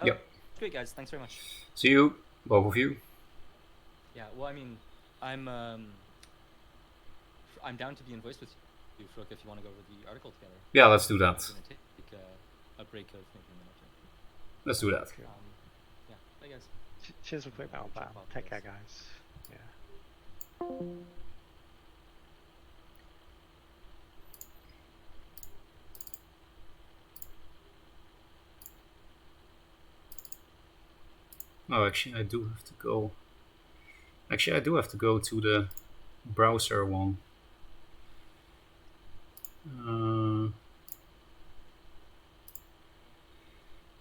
Yep. Great, guys. Thanks very much. See you, both of you. Yeah. Well, I mean, I'm down to be in voice with you, Frog, if you want to go over the article together. Yeah, let's do I'm that. going to take a break of maybe a minute. Let's do that. Yeah. Bye, guys. Cheers for quick battle plan. Take care, guys. Yeah. Oh, actually, I do have to go. Actually, I do have to go to the browser one.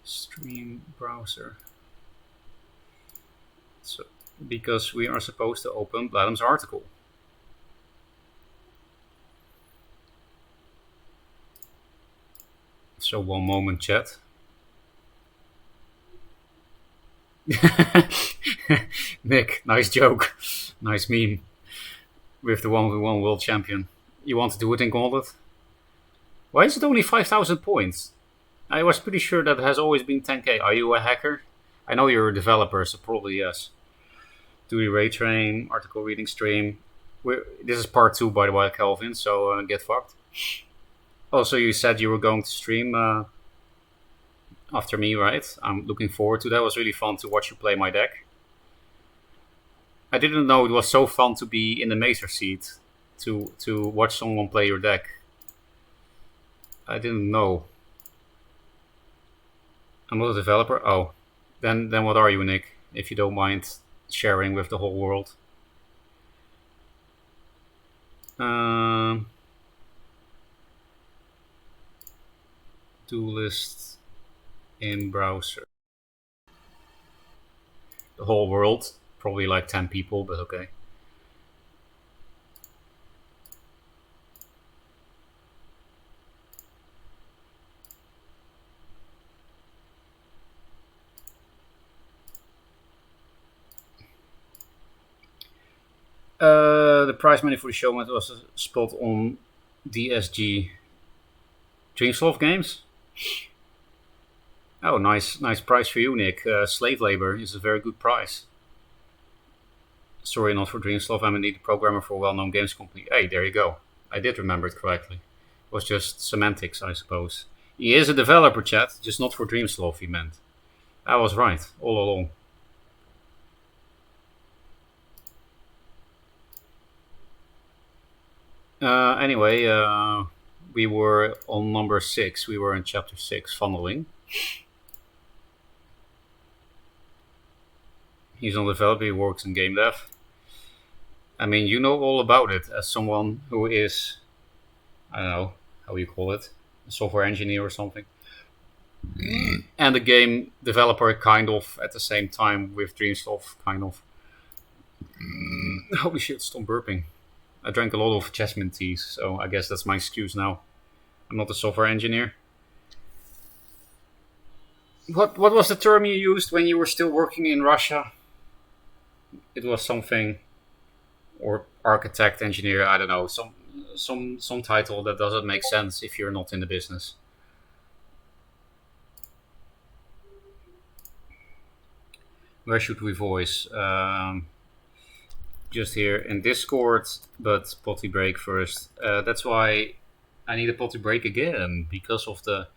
Stream browser. So, because we are supposed to open Blatm's article. So, one moment, chat. Nick, nice joke. Nice meme. With the 1v1 world champion. You want to do it in gauntlet? Why is it only 5,000 points? I was pretty sure that has always been 10k. Are you a hacker? I know you're a developer, so probably yes. Do the ray train, article reading stream. This is part 2, by the way, Kelvin, so get fucked. Also, you said you were going to stream after me, right? I'm looking forward to that. It was really fun to watch you play my deck. I didn't know it was so fun to be in the master seat to watch someone play your deck. I didn't know. I'm not a developer. Oh, then what are you, Nick? If you don't mind sharing with the whole world. Duelist in browser. The whole world, probably like 10 people, but okay. The prize money for the show was a spot on DSG Dreamsoft Games. Oh, nice price for you, Nick. Slave labor is a very good price. Sorry, not for Dreamsoft. I'm indeed a programmer for a well-known games company. Hey, there you go. I did remember it correctly. It was just semantics, I suppose. He is a developer, chat, just not for Dreamsoft, he meant. I was right, all along. Anyway, we were on number 6. We were in chapter 6, funneling. He's not a developer, he works in game dev. I mean, you know all about it as someone who is, I don't know how you call it, a software engineer or something. And a game developer, kind of, at the same time with Dreamsoft, kind of. Holy shit, stop burping. I drank a lot of jasmine teas, so I guess that's my excuse now. I'm not a software engineer. What was the term you used when you were still working in Russia? It was something, or architect, engineer, I don't know, some title that doesn't make sense if you're not in the business. Where should we voice? Just here in Discord, but potty break first. That's why I need a potty break again, because of the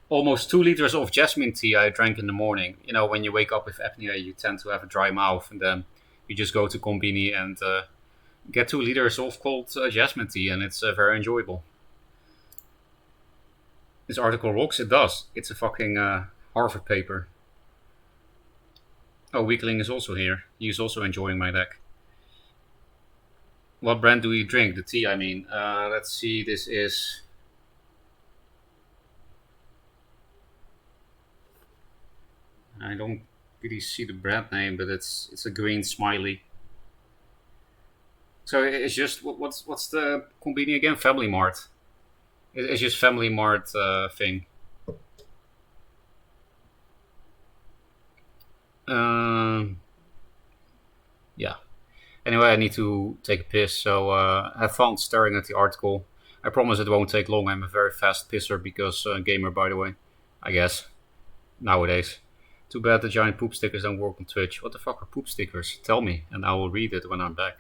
almost 2 liters of jasmine tea I drank in the morning. You know, when you wake up with apnea, you tend to have a dry mouth, and then you just go to Combini and get 2 liters of cold jasmine tea, and it's very enjoyable. This article rocks. It does. It's a fucking Harvard paper. Oh, Weakling is also here. He's also enjoying my deck. What brand do we drink? The tea, I mean. Let's see. This is... I don't really see the brand name, but it's a green smiley. So it's just what's the Combini again? Family Mart. It's just Family Mart thing. Yeah. Anyway, I need to take a piss, so have fun staring at the article. I promise it won't take long. I'm a very fast pisser because gamer, by the way. I guess nowadays. Too bad the giant poop stickers don't work on Twitch. What the fuck are poop stickers? Tell me, and I will read it when I'm back.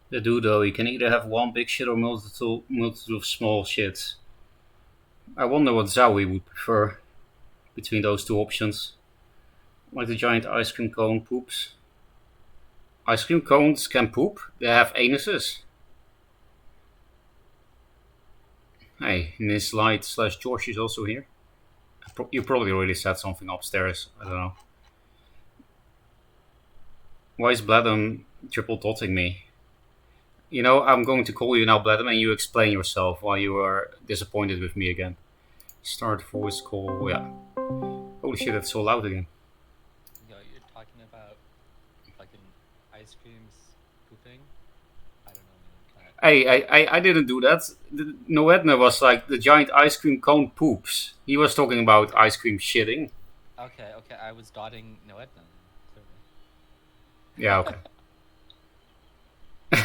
They do though. You can either have one big shit or multitude of small shits. I wonder what Zowie would prefer between those two options. Like the giant ice cream cone poops. Ice cream cones can poop. They have anuses. Hey, Miss Light slash George is also here. You probably already said something upstairs. I don't know. Why is Blatm triple dotting me? You know, I'm going to call you now, Blatm, and you explain yourself why you are disappointed with me again. Start voice call. Yeah. Holy shit, it's so loud again. Yo, you're talking about fucking ice creams pooping? I don't know, man. Hey, I didn't do that. Noedna was like the giant ice cream cone poops. He was talking about ice cream shitting. Okay, I was dotting Noedna, clearly. Yeah, okay.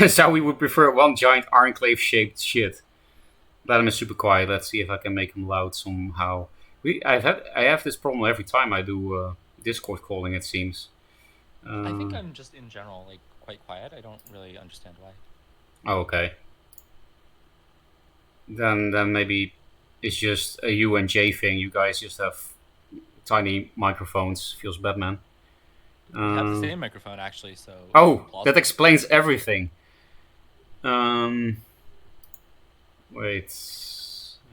So we would prefer one giant enclave shaped shit. Blatm is super quiet. Let's see if I can make him loud somehow. I have this problem every time I do Discord calling. It seems. I think I'm just in general like quite quiet. I don't really understand why. Oh, okay. Then maybe it's just a U and J thing. You guys just have tiny microphones. Feels bad, man. We have the same microphone actually, so. Oh, plausible. that explains everything. Wait.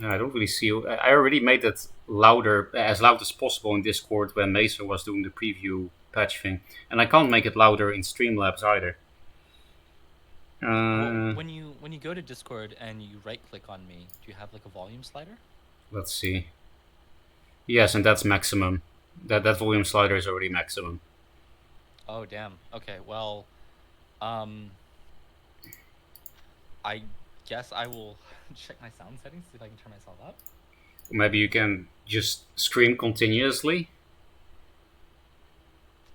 I don't really see. I already made it louder, as loud as possible in Discord when Mason was doing the preview patch thing, and I can't make it louder in Streamlabs either. Well, when you go to Discord and you right click on me, do you have like a volume slider? Let's see. Yes, and that's maximum. That volume slider is already maximum. Oh damn. Okay. Well, I guess I will check my sound settings, see if I can turn myself up. Maybe you can just scream continuously.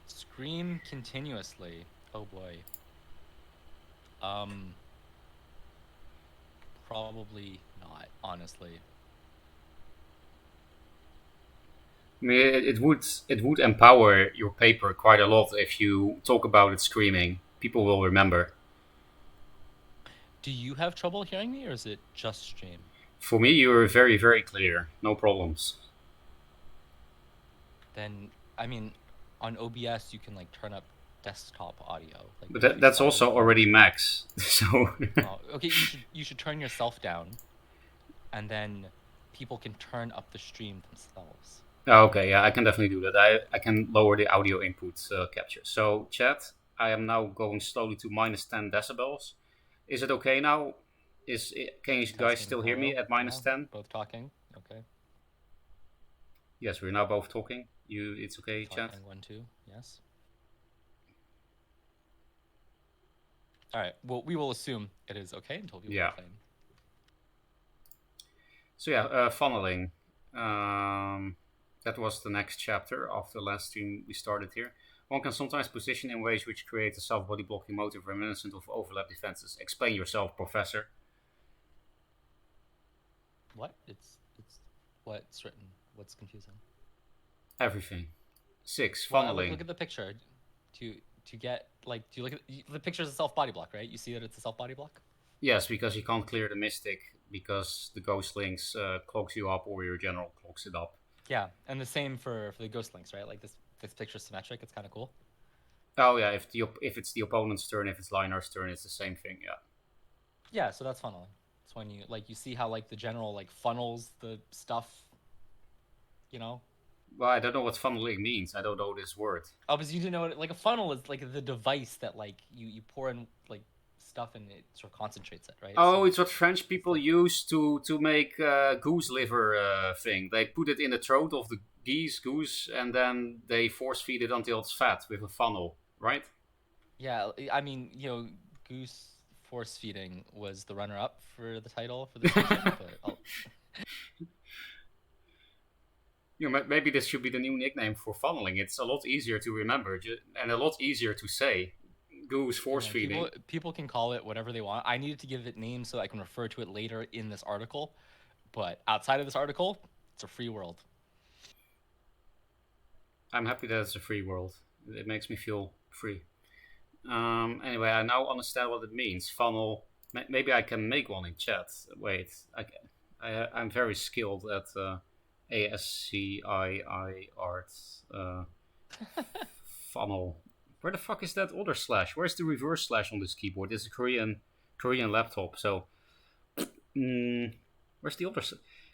Scream continuously. Oh boy. Probably not, honestly. I mean, it would empower your paper quite a lot if you talk about it screaming. People will remember. Do you have trouble hearing me, or is it just stream? For me, you're very, very clear. No problems. Then, I mean, on OBS you can like turn up desktop audio. Like, But that's also already max. So. Oh, okay, you should turn yourself down, and then people can turn up the stream themselves. Oh, okay, yeah, I can definitely do that. I can lower the audio input capture. So, chat, I am now going slowly to minus 10 decibels. Is it okay now? Can you guys still hear me at minus 10? Both talking. Okay. Yes, we're now both talking. It's okay, Talking chat. 1, 2. Yes. All right. Well, we will assume it is okay until people complain. So yeah, funneling. That was the next chapter of the last stream we started here. One can sometimes position in ways which create a self-body blocking motive reminiscent of overlap defenses. Explain yourself, Professor. What? It's what's written. What's confusing? Everything. 6. Well, Funneling. look at the picture. To get like, do you look at the picture is a self body block, right? You see that it's a self body block. Yes, because you can't clear the Mystic because the Ghost Links clogs you up or your General clogs it up. Yeah, and the same for the ghost links, right? Like this picture's symmetric. It's kind of cool. Oh yeah, if it's the opponent's turn, if it's Linar's turn, it's the same thing. Yeah. Yeah, so that's funneling. It's when you see how like the general like funnels the stuff, you know. Well, I don't know what funneling means. I don't know this word. Oh, because you didn't know like a funnel is like the device that like you pour in like stuff and it sort of concentrates it, right? Oh, So it's what French it's people like use to make goose liver thing. They put it in the throat of the goose, and then they force feed it until it's fat with a funnel, right? yeah, I mean Goose force feeding was the runner up for the title for this region, but Maybe this should be the new nickname for funneling. It's a lot easier to remember and a lot easier to say. Goose force feeding. people can call it whatever they want. I needed to give it names so I can refer to it later in this article, but outside of this article, it's a free world. I'm happy that it's a free world. It makes me feel free. Anyway, I now understand what it means. Funnel. Maybe I can make one in chat. Wait, I'm very skilled at ASCII art. Funnel. Where the fuck is that other slash? Where's the reverse slash on this keyboard? It's a Korean laptop. So, where's the other?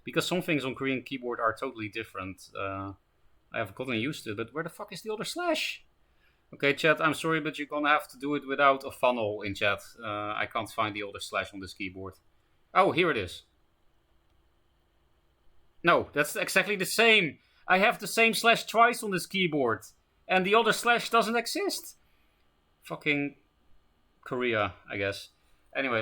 Because some things on Korean keyboard are totally different. I have gotten used to it, but where the fuck is the other slash? Okay, chat, I'm sorry, but you're gonna have to do it without a funnel in chat. I can't find the other slash on this keyboard. Oh, here it is. No, that's exactly the same. I have the same slash twice on this keyboard, and the other slash doesn't exist. Fucking Korea, I guess. Anyway,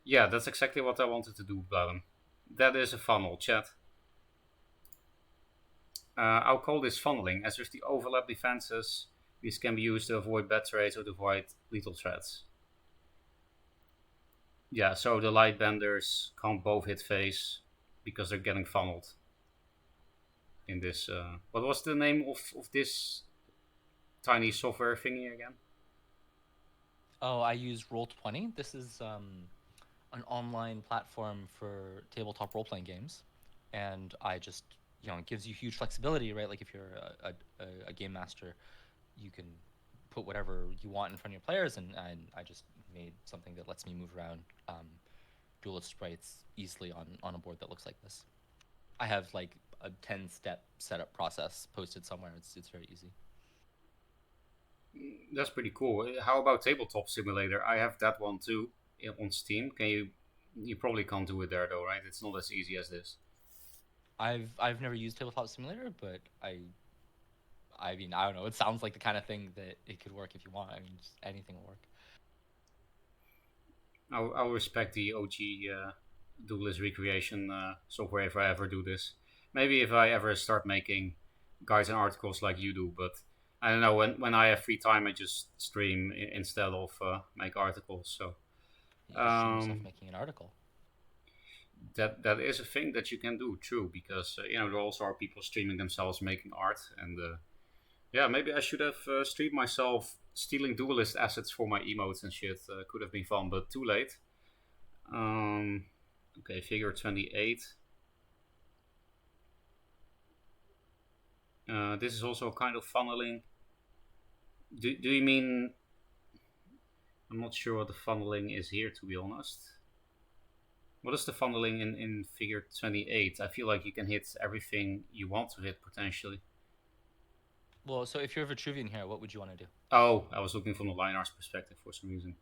yeah, that's exactly what I wanted to do, Blatm. That is a funnel, chat. I'll call this funneling, as there's the overlap defenses. These can be used to avoid bad trades or to avoid lethal threats. Yeah, so the light benders can't both hit face because they're getting funneled. In this, what was the name of this tiny software thingy again? Oh, I use Roll20. This is an online platform for tabletop role playing games, and I just it gives you huge flexibility, right? Like if you're a game master, you can put whatever you want in front of your players, and I just made something that lets me move around duelist sprites easily on a board that looks like this. I have like a 10-step setup process posted somewhere. It's very easy. That's pretty cool. How about Tabletop Simulator? I have that one too on Steam. Can you? You probably can't do it there though, right? It's not as easy as this. I've never used Tabletop Simulator, but I mean I don't know. It sounds like the kind of thing that it could work if you want. I mean, just anything will work. I'll respect the OG Duelist recreation software if I ever do this. Maybe if I ever start making guides and articles like you do, but I don't know. When I have free time, I just stream instead of make articles. So You can stream yourself making an article. that is a thing that you can do, true, because there also are people streaming themselves making art, and yeah, maybe I should have streamed myself stealing Duelist assets for my emotes and shit. Could have been fun, but too late. Okay, figure 28. This is also a kind of funneling. Do you mean? I'm not sure what the funneling is here, to be honest. What is the funneling in figure 28? I feel like you can hit everything you want to hit, potentially. Well, so if you're Vitruvian here, what would you want to do? Oh, I was looking from the Linar's perspective for some reason.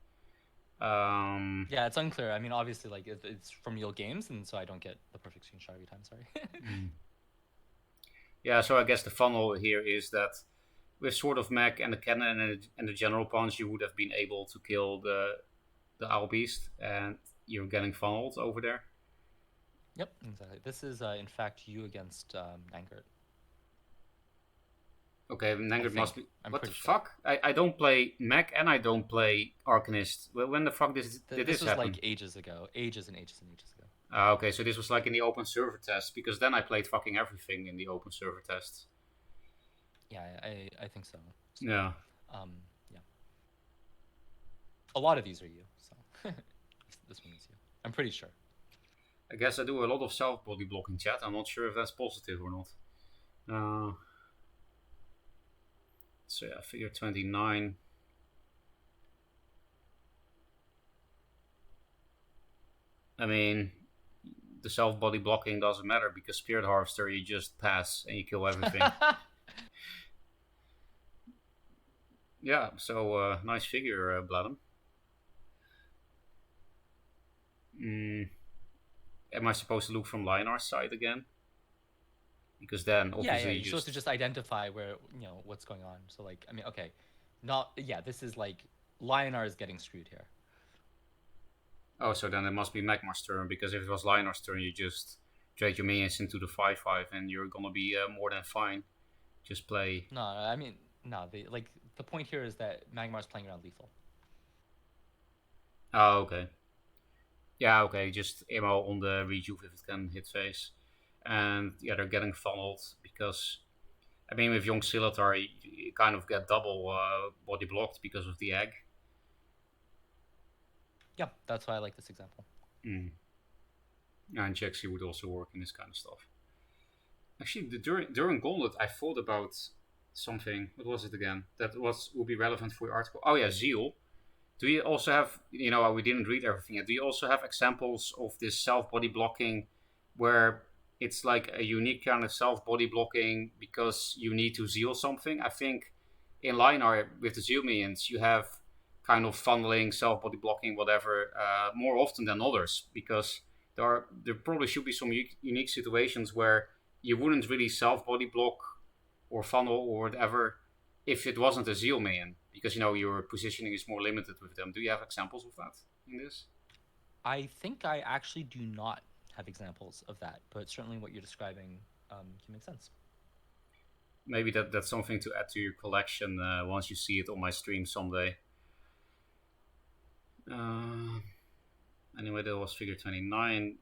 Yeah, it's unclear. I mean, obviously, like it's from Real Games, and so I don't get the perfect screenshot every time. Sorry. Yeah, so I guess the funnel here is that with Sword of Mech and the cannon and the general punch, you would have been able to kill the Owl Beast, and you're getting funneled over there. Yep, exactly. This is in fact you against Nangert. Okay, Nangert must be. What the sure. fuck? I don't play Mech and I don't play Arcanist. When the fuck did this was happen? like ages ago, ages and ages and ages ago. Okay, so this was like in the open server test, because then I played fucking everything in the open server test. Yeah, I think so. So, Yeah. yeah. A lot of these are you, so this one is you. I'm pretty sure. I guess I do a lot of self-body blocking, chat. I'm not sure if that's positive or not. So yeah, figure 29. I mean, the self-body blocking doesn't matter because Spirit Harvester, you just pass and you kill everything. Yeah, so nice figure, Blatm. Am I supposed to look from Lionar's side again? Because then Yeah, obviously you're supposed to just identify where what's going on. So like, I mean, okay, not yeah. This is like Lionar is getting screwed here. Oh, so then it must be Magmar's turn, because if it was Lionar's turn, you just trade your minions into the 5/5 and you're gonna be more than fine. Just play. No, I mean, no. The point here is that Magmar's playing around lethal. Oh, okay. Yeah, okay, just ammo on the rejuve if it can hit face. And yeah, they're getting funneled because, I mean, with Young Silatar, you kind of get double body blocked because of the egg. Yeah, that's why I like this example. And Jaxi would also work in this kind of stuff. Actually, during Gauntlet, I thought about something. What was it again? That would be relevant for your article. Oh yeah, Zeal. Do you also have, we didn't read everything yet. Do you also have examples of this self-body blocking where it's like a unique kind of self-body blocking because you need to zeal something? I think in Linar with the zeal minions, you have kind of funneling, self-body blocking, whatever, more often than others, because there probably should be some unique situations where you wouldn't really self-body block or funnel or whatever if it wasn't a zeal minion, because your positioning is more limited with them. Do you have examples of that in this? I think I actually do not have examples of that, but certainly what you're describing can make sense. Maybe that's something to add to your collection once you see it on my stream someday. Anyway, that was figure 29.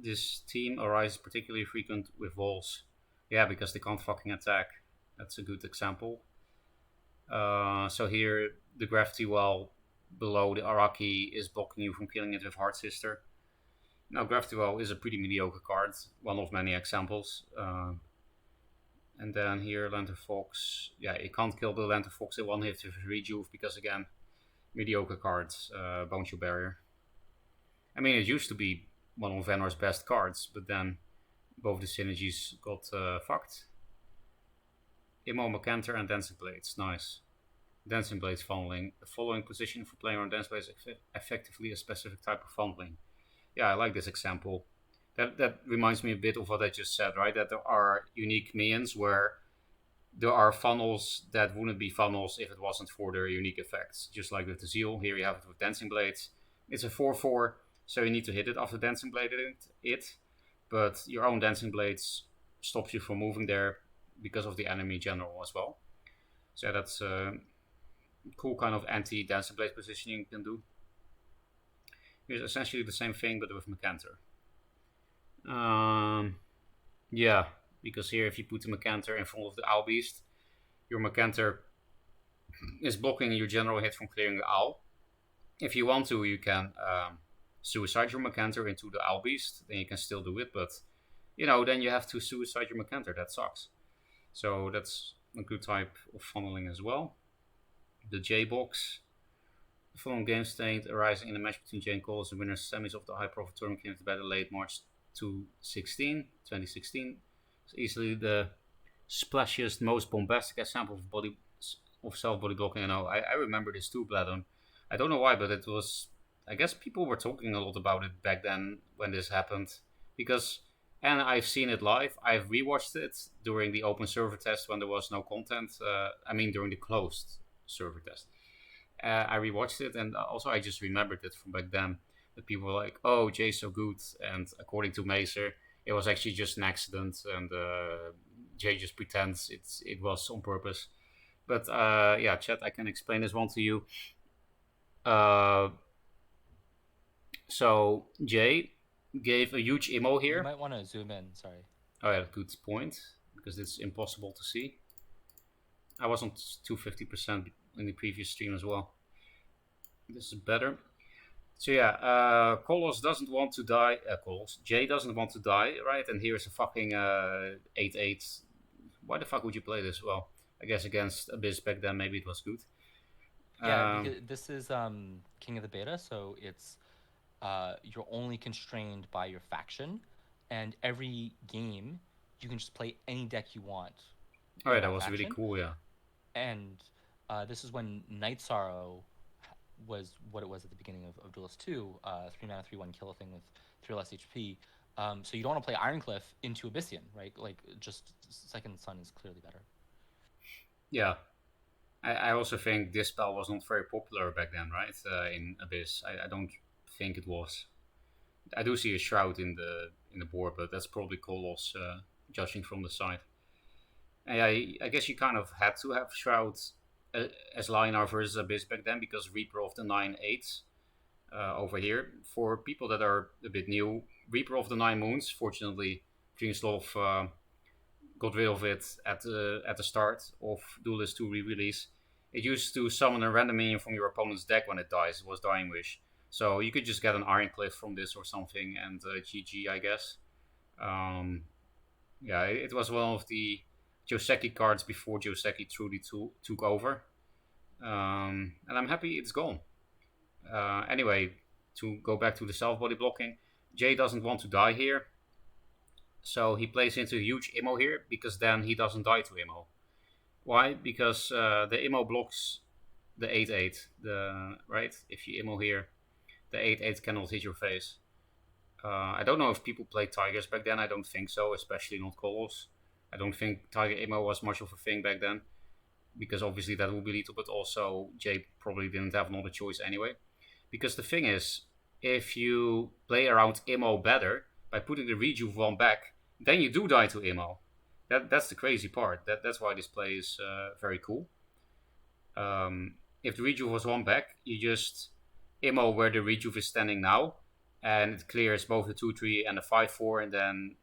This team arises particularly frequent with walls. Yeah, because they can't fucking attack. That's a good example. So here, the gravity well below the Araki is blocking you from killing it with Heart Sister. Now, Gravity Well is a pretty mediocre card, one of many examples. And then here, Lantern Fox. Yeah, you can't kill the Lantern Fox in one hit with Rejuve because, again, mediocre cards, Bone Shield Barrier. I mean, it used to be one of Venor's best cards, but then both the synergies got fucked. Immo, Macanter, and Dancing Blades. Nice. Dancing Blades funneling. The following position for playing on Dancing Blades is effectively a specific type of funneling. Yeah, I like this example. That reminds me a bit of what I just said, right? That there are unique minions where there are funnels that wouldn't be funnels if it wasn't for their unique effects. Just like with the Zeal, here you have it with Dancing Blades. It's a 4/4, so you need to hit it after Dancing Blade it. But your own Dancing Blades stops you from moving there because of the enemy general as well. So that's a cool kind of anti-Dancing Blade positioning you can do. Here's essentially the same thing, but with Macanter. Yeah, because here if you put the Macanter in front of the Owl Beast, your Macanter is blocking your general hit from clearing the Owl. If you want to, you can suicide your Macanter into the Owl Beast, then you can still do it, but then you have to suicide your Macanter. That sucks. So that's a good type of funneling as well. The J-Box. The following game state arising in a match between Jane Coles and winners semis of the high profit tournament came to battle late March 2016. It's easily the splashiest, most bombastic example of self-body blocking. I remember this too, Blatm. I don't know why, but it was. I guess people were talking a lot about it back then when this happened, and I've seen it live. I've rewatched it during the open server test when there was no content. During the closed server test. I rewatched it, and also I just remembered it from back then. That people were like, "Oh, Jay's so good," and according to Macer, it was actually just an accident, and Jay just pretends it was on purpose. But yeah, chat, I can explain this one to you. So Jay, gave a huge emo You here. might want to zoom in. Sorry. Oh yeah, good point, because it's impossible to see. I was on 250% in the previous stream as well. This is better. So yeah, Kolos doesn't want to die. Kolos, Jay doesn't want to die, right? And here's a fucking 8-8. Why the fuck would you play this? Well, I guess against Abyss back then, maybe it was good. Yeah, because this is King of the Beta, so it's you're only constrained by your faction, and every game you can just play any deck you want Oh in yeah, that that was really faction. cool. Yeah. And this is when Night Sorrow was what it was at the beginning of Duelist 2, 3 mana, 3/1 kill a thing with 3 less HP. So you don't want to play Ironcliff into Abyssian, right? Like, just Second Sun is clearly better. Yeah. I also think this spell was not very popular back then, right? In Abyss, I don't think it was. I do see a Shroud in the board, but that's probably Kolos, judging from the side. And I guess you kind of had to have Shroud as Lion versus Abyss back then, because Reaper of the 9/8 over here. For people that are a bit new, Reaper of the 9 Moons, fortunately, Dreamslov got rid of it at the start of Duelist 2 re-release. It used to summon a random minion from your opponent's deck when it dies. It was Dying Wish. So you could just get an Ironcliff from this or something, and GG, I guess. Yeah, it was one of the Joseki cards before Joseki truly took over. And I'm happy it's gone. Anyway, to go back to the self-body blocking, Jay doesn't want to die here. So he plays into a huge Immo here, because then he doesn't die to Immo. Why? Because the Immo blocks the 8/8. Right? If you Immo here, the 8/8 cannot hit your face. I don't know if people played Tigers back then. I don't think so, especially not Kolos. I don't think Tiger Immo was much of a thing back then, because obviously that would be lethal, but also Jay probably didn't have another choice anyway. Because the thing is, if you play around Immo better by putting the Rejuve one back, then you do die to Immo. That's the crazy part. That's why this play is very cool. If the Rejuve was one back, you just Immo where the Rejuve is standing now, and it clears both the 2/3 and the 5/4, and then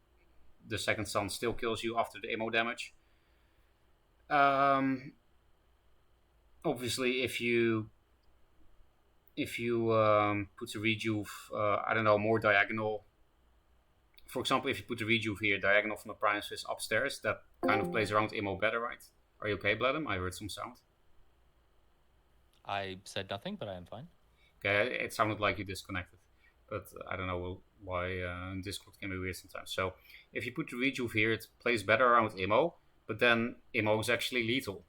the second sun still kills you after the Immo damage. Obviously, if you put the Rejuve, I don't know, more diagonal. For example, if you put the Rejuve here, diagonal from the Prime Fist upstairs, that kind of plays around Immo better, right? Are you okay, Blatm? I heard some sound. I said nothing, but I am fine. Okay, it sounded like you disconnected, but I don't know why Discord can be weird sometimes. So if you put the Rejuve here, it plays better around Immo, but then Immo is actually lethal,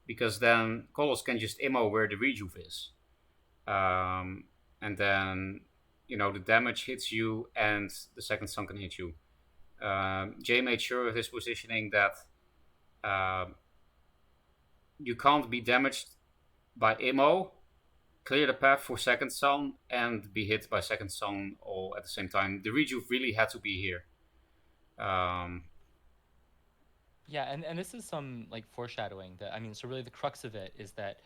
because then Kolos can just Immo where the Rejuve is. And then, the damage hits you and the second sun can hit you. Jay made sure with his positioning that you can't be damaged by Immo, clear the path for second sun, and be hit by second sun all at the same time. The Rejuve really had to be here. Yeah, and this is some like foreshadowing that, I mean, so really the crux of it is that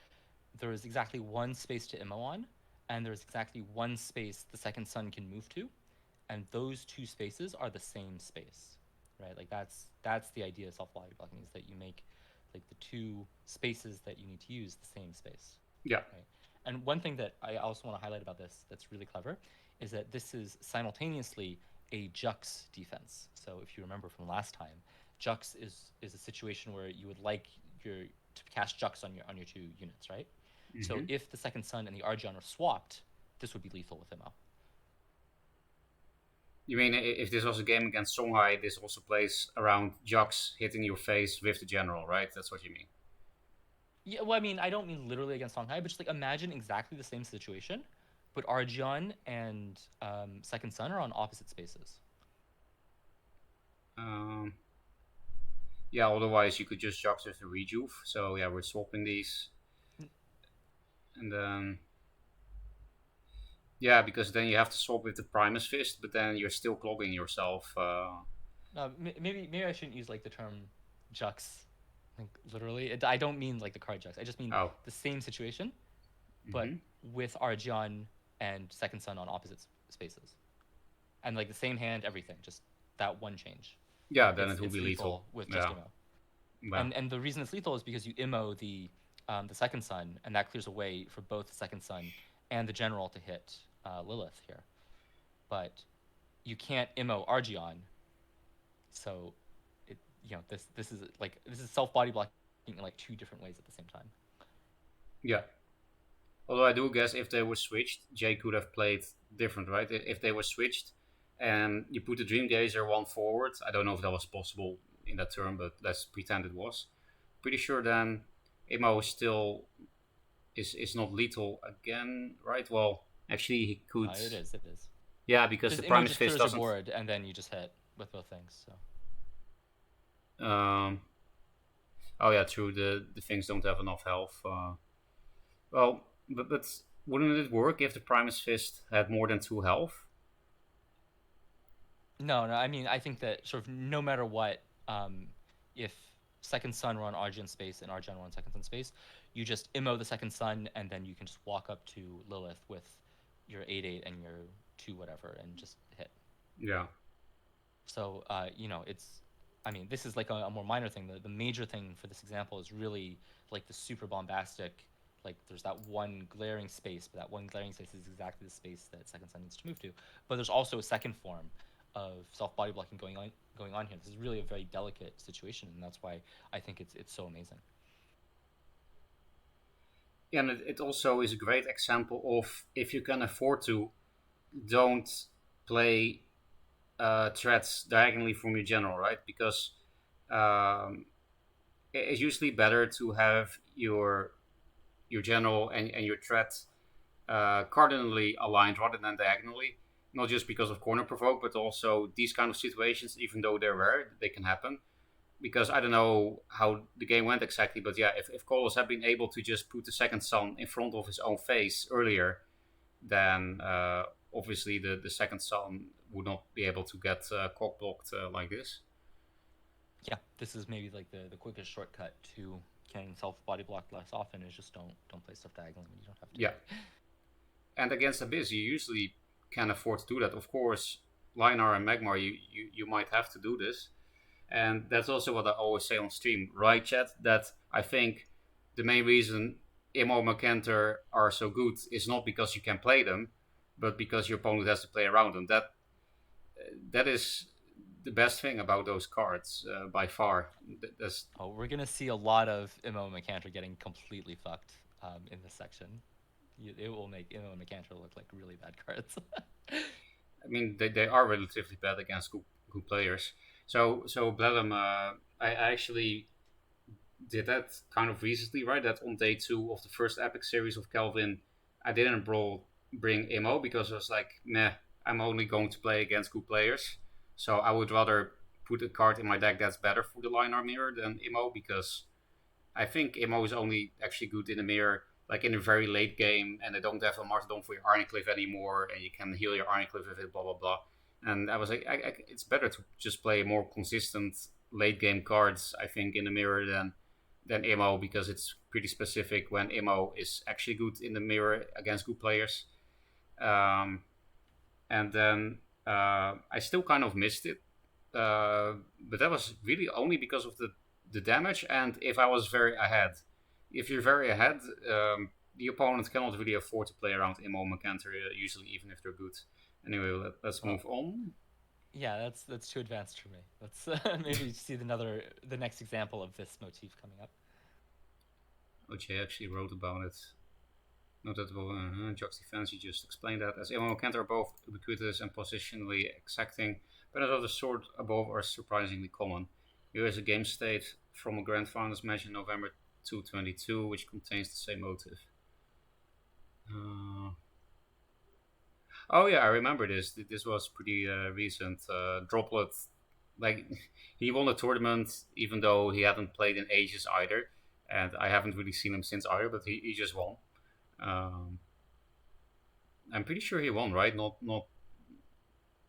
there is exactly one space to Immo on, and there's exactly one space the second sun can move to, and those two spaces are the same space, right? Like that's the idea of self-bodyblocking, is that you make like the two spaces that you need to use the same space. Yeah. Right? And one thing that I also want to highlight about this that's really clever is that this is simultaneously a Jux defense. So if you remember from last time, Jux is a situation where you would like to cast Jux on your two units, right? Mm-hmm. So if the second sun and the Argion are swapped, this would be lethal with Immo. You mean if this was a game against Songhai, this also plays around Jux hitting your face with the general, right? That's what you mean. Yeah, well, I mean, I don't mean literally against Songhai, but just like imagine exactly the same situation, but Argion and Second Sun are on opposite spaces. Yeah, otherwise you could just Jux with the Rejuve. So yeah, we're swapping these. And then... Yeah, because then you have to swap with the Primus Fist, but then you're still clogging yourself. Maybe I shouldn't use like the term Jux, like literally. I don't mean like the card Jux. I just mean the same situation, but with Argion and Second Sun on opposite spaces. and like the same hand, everything, just that one change. Yeah, then it will It's be lethal. lethal with just Yeah. immo. Yeah. And the reason it's lethal is because you immo the second sun, and that clears a way for both the second sun and the general to hit Lilith here. But you can't immo Argion, so it this is self body blocking in like two different ways at the same time. Yeah. Although I do guess if they were switched, Jay could have played different, right? If they were switched and you put the Dream Gazer one forward, I don't know if that was possible in that turn, but let's pretend it was. Pretty sure then Imo still is not lethal again, right? Well, actually he could. It is. It is. Yeah, because Just the immo Primus just Fist clears your doesn't. board, and then you just hit with both things. So Oh yeah, true. The things don't have enough health. Well, but wouldn't it work if the Primus Fist had more than 2 health? no, I mean, I think that sort of no matter what, if second sun were on Argent space and Argent were on second sun space, you just immo the second sun, and then you can just walk up to Lilith with your 8/8 and your 2 whatever, and just hit. Yeah. So it's, I mean, this is like a more minor thing. The major thing for this example is really like the super bombastic. Like there's that one glaring space, but that one glaring space is exactly the space that second sun needs to move to. But there's also a second form of self body blocking going on here. This is really a very delicate situation, and that's why I think it's so amazing. Yeah, and it also is a great example of if you can afford to, don't play threats diagonally from your general, right? Because um, it's usually better to have your general and your threat cardinally aligned rather than diagonally. Not just because of corner provoke, but also these kind of situations, even though they're rare, they can happen. Because I don't know how the game went exactly, but yeah, if Kolos had been able to just put the second sun in front of his own face earlier, then obviously the second sun would not be able to get cock blocked like this. Yeah, this is maybe like the quickest shortcut to getting self body blocked less often is just don't play stuff diagonally when you don't have to. Yeah. And against Abyss, you usually can afford to do that. Of course, Linar and Magmar, you might have to do this. And that's also what I always say on stream, right, chat? That I think the main reason Imo and Macanter are so good is not because you can play them, but because your opponent has to play around them. That is the best thing about those cards by far. We're gonna see a lot of Immo and Macanter getting completely fucked in this section. It will make Immo and Macanter look like really bad cards. I mean, they are relatively bad against good players. So Blatm, I actually did that kind of recently, right? That on day 2 of the first Epic series of Kelvin, I didn't bring Imo because I was like, meh, I'm only going to play against good players. So I would rather put a card in my deck that's better for the Linar mirror than Imo, because I think Imo is only actually good in the mirror like in a very late game, and they don't have a martyrdom for your Ironclave anymore, and you can heal your Ironclave with it, blah blah blah. And I was like, it's better to just play more consistent late game cards, I think, in the mirror than Imo, because it's pretty specific when Imo is actually good in the mirror against good players. And then I still kind of missed it, but that was really only because of the damage, and if I was very ahead. If you're very ahead, the opponent cannot really afford to play around Imo and Macanter, usually, even if they're good. Anyway, let's move on. Yeah, that's too advanced for me. Let's maybe see the next example of this motif coming up. OJ actually wrote about it. Not that Jock's defense, you just explained that. As Imo and Macanter are both ubiquitous and positionally exacting, but of the sort above are surprisingly common. Here is a game state from a Grand Finals match in November 222, which contains the same motive. Oh yeah, I remember this. This was pretty recent. Droplet, like he won the tournament, even though he hadn't played in ages either, and I haven't really seen him since either. But he just won. I'm pretty sure he won, right? Not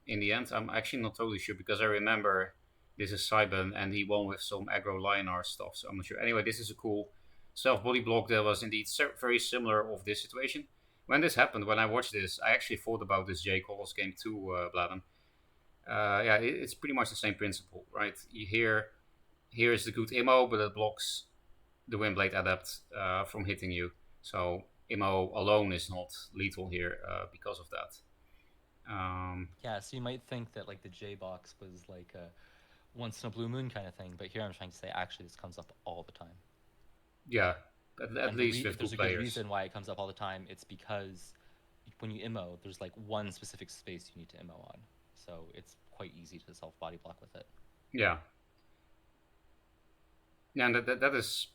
in the end. I'm actually not totally sure because I remember this is Saiban, and he won with some aggro Lionar stuff, so I'm not sure. Anyway, this is a cool self-body block that was indeed very similar of this situation. When this happened, when I watched this, I actually thought about this J. Kolos game too, Blatm, Yeah, it's pretty much the same principle, right? Here is the good immo, but it blocks the Windblade Adept from hitting you. So immo alone is not lethal here because of that. Yeah, so you might think that like the J box was like a once in a blue moon kind of thing, but here I'm trying to say actually this comes up all the time. Yeah, at And least if with there's good a good players. reason why it comes up all the time, it's because when you immo, there's like one specific space you need to immo on, so it's quite easy to self body block with it. Yeah, yeah, and that is.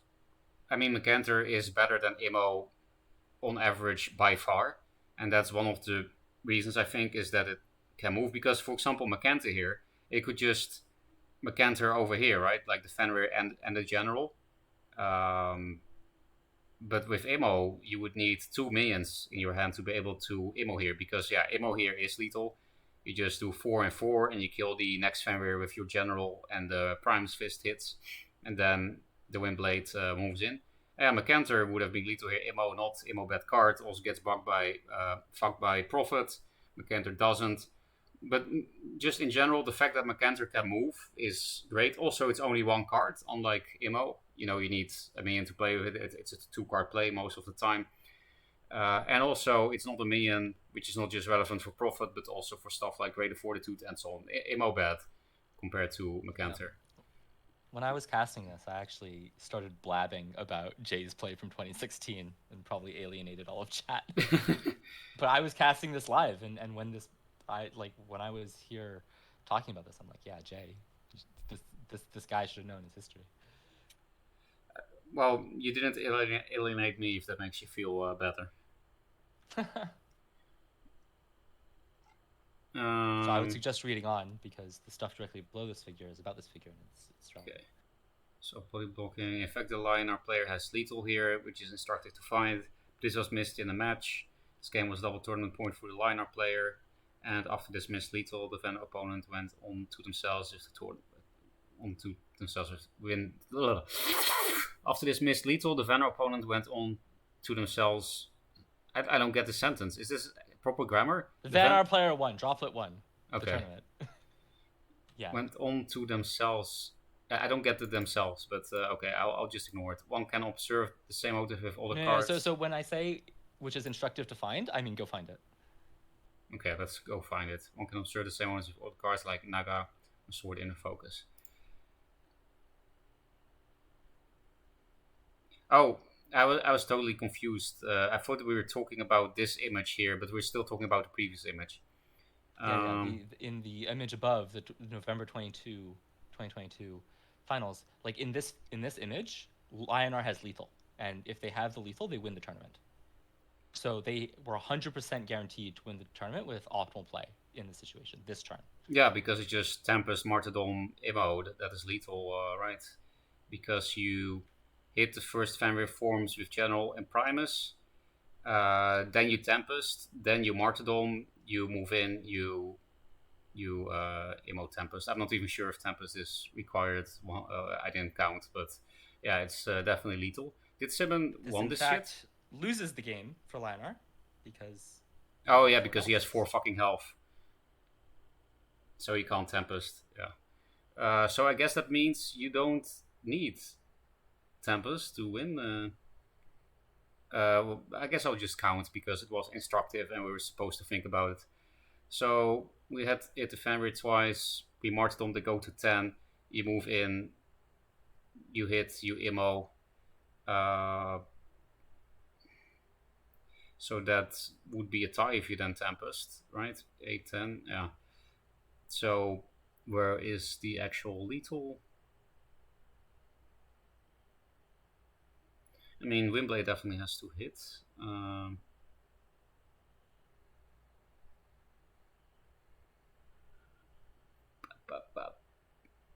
I mean, Mercantor is better than immo on average by far, and that's one of the reasons I think is that it can move. Because, for example, Mercantor here, it could just Mercantor over here, right? Like the Fenrir and the General. Um, but with immo, you would need 2 minions in your hand to be able to immo here, because yeah, immo here is lethal. You just do 4 and 4, and you kill the next Fenrir with your General, and the Primus Fist hits, and then the Windblade moves in. Yeah, Mercantor would have been lethal here. Immo, not immo bad card, also gets bugged by fucked by Prophet. Mercantor doesn't. But just in general, the fact that Mercantor can move is great. Also, it's only one card, unlike immo. You know, you need a minion to play with it. It's a 2 card play most of the time. And also, it's not a minion, which is not just relevant for Prophet, but also for stuff like Greater Fortitude and so on. Immo bad compared to Yeah. Mercantor. When I was casting this, I actually started blabbing about Jay's play from 2016 and probably alienated all of chat. But I was casting this live, and when when I was here talking about this, I'm like, yeah, Jay, this guy should have known his history. Well, you didn't alienate me, if that makes you feel better. So I would suggest reading on because the stuff directly below this figure is about this figure and it's strong. Okay. So body blocking. In fact, the Lionar player has lethal here, which is instructive to find. This was missed in the match. This game was double tournament point for the Lionar player. And after this missed lethal, the Venom opponent went on to themselves with the tournament. On to themselves with win. After this missed lethal, the Venom opponent went on to themselves. I don't get the sentence. Is this proper grammar? The Vanar player won. Droplet won. Okay. The tournament. Yeah. Went on to themselves. I don't get the themselves, but okay, I'll just ignore it. One can observe the same motive with all the cards. So when I say which is instructive to find, I mean go find it. Okay, let's go find it. One can observe the same motive with all the cards like Naga and Sword Inner Focus. Oh, I was totally confused. I thought we were talking about this image here, but we're still talking about the previous image. In the image above, the November 2022 finals, like in this image, Lionar has lethal, and if they have the lethal, they win the tournament. So they were 100% guaranteed to win the tournament with optimal play in this situation, this turn. Yeah, because it's just Tempest, Martyrdom, Immo, that is lethal, right? Because you hit the first Fenrir forms with General and Primus, then you Tempest, then you Martyrdom, you move in, you Immo Tempest. I'm not even sure if Tempest is required. I didn't count, but yeah, it's definitely lethal. Did Simon won this shit? Loses the game for Lionar because. Oh yeah, because he has 4 fucking health, so he can't Tempest. Yeah. So I guess that means you don't need Tempest to win. Well, I guess I'll just count because it was instructive and we were supposed to think about it. So we had hit the Fenrir twice. We marched on to go to 10. You move in. You hit. You immo. So that would be a tie if you then Tempest, right? 8-10. Yeah. So where is the actual lethal? I mean, Windblade definitely has to hit.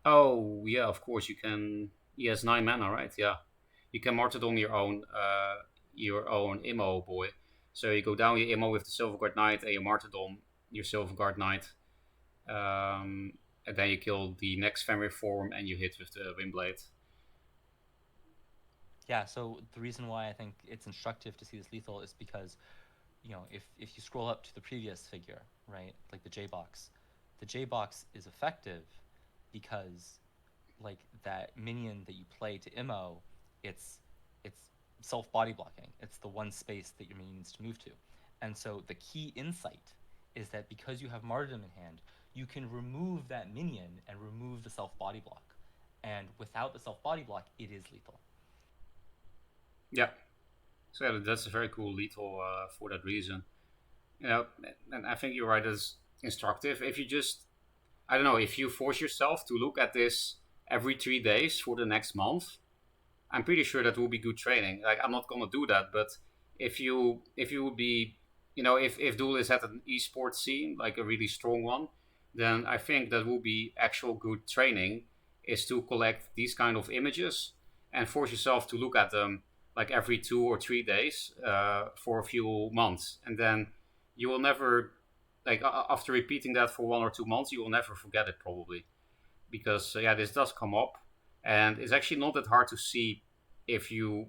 Oh, yeah, of course you can. He has 9 mana, right? Yeah. You can martyrdom your own immo boy. So you go down your immo with the Silverguard Knight and you martyrdom your Silverguard Knight. And then you kill the next Fenrir form and you hit with the Windblade. Yeah, so the reason why I think it's instructive to see this lethal is because, if you scroll up to the previous figure, right, like the J box, the J box is effective because like that minion that you play to immo, it's self body blocking. It's the one space that your minion needs to move to. And so the key insight is that because you have martyrdom in hand, you can remove that minion and remove the self body block. And without the self body block, it is lethal. Yeah. So yeah, that's a very cool lethal for that reason. You know, and I think you're right. As instructive. If you just, I don't know, if you force yourself to look at this every 3 days for the next month, I'm pretty sure that will be good training. Like I'm not gonna do that, but if you would be, if Duel is at an esports scene, like a really strong one, then I think that will be actual good training. Is to collect these kind of images and force yourself to look at them like every 2 or 3 days for a few months, and then you will never, like after repeating that for 1 or 2 months, you will never forget it probably because yeah, this does come up, and it's actually not that hard to see if you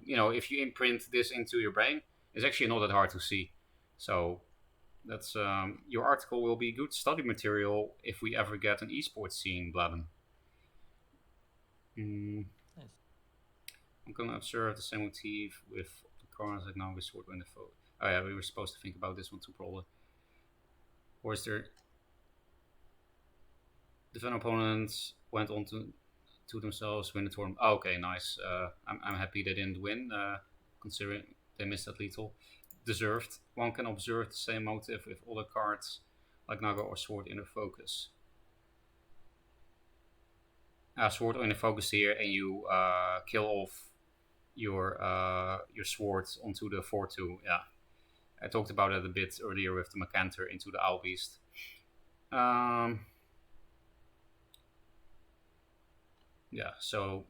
imprint this into your brain. It's actually not that hard to see. So that's your article will be good study material if we ever get an esports scene, Blatm. Mm, Nice. I'm gonna observe the same motif with the corners like now with sword in the photo. Oh yeah, we were supposed to think about this one too probably. Or is there the Venom opponents went on to themselves win the tournament. Oh, okay, nice. I'm happy they didn't win, considering they missed that lethal. Deserved. One can observe the same motive with other cards like Naga or Sword in the focus. Sword in the focus here, and you kill off your sword onto the 4-2. Yeah, I talked about it a bit earlier with the Macantor into the Owl Beast. Yeah, so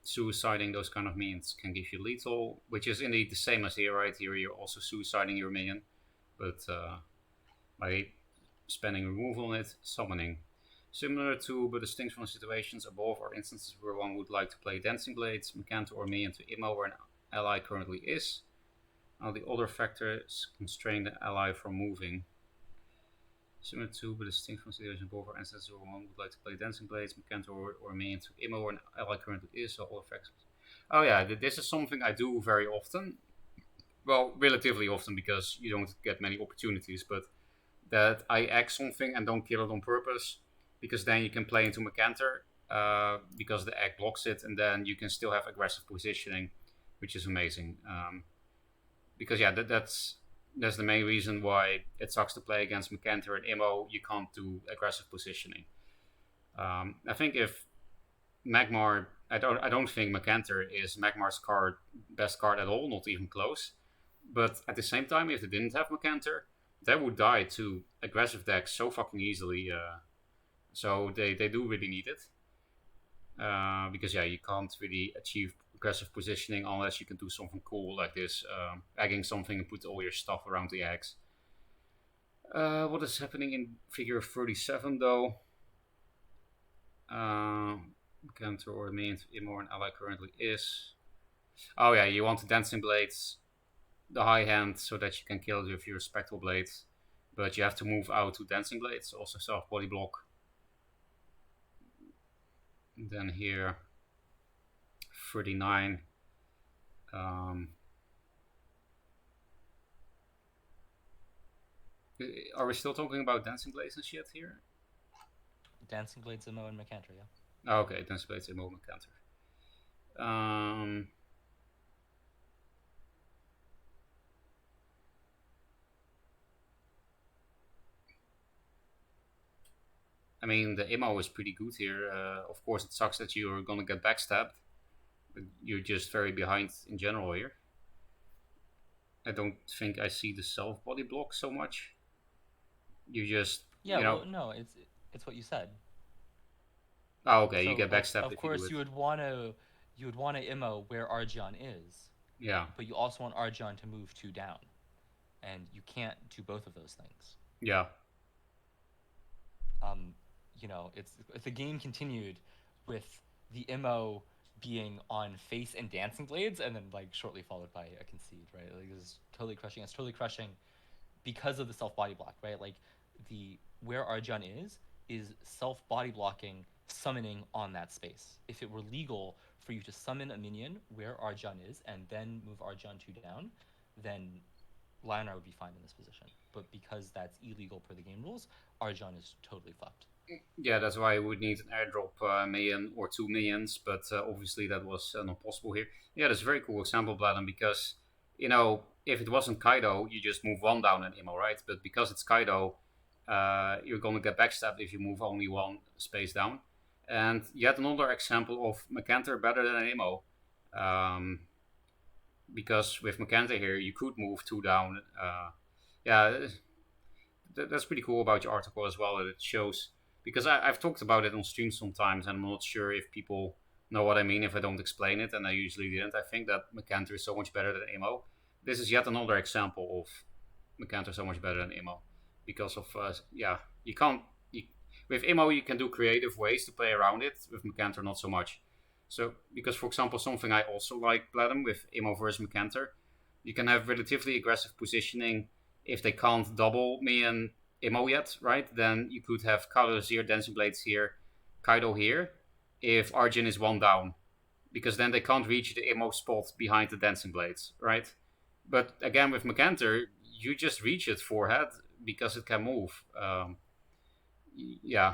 suiciding those kind of minions can give you lethal, which is indeed the same as here, right? Here you're also suiciding your minion, but by spending removal on it, summoning. Similar to, but distinct from the situations above, are instances where one would like to play Dancing Blades, Macanto, or Minion to immo where an ally currently is. Now the other factors constrain the ally from moving. Similar to, but distinct from situation above, are instances where one would like to play Dancing Blades, Macanto, or Minion to immo where an ally currently is, so all effects. Oh yeah, this is something I do very often. Well, relatively often because you don't get many opportunities, but that I act something and don't kill it on purpose, because then you can play into Macantor, because the egg blocks it, and then you can still have aggressive positioning, which is amazing. Because yeah, that's the main reason why it sucks to play against Macantor and immo. You can't do aggressive positioning. I think if Magmar, I don't think Macantor is Magmar's best card at all, not even close. But at the same time, if they didn't have Macantor, they would die to aggressive decks so fucking easily. So they do really need it. Because yeah, you can't really achieve aggressive positioning unless you can do something cool like this, egging something and put all your stuff around the eggs. What is happening in figure 37 though? Cantor or means immo an ally currently is. Oh yeah, you want the Dancing Blades, the high hand, so that you can kill it with your Spectral Blades. But you have to move out to Dancing Blades, also self body block. And then here, 39. Are we still talking about Dancing Blades and shit here? Dancing Blades, immo, and Macantor, yeah. Oh, okay, Dancing Blades, immo, Macantor. I mean, the immo is pretty good here. Of course, it sucks that you're gonna get backstabbed, but you're just very behind in general here. I don't think I see the self body block so much. You just, Yeah, well, no, it's what you said. Oh, okay, you So, get like, backstabbed of if you do course, it. you would want to immo where Argon is, Yeah, but you also want Argon to move 2 down, and you can't do both of those things. yeah, It's if the game continued with the immo being on face and dancing blades, and then like shortly followed by a concede, right? Like it's totally crushing. It's totally crushing because of the self body block, right? Like the where Arjun is is self-body blocking summoning on that space. If it were legal for you to summon a minion where Arjan is and then move Arjan 2 down, then Lionar would be fine in this position. But because that's illegal per the game rules, Arjan is totally fucked. Yeah, that's why I would need an airdrop minion or 2 minions, but obviously that was not possible here. Yeah, that's a very cool example, Blatm, because, if it wasn't Kaido, you just move one down in Imo, right? But because it's Kaido, you're going to get backstabbed if you move only one space down. And yet another example of Macanter better than Imo. Because with Macanter here, you could move 2 down. Yeah, that's pretty cool about your article as well, that it shows, because I've talked about it on stream sometimes, and I'm not sure if people know what I mean if I don't explain it, and I usually didn't. I think that Macanter is so much better than Imo. This is yet another example of Macanter so much better than Imo, because of you can't with Imo you can do creative ways to play around it. With Macanter, not so much. So, because for example, something I also like, Blatm, with Imo versus Macanter, you can have relatively aggressive positioning. If they can't double me and Imo yet, right? Then you could have Kalos here, Dancing Blades here, Kaido here, if Arjun is 1 down. Because then they can't reach the Imo spot behind the Dancing Blades, right? But again, with Macanter, you just reach it forehead because it can move. Yeah,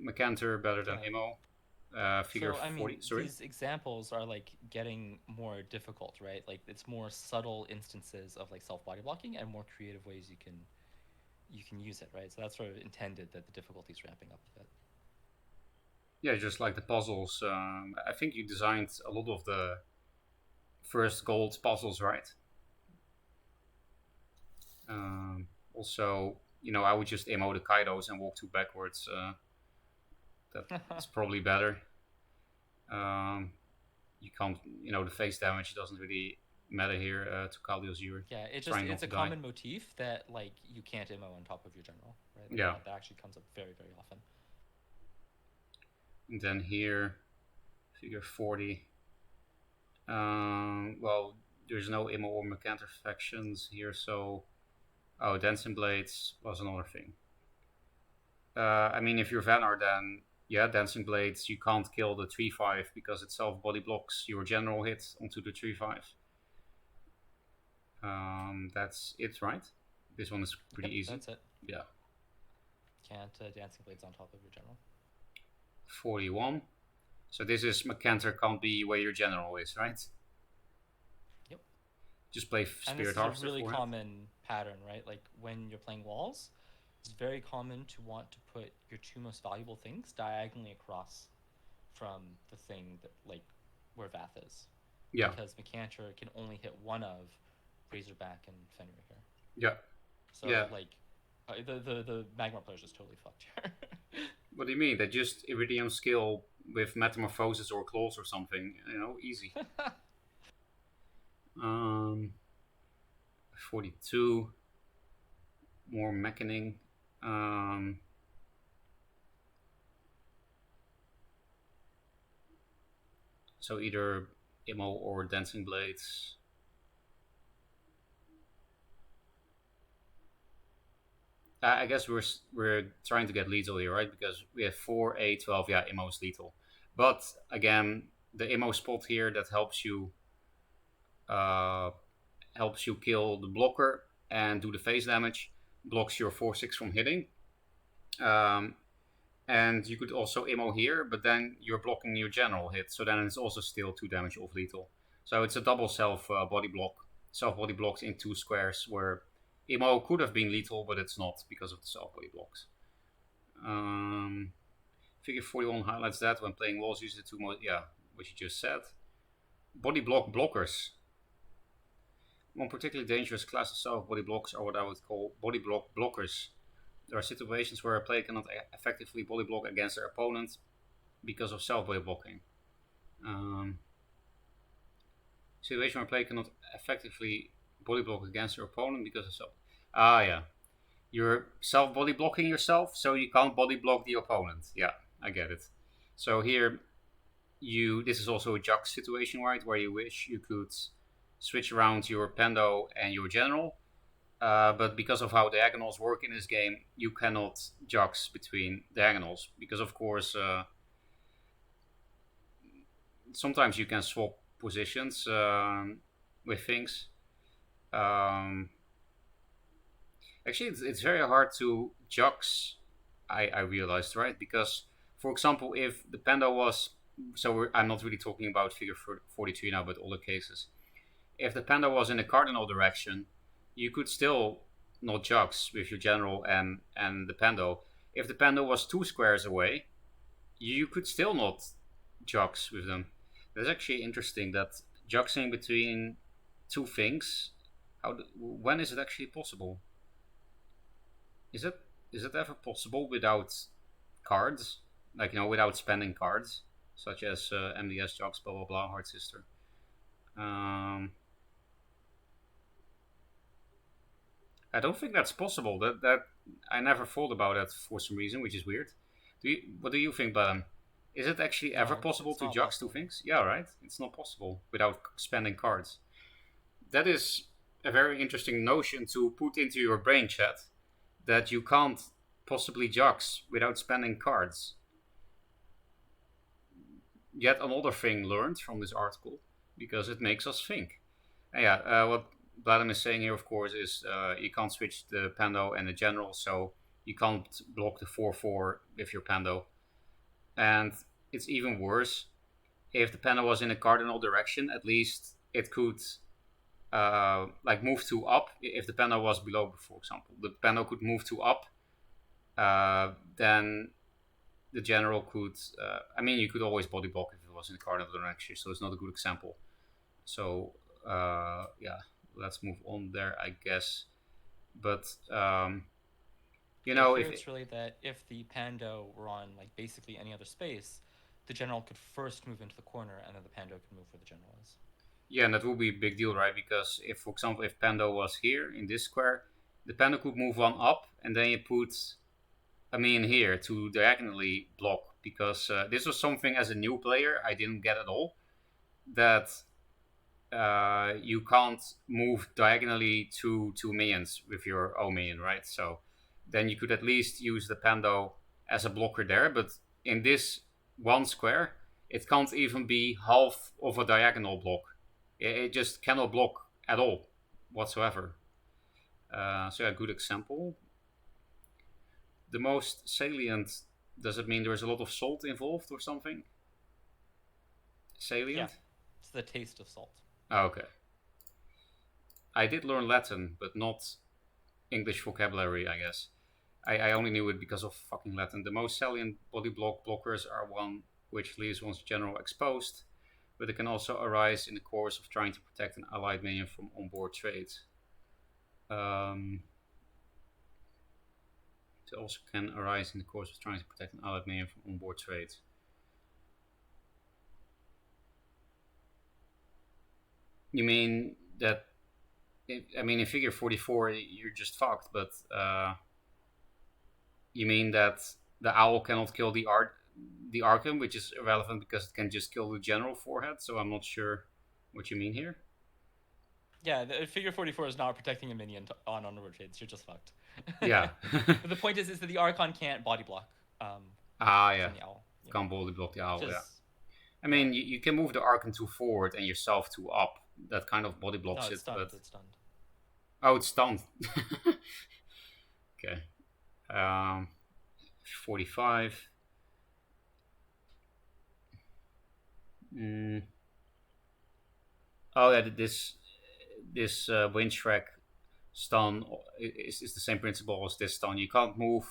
Macanter better than Imo. Figure So, 40. Sorry? these examples are like getting more difficult, right? Like it's more subtle instances of like self-body blocking and more creative ways you can use it, right? So that's sort of intended that the difficulty is ramping up a bit. Yeah, just like the puzzles. I think you designed a lot of the first gold puzzles, right? Also, I would just emo the Kaidos and walk 2 backwards. That's probably better. You can't, the face damage doesn't really matter here to Kaldios Yuri. Yeah, it's a common motif that like you can't emo on top of your general, right? Like, yeah, that actually comes up very, very often. And then here, figure 40. Well, there's no emo or Macanter factions here, so Dancing Blades was another thing. I mean, if you're Vanar, then yeah, Dancing Blades, you can't kill the 3-5 because it self-body blocks your general hit onto the 3-5. That's it, right? This one is pretty easy. That's it. Yeah. Can't Dancing Blades on top of your general. 41. So this is Macanter can't be where your general is, right? Yep. Just play Spirit Harvester. And this is a really common pattern, right? Like when you're playing walls, it's very common to want to put your 2 most valuable things diagonally across from the thing that, like, where Vath is. Yeah. Because Macanter can only hit one of Razorback and Fenrir here. Yeah. So, yeah. like, the Magma player's just totally fucked here. What do you mean? They just Iridium skill with Metamorphosis or Claws or something. Easy. 42. More Mechaning. So either Imo or Dancing Blades. I guess we're trying to get lethal here, right? Because we have 4, 8, 12. Yeah, Imo is lethal. But again, the Imo spot here that helps you kill the blocker and do the face damage, blocks your 4-6 from hitting. And you could also Imo here, but then you're blocking your general hit, so then it's also still 2 damage off lethal. So it's a double self-body block. Self-body blocks in 2 squares, where Imo could have been lethal, but it's not because of the self-body blocks. Figure 41 highlights that when playing walls, use the 2 most, what you just said. Body block blockers. One particularly dangerous class of self-body blocks are what I would call body block blockers. There are situations where a player cannot effectively body block against their opponent because of self-body blocking. Situation where a player cannot effectively body block against your opponent because of self. You're self-body blocking yourself, so you can't body block the opponent. Yeah, I get it. So here, this is also a Jux situation, right? Where you wish you could switch around your Pando and your General. but because of how diagonals work in this game, you cannot jux between diagonals. Because of course, sometimes you can swap positions with things. Um, Actually, it's very hard to jux. I realized, right? Because, for example, if the panda was, I'm not really talking about figure 43 now, but other cases. If the panda was in a cardinal direction, you could still not jux with your general and the pando. If the panda was 2 squares away, you could still not jux with them. That's actually interesting that juxing between two things. When is it actually possible? Is it is it ever possible without cards? Like, without spending cards, such as MDS jocks, blah blah blah, Hard Sister. Um, I don't think that's possible. That I never thought about that for some reason, which is weird. What do you think, Blatm? Is it actually ever No, possible it's to not jux two possible. things? Yeah, right. It's not possible without spending cards. That is a very interesting notion to put into your brain chat. That you can't possibly jux without spending cards. Yet another thing learned from this article, because it makes us think. And yeah, what Blatm is saying here, of course, is you can't switch the Pando and the General, so you can't block the 4-4 with your Pando. And it's even worse. If the Pando was in a cardinal direction, at least it could like move to up. If the Pando was below, for example, the Pando could move to up. Then the general could. You could always body block if it was in the cardinal direction, so it's not a good example. So yeah, let's move on there, I guess. But Yeah, here if it's really that if the pando were on like basically any other space, the general could first move into the corner, and then the pando could move where the general is. yeah, and that would be a big deal, right? Because if, for example, if Pando was here in this square, the Pando could move one up, and then you put a minion here to diagonally block. Because this was something as a new player I didn't get at all. That you can't move diagonally two minions with your O minion, right? So then you could at least use the Pando as a blocker there. But in this one square, it can't even be half of a diagonal block. It just cannot block at all whatsoever. So a good example. The most salient, does it mean there's a lot of salt involved or something? Yeah, Salient? it's the taste of salt. Oh, okay. I did learn Latin, but not English vocabulary, I guess. I only knew it because of fucking Latin. The most salient body block blockers are one which leaves one's general exposed, but it can also arise in the course of trying to protect an allied minion from onboard trade. It also can arise in the course of trying to protect an allied minion from onboard trade. You mean that? In figure 44, you're just fucked, but you mean that the owl cannot kill the Arkham, which is irrelevant because it can just kill the general forehead. So I'm not sure what you mean here. Yeah, the figure 44 is not protecting a minion on onward trades. You're just fucked. Yeah. But the point is that the Archon can't body block Yeah. from the owl. Can't body block the owl. Just, Yeah. You can move the Arkham 2 forward and yourself 2 up. That kind of body blocks it's it. stunned. But It's stunned. oh, it's stunned. Okay. 45. Oh yeah, this wind shrek stun is the same principle as this stun. You can't move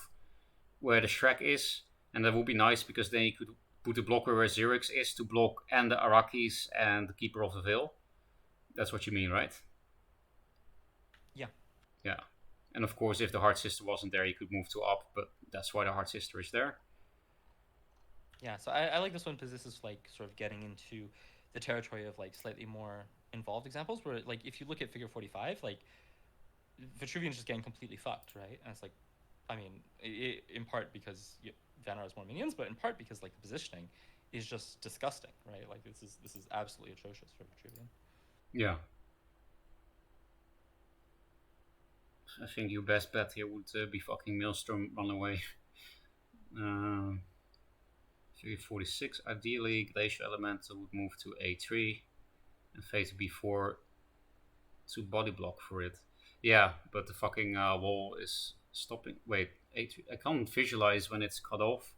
where the Shrek is, and that would be nice because then you could put the blocker where Xerix is to block and the Arakis and the Keeper of the Veil. That's what you mean, right? Yeah. Yeah. And of course, if the Heart Sister wasn't there, you could move to up, but that's why the Heart Sister is there. Yeah, so I like this one because this is like sort of getting into the territory of like slightly more involved examples where like if you look at figure 45, like Vitruvian's just getting completely fucked, right? And it's like, in part because Vanar has more minions, but in part because like the positioning is just disgusting, right? Like this is absolutely atrocious for Vitruvian. Yeah. I think your best bet here would be fucking Maelstrom run away. 346. Ideally, Glacial Elemental would move to A3 and Fate to B4 to body block for it. Yeah, but the fucking wall is stopping. Wait, A3. I can't visualize when it's cut off.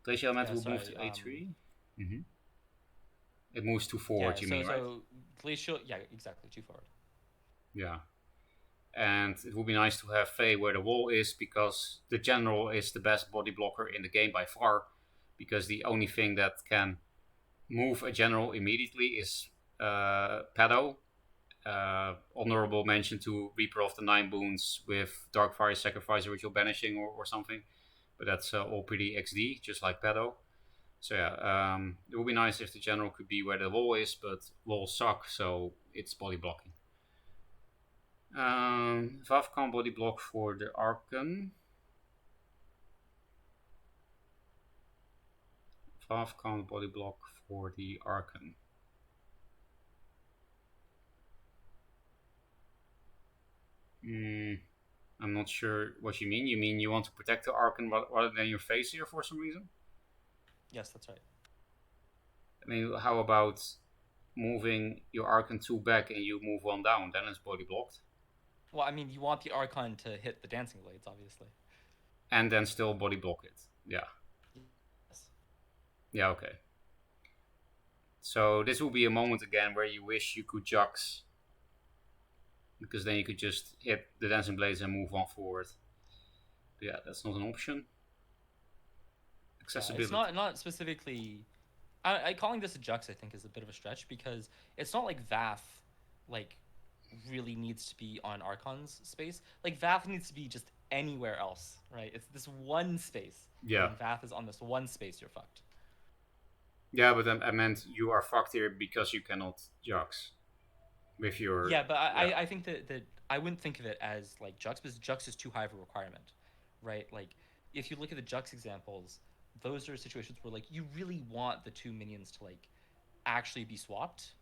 Glacial Elemental would move to A3. Mm-hmm. It moves too forward, you mean, right? So Glacial, yeah, exactly, too forward. Yeah. And it would be nice to have Faye where the wall is, because the general is the best body blocker in the game by far. Because the only thing that can move a general immediately is Pedo. Honorable mention to Reaper of the Nine Boons with Darkfire Sacrifice, Ritual Banishing, or something. But that's all pretty XD, just like Pedo. So yeah, it would be nice if the general could be where the wall is, but walls suck, so it's body blocking. Vav can't body block for the Archon. Vav can't body block for the Archon. I'm not sure what you mean. You mean you want to protect the Archon rather than your face here for some reason? Yes, that's right. I mean, how about moving your Archon 2 back and you move 1 down? Then it's body blocked. Well, I mean, you want the Archon to hit the Dancing Blades, obviously. And then still body block it. Yeah. Yes. Yeah, okay. So this will be a moment again where you wish you could Jux. Because then you could just hit the Dancing Blades and move on forward. But yeah, that's not an option. Accessibility. It's not specifically... I calling this a Jux, I think, is a bit of a stretch, because it's not like Vath, like, really needs to be on Archon's space. Like, Vath needs to be just anywhere else, right? It's this one space. Yeah. When Vath is on this one space, you're fucked. Yeah, but I meant you are fucked here because you cannot Jux. With your... Yeah, but I think that I wouldn't think of it as, like, Jux, because Jux is too high of a requirement, right? Like, if you look at the Jux examples, those are situations where, like, you really want the two minions to, like, actually be swapped,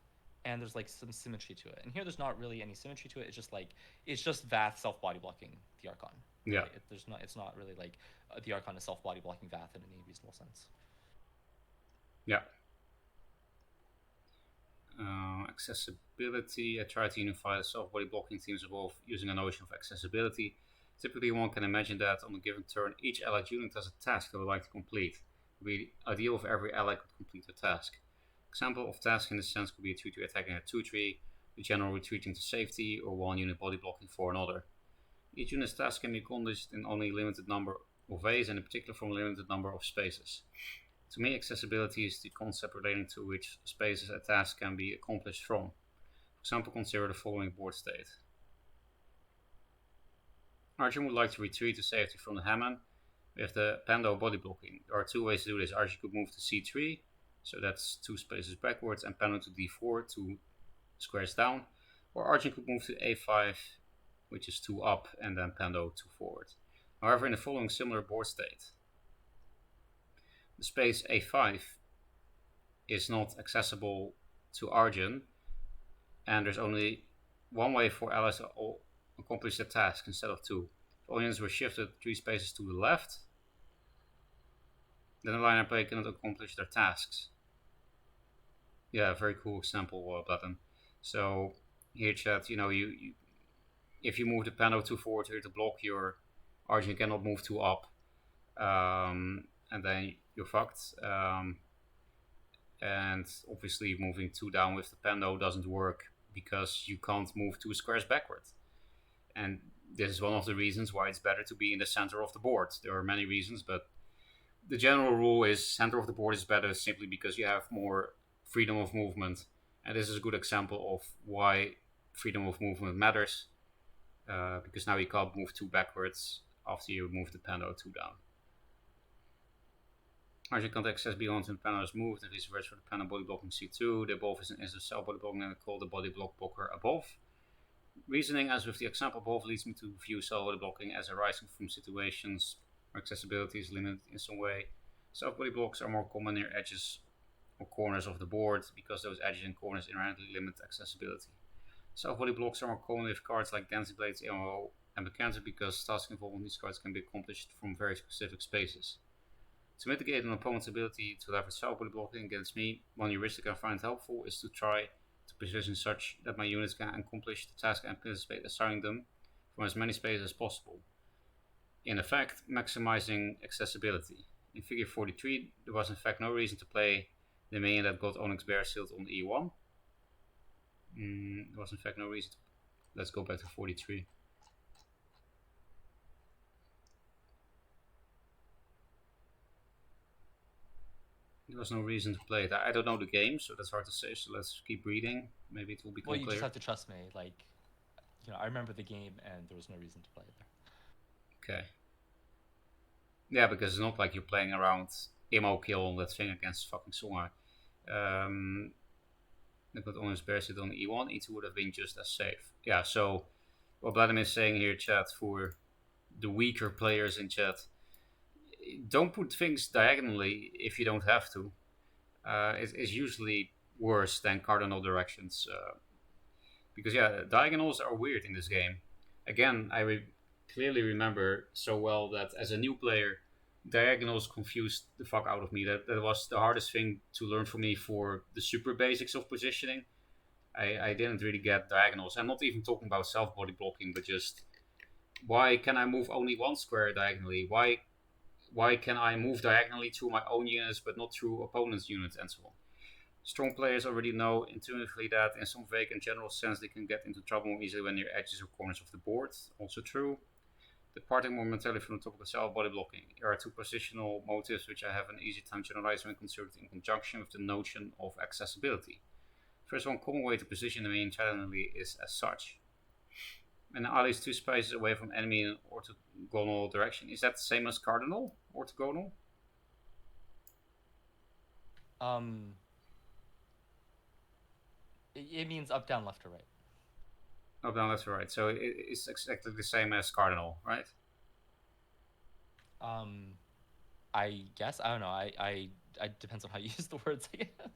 and there's, like, some symmetry to it. And here there's not really any symmetry to it. It's just, like, it's just Vath self-body blocking the Archon. Yeah. Right? It's not really, like, the Archon is self-body blocking Vath in any reasonable sense. Yeah. Accessibility. I try to unify the self-body blocking themes involved using a notion of accessibility. Typically, one can imagine that on a given turn, each allied unit has a task they would like to complete. It would be ideal if every ally could complete a task. Example of task in this sense could be a 2-3 attacking a 2-3, the general retreating to safety, or one unit body blocking for another. Each unit's task can be accomplished in only a limited number of ways, and in particular from a limited number of spaces. To me, accessibility is the concept relating to which spaces a task can be accomplished from. For example, consider the following board state. Arjun would like to retreat to safety from the Hammond with the Pando body blocking. There are two ways to do this. Arjun could move to C3, so that's 2 spaces backwards, and Pando to D4, 2 squares down. Or Arjun could move to A5, which is 2 up, and then Pando 2 forward. However, in the following similar board state, the space A5 is not accessible to Arjun, and there's only one way for allies to accomplish the task instead of 2. If all units were shifted 3 spaces to the left, then the liner player cannot accomplish their tasks. Yeah, very cool example, Blatm. So here, chat, you if you move the Pando 2 forward here to block, your Arjun cannot move 2 up, and then you're fucked. And obviously moving 2 down with the Pando doesn't work because you can't move 2 squares backwards. And this is one of the reasons why it's better to be in the center of the board. There are many reasons, but the general rule is center of the board is better simply because you have more freedom of movement. And this is a good example of why freedom of movement matters. Because now you can't move 2 backwards after you move the Pando 2 down. Arjun can't access beyond when the Pando is moved, and vice versa for the Pando body blocking C2. The above is an instance of self-body blocking and call the body block blocker above. Reasoning as with the example above leads me to view self-body blocking as arising from situations where accessibility is limited in some way. Self-body blocks are more common near edges or corners of the board because those edges and corners inherently limit accessibility. Self-body blocks are more common with cards like Dancing Blades, and mechanics because tasks involving these cards can be accomplished from very specific spaces. To mitigate an opponent's ability to leverage self-body blocking against me, one heuristic I find helpful is to try to position such that my units can accomplish the task and anticipate assigning them from as many spaces as possible. In effect, maximizing accessibility. In figure 43, there was in fact no reason to play the minion that got Onyx Bear sealed on E1. There was in fact no reason to... Let's go back to 43. There was no reason to play it. I don't know the game, so that's hard to say. So let's keep reading. Maybe it will become Well, you clear. just have to trust me. Like, I remember the game, and there was no reason to play it there. Okay. Yeah, because it's not like you're playing around emo kill on that thing against fucking Songar. They've got Onyx Bear sit on E1. E2 would have been just as safe. Yeah, so what Blatm is saying here, chat, for the weaker players in chat, don't put things diagonally if you don't have to. It's usually worse than cardinal directions. Because, yeah, diagonals are weird in this game. Again, I clearly remember so well that as a new player, diagonals confused the fuck out of me. That was the hardest thing to learn for me for the super basics of positioning. I didn't really get diagonals. I'm not even talking about self-body blocking, but just why can I move only one square diagonally? Why can I move diagonally through my own units but not through opponent's units and so on? Strong players already know intuitively that in some vague and general sense they can get into trouble more easily when near edges or corners of the board. Also true. Departing momentarily from the topic of self-body blocking, there are two positional motives which I have an easy time generalizing when considered in conjunction with the notion of accessibility. First, one common way to position the main challengingly is as such. When the ally is 2 spaces away from enemy in an orthogonal direction, is that the same as cardinal? Orthogonal? It means up, down, left, or right. Up, down, left, or right. So it's exactly the same as cardinal, right? I guess. I don't know. I depends on how you use the words, I guess.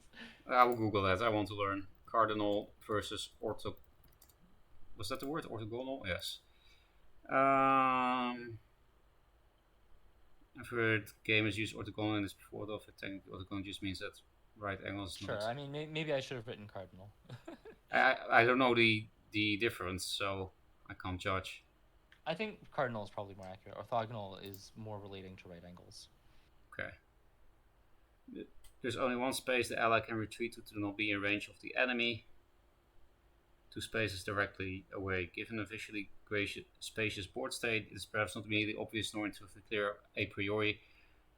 I will Google that. I want to learn cardinal versus ortho. Was that the word? Orthogonal? Yes. I've heard gamers use orthogonal in this before, though. Technically, orthogonal just means that right angles. Sure. I mean, maybe I should have written cardinal. I don't know the difference, so I can't judge. I think cardinal is probably more accurate. Orthogonal is more relating to right angles. Okay. There's only one space the ally can retreat to not be in range of the enemy. 2 spaces directly away. Given a visually spacious board state, it's perhaps not immediately obvious nor intuitively clear a priori,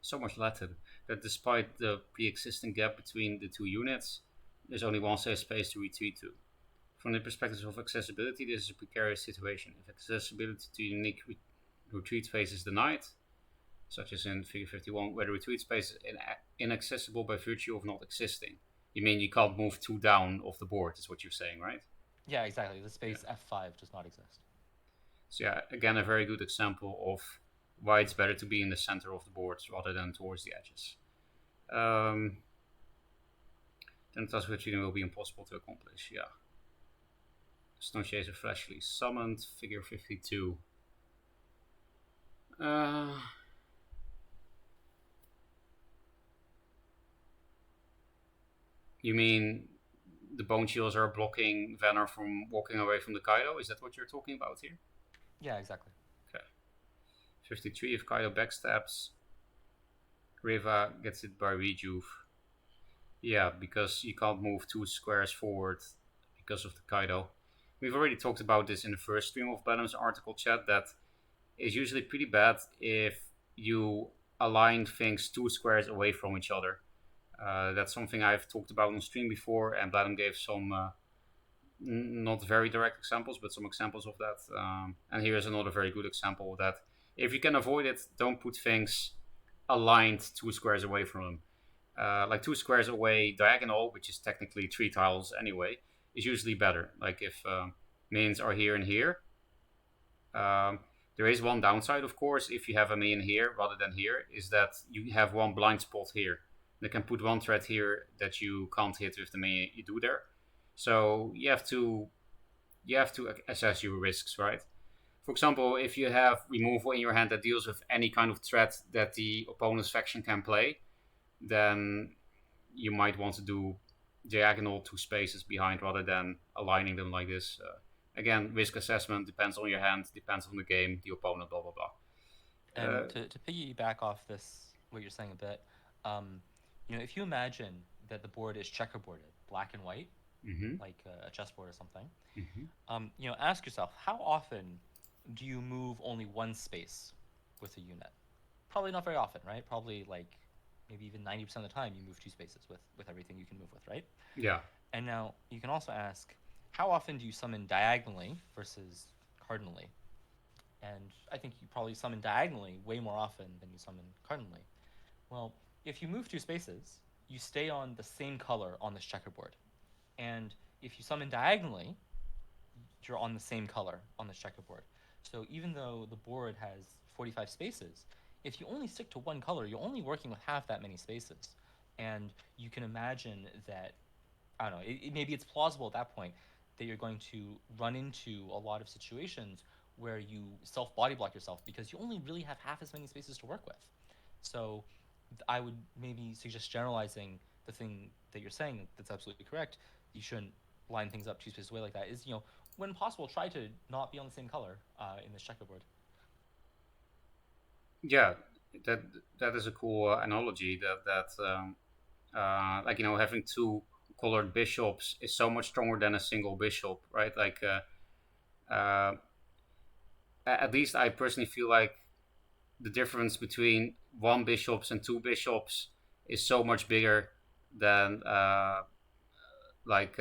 so much Latin, that despite the pre-existing gap between the two units, there's only one safe space to retreat to. From the perspective of accessibility, this is a precarious situation. If accessibility to unique retreat space is denied, such as in figure 51, where the retreat space is inaccessible by virtue of not existing. You mean you can't move 2 down off the board, is what you're saying, right? Yeah, exactly. The space F5 does not exist. So yeah, again, a very good example of why it's better to be in the center of the board rather than towards the edges. Then the task retreating will be impossible to accomplish, yeah. Stone Chaser Fleshly summoned, figure 52. You mean the Bone Shields are blocking Vanner from walking away from the Kaido? Is that what you're talking about here? Yeah, exactly. Okay. 53, if Kaido backstabs, Reva gets it by rejuve. Yeah, because you can't move 2 squares forward because of the Kaido. We've already talked about this in the first stream of Blatm's article, chat, that is usually pretty bad if you align things 2 squares away from each other. That's something I've talked about on stream before, and Blatm gave some not very direct examples, but some examples of that. And here's another very good example of that. If you can avoid it, don't put things aligned 2 squares away from them. Like 2 squares away diagonal, which is technically 3 tiles anyway, is usually better. Like if minions are here and here. There is one downside, of course, if you have a minion here rather than here, is that you have one blind spot here. They can put one threat here that you can't hit with the minion you do there. So you have to assess your risks, right? For example, if you have removal in your hand that deals with any kind of threat that the opponent's faction can play, then you might want to do diagonal 2 spaces behind rather than aligning them like this. Again, risk assessment depends on your hand, depends on the game, the opponent, blah blah blah. And to piggyback off this, what you're saying a bit, um, if you imagine that the board is checkerboarded, black and white, Mm-hmm. like a chessboard or something, Mm-hmm. ask yourself, how often do you move only one space with a unit? Probably not very often, right? Probably like maybe even 90% of the time you move 2 spaces with everything you can move with, right? Yeah. And now you can also ask, how often do you summon diagonally versus cardinally? And I think you probably summon diagonally way more often than you summon cardinally. Well, if you move 2 spaces, you stay on the same color on this checkerboard. And if you summon diagonally, you're on the same color on this checkerboard. So even though the board has 45 spaces, if you only stick to one color, you're only working with half that many spaces. And you can imagine that, I don't know, maybe it's plausible at that point that you're going to run into a lot of situations where you self body block yourself because you only really have half as many spaces to work with. So I would maybe suggest generalizing the thing that you're saying that's absolutely correct. You shouldn't line things up 2 spaces away like that. Is when possible, try to not be on the same color in this checkerboard. Yeah, that that is a cool analogy. Like having two colored bishops is so much stronger than a single bishop, right? Like at least I personally feel like the difference between one bishops and two bishops is so much bigger than like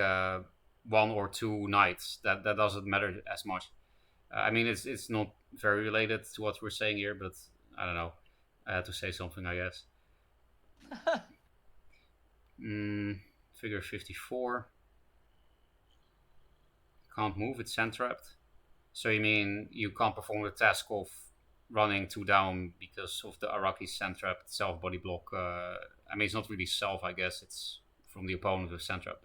one or two knights. That doesn't matter as much. I mean, it's not very related to what we're saying here, but I don't know. I had to say something, I guess. Figure 54. Can't move, it's sand trapped. So you mean you can't perform the task of running 2 down because of the Araki sand trapped self body block? I mean, it's not really self, I guess. It's from the opponent with sand trap.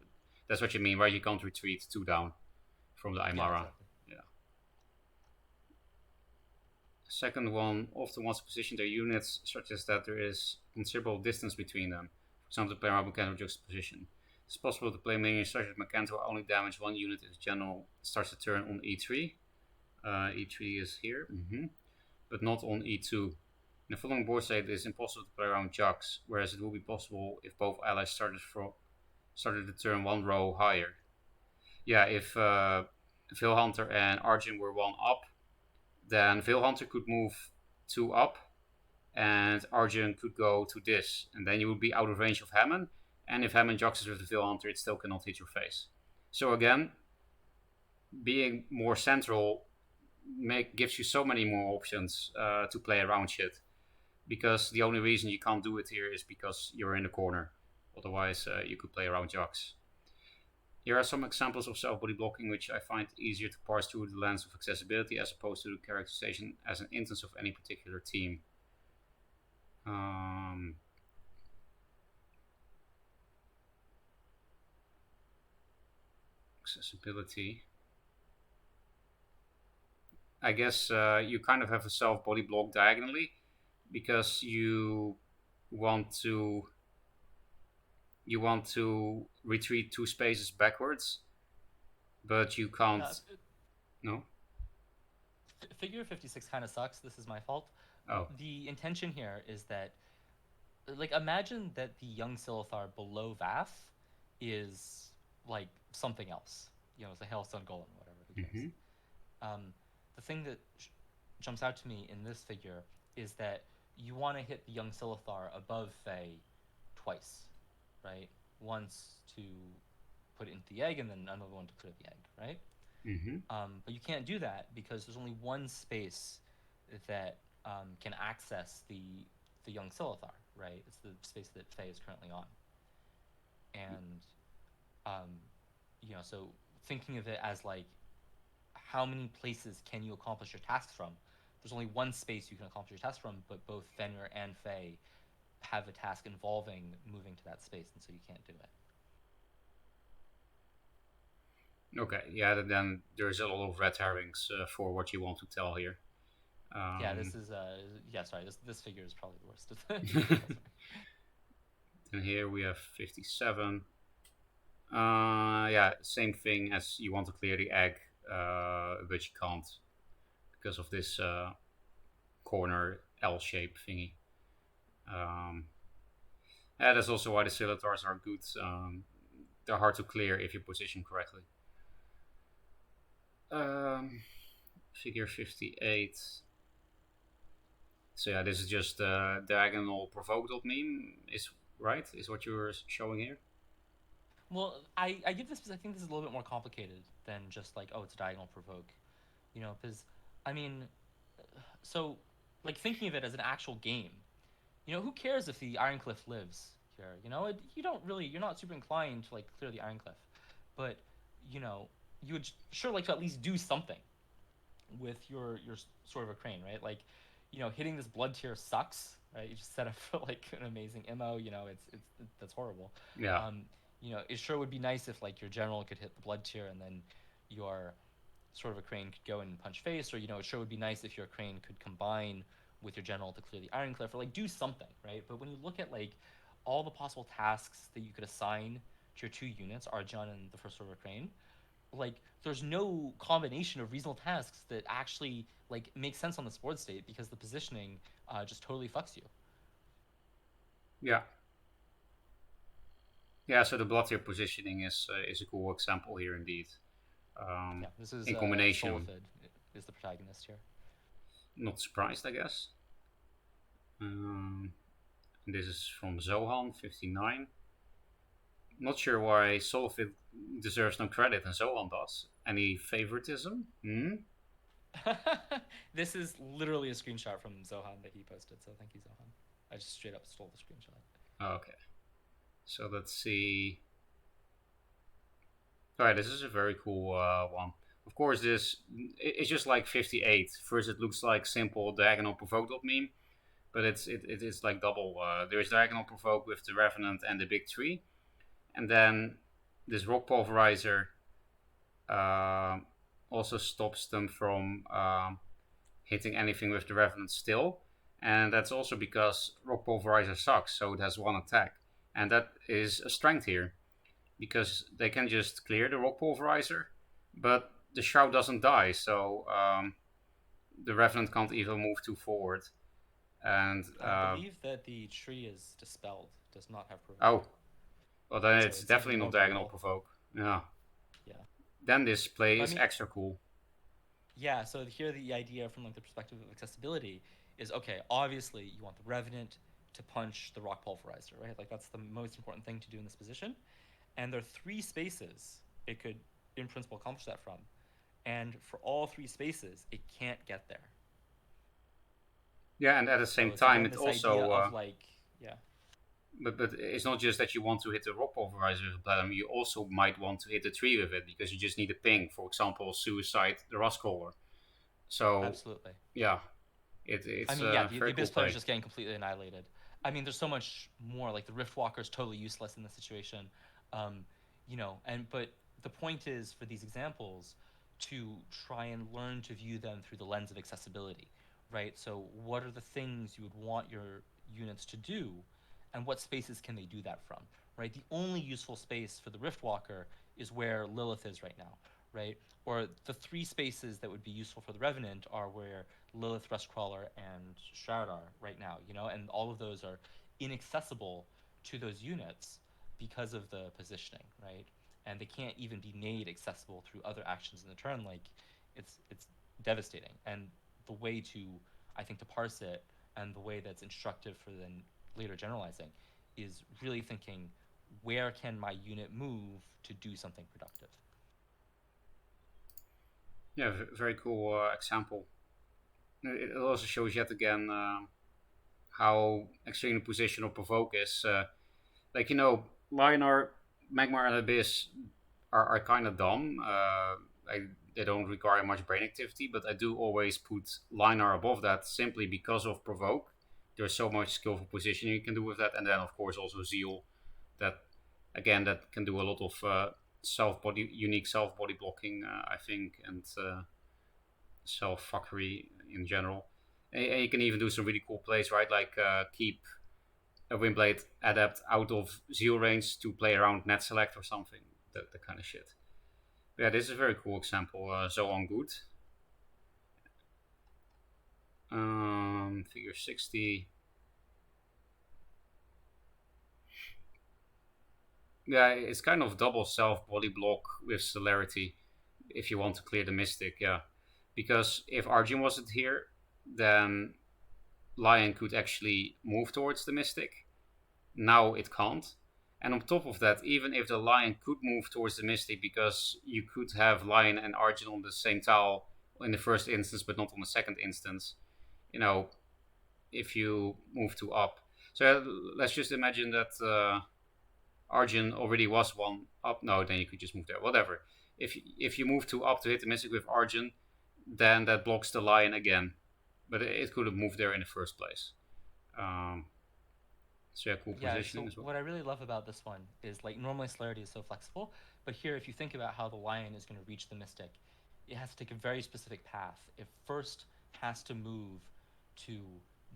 That's what you mean, right? You can't retreat 2 down from the Yeah, Aymara. exactly. Yeah. Second one, often wants to position their units such as that there is considerable distance between them. For example, the player have mechanical juxtaposition. It's possible to play minions such as mechanical only damage one unit if the general starts the turn on E3. E3 is here, but not on E2. In the following board state, it is impossible to play around Jux, whereas it will be possible if both allies started the turn 1 row higher. Yeah, if Veil Hunter and Arjun were 1 up, then Veil Hunter could move 2 up, and Arjun could go to this, and then you would be out of range of Hammond. And if Hammond juxes with the Veil Hunter, it still cannot hit your face. So again, being more central gives you so many more options to play around shit. Because the only reason you can't do it here is because you're in the corner. Otherwise, you could play around Jux. Here are some examples of self-body blocking which I find easier to parse through the lens of accessibility as opposed to the characterization as an instance of any particular team. Accessibility. I guess you kind of have a self-body block diagonally because you want to retreat 2 spaces backwards, but you can't. No. Figure 56 kind of sucks. This is my fault. Oh. The intention here is that, like, imagine that the young Silithar below Vath is like something else. It's a Hailstone Golem, whatever. Who cares? The thing that jumps out to me in this figure is that you want to hit the young Silithar above Fae twice, right? Once to put it into the egg, and then another one to put it in the egg, right? But you can't do that because there's only one space that can access the young Silithar, right? It's the space that Fae is currently on. And, so thinking of it as like, how many places can you accomplish your tasks from? There's only one space you can accomplish your task from, but both Fenrir and Fae have a task involving moving to that space, and so you can't do it. Okay, yeah, then there's a lot of red herrings for what you want to tell here. Yeah, this Um, is yeah. Sorry, this figure is probably the worst of the details. and here we have 57. Yeah, same thing as you want to clear the egg, but you can't because of this corner L shape thingy. Um, yeah, that's also why the Scimitars are good. They're hard to clear if you position correctly. Um, figure 58. So yeah, this is just diagonal provoked meme, is right? Is what you were showing here? Well, I give this because I think this is a little bit more complicated than just like, oh, it's a diagonal provoke, because I mean, so like thinking of it as an actual game, who cares if the Iron Cliff lives here? You don't really, you're not super inclined to like clear the Iron Cliff, but you know, you would sure like to at least do something with your sort of a crane, right? Like, hitting this blood tier sucks, right? You just set up for like an amazing MO, that's horrible. Yeah, Um, it sure would be nice if like your general could hit the blood tier and then your sort of a crane could go and punch face, or it sure would be nice if your crane could combine with your general to clear the Iron Cliff, or like do something, right? But when you look at like all the possible tasks that you could assign to your two units, Arjan and the first order crane, like there's no combination of reasonable tasks that actually like make sense on this board state because the positioning just totally fucks you. yeah, yeah. So the blood positioning is a cool example here indeed. Yeah, this is In combination, Solifid is the protagonist here. not surprised, I guess. This is from Zohan 59. Not sure why Solfit deserves no credit and Zohan does. Any favoritism? Hmm? This is literally a screenshot from Zohan that he posted, so thank you, Zohan. I just straight up stole the screenshot. Okay. So let's see. Alright, this is a very cool one. Of course, it's just like 58. First, it looks like simple diagonal provoked meme, but it is like double. There's diagonal provoke with the Revenant and the big tree, and then this rock pulverizer uh, also stops them from hitting anything with the Revenant still. And that's also because Rock Pulverizer sucks, so it has one attack. And that is a strength here, because they can just clear the Rock Pulverizer, but the Shroud doesn't die, so the Revenant can't even move too forward. And I believe that the tree is dispelled, does not have provoke. oh, well then So it's it's definitely even more not diagonal brutal. provoke. Yeah. Yeah. Then this play I is mean, extra cool. yeah, so here the idea from like the perspective of accessibility is okay, obviously you want the Revenant to punch the Rock Pulverizer, right? Like that's the most important thing to do in this position. And there are three spaces it could in principle accomplish that from. And for all three spaces, it can't get there. Yeah, and at the So same it's time, again it this idea also of like, yeah. but it's not just that you want to hit the rock pulverizer with Blatm, you also might want to hit the tree with it because you just need a ping. For example, suicide the Rustcaller. So Absolutely. yeah, I it's mean, yeah, a the very cool Abyss player is play. just getting completely annihilated. I mean, there's so much more. Like the Riftwalker is totally useless in this situation, um, but the point is for these examples to try and learn to view them through the lens of accessibility, right? So, what are the things you would want your units to do, and what spaces can they do that from, right? The only useful space for the Riftwalker is where Lilith is right now, right? Or the three spaces that would be useful for the Revenant are where Lilith, Rustcrawler, and Shroud are right now, and all of those are inaccessible to those units because of the positioning, right? And they can't even be made accessible through other actions in the turn. Like, it's devastating. And the way to, I think, to parse it, and the way that's instructive for then later generalizing, is really thinking, where can my unit move to do something productive? Yeah, very cool example. It also shows yet again how extreme the position of provoke is. Like Lionar, Magmar, and Abyss are kind of dumb. They don't require much brain activity, but I do always put Linar above that simply because of Provoke. There's so much skillful positioning you can do with that, and then of course also Zeal, that again that can do a lot of unique self body blocking, I think, and self fuckery in general. And you can even do some really cool plays, right? Like keep a Windblade Adept out of zeal range to play around net select or something. That kind of shit. But yeah, this is a very cool example. So on good. Figure 60. Yeah, it's kind of double self body block with celerity if you want to clear the Mystic, yeah. Because if Arjun wasn't here, then Lion could actually move towards the Mystic. Now it can't. And on top of that, even if the Lion could move towards the Mystic, because you could have Lion and Arjun on the same tile in the first instance, but not on the second instance, you know, if you move to up. So let's just imagine that Arjun already was one up. No, then you could just move there. Whatever. If you move to up to hit the Mystic with Arjun, then that blocks the Lion again. But it could have moved there in the first place. Um, so yeah, cool Yeah, positioning so as well. what I really love about this one is like normally celerity is so flexible, but here if you think about how the lion is going to reach the mystic, it has to take a very specific path. It first has to move to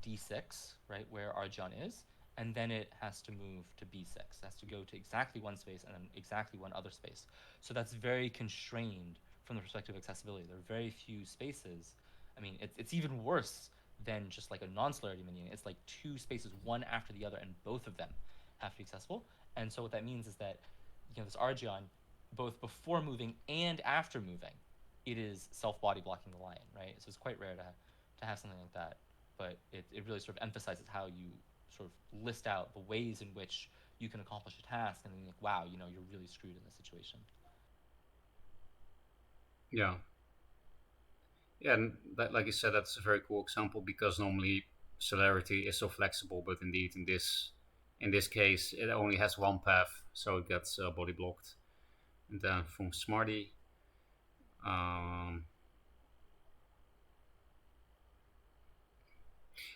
d6, right, where Arjan is, and then it has to move to b6. It has to go to exactly one space and then exactly one other space. So that's very constrained from the perspective of accessibility. There are very few spaces. I mean, it's even worse than just like a non-celerity minion. It's like two spaces, one after the other, and both of them have to be accessible. And so what that means is that, you know, this Argeon, both before moving and after moving, it is self-body blocking the lion, right? So it's quite rare to have something like that. But it really sort of emphasizes how you sort of list out the ways in which you can accomplish a task, and then you're like, wow, you know, you're really screwed in this situation. Yeah. Yeah, and that, like you said, that's a very cool example because normally celerity is so flexible, but indeed in this case it only has one path, so it gets body blocked. And then from Smarty, um,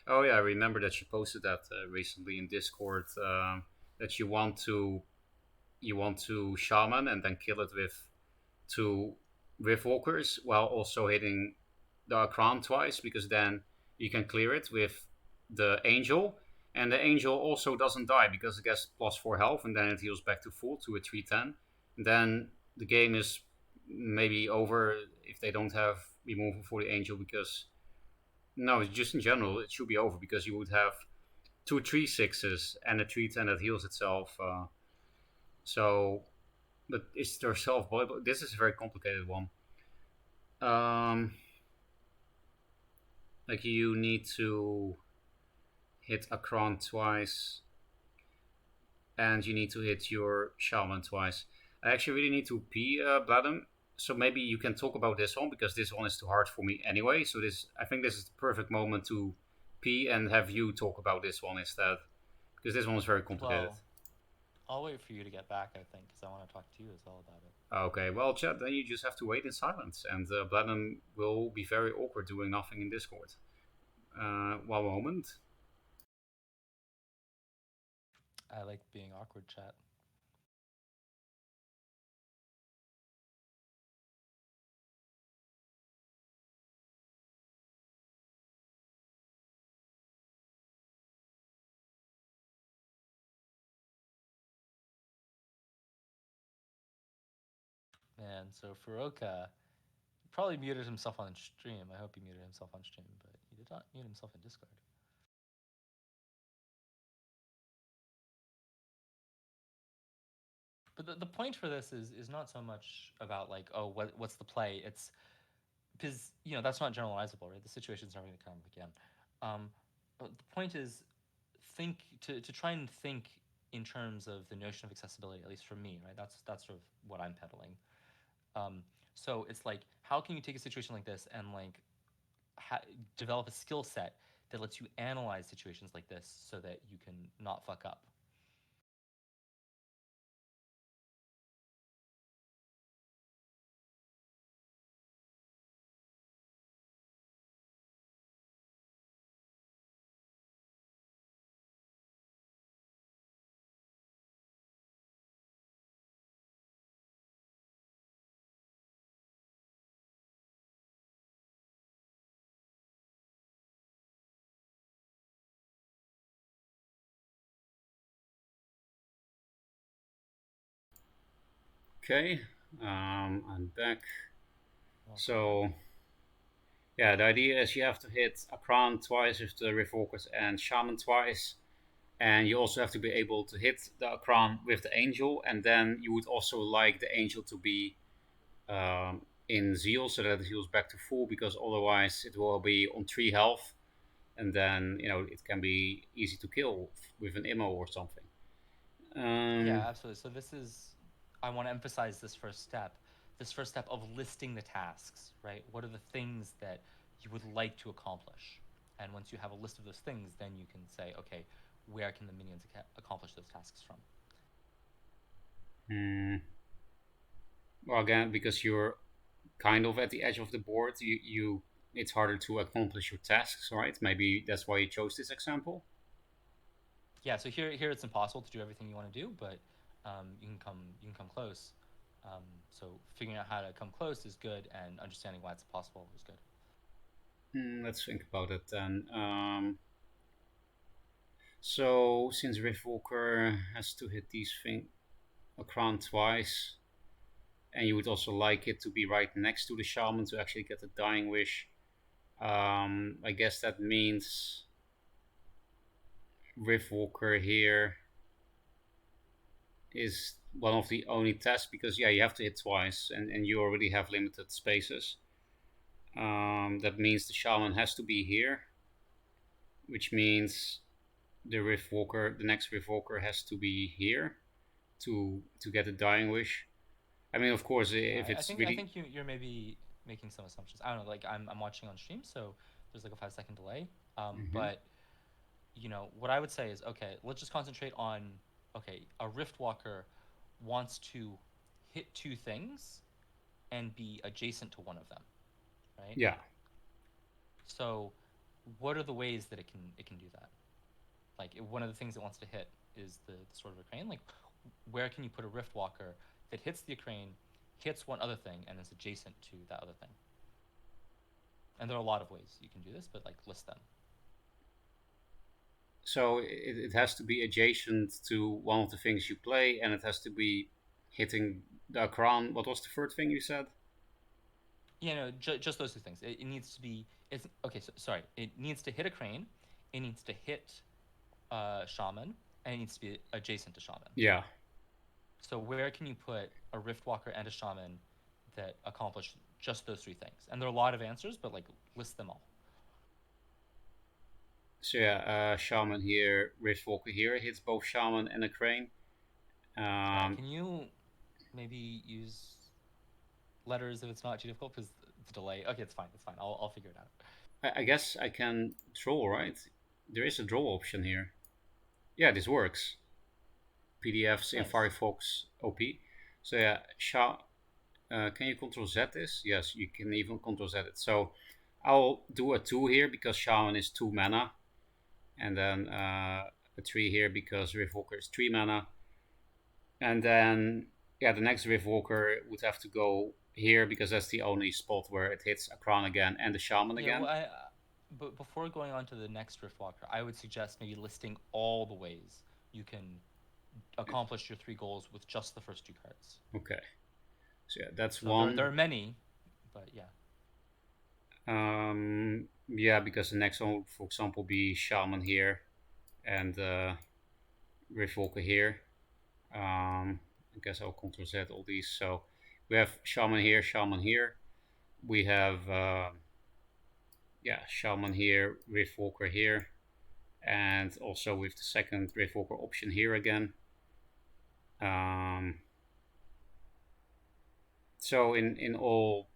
oh yeah, I remember that she posted that recently in Discord that you want to shaman and then kill it with two Riftwalkers while also hitting the crown twice because then you can clear it with the angel, and the angel also doesn't die because it gets +4 health and then it heals back to full to a 310. And then the game is maybe over if they don't have removal for the angel because no, just in general it should be over because you would have two 3/6s and a 310 that heals itself. So, but is there self body? This is a very complicated one. Um, like you need to hit Akron twice, and you need to hit your Shaman twice. I actually really need to pee, Blatm. So maybe you can talk about this one because this one is too hard for me anyway. So I think this is the perfect moment to pee and have you talk about this one instead because this one is very complicated. Well, I'll wait for you to get back, I think, because I want to talk to you as well about it. Okay, well, chat, then you just have to wait in silence, and Blatm will be very awkward doing nothing in Discord. One moment. I like being awkward, chat. Man, so Furoka probably muted himself on stream. I hope he muted himself on stream, but he did not mute himself in Discord. But the point for this is not so much about like, oh, what's the play? It's because, you know, that's not generalizable, right? The situation's never going to come again. But the point is to try and think in terms of the notion of accessibility, at least for me, right? That's sort of what I'm peddling. Um, so it's like, how can you take a situation like this and like develop a skill set that lets you analyze situations like this so that you can not fuck up? Okay, I'm back. Welcome So, yeah, the idea is you have to hit Akran twice with the Revokers and Shaman twice. And you also have to be able to hit the Akran with the Angel. And then you would also like the Angel to be in Zeal so that it heals back to full, because otherwise it will be on 3 health. And then, it can be easy to kill with an immo or something. Yeah, Um, absolutely. So this is, I want to emphasize this first step. This first step of listing the tasks, right? What are the things that you would like to accomplish? And once you have a list of those things, then you can say, okay, where can the minions accomplish those tasks from? hmm. Well, again, because you're kind of at the edge of the board, you it's harder to accomplish your tasks, right? Maybe that's why you chose this example. Yeah, so here it's impossible to do everything you want to do, but you can come close. So figuring out how to come close is good, and understanding why it's possible is good. Let's think about it then. So since Rift Walker has to hit these thing a crown twice, and you would also like it to be right next to the shaman to actually get the dying wish, I guess that means Rift Walker here is one of the only tests, because yeah, you have to hit twice, and you already have limited spaces. That means the shaman has to be here, which means the next Rift Walker has to be here to get a dying wish. I mean, of course, Yeah, if I it's think I really think you're maybe making some assumptions. I don't know. Like I'm watching on stream, so there's like a 5 second delay. Mhm. But what I would say is, okay, let's just concentrate on, okay, a Rift Walker wants to hit two things and be adjacent to one of them, right? Yeah. So, what are the ways that it can do that? Like one of the things it wants to hit is the Sword of a Crane. Like, where can you put a Rift Walker that hits the Crane, hits one other thing, and is adjacent to that other thing? And there are a lot of ways you can do this, but like list them. So it has to be adjacent to one of the things you play, and it has to be hitting the crown. What was the third thing you said? Just those two things. It needs to be. It's okay. So, sorry. It needs to hit a Crane. It needs to hit Shaman, and it needs to be adjacent to Shaman. Yeah. So where can you put a Riftwalker and a Shaman that accomplish just those three things? And there are a lot of answers, but like list them all. So yeah, shaman here, Rift Walker here hits both shaman and a crane. Yeah, Um, can you maybe use letters if it's not too difficult? Because the delay. Okay, it's fine. It's fine. I'll figure it out. I guess I can draw, right? There is a draw option here. Yeah, this works. PDFs in Nice. Firefox OP. So yeah, can you Control Z this? Yes, you can even Control Z it. So I'll do a 2 here because Shaman is 2 mana, and then a 3 here because Riftwalker is 3 mana. And then, yeah, the next Riftwalker would have to go here because that's the only spot where it hits Akran again and the Shaman Yeah. Well, again. but before going on to the next Riftwalker, I would suggest maybe listing all the ways you can accomplish your three goals with just the first two cards. Okay, so yeah, that's So there one. are many, but yeah. Yeah, because the next one would, for example, be Shaman here and Riftwalker here. I guess I'll Control Z all these. So we have Shaman here. We have Shaman here, Riftwalker here, and also with the second Riftwalker option here again. Um, so in all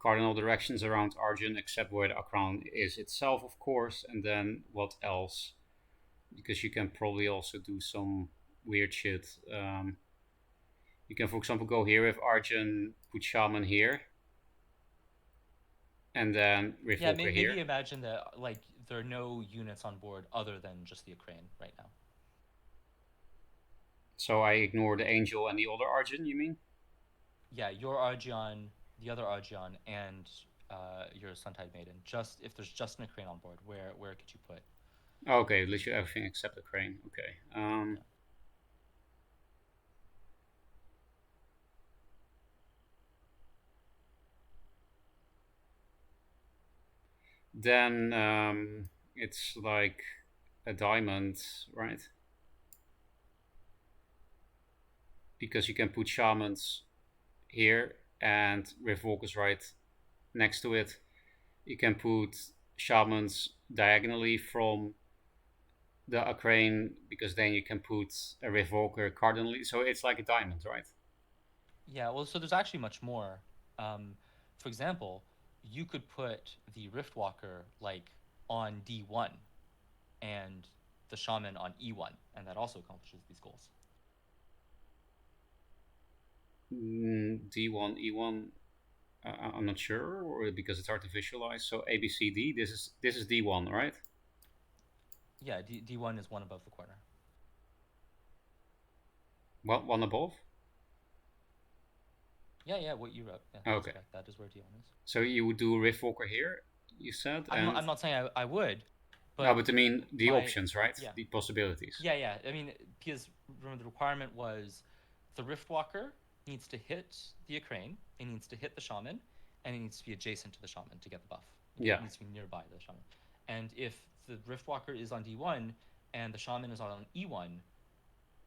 cardinal directions around Arjun, except where the Akron is itself, of course, and then what else? Because you can probably also do some weird shit. You can, for example, go here with Arjun, put Shaman here, and then Yeah, Riftwalker maybe here. imagine that like there are no units on board other than just the Ukraine right now. So I ignore the Angel and the other Arjun, you mean? Yeah, your Argion, the other Argion, and your Suntide Maiden. Just if there's just an Ukraine on board, where could you put? Okay, literally everything except the crane. Okay. Yeah. then it's like a diamond, right? Because you can put shamans here and Riftwalkers right next to it. You can put shamans diagonally from the Ukraine because then you can put a Riftwalker cardinally. So it's like a diamond, right? Yeah, well, so there's actually much more. Um, for example, you could put the Riftwalker like on D1 and the Shaman on E1, and that also accomplishes these goals. D1, E1. I'm not sure, or because it's hard to visualize. So A, B, C, D. This is D1, right? Yeah, D1 is one above the corner. Well, one above. Yeah, what you wrote. Yeah, that's Okay. correct. That is where D1 is. So you would do Riftwalker here, you said, I'm not saying I would, no, but but I mean the my options, right? yeah The possibilities. yeah. I mean, because remember the requirement was the Riftwalker needs to hit the Ukraine, it needs to hit the Shaman, and it needs to be adjacent to the Shaman to get the buff. Yeah. It needs to be nearby the Shaman. And if the Riftwalker is on D1 and the Shaman is on E1,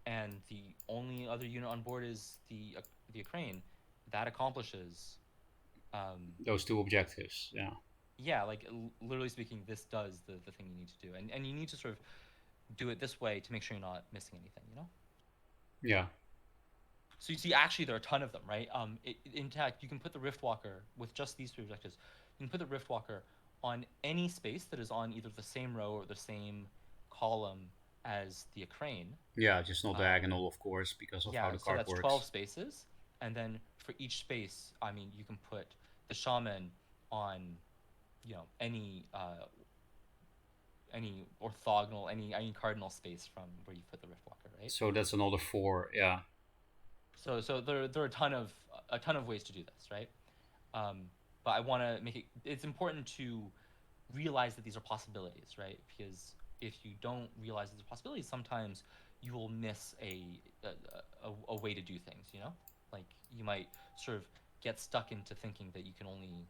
and the only other unit on board is the Ukraine, that accomplishes. Those two objectives. Yeah. Yeah, like literally speaking, this does the thing you need to do, and you need to sort of do it this way to make sure you're not missing anything, you know. Yeah. So you see, actually, there are a ton of them, right? In fact, you can put the Riftwalker with just these three objectives. You can put the Riftwalker on any space that is on either the same row or the same column as the Ukraine. Yeah, just not diagonal, of course, because of how the So card that's works. 12 spaces, and then for each space, I mean, you can put the Shaman on, any orthogonal, any cardinal space from where you put the Riftwalker, right? So that's another 4. Yeah. So there are a ton of ways to do this, right? But I want to make it. It's important to realize that these are possibilities, right? Because if you don't realize these are possibilities, sometimes you will miss a way to do things. You know, like you might sort of get stuck into thinking that you can only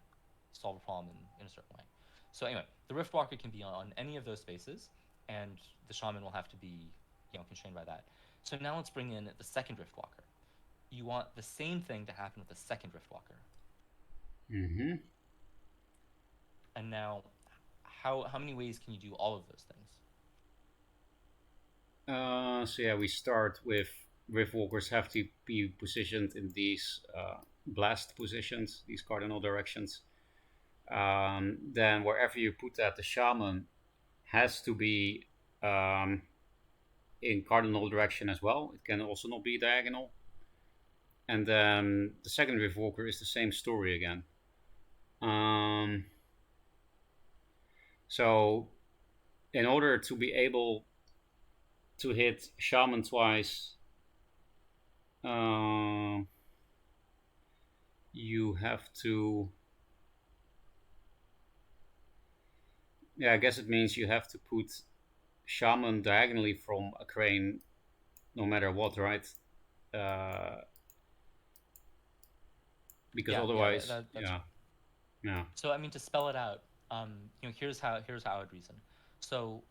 solve a problem in a certain way. So anyway, the Riftwalker can be on any of those spaces, and the Shaman will have to be, constrained by that. So now let's bring in the second Riftwalker. You want the same thing to happen with the second Riftwalker. Mm-hmm. And now, how many ways can you do all of those things? So yeah, we start with Riftwalkers have to be positioned in these blast positions, these cardinal directions. Then wherever you put that, the shaman has to be in cardinal direction as well. It can also not be diagonal. And then the second Riftwalker is the same story again. So in order to be able to hit shaman twice, you have to. Yeah, I guess it means you have to put shaman diagonally from a crane, no matter what, right? Because otherwise, that's yeah. So I mean, to spell it out, here's how I would reason. So,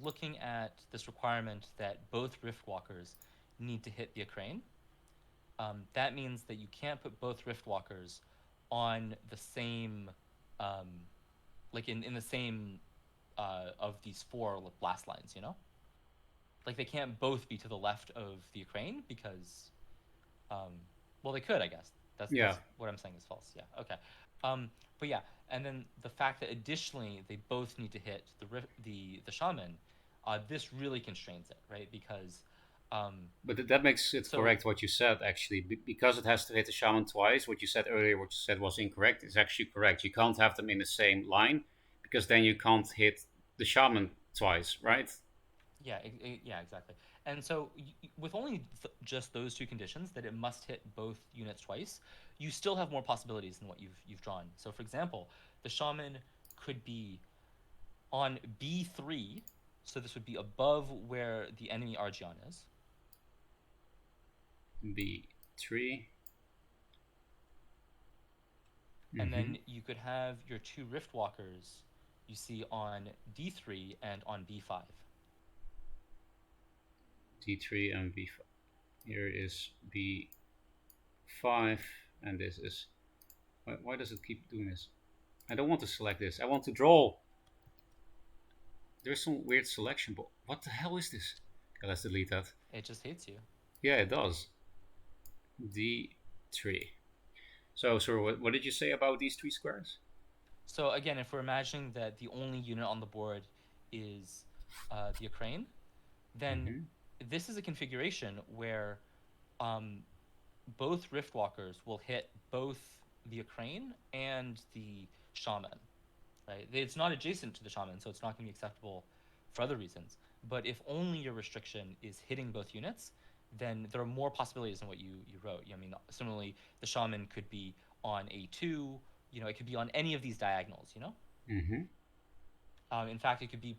looking at this requirement that both Riftwalkers need to hit the Ukraine, that means that you can't put both Riftwalkers on the same, like in the same of these four blast lines. You know, like they can't both be to the left of the Ukraine because, well, they could, I guess. That's what I'm saying is false. Yeah. Okay. But yeah, and then the fact that additionally they both need to hit the shaman, this really constrains it, right? Because but that makes it correct what you said, actually. Because it has to hit the shaman twice, what you said earlier, what you said was incorrect, is actually correct. You can't have them in the same line because then you can't hit the shaman twice, right? Yeah, exactly. And so with only just those two conditions, that it must hit both units twice, you still have more possibilities than what you've drawn. So for example, the shaman could be on B3, so this would be above where the enemy Argion is. B3. And then you could have your two Riftwalkers you see on d3 and on b5. D3 and B5. Here is B5, and this is. Why does it keep doing this? I don't want to select this. I want to draw. There's some weird selection, but what the hell is this? Okay, let's delete that. It just hates you. Yeah, it does. D3. So, what did you say about these three squares? So again, if we're imagining that the only unit on the board is the Ukraine, then this is a configuration where um, both Riftwalkers will hit both the Ukraine and the Shaman. Right? It's not adjacent to the Shaman, so it's not going to be acceptable for other reasons. But if only your restriction is hitting both units, then there are more possibilities than what you wrote. I mean, similarly, the Shaman could be on A2. It could be on any of these diagonals. In fact, it could be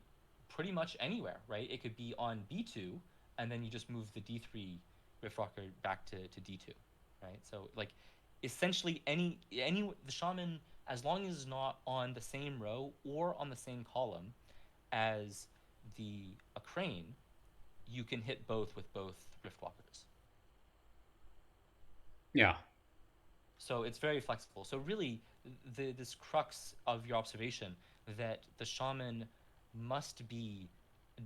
pretty much anywhere, right? It could be on B2, and then you just move the D3 Riftwalker back to D2, right? So like, essentially any the Shaman, as long as it's not on the same row or on the same column as the Crane, you can hit both with both Riftwalkers. Yeah. So it's very flexible. So really, this crux of your observation that the Shaman must be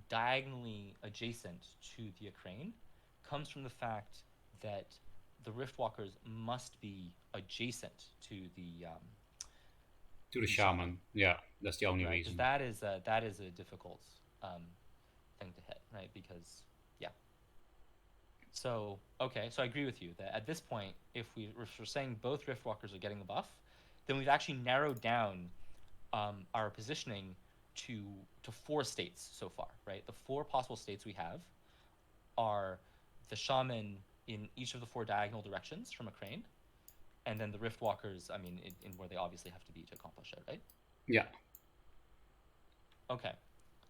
diagonally adjacent to the Ukraine comes from the fact that the Riftwalkers must be adjacent to the Shaman. Yeah, that's the only right? reason. Because that is a difficult thing to hit, right? Because So so I agree with you that at this point, if we're saying both Riftwalkers are getting a buff, then we've actually narrowed down our positioning to four states so far, right? The four possible states we have are the Shaman in each of the four diagonal directions from a Crane, and then the Riftwalkers, I mean, in where they obviously have to be to accomplish it, right? Yeah. Okay.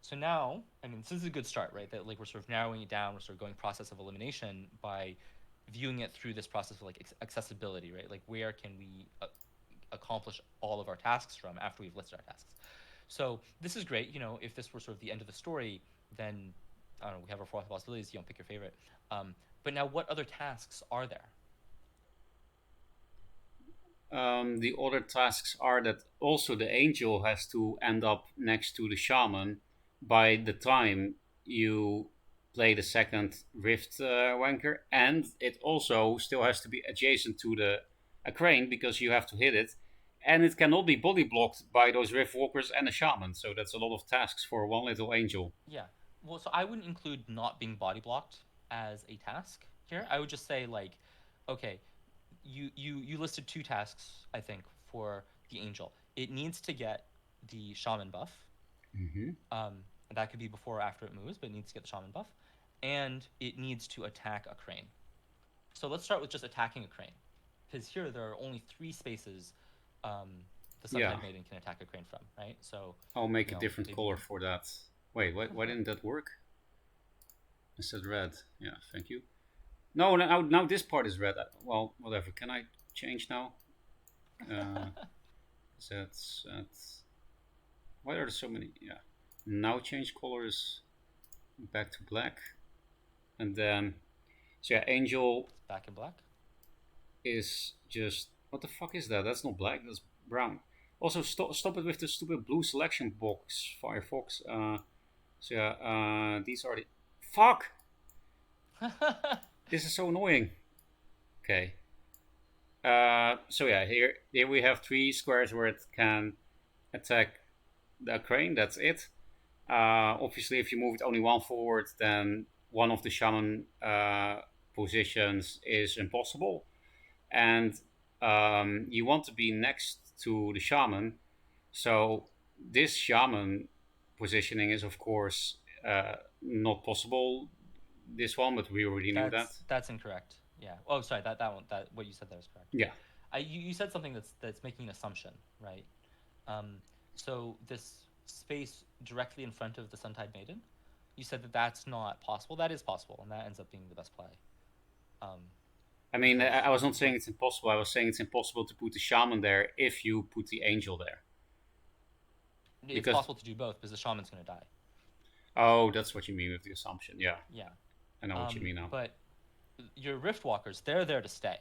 So now, I mean, this is a good start, right? That like we're sort of narrowing it down. We're sort of going process of elimination by viewing it through this process of like accessibility, right? Like where can we accomplish all of our tasks from after we've listed our tasks? So this is great. If this were sort of the end of the story, then I don't know. We have our four possibilities. Pick your favorite. But now, what other tasks are there? The other tasks are that also the angel has to end up next to the shaman by the time you play the second rift wanker, and it also still has to be adjacent to the a crane because you have to hit it, and it cannot be body blocked by those rift walkers and a shaman. So that's a lot of tasks for one little angel. Yeah. Well, so I wouldn't include not being body blocked as a task here. I would just say like, okay, you listed two tasks, I think, for the angel. It needs to get the shaman buff. Um, that could be before or after it moves, but it needs to get the shaman buff, and it needs to attack a crane. So let's start with just attacking a crane, because here there are only three spaces the Suntide Maiden can attack a crane from, right? So I'll make a different color for that. Wait, why didn't that work? I said red. Yeah, thank you. No, now this part is red. Well, whatever. Can I change now? That's why are there so many? Yeah. Now change colors back to black, and then so yeah, angel back in black is just what the fuck is that? That's not black. That's brown. Also, stop it with the stupid blue selection box, Firefox. So yeah, these are the fuck. This is so annoying. Okay. So yeah, here we have three squares where it can attack the crane. That's it. Obviously, if you move it only one forward, then one of the shaman positions is impossible, and you want to be next to the shaman. So this shaman positioning is, of course, not possible. This one, but we already knew that. That's incorrect. Yeah. Oh, sorry. That one. That what you said there is correct. Yeah. You said something that's making an assumption, right? So this space directly in front of the Suntide Maiden, you said that's not possible. That is possible, and that ends up being the best play. I mean, I was not saying it's impossible. I was saying it's impossible to put the shaman there if you put the angel there. It's Because possible to do both because the shaman's going to die. oh, that's what you mean with the assumption. Yeah, Yeah. I know what you mean now. But your rift walkers, they're there to stay,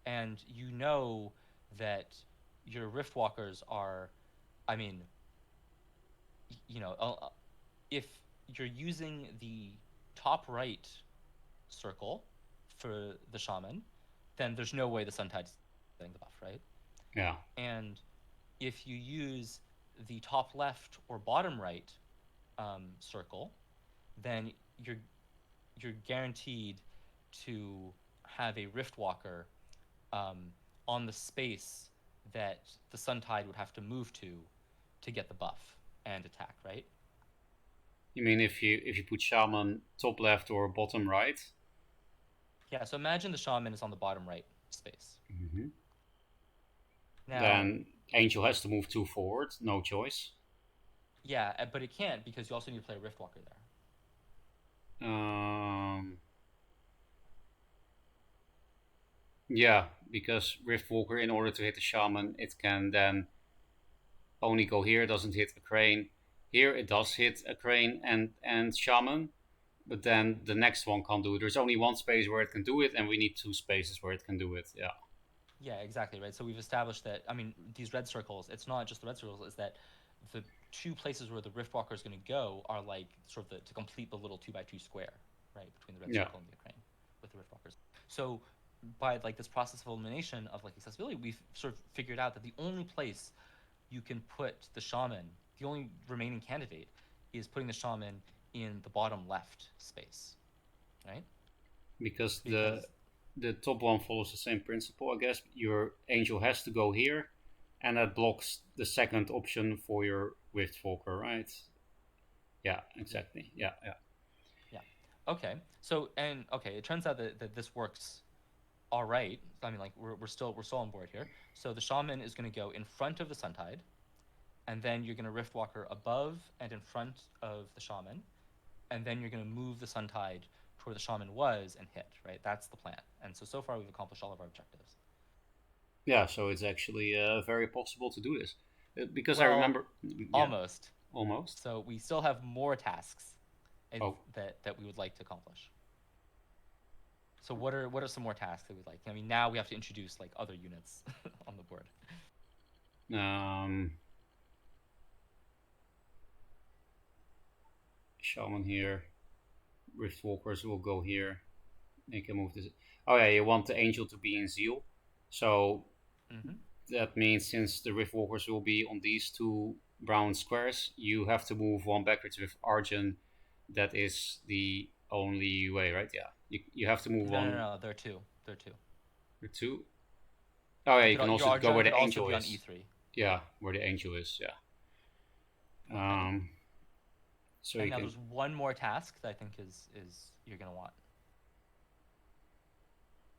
and you know that your rift walkers are, I mean, you know, if you're using the top right circle for the shaman, then there's no way the sun tide's getting the buff, right? Yeah, And if you use the top left or bottom right circle, then you're you're guaranteed to have a rift walker um, on the space that the sun tide would have to move to get the buff and attack, right? you mean if you put shaman top left or bottom right? Yeah, so imagine the shaman is on the bottom right space. Hmm. Now, Then angel has to move 2 forward. No choice. yeah, but it can't because you also need to play a rift walker there. Um, yeah, because Rift Walker, in order to hit the shaman, it can then only go here. It doesn't hit a crane. Here it does hit a crane and shaman, but then the next one can't do it. There's only one space where it can do it, and we need 2 spaces where it can do it. Yeah. Yeah, exactly, right. So we've established that, I mean, these red circles, it's not just the red circles, it's that the two places where the rift walker is going to go are like sort of to complete the little 2 by 2 square, right, between the red Yeah. circle and the crane with the rift walkers. So by like this process of elimination of like accessibility, we've sort of figured out that the only place you can put the shaman, the only remaining candidate, is putting the shaman in the bottom left space, right? Because Because the top one follows the same principle, I guess. Your angel has to go here, and that blocks the second option for your Rift Walker, right? Yeah, exactly. Yeah, yeah. yeah, okay. So and okay, it turns out that this works all right. I mean, like we're still on board here. So the shaman is going to go in front of the sun tide, and then you're going to rift walker above and in front of the shaman, and then you're going to move the sun tide to where the shaman was and hit. Right, that's the plan. And so far we've accomplished all of our objectives. Yeah, so it's actually very possible to do this. Because I Well, remember, yeah, almost. almost. So we still have more tasks Oh, that we would like to accomplish. So what are some more tasks that we'd like? I mean, now we have to introduce like other units on the board. um, shaman here. Rift Walkers will go here. You can move this. Oh yeah, you want the angel to be in zeal. So Mm-hmm. that means since the Rift Walkers will be on these 2 brown squares, you have to move one backwards with Arjun. That is the only way, right? Yeah. You have to move No, no, one no. There are two. There are two. or two. Oh yeah, you can Your also go Arjun where could the also angel be on is. E3. Yeah, where the angel is. Yeah. Okay. So And you now can. there's one more task that I think is you're gonna want.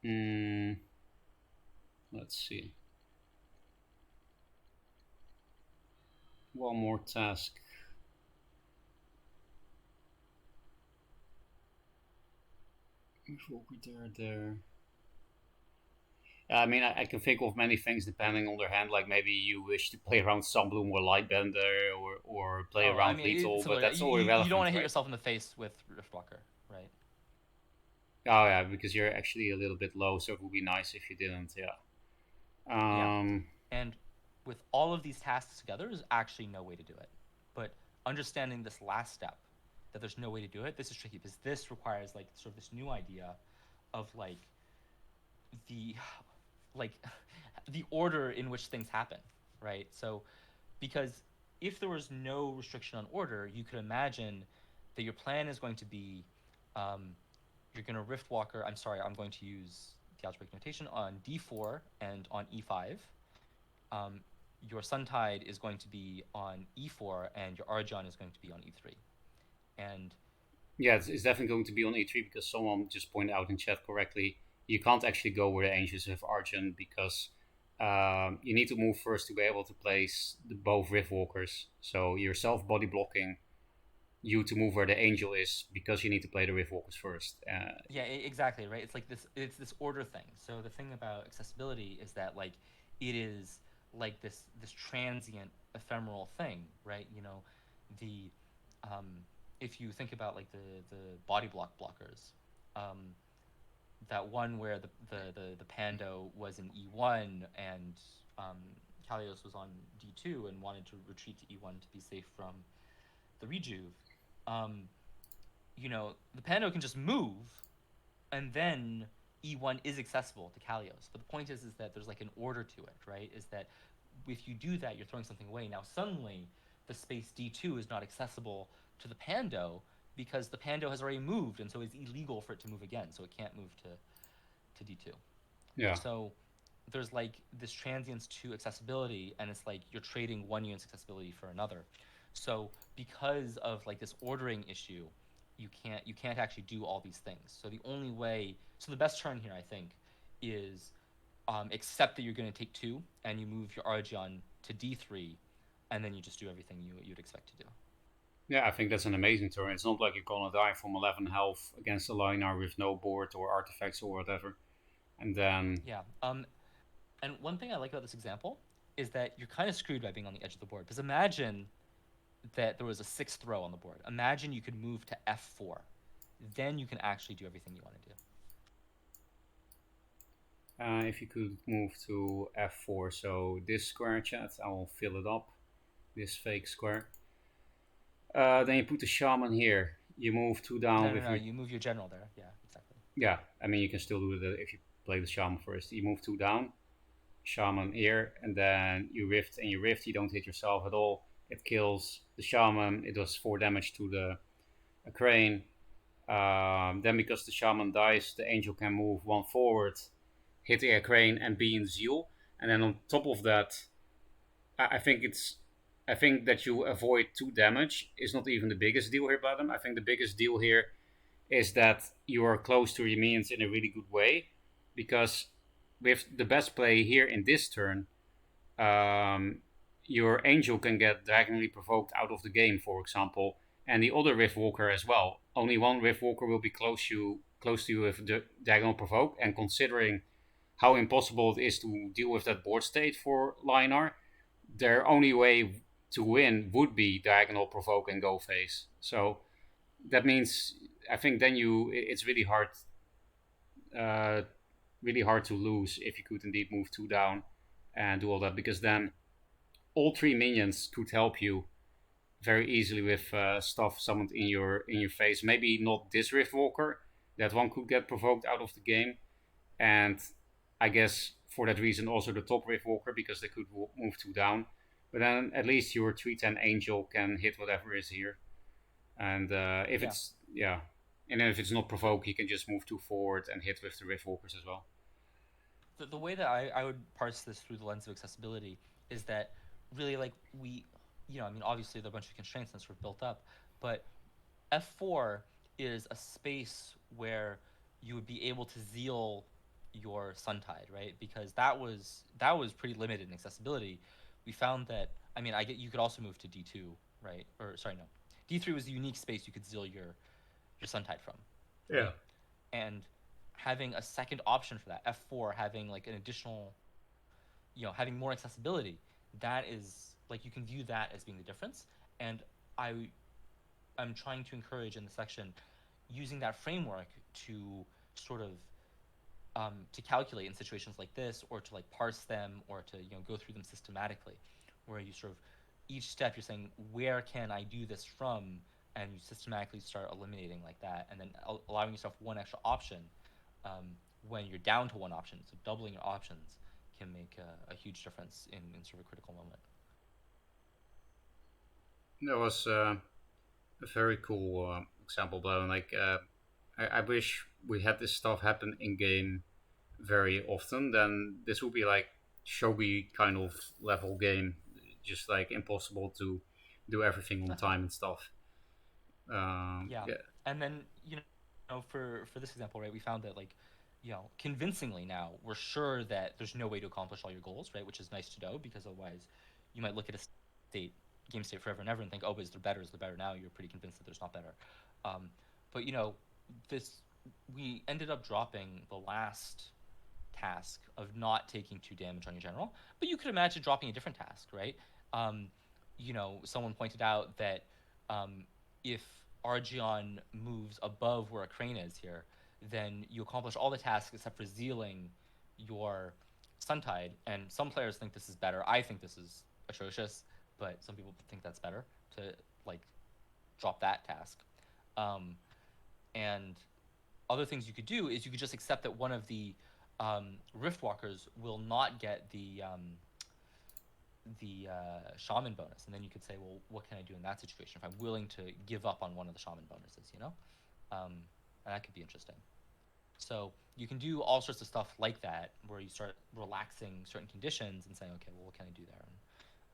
Mm, let's see. One more task. Will be there. I mean, I can think of many things depending on their hand. Like maybe you wish to play around Sunbloom or Lightbender or play Oh, I around mean, Lethal, it's but similar. that's You, all you don't irrelevant, want to hit right? yourself in the face with Riftwalker, right? Oh yeah, because you're actually a little bit low, so it would be nice if you didn't. Yeah. Yeah. Um. And with all of these tasks together, there's actually no way to do it. But understanding this last step, that there's no way to do it, this is tricky because this requires like sort of this new idea of the like the order in which things happen, right? So because if there was no restriction on order, you could imagine that your plan is going to be um, you're going to rift walker. I'm sorry, I'm going to use the algebraic notation on d4 and on e5. Um, your sun tide is going to be on e4 and your argon is going to be on e3. And Yeah, it's definitely going to be on E3 because someone just pointed out in chat correctly. You can't actually go where the angels have Argent because you need to move first to be able to place both Rift Walkers. So you're self body blocking you to move where the angel is because you need to play the Rift Walkers first. yeah, exactly, right. It's like this. It's this order thing. So the thing about accessibility is that like it is like this transient ephemeral thing, right? The um, if you think about like the body blockers, um, that one where the Pando was in E1 and um, Kalios was on D2 and wanted to retreat to E1 to be safe from the rejuve. Um, the Pando can just move, and then E1 is accessible to Kalios. But the point is that there's like an order to it, right? Is that if you do that, you're throwing something away. Now suddenly, the space D2 is not accessible to the Pando because the Pando has already moved, and so it's illegal for it to move again. So it can't move to D2. Yeah. So there's like this transience to accessibility, and it's like you're trading one unit's accessibility for another. So because of like this ordering issue, you can't actually do all these things. So the only way, so the best turn here, I think, is accept that you're going to take two, and you move your Argion to D3, and then you just do everything you'd expect to do. Yeah, I think that's an amazing turn. It's not like you're gonna die from 11 health against a Linar with no board or artifacts or whatever. And then, Yeah. And one thing I like about this example is that you're kind of screwed by being on the edge of the board. Because imagine that there was a sixth row on the board. Imagine you could move to F4. Then you can actually do everything you want to do. if you could move to F4, so this square chat, I will fill it up. This fake square. Then you put the shaman here. You move two down No, no, with no. your. You move your general there. Yeah, exactly. Yeah, I mean, you can still do it if you play the shaman first. You move two down, shaman here, and then you rift, and you rift, you don't hit yourself at all. It kills the shaman, it does 4 damage to the crane. Then, because the shaman dies, the angel can move one forward, hit the crane, and be in zeal. And then on top of that, I think it's. I think that you avoid 2 damage is not even the biggest deal here, Blatm. I think the biggest deal here is that you are close to your minions in a really good way, because with the best play here in this turn, um, your angel can get diagonally provoked out of the game, for example, and the other Rift Walker as well. Only one Rift Walker will be close to you with the diagonal provoke, and considering how impossible it is to deal with that board state for Linar, their only way to win would be diagonal provoke and go face. So that means I think then it's uh, really hard to lose if you could indeed move 2 down and do all that, because then all 3 minions could help you very easily with stuff summoned in your face. Maybe not this Rift Walker, that one could get provoked out of the game, and I guess for that reason also the top Rift Walker, because they could move 2 down. But then at least your 310 Angel can hit whatever is here. And if Yeah. it's, yeah. And then if it's not provoke, he can just move 2 forward and hit with the Rift Walkers as well. The way that I would parse this through the lens of accessibility is that really like I mean, obviously there are a bunch of constraints that's sort of built up, but F4 is a space where you would be able to zeal your Suntide, right? Because that was pretty limited in accessibility. We found that, I mean, I get you could also move to D2, right? Or sorry, no, D3 was a unique space you could zeal your Suntide from, Yeah. right? And having a second option for that, F4, having like an additional, having more accessibility, that is like you can view that as being the difference. And I I'm trying to encourage in the section using that framework to sort of to calculate in situations like this, or to like parse them, or to go through them systematically, where you sort of each step you're saying where can I do this from, and you systematically start eliminating like that, and then allowing yourself one extra option um, when you're down to one option. So doubling your options can make a huge difference in sort of a critical moment. That was a very cool example, Blow. Like, I wish we had this stuff happen in game very often. Then this would be like shogi kind of level game, just like impossible to do everything on Uh-huh. time and stuff. Yeah, Yeah, and then for this example, right, we found that like convincingly now we're sure that there's no way to accomplish all your goals, right, which is nice to know, because otherwise you might look at a state game state forever and ever and think, oh, but is there better now? You're pretty convinced that there's not better. But this we ended up dropping the last task of not taking 2 damage on your general, but you could imagine dropping a different task, right? Um, someone pointed out that um, if Argion moves above where a crane is here, then you accomplish all the tasks except for zealing your Suntide. And some players think this is better. I think this is atrocious, but some people think that's better to like drop that task. Um, and other things you could do is you could just accept that one of the Riftwalkers will not get the shaman bonus, and then you could say, well, what can I do in that situation if I'm willing to give up on one of the shaman bonuses, and that could be interesting. So you can do all sorts of stuff like that, where you start relaxing certain conditions and saying, okay, well, what can I do there?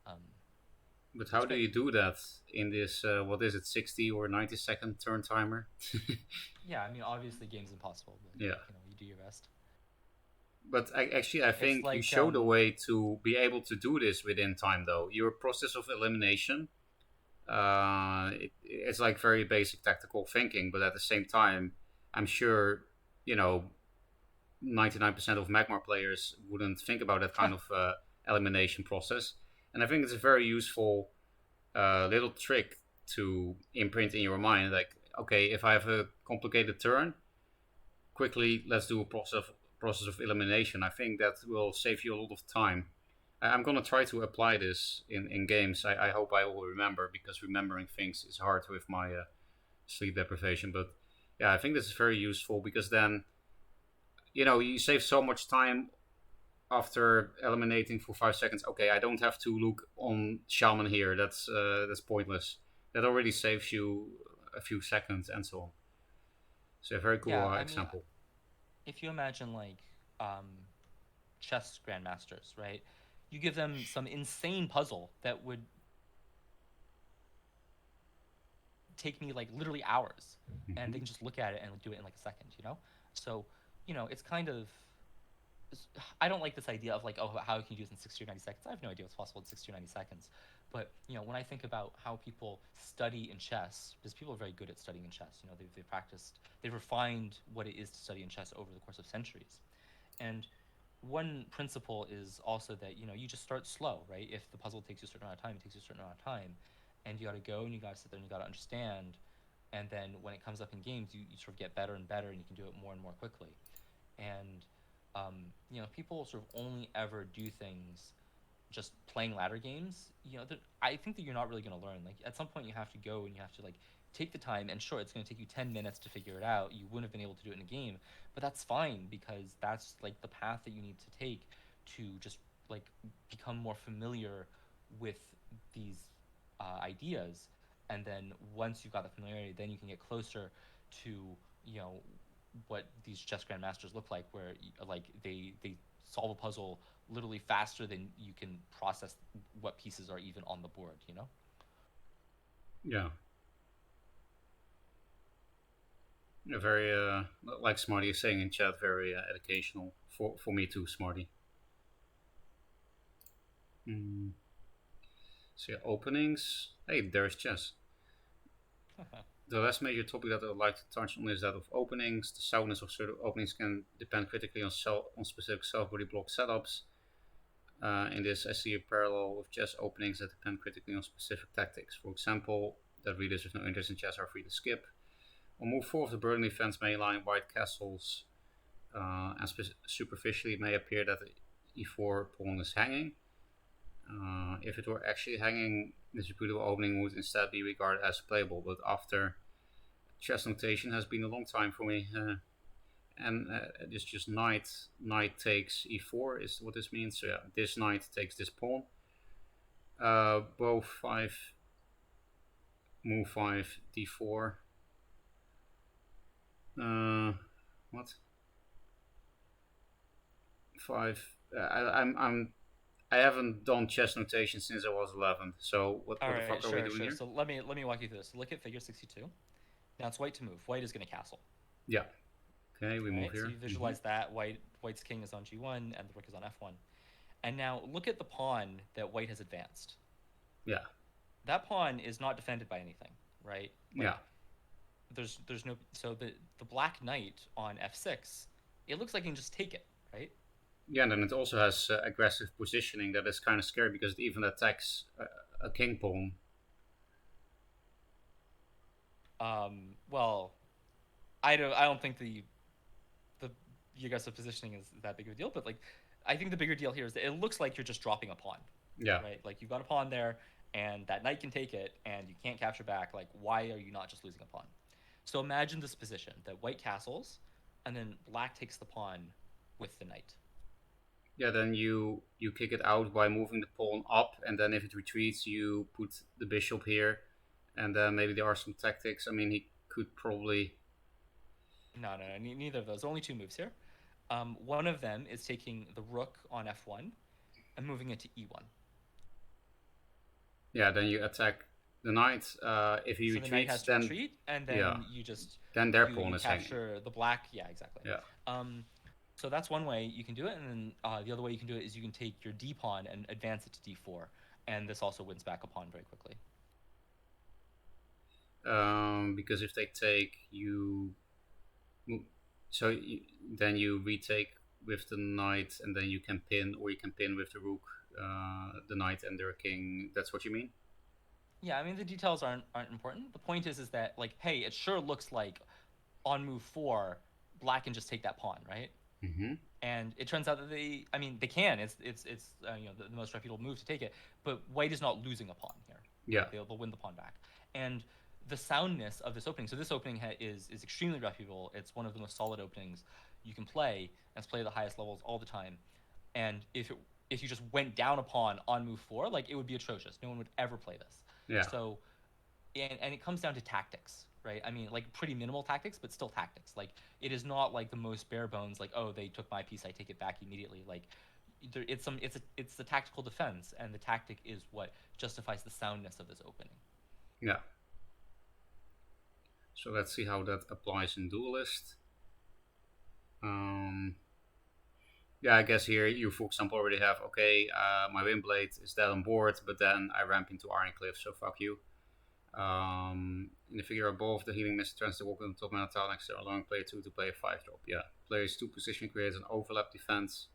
And But how do you do that in this, what is it, 60 or 90-second turn timer? yeah, I mean, obviously, game's impossible, but Yeah. you do your best. But I think you like, showed a way to be able to do this within time, though. Your process of elimination, it's like very basic tactical thinking, but at the same time, I'm sure, 99% of Magmar players wouldn't think about that kind of elimination process. And I think it's a very useful little trick to imprint in your mind. Like, okay, if I have a complicated turn, quickly let's do a process of elimination. I think that will save you a lot of time. I'm gonna try to apply this in games. I hope I will remember, because remembering things is hard with my sleep deprivation. But yeah, I think this is very useful, because then you save so much time after eliminating for 5 seconds. Okay, I don't have to look on shaman here. That's pointless. That already saves you a few seconds and so on. So a very cool Yeah, I mean, example. if you imagine like um, chess grandmasters, right? You give them some insane puzzle that would take me like literally hours, and they can just look at it and do it in like a second. So it's kind of, I don't like this idea of like, oh, how can you do this in 60 or 90 seconds? I have no idea what's possible in 60 or 90 seconds. But when I think about how people study in chess, because people are very good at studying in chess, they've practiced, they've refined what it is to study in chess over the course of centuries. And one principle is also that you just start slow, right? If the puzzle takes you a certain amount of time, it takes you a certain amount of time, and you got to go and you got to sit there and you got to understand. And then when it comes up in games, you sort of get better and better, and you can do it more and more quickly. And people sort of only ever do things just playing ladder games. I think that you're not really going to learn. Like at some point, you have to go and you have to like take the time. And sure, it's going to take you 10 minutes to figure it out. You wouldn't have been able to do it in a game, but that's fine, because that's like the path that you need to take to just like become more familiar with these ideas. And then once you've got the familiarity, then you can get closer to you know what these chess grandmasters look like, where like they solve a puzzle literally faster than you can process what pieces are even on the board. Yeah. Yeah, very, like Smarty is saying in chat, very educational for me too, Smarty. Mm. So yeah, openings. Hey, there's chess. The last major topic that I would like to touch on is that of openings. The soundness of certain openings can depend critically on specific self-body block setups. In this, I see a parallel with chess openings that depend critically on specific tactics. For example, that readers with no interest in chess are free to skip. On move 4 of the Burgundy defense mainline, white castles, and superficially it may appear that the e4 pawn is hanging. If it were actually hanging, this reputable opening would instead be regarded as playable, but after chess notation has been a long time for me, and it's just knight takes e4 is what this means. So yeah, this knight takes this pawn. Both 5, move 5, d4. What? 5. I haven't done chess notation since I was 11. So what All the right, fuck are we sure, doing sure. here? So let me walk you through this. So look at figure 62. Now it's white to move. White is going to castle. Yeah. Okay, we move Right. So here. you visualize that white's king is on g1 and the rook is on f1. And now look at the pawn that white has advanced. Yeah. That pawn is not defended by anything, right? Like, Yeah. There's no, so the black knight on f6, it looks like you can just take it, right? Yeah, and then it also has aggressive positioning that is kind of scary because it even attacks a king pawn. Well, I don't think the you guys' positioning is that big of a deal, but like I think the bigger deal here is that it looks like you're just dropping a pawn, Yeah, right? Like you've got a pawn there, and that knight can take it, and you can't capture back. Like why are you not just losing a pawn? So imagine this position that white castles, and then black takes the pawn with the knight. yeah. Then you kick it out by moving the pawn up, and then if it retreats, you put the bishop here, and then maybe there are some tactics. I mean, he could probably. No, neither of those. Only two moves here. One of them is taking the rook on f1 and moving it to e1. Yeah, then you attack the knight. If he So the knight retreats, has to then retreat, and yeah, then you just then their pawn you is hanging. capture the black. Yeah, exactly. Yeah. Um, so that's one way you can do it, and then the other way you can do it is you can take your d pawn and advance it to d4, and this also wins back a pawn very quickly. Because if they take you, so you, then you retake with the knight, and then you can pin, or you can pin with the rook, the knight and their king. That's what you mean? Yeah, I mean the details aren't important. The point is that like, hey, it sure looks like on move 4, black can just take that pawn, right? Mm-hmm. And it turns out that I mean, they can. It's the most reputable move to take it. But white is not losing a pawn here, Yeah. right? They'll win the pawn back. And the soundness of this opening. So this opening is extremely reputable. It's one of the most solid openings you can play. And it's played at the highest levels all the time. And if you just went down a pawn on move 4, like it would be atrocious. No one would ever play this. Yeah. So and it comes down to tactics, right? I mean, like pretty minimal tactics, but still tactics. Like it is not like the most bare bones, like oh they took my piece, I take it back immediately. Like it's the tactical defense, and the tactic is what justifies the soundness of this opening. Yeah. So let's see how that applies in Duelist. Um, yeah, I guess here you, for example, already have, okay, my Windblade is dead on board, but then I ramp into Ironcliffe, so fuck you. In the figure above, the healing mist turns to walk on the top mana tile next to allowing player 2 to play a 5 drop. Yeah, player's 2 position creates an overlap defense,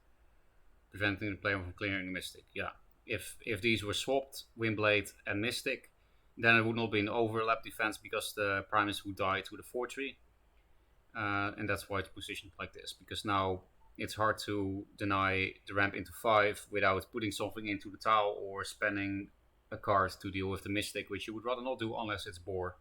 preventing the player from clearing the Mystic. Yeah, if these were swapped, Windblade and Mystic, then it would not be an overlap defense because the Primus would die to the 4-3. And that's why it's positioned like this, because now it's hard to deny the ramp into 5 without putting something into the tile or spending a card to deal with the Mystic, which you would rather not do unless it's Boar.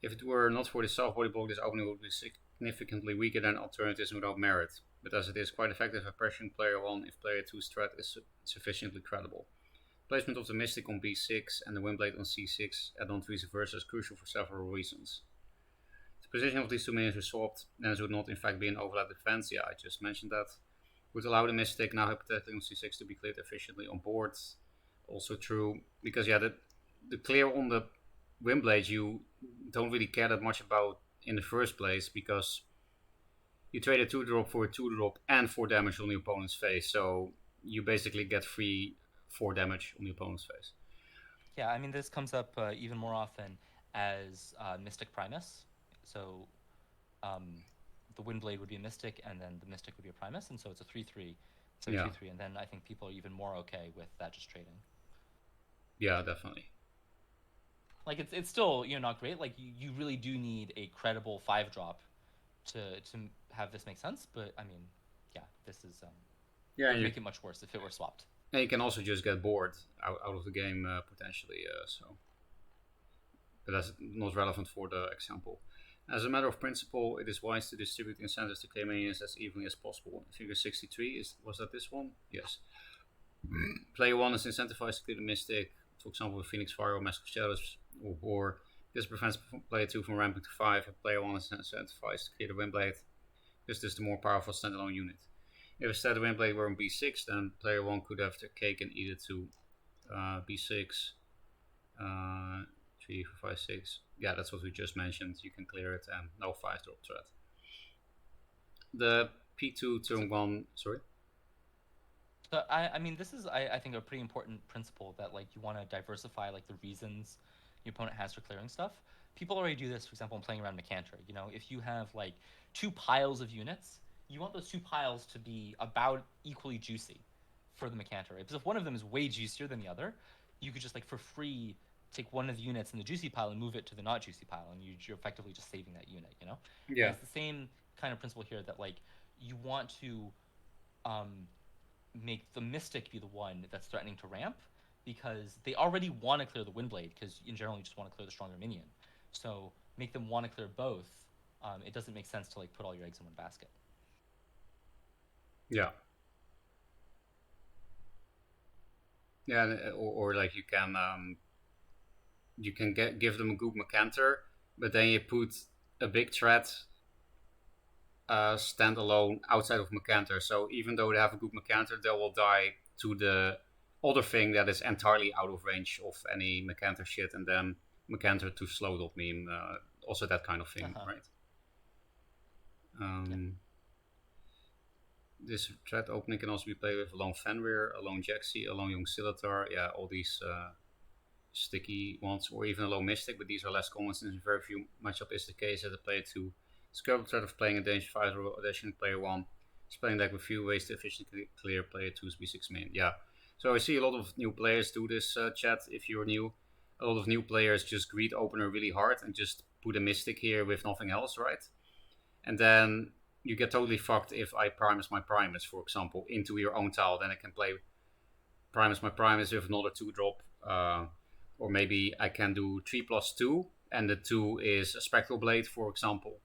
If it were not for the self-body block, this opening would be significantly weaker than alternatives without merit, but as it is quite effective at pressuring player 1 if player 2's threat is sufficiently credible. Placement of the Mystic on b6 and the Windblade on c6 and on vice versa is crucial for several reasons. The position of these two minions were swapped, then it would not in fact be an overlap defense, yeah, I just mentioned that. Would allow the Mystic, now hypothetically on c6, to be cleared efficiently on board. Also true, because yeah, the clear on the Windblade you don't really care that much about in the first place, because you trade a 2-drop for a 2-drop and 4 damage on the opponent's face, so you basically get free 4 damage on the opponent's face. Yeah, I mean this comes up even more often as Mystic Primus. So um, the Windblade would be a Mystic, and then the Mystic would be a Primus, and so it's a 3/3. So Yeah. 3/3, and then I think people are even more okay with that just trading. Yeah, definitely. Like it's still not great. Like you really do need a credible 5-drop to have this make sense. But I mean, yeah, this is Yeah, it would and make it much worse if it were swapped. you can also just get bored out of the game potentially. So, but that's not relevant for the example. As a matter of principle, it is wise to distribute incentives to claim minions as evenly as possible. Figure 63 was that this one? Yes. Player 1 is incentivized to clear the Mystic, for example, with Phoenix Fire or Mask of Shadows or Boar. This prevents player 2 from ramping to 5, and player 1 is incentivized to clear the Windblade, because this is the more powerful standalone unit. If instead the Windblade were on b6, then player 1 could have their cake and eat it to b6, 3, 4, 5, 6. Yeah, that's what we just mentioned. You can clear it and no 5-drop threat. The p2 turn 1, sorry? So I mean, this is I think a pretty important principle that like you want to diversify like the reasons your opponent has for clearing stuff. People already do this, for example, in playing around Mecanter. If you have like two piles of units, you want those two piles to be about equally juicy for the Mechanter, right? Because if one of them is way juicier than the other, you could just like for free take one of the units in the juicy pile and move it to the not juicy pile, and you're effectively just saving that unit, you know? And Yeah. it's the same kind of principle here that like you want to um, make the Mystic be the one that's threatening to ramp because they already want to clear the Windblade because in general you just want to clear the stronger minion. So make them want to clear both. It doesn't make sense to like put all your eggs in one basket. Yeah. Yeah, or like you can give them a good Mechanter, but then you put a big threat standalone outside of Mechanter. So even though they have a good Mechanter, they will die to the other thing that is entirely out of range of any Mechanter shit, and then Mechanter to slow dot meme. Also that kind of thing, right? This threat opening can also be played with Alone Fenrir, Alone Jaxi, Alone Young Silatar. Yeah, all these sticky ones, or even Alone Mystic, but these are less common since in very few matchup is the case that the player 2 scope threat of playing a Danger 5 or additionally player 1 is playing deck with few ways to efficiently clear player 2's B6 main. Yeah, so I see a lot of new players do this chat if you're new. A lot of new players just greed opener really hard and just put a Mystic here with nothing else, right? And then you get totally fucked if I Primus my Primus, for example, into your own tile. Then I can play Primus my Primus with another 2-drop. Or maybe I can do 3+2, and the 2 is a Spectral Blade, for example.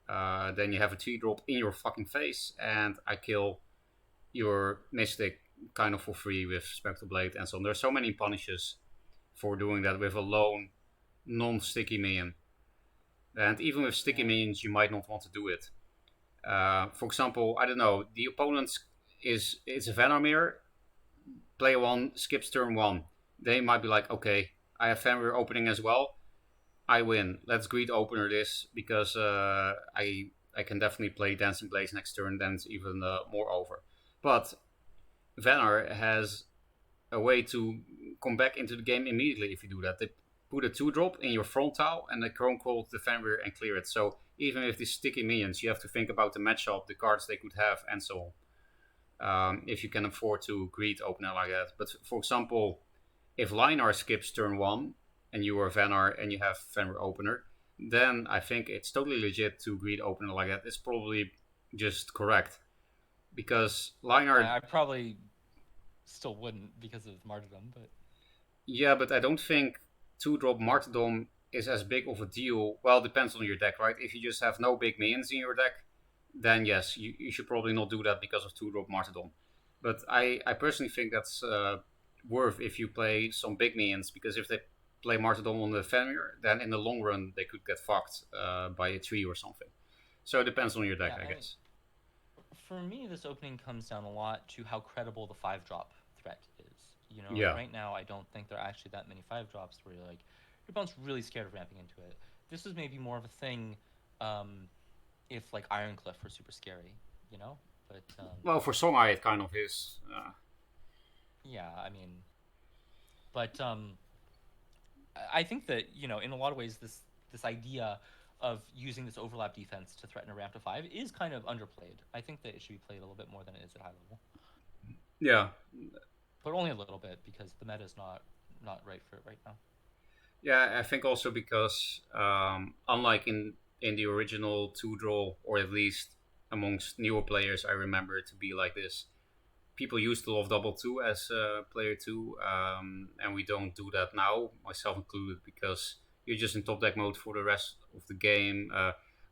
Then you have a 3-drop in your fucking face, and I kill your Mystic kind of for free with Spectral Blade and so on. There's so many punishes for doing that with a lone, non-sticky minion. And even with sticky minions, you might not want to do it. For example, I don't know, the opponent it's a Venomir, player 1 skips turn 1. They might be like, okay, I have Venomir opening as well. I win. Let's greed opener this because I can definitely play Dancing Blaze next turn, then it's even more over. But Venomir has a way to come back into the game immediately if you do that. They put a 2-drop in your front tile and they Chrome Cold the Venomir and clear it. So even with these sticky minions, you have to think about the matchup, the cards they could have, and so on. If you can afford to greed opener like that. But for example, if Linar skips turn 1 and you are Venar and you have Venomir opener, then I think it's totally legit to greed opener like that. It's probably just correct. Because Linar... I probably still wouldn't because of Martyrdom, but... Yeah, but I don't think 2-drop Martyrdom is as big of a deal. Well, it depends on your deck, right? If you just have no big minions in your deck, then yes, you should probably not do that because of 2-drop Martyrdom. But I personally think that's worth if you play some big minions, because if they play Martyrdom on the Venomir, then in the long run they could get fucked by a tree or something. So it depends on your deck, I guess. For me, this opening comes down a lot to how credible the 5-drop threat is. You know, right now I don't think there are actually that many 5-drops where you're like, your opponent's really scared of ramping into it. This is maybe more of a thing if like Ironcliff were super scary, you know? But well, for Songhai it kind of is. Yeah, I mean, but I think that, you know, in a lot of ways this idea of using this overlap defense to threaten a ramp to 5 is kind of underplayed. I think that it should be played a little bit more than it is at high level. Yeah. But only a little bit, because the meta is not right for it right now. Yeah, I think also because unlike in the original 2-draw, or at least amongst newer players, I remember it to be like this. People used to love double 2 as player 2, and we don't do that now, myself included, because you're just in top deck mode for the rest of the game.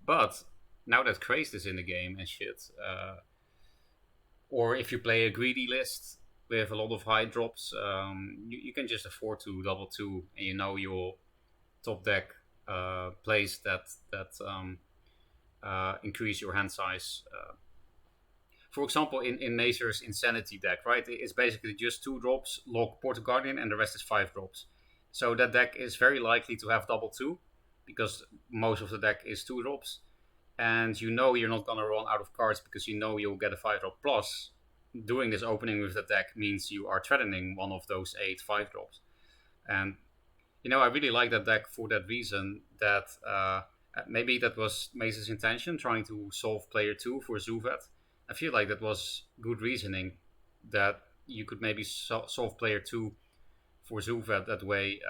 But now that Crazed is in the game and shit, or if you play a greedy list with a lot of high drops, you can just afford to double 2, and you know your top deck plays that increase your hand size. For example, in Mazer's Insanity deck, right? It's basically just 2 drops, lock Portal Guardian, and the rest is 5 drops. So that deck is very likely to have double 2, because most of the deck is 2 drops. And you know you're not going to run out of cards because you know you'll get a 5-drop. Plus, doing this opening with the deck means you are threatening one of those 8 5-drops. And, you know, I really like that deck for that reason, that Maybe that was Mace's intention, trying to solve player 2 for Zuvet. I feel like that was good reasoning, that you could maybe solve player 2 for Zuvet that way,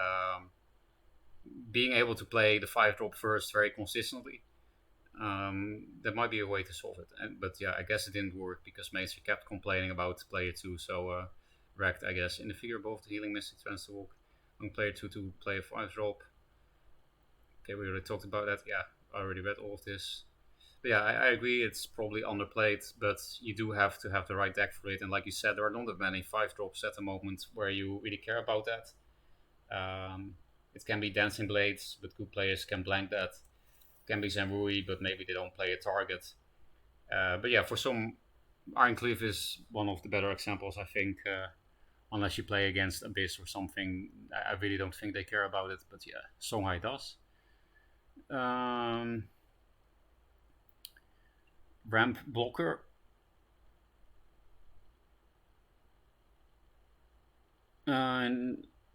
being able to play the 5-drop first very consistently. That might be a way to solve it. But yeah, I guess it didn't work because Mace kept complaining about player 2, so wrecked, I guess. In the figure above, the healing mystic trends to walk on player 2 to play a 5-drop. Okay, we already talked about that. Yeah, I already read all of this. But yeah, I agree, it's probably underplayed, but you do have to have the right deck for it. And like you said, there are not that many 5-drops at the moment where you really care about that. It can be Dancing Blades, but good players can blank that. It can be Zenrui, but maybe they don't play a target. But yeah, for some, Ironcleave is one of the better examples, I think. Unless you play against Abyss or something, I really don't think they care about it. But yeah, Songhai does. Ramp blocker.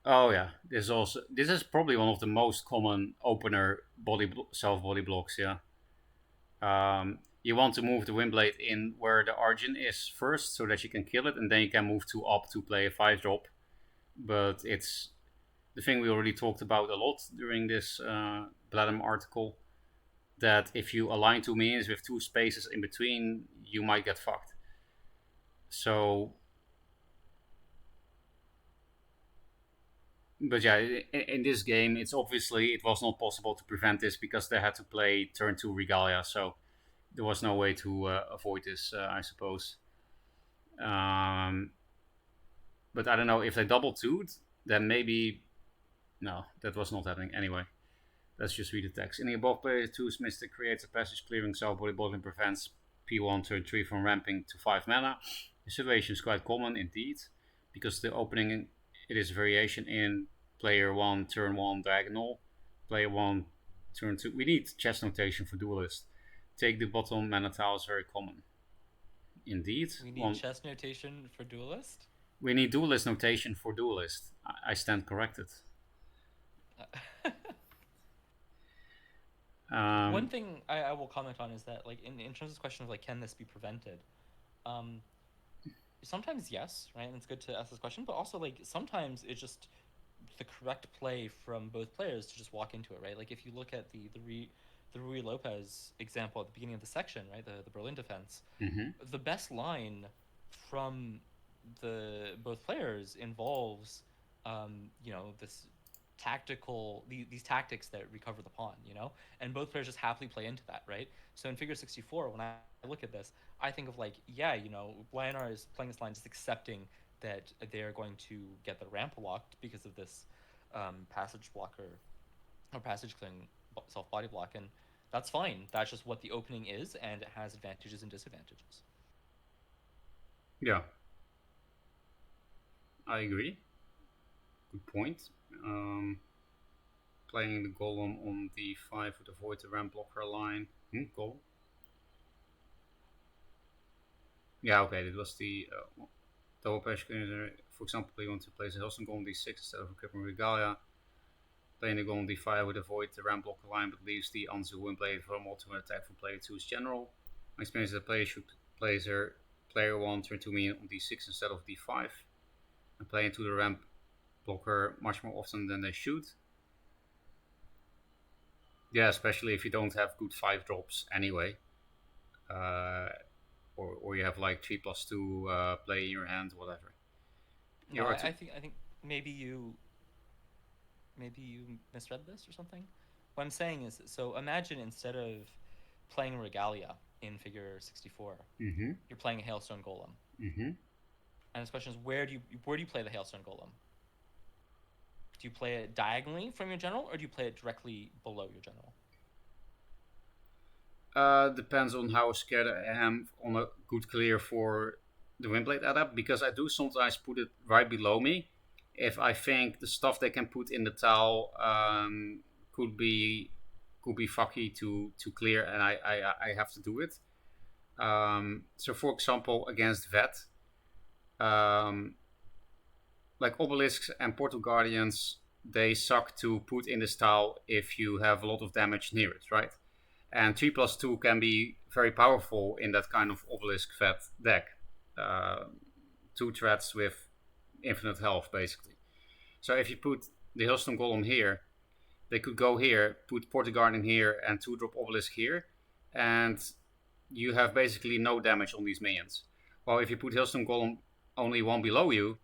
Oh yeah, this is probably one of the most common opener self body blocks. Yeah. You want to move the Windblade in where the Argent is first, so that you can kill it, and then you can move to up to play a 5-drop. But it's the thing we already talked about a lot during this Blatm article, that if you align 2 minions with 2 spaces in between, you might get fucked. So, but yeah, in this game, it was not possible to prevent this because they had to play turn 2 Regalia, so there was no way to avoid this, I suppose. But I don't know, if they double 2'd, then maybe... No, that was not happening anyway. Let's just read the text. In the above, player 2's Mystic creates a passage clearing Self-Bodyblocking, prevents P1 turn 3 from ramping to 5 mana. The situation is quite common indeed, because the opening, it is variation in player 1 turn 1 diagonal, player 1 turn 2. We need chess notation for Duelist. Take the bottom, mana tile is very common. Indeed. We need chess notation for Duelist? We need Duelist notation for Duelist. I stand corrected. One thing I will comment on is that, like, in terms of this question of, like, can this be prevented? Sometimes yes, right? And it's good to ask this question, but also, like, sometimes it's just the correct play from both players to just walk into it, right? Like, if you look at the Rui Lopez example at the beginning of the section, right, the Berlin defense, the best line from both players involves, this these tactics that recover the pawn, and both players just happily play into that, right? So in figure 64, when I look at this, I think of, like, yeah, Lionar is playing this line just accepting that they're going to get the ramp locked because of this passage blocker or passage clearing self body block, and that's fine. That's just what the opening is, and it has advantages and disadvantages. Yeah, I agree. Good point. Playing the golem on d5 would avoid the ramp blocker line. Golem. Yeah, okay, that was the double pressure. For example, you want to place a Hellstone golem d6 instead of equipping Regalia. Playing the golem d5 would avoid the ramp blocker line, but leaves the Anzu Windblade for a ultimate attack from player 2's general. My experience is that player should place their player 1 turn 2 minion on d6 instead of d5, and play into the ramp blocker much more often than they should. Yeah, especially if you don't have good 5-drops anyway. Or you have like 3+2 play in your hand, whatever. No, I think maybe you misread this or something. What I'm saying is, so imagine instead of playing Regalia in figure 64, you're playing a Hailstone Golem. And this question is, where do you play the Hailstone Golem? Do you play it diagonally from your general, or do you play it directly below your general? Depends on how scared I am on a good clear for the Windblade Adept, because I do sometimes put it right below me if I think the stuff they can put in the tile could be fucky to clear, and I have to do it. So for example, against Vet, like Obelisks and Portal Guardians, they suck to put in this tile if you have a lot of damage near it, right? And 3+2 can be very powerful in that kind of obelisk fed deck. 2 threats with infinite health, basically. So if you put the Hailstone Golem here, they could go here, put Portigarden here, and 2-drop obelisk here, and you have basically no damage on these minions. Well, if you put Hailstone Golem only one below you,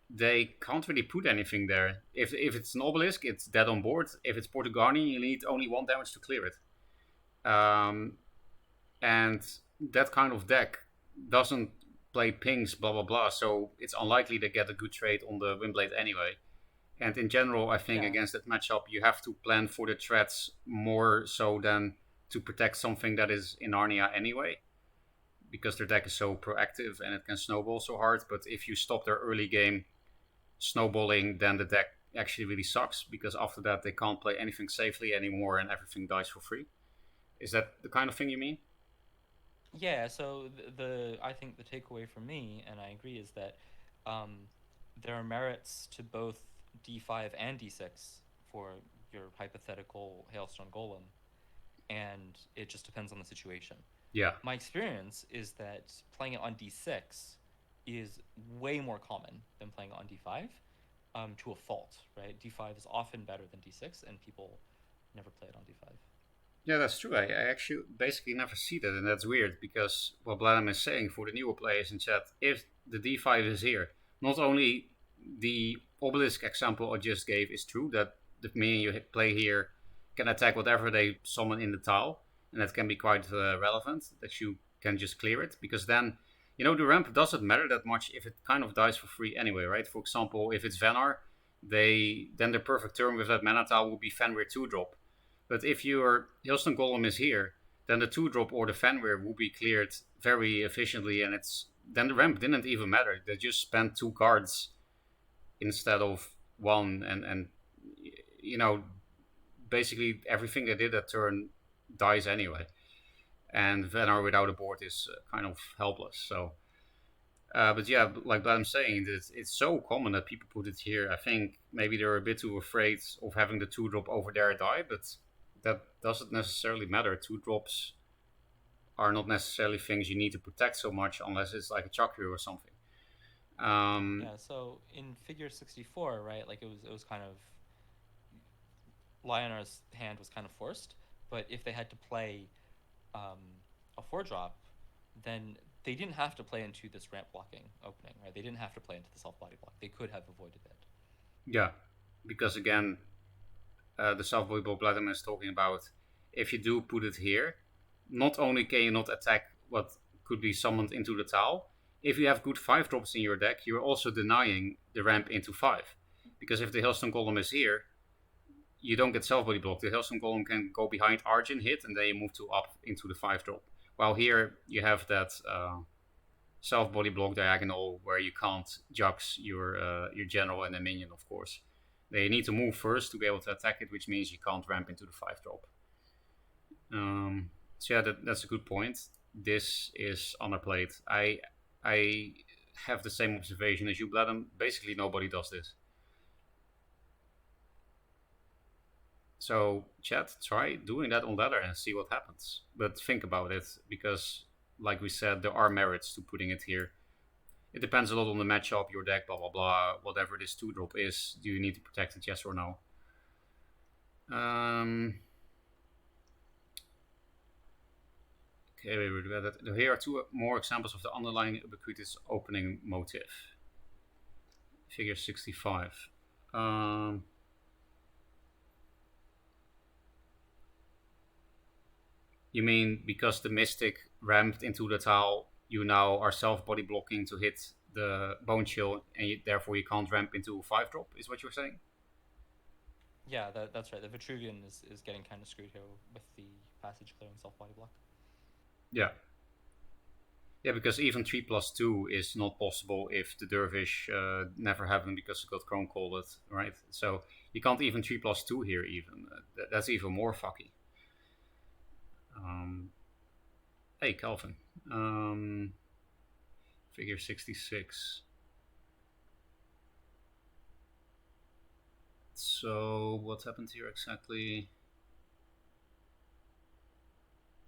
they can't really put anything there. If it's an obelisk, it's dead on board. If it's Portigarden, you need only 1 damage to clear it. And that kind of deck doesn't play pings, blah blah blah, so it's unlikely to get a good trade on the Windblade anyway. And in general, I think against that matchup, you have to plan for the threats more so than to protect something that is in Narnia anyway, because their deck is so proactive and it can snowball so hard. But if you stop their early game snowballing, then the deck actually really sucks, because after that they can't play anything safely anymore and everything dies for free. Is that the kind of thing you mean? Yeah, so I think the takeaway for me, and I agree, is that um, there are merits to both D5 and D6 for your hypothetical Hailstone Golem, and it just depends on the situation. Yeah. My experience is that playing it on D6 is way more common than playing it on D5, to a fault, right? D5 is often better than D6, and people never play it on D5. Yeah, that's true. I actually basically never see that, and that's weird, because what Blatm is saying for the newer players in chat, if the D5 is here, not only the obelisk example I just gave is true, that the minion you play here can attack whatever they summon in the tile, and that can be quite relevant, that you can just clear it, because then, the ramp doesn't matter that much if it kind of dies for free anyway, right? For example, if it's Venar, then the perfect turn with that mana tile would be Fenrir 2-drop. But if your Hailstone Golem is here, then the 2-drop or the Fenrir will be cleared very efficiently, and then the ramp didn't even matter. They just spent 2 cards instead of 1, and basically everything they did that turn dies anyway. And Venar without a board is kind of helpless. So, but yeah, like I'm saying, it's so common that people put it here. I think maybe they're a bit too afraid of having the 2-drop over their die, but that doesn't necessarily matter. 2-drops are not necessarily things you need to protect so much, unless it's like a Chakra or something. Yeah, so in figure 64, right, like it was kind of, Lionar's hand was kind of forced, but if they had to play a 4-drop, then they didn't have to play into this ramp blocking opening, right? They didn't have to play into the self-body block. They could have avoided it. Yeah, because again, the self-body block Blatm is talking about, if you do put it here, not only can you not attack what could be summoned into the tile, if you have good 5-drops in your deck, you're also denying the ramp into 5. Because if the Hailstone Golem is here, you don't get self-body block. The Hailstone Golem can go behind Arjun, hit, and then you move to up into the 5-drop. While here, you have that self-body block diagonal where you can't jux your general and a minion, of course. They need to move first to be able to attack it, which means you can't ramp into the 5-drop. So yeah, that's a good point. This is underplayed. I have the same observation as you, Blatm. Basically, nobody does this. So, chat, try doing that on ladder and see what happens. But think about it, because, like we said, there are merits to putting it here. It depends a lot on the matchup, your deck, blah blah blah. Whatever this 2-drop is, do you need to protect it, yes or no? Okay, we read that. Here are 2 more examples of the underlying ubiquitous opening motif. Figure 65. You mean because the Mystic ramped into the tile, you now are self-body blocking to hit the Bone Chill, and therefore you can't ramp into a 5-drop, is what you're saying? Yeah, that's right. The Vitruvian is getting kind of screwed here with the passage clearing self-body block. Yeah. Yeah, because even 3+2 is not possible if the Dervish never happened because it got Chrome Called, right? So you can't even 3+2 here even. That's even more fucky. Hey, Calvin. Figure 66. So what happened here exactly?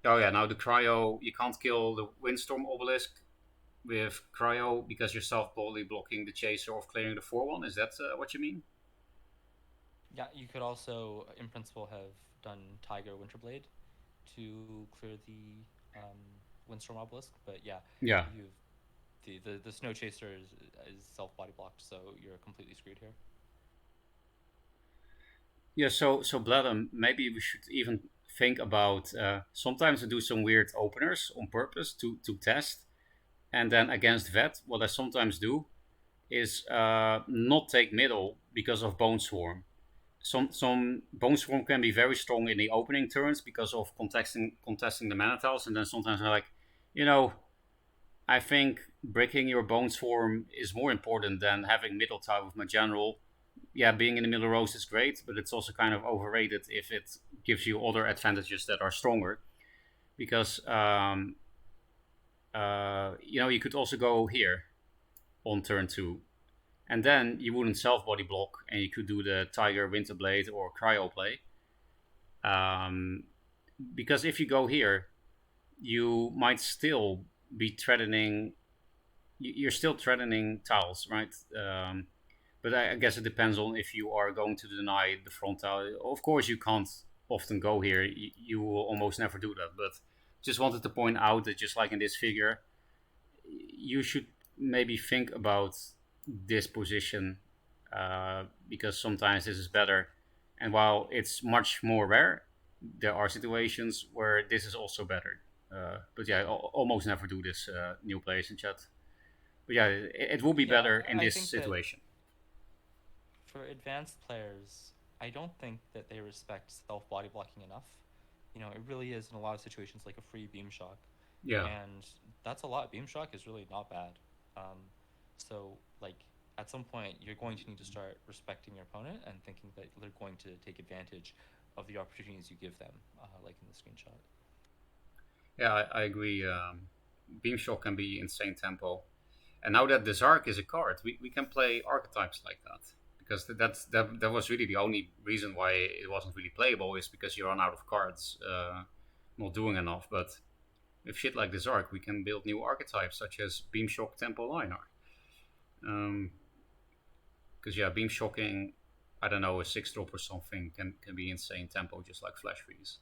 Oh yeah, now the cryo, you can't kill the windstorm obelisk with cryo because you're self-body blocking the chaser of clearing the 4-1. Is that what you mean? Yeah, you could also, in principle, have done Tiger Winterblade to clear the Windstorm Obelisk, but yeah, Yeah. you've the Snow Chaser is self body blocked, so you're completely screwed here. Yeah, so Blatm, maybe we should even think about sometimes I do some weird openers on purpose to test. And then against vet, what I sometimes do is not take middle because of Bone Swarm. Some Bone Swarm can be very strong in the opening turns because of contesting the mana tiles, and then sometimes I'm like, you know, I think breaking your Bone Swarm is more important than having middle tile with my general. Yeah, being in the middle rows is great, but it's also kind of overrated if it gives you other advantages that are stronger. Because you could also go here on turn 2, and then you wouldn't self body block, and you could do the Tiger Winterblade or Cryo play. Um, because if you go here, you might still be threatening. You're still threatening tiles, right? But I guess it depends on if you are going to deny the front tile. Of course, you can't often go here. You will almost never do that. But just wanted to point out that just like in this figure, you should maybe think about this position because sometimes this is better. And while it's much more rare, there are situations where this is also better. But yeah, I almost never do this, new players in chat. But yeah, it will be Yeah, better in I this think that situation. for advanced players, I don't think that they respect self body blocking enough. You know, it really is in a lot of situations like a free beam shock, Yeah, and that's a lot. Beam shock is really not bad. So like at some point, you're going to need to start respecting your opponent and thinking that they're going to take advantage of the opportunities you give them, like in the screenshot. yeah, I agree. Beam Shock can be insane tempo. And now that the Zark is a card, we can play archetypes like that. Because that was really the only reason why it wasn't really playable, is because you run out of cards, not doing enough. But with shit like the Zark, we can build new archetypes such as Beam Shock Tempo Liner. Because yeah, Beam Shocking, I don't know, a 6-drop or something can be insane tempo, just like Flash Freeze.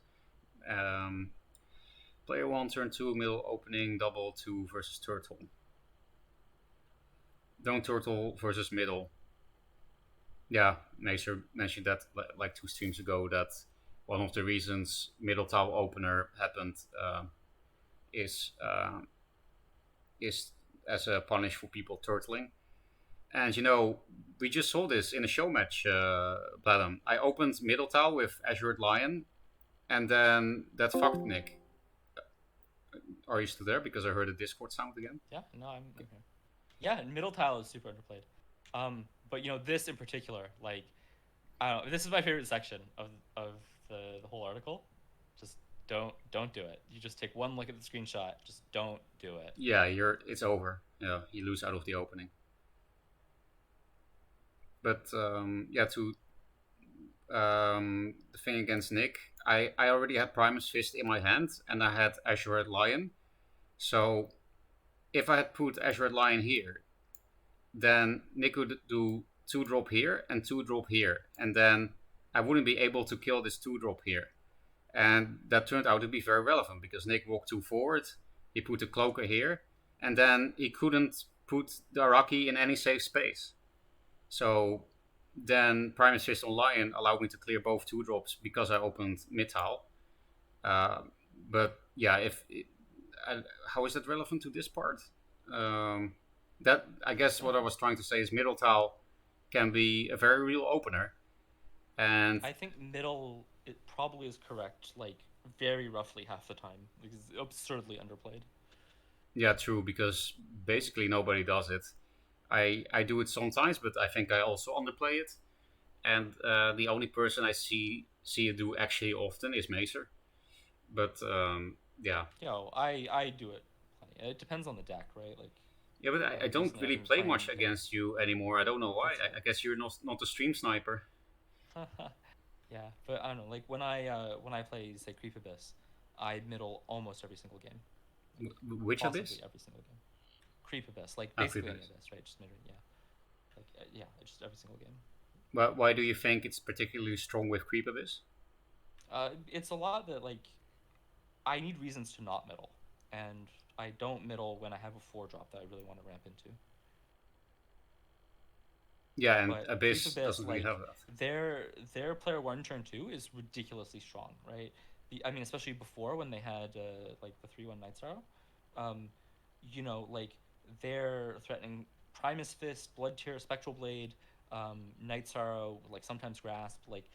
Um, Player 1, turn 2, middle opening, double 2 versus Turtle. Don't Turtle versus middle. Yeah, Macer mentioned that like 2 streams ago, that one of the reasons middle tile opener happened is is as a punish for people turtling. And we just saw this in a show match, Blatm. I opened middle tile with Azure Lion, and then that fucked Nick. Are you still there? Because I heard a Discord sound again. Yeah, no, I'm here. Yeah, and middle tile is super underplayed. But this in particular, like, I don't know, this is my favorite section of the whole article. Just don't do it. You just take one look at the screenshot. Just don't do it. Yeah, it's over. Yeah, you lose out of the opening. But yeah, to the thing against Nick, I already had Primus Fist in my hand, and I had Azure Lion. So if I had put Azure Lion here, then Nick would do 2-drop here and 2-drop here, and then I wouldn't be able to kill this 2-drop here. And that turned out to be very relevant because Nick walked 2 forward, he put the Cloaker here, and then he couldn't put the Araki in any safe space. So then Primus Fist on Lion allowed me to clear both 2-drops because I opened mid tile. But yeah, how is that relevant to this part? That, I guess what I was trying to say is middle tile can be a very real opener. And I think middle it probably is correct, like very roughly half the time. Because it's absurdly underplayed. yeah, true, because basically nobody does it. I do it sometimes, but I think I also underplay it. And the only person I see it do actually often is Macer. But yeah, I do it plenty. It depends on the deck, right? Like, yeah, but I don't recently I've really been play much playing against you anymore. I don't know why. That's I guess you're not a stream sniper. fair. Yeah, but I don't know. Like when I play say Creep Abyss, I middle almost every single game, Which possibly abyss? every single game. Creep abyss, like Ah, Creep basically any Abyss. abyss, right? Just middle, yeah, like yeah, just every single game. Well, why do you think it's particularly strong with Creep Abyss? It's a lot that like I need reasons to not middle, and I don't middle when I have a 4 drop that I really want to ramp into. Yeah, and But Creep Abyss Abyss, doesn't really like have that. their player 1 turn 2 is ridiculously strong, right? I mean, especially before when they had like the 3/1 Night Sorrow, um, like they're threatening Primus Fist, Blood Tear, Spectral Blade, Night Sorrow, like sometimes Grasp, like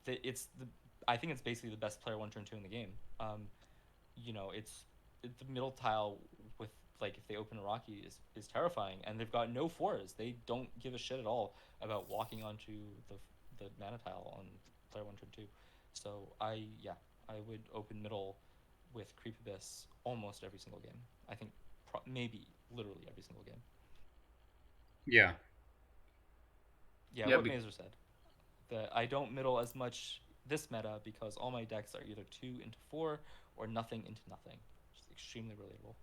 it's the I think it's basically the best player 1 turn 2 in the game. It's the middle tile with like if they open Iraqi is terrifying, and they've got no fours. They don't give a shit at all about walking onto the mana tile on player 1 turn 2. So I would open middle with Creep Abyss almost every single game. I think maybe literally every single game. Yeah. Yeah, Yeah, what Mazer said, that I don't middle as much this meta because all my decks are either 2 into 4 or nothing into nothing. Just extremely relatable.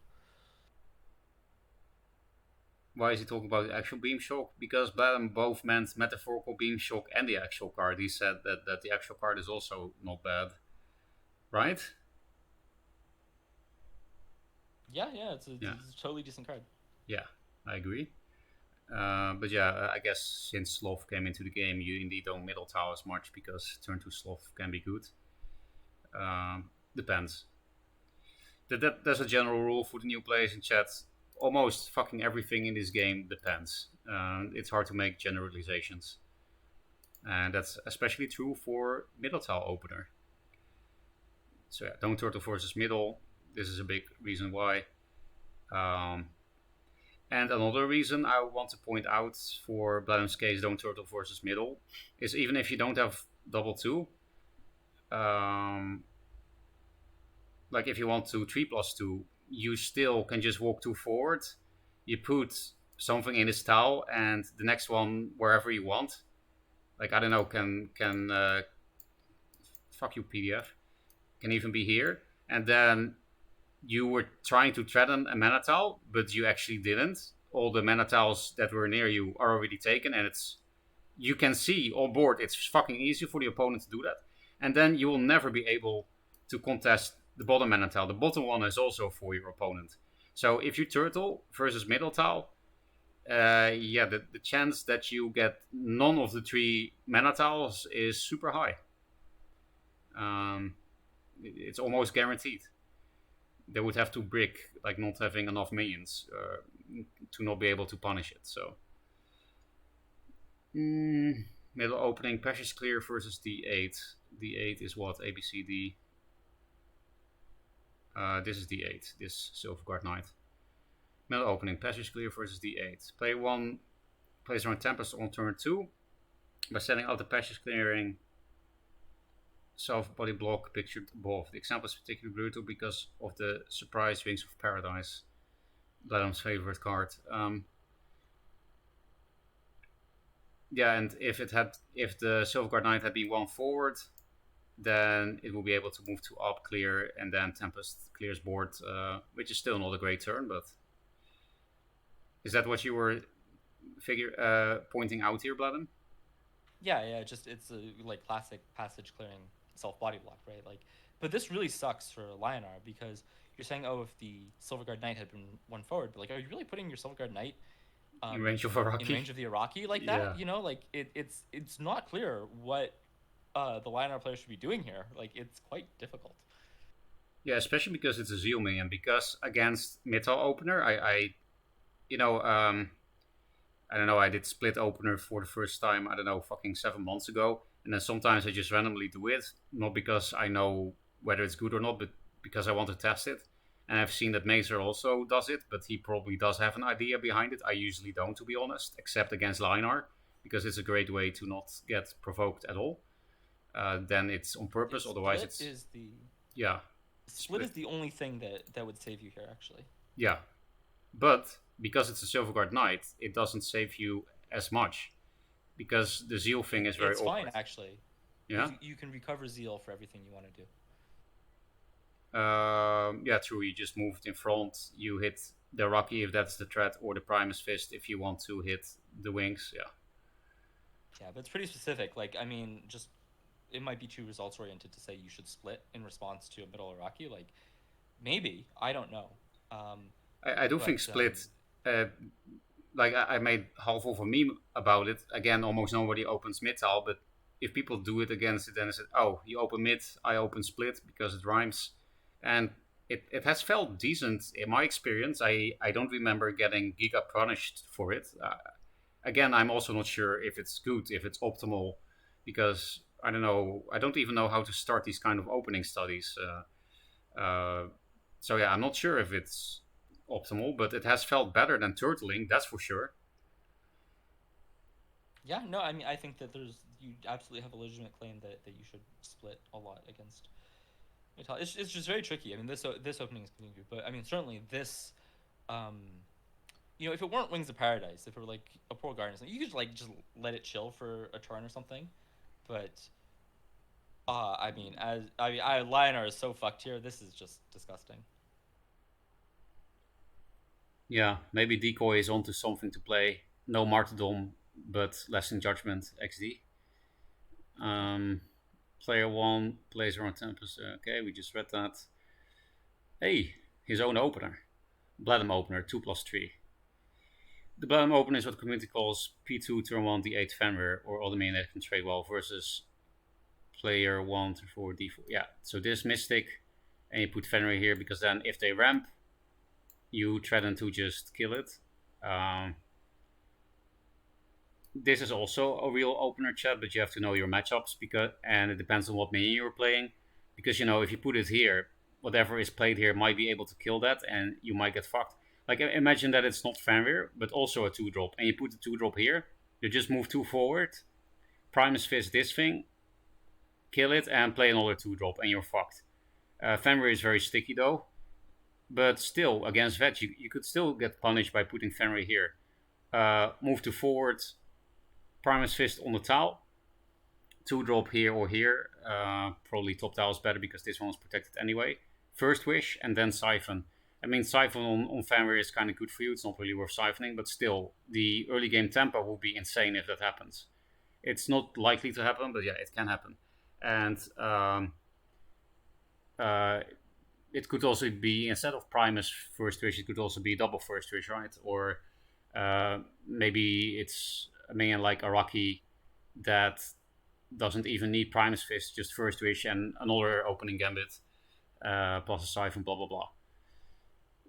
why is he talking about the actual Beam Shock? Because Blatm both meant metaphorical Beam Shock and the actual card. He said that the actual card is also not bad. Right? Yeah, it's Yeah. a totally decent card. Yeah, I agree. But yeah, I guess since Sloth came into the game, you indeed don't middle tile as much because turn 2 Sloth can be good. Depends. That's a general rule for the new players in chat. Almost fucking everything in this game depends. It's hard to make generalizations. And that's especially true for middle tile opener. So yeah, don't turtle versus middle. This is a big reason why. And another reason I want to point out for Blatm's case, don't turtle versus middle, is even if you don't have double two, like if you want to 3+2, you still can just walk 2 forward. You put something in this tile, and the next one wherever you want. Like I don't know, can fuck you PDF, can even be here, and then you were trying to threaten a mana tile, but you actually didn't. All the mana tiles that were near you are already taken, and you can see on board it's fucking easy for the opponent to do that. And then you will never be able to contest the bottom mana tile. The bottom one is also for your opponent. So if you turtle versus middle tile, the chance that you get none of the 3 mana tiles is super high. It's almost guaranteed. They would have to brick, like not having enough minions to not be able to punish it. So middle opening, Passage Clear versus D8. D8 is what? A, B, C, D. This is D8. This Silverguard Knight. Middle opening, Passage Clear versus D8. Play 1, place around Tempest on turn 2. By setting out the Passage Clearing self-body block pictured above. The example is particularly brutal because of the surprise Wings of Paradise. Blatm's favorite card. Yeah, and if the Silverguard Knight had been 1 forward, then it will be able to move to up clear, and then Tempest clears board, which is still not a great turn, but is that what you were pointing out here, Blatm? Yeah, just it's a like classic passage clearing self-body block, right? Like, but this really sucks for Lionar because you're saying, oh, if the Silverguard Knight had been 1 forward, but like, are you really putting your Silverguard Knight In range of in Iraqi? range of the Iraqi like Yeah. that? Like it's not clear what the Lionar player should be doing here. Like, it's quite difficult. Yeah, especially because it's a Zeal minion. Because against mid-tile opener, I don't know, I did split opener for the first time, I don't know, fucking 7 months ago. And then sometimes I just randomly do it. Not because I know whether it's good or not, but because I want to test it. And I've seen that Mazer also does it, but he probably does have an idea behind it. I usually don't, to be honest, except against Linar, because it's a great way to not get provoked at all. Then it's on purpose, Yeah, otherwise it's... Yeah. Split is the only thing that would save you here, actually. Yeah. But because it's a Silverguard Knight, it doesn't save you as much. Because the Zeal thing is very awkward. It's fine, actually. Yeah? You can recover Zeal for everything you want to do. Yeah, true. You just move it in front. You hit the Rocky if that's the threat, or the Primus Fist if you want to hit the wings. Yeah. Yeah, but it's pretty specific. Like, I mean, just it might be too results oriented to say you should split in response to a middle Iraqi. Like, maybe I don't know. I do think But split. Uh, like I made half of a meme about it. Again, almost nobody opens mid tile, but if people do it against it, then it's oh, you open mid, I open split because it rhymes, and it has felt decent in my experience. I don't remember getting giga punished for it. Again, I'm also not sure if it's good, if it's optimal, because I don't know. I don't even know how to start these kind of opening studies. So yeah, I'm not sure if it's optimal, but it has felt better than turtling, that's for sure. yeah, no, I mean, I think that you absolutely have a legitimate claim that you should split a lot against Italy. It's just very tricky. I mean, this opening is continuing, but I mean, certainly this, um, if it weren't Wings of Paradise, if it were like a Pearl Garden or something, you could like just let it chill for a turn or something. But I mean, Lionar is so fucked here. This is just disgusting. Yeah, maybe decoy is onto something to play. No martyrdom, but lesson judgment XD. Player one plays around 10%. Okay, we just read that. Hey, his own opener. Blatm opener, 2+3. The Blatm opener is what the community calls P2 turn 1 D8 Fenrir, or other main that can trade well, versus player 1 to 4 D4. Yeah, so this Mystic, and you put Fenrir here because then if they ramp, you threaten to just kill it. This is also a real opener chat, but you have to know your matchups and it depends on what minion you're playing. Because if you put it here, whatever is played here might be able to kill that, and you might get fucked. Like imagine that it's not Fenrir, but also a 2-drop, and you put the 2-drop here. You just move 2 forward, Primus Fist this thing, kill it, and play another 2-drop, and you're fucked. Fenrir is very sticky though, but still against Vet, you could still get punished by putting Fenrir here. Move to forward, Primus Fist on the tile, 2-drop here or here. Probably top tile is better because this one is protected anyway. First Wish and then Siphon. I mean, Siphon on Fenrir is kind of good for you. It's not really worth siphoning, but still, the early game tempo will be insane if that happens. It's not likely to happen, but yeah, it can happen. And it could also be, instead of Primus First Wish, it could also be double First Wish, right? Or maybe it's a minion like Araki that doesn't even need Primus Fist, just First Wish and another opening Gambit, plus a Siphon, blah blah blah.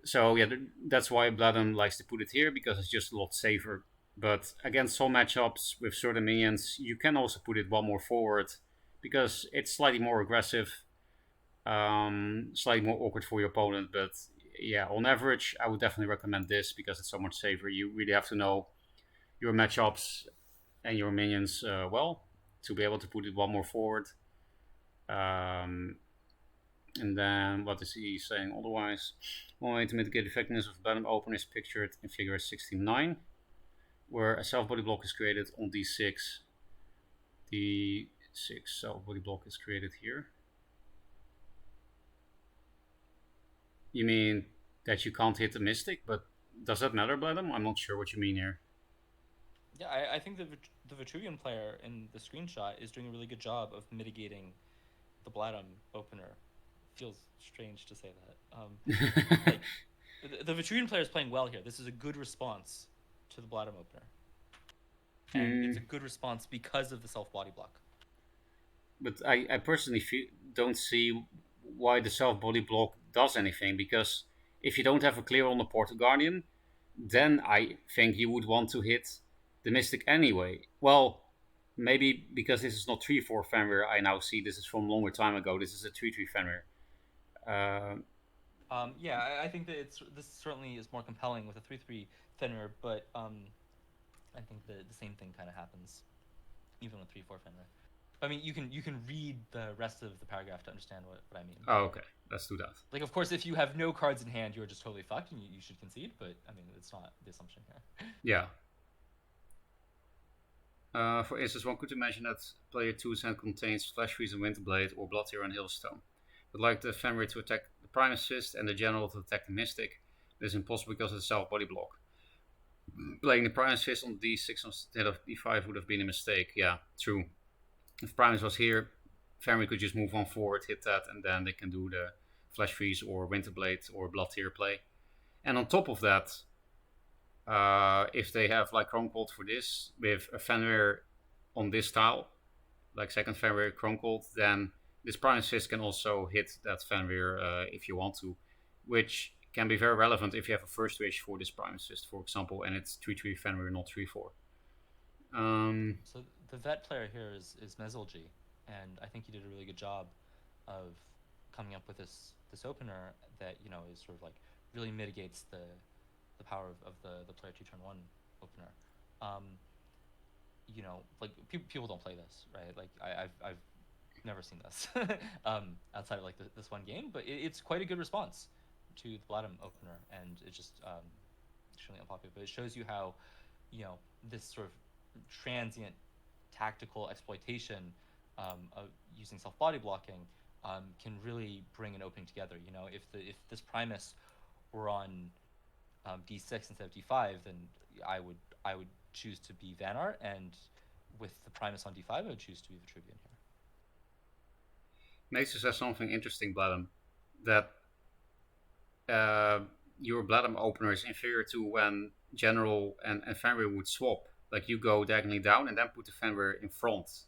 So yeah, that's why Blatm likes to put it here, because it's just a lot safer. But against some matchups with certain minions, you can also put it one more forward, because it's slightly more aggressive, slightly more awkward for your opponent. But yeah, on average, I would definitely recommend this because it's so much safer. You really have to know your matchups and your minions well to be able to put it one more forward. And then what is he saying otherwise? One way to mitigate the effectiveness of Blatm open is pictured in figure 69, where a self-body block is created on D6. D6 self-body block is created here. You mean that you can't hit the Mystic, but does that matter, Blatm? I'm not sure what you mean here. Yeah, I think the Vitruvian player in the screenshot is doing a really good job of mitigating the Blatm opener. Feels strange to say that. Like, the Vitruvian player is playing well here. This is a good response to the Blatm opener. And it's a good response because of the self-body block. But I personally don't see why the self-body block does anything, because if you don't have a clear on the Portal Guardian, then I think you would want to hit the Mystic anyway. Well, maybe because this is not 3-4 Fenrir, I now see this is from longer time ago. This is a 3-3 Fenrir. Yeah, I think that this certainly is more compelling with a 3-3 Fenrir, but I think the same thing kind of happens even with 3-4 Fenrir. I mean, you can read the rest of the paragraph to understand what I mean. Oh, okay. Let's do that. Like, of course, if you have no cards in hand, you're just totally fucked, and you should concede. But I mean, it's not the assumption here. Yeah. For instance, one could imagine that player 2's hand contains Flash Freeze and Winterblade or Blood Tear and Hailstone. Would like the Fenrir to attack the Primus Fist and the General to attack the Mystic. This is impossible because of the self-body block. Playing the Primus Fist on d6 instead of d5 would have been a mistake. Yeah, true. If Primus was here, Fenrir could just move on forward, hit that, and then they can do the Flash Freeze or Winterblade or Blood Tier play. And on top of that, if they have like Chronocold for this, with a Fenrir on this tile, like second Fenrir Chronocold, then this Primus Fist can also hit that Fenrir if you want to, which can be very relevant if you have a first wish for this Primus Fist, for example, and it's 3/3 Fenrir, not 3/4. So the vet player here is Mezilji, and I think he did a really good job of coming up with this opener that is sort of like really mitigates the power of the player 2 turn 1 opener. Like people don't play this, right? Like I've never seen this outside of like this one game, but it's quite a good response to the Blatm opener, and it's just extremely unpopular. But it shows you how this sort of transient tactical exploitation of using self-body blocking can really bring an opening together. If this Primus were on d6 instead of d5, then I would choose to be Vanar, and with the Primus on d5, I would choose to be Vitruvian here. Maester says something interesting, Blatm, that your Blatm opener is inferior to when General and Fenrir would swap. Like you go diagonally down and then put the Fenrir in front.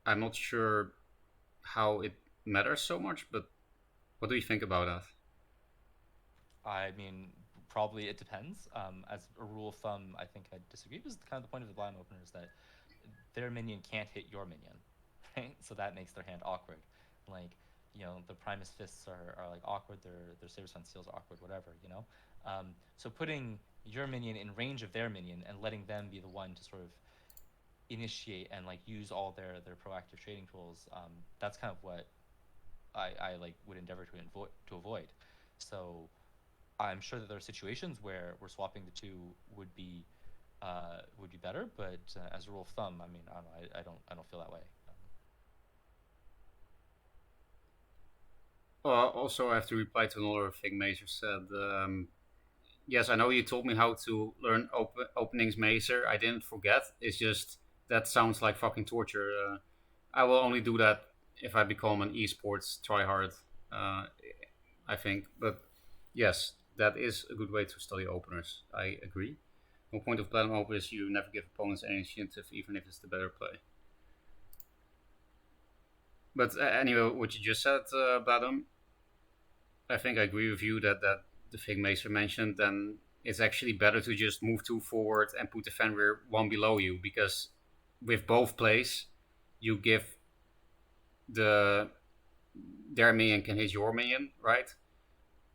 I'm not sure how it matters so much, but what do you think about that? I mean, probably it depends. As a rule of thumb, I think I disagree, because kind of the point of the Blatm opener is that their minion can't hit your minion, right? So that makes their hand awkward. Like, the Primus Fists are like awkward, their Saber Sun Seals are awkward, whatever, So putting your minion in range of their minion and letting them be the one to sort of initiate and like use all their proactive trading tools, that's kind of what I like would endeavor to avoid. So I'm sure that there are situations where swapping the two would be better, but as a rule of thumb, I mean, I don't feel that way. Also, I have to reply to another thing Mazer said. Yes, I know you told me how to learn openings, Mazer. I didn't forget. It's just that sounds like fucking torture. I will only do that if I become an esports tryhard, I think. But yes, that is a good way to study openers. I agree. The point of Blatm opener is you never give opponents any initiative, even if it's the better play. But anyway, what you just said, Blatm, I think I agree with you that the thing Maester mentioned, then it's actually better to just move 2 forward and put the Fenrir 1 below you, because with both plays, you give their minion can hit your minion, right?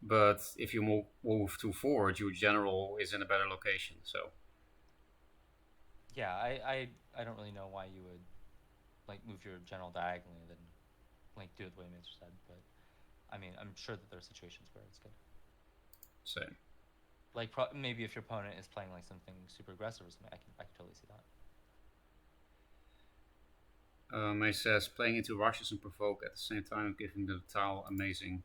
But if you move 2 forward, your general is in a better location. So yeah, I don't really know why you would like move your general diagonally and then like do it the way Maester said, but I mean, I'm sure that there are situations where it's good. Same. Like maybe if your opponent is playing like something super aggressive or something, I can totally see that. May says playing into rushes and provoke at the same time, giving the tile amazing.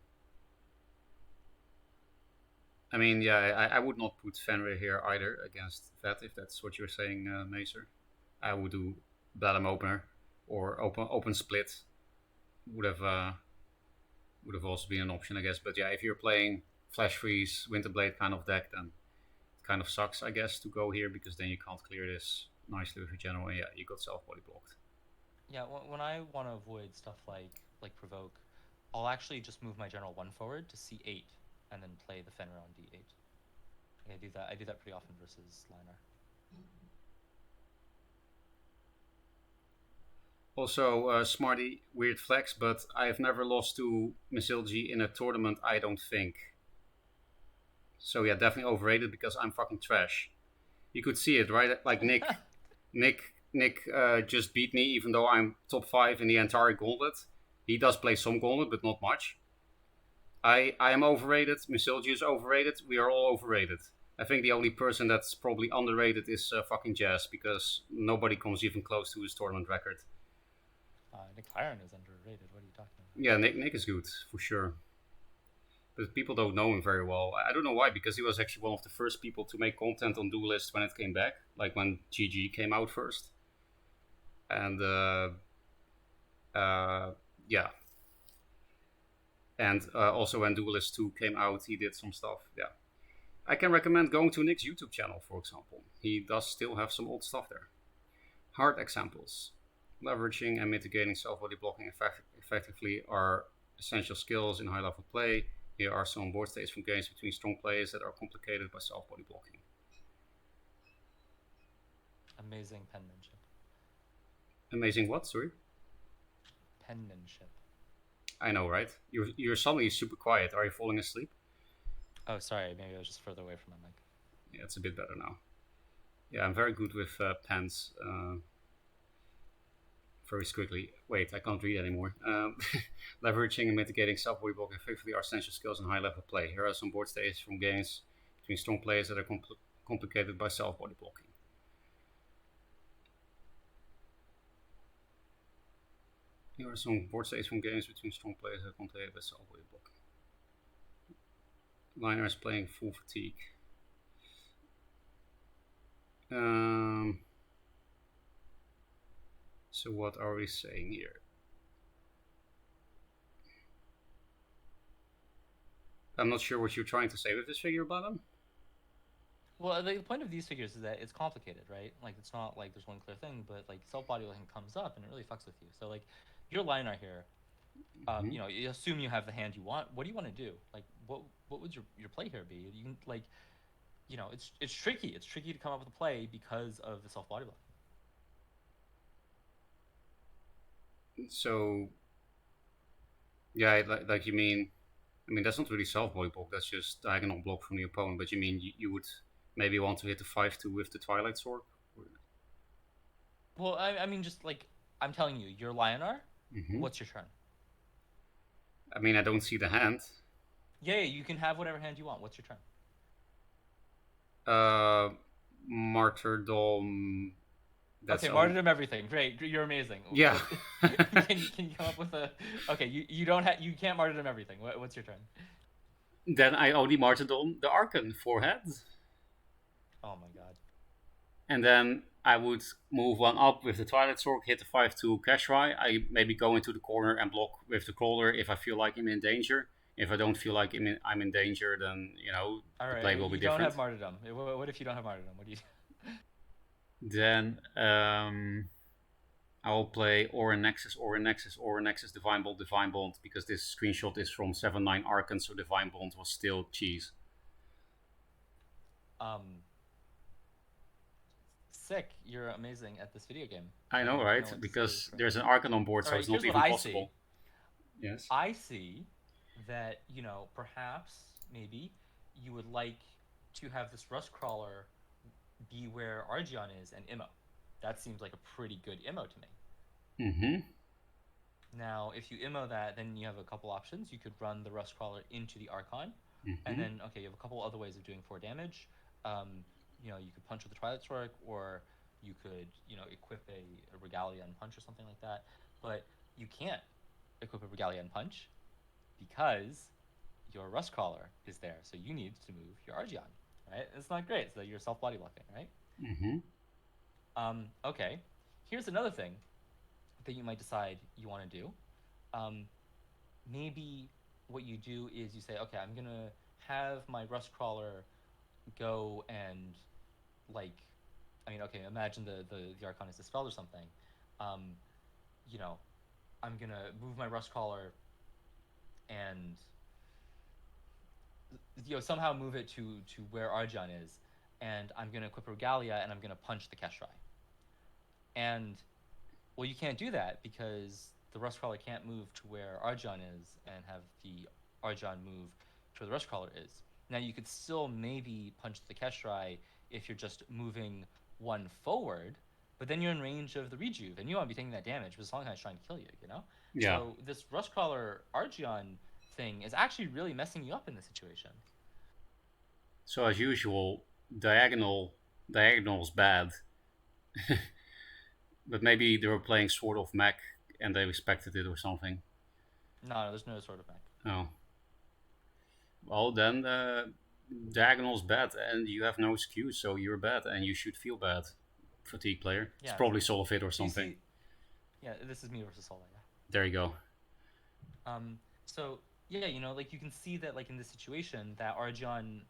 I mean, yeah, I would not put Fenrir here either against that, if that's what you're saying, Mazer. I would do Blatm opener or open split. Would have also been an option, I guess. But yeah, if you're playing Flash Freeze, Winterblade kind of deck, then it kind of sucks, I guess, to go here, because then you can't clear this nicely with your general. And yeah, you got self-body blocked. Yeah, when I want to avoid stuff like provoke, I'll actually just move my general 1 forward to c8 and then play the Fenrir on d8. I do that pretty often versus Liner. Also, Smarty, weird flex, but I've never lost to Misilji in a tournament, I don't think. So yeah, definitely overrated, because I'm fucking trash. You could see it, right? Like Nick just beat me, even though I'm top 5 in the entire gauntlet. He does play some gauntlet, but not much. I am overrated. Misilji is overrated. We are all overrated. I think the only person that's probably underrated is fucking Jazz, because nobody comes even close to his tournament record. Niklaren is underrated. What are you talking about? Yeah, Nick is good for sure, but people don't know him very well. I don't know why, because he was actually one of the first people to make content on Duelist when it came back, like when GG came out first, and yeah, and also when Duelist 2 came out, he did some stuff. Yeah, I can recommend going to Nick's YouTube channel, for example. He does still have some old stuff there. Hard examples. Leveraging and mitigating self-body blocking effectively are essential skills in high-level play. Here are some board states from games between strong players that are complicated by self-body blocking. Amazing penmanship. Amazing what? Sorry? Penmanship. I know, right? You're suddenly super quiet. Are you falling asleep? Oh, sorry. Maybe I was just further away from my mic. Yeah, it's a bit better now. Yeah, I'm very good with pens. Very quickly. Wait, I can't read anymore. Leveraging and mitigating self-body blocking effectively are essential skills in high-level play. Here are some board states from games between strong players that are complicated by self-body blocking. Here are some board states from games between strong players that are complicated by self-body blocking. Liners playing full fatigue. So what are we saying here? I'm not sure what you're trying to say with this figure, Blatm. Well, the point of these figures is that it's complicated, right? Like, it's not like there's one clear thing, but like self-bodyblocking comes up and it really fucks with you. So like, your liner here, you know, you assume you have the hand you want. What do you want to do? Like, what would your play here be? You can like, you know, it's tricky. It's tricky to come up with a play because of the self-bodyblocking. So, yeah, like you mean, I mean that's not really self-body block. That's just diagonal block from the opponent. But you mean you would maybe want to hit the 5-2 with the Twilight Sword? Well, I mean, just like I'm telling you, your Lionar. What's your turn? I mean, I don't see the hand. Yeah, you can have whatever hand you want. What's your turn? Martyrdom. Okay, martyrdom everything. Great, you're amazing. Yeah. can you come up with a? Okay, you don't have you can't martyrdom everything. What's your turn? Then I only martyrdom the Archon forehead. Oh my god. And then I would move one up with the Twilight Sword, hit the 5-2 Kashrai. I maybe go into the corner and block with the Crawler if I feel like I'm in danger. If I don't feel like I'm in danger, then, you know, the play will be different. You don't have martyrdom. What if you don't have martyrdom? What do you do? Then I will play Aura Nexus, Divine Bond, because this screenshot is from 7-9 Archon, so Divine Bond was still cheese. Sick, you're amazing at this video game. I know, right? Because there's an Archon on board, so it's not even possible. Yes. I see that, you know, perhaps, maybe, you would like to have this Rust Crawler be where Argion is and Immo. That seems like a pretty good Immo to me. Now, if you Immo that, then you have a couple options. You could run the Rust Crawler into the Archon, and then, okay, you have a couple other ways of doing 4 damage. You know, you could punch with the Twilight Sword, or you could, you know, equip a Regalia and punch or something like that. But you can't equip a Regalia and punch because your Rust Crawler is there. So you need to move your Argion, right? It's not great. So you're self-body blocking, right? Okay. Here's another thing that you might decide you want to do. Maybe what you do is you say, okay, I'm going to have my Rust Crawler go and, like, I mean, okay, imagine the Archon is dispelled or something. You know, I'm going to move my Rust Crawler and, you know, somehow move it to where Argion is, and I'm going to equip Regalia, and I'm going to punch the Keshrai. And, well, you can't do that because the Rust Crawler can't move to where Argion is and have the Argion move to where the Rust Crawler is. Now, you could still maybe punch the Keshrai if you're just moving one forward, but then you're in range of the Rejuve, and you won't be taking that damage, but Songhan is trying to kill you, you know? Yeah. So this Rust Crawler Argion thing is actually really messing you up in this situation. So as usual, diagonal's bad. But maybe they were playing Sword of Mech and they respected it or something. No, there's no sort of mech. Oh, well then diagonal's bad, and you have no excuse, so you're bad, and you should feel bad. Fatigue player. It's Yeah, probably exactly. solo fit or So you something. see, yeah, this is me versus Sola. Yeah. There you go. So yeah, like you can see that like in this situation that Arjan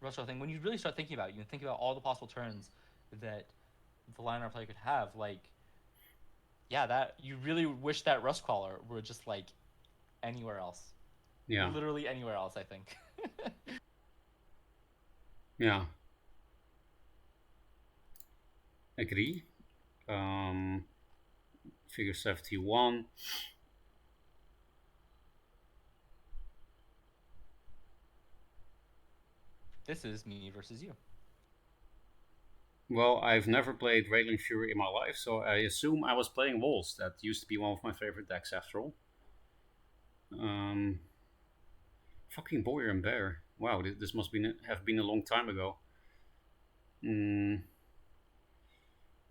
Russell thing, when you really start thinking about it, you think about all the possible turns that the liner player could have, like yeah, that you really wish that Rust Crawler were just like anywhere else. Yeah. Literally anywhere else, I think. Yeah. Agree. Um, figure 71. This is me versus you. Well, I've never played Railing Fury in my life, so I assume I was playing Walls. That used to be one of my favorite decks, after all. Fucking Boyer and Bear. Wow, this must have been a long time ago.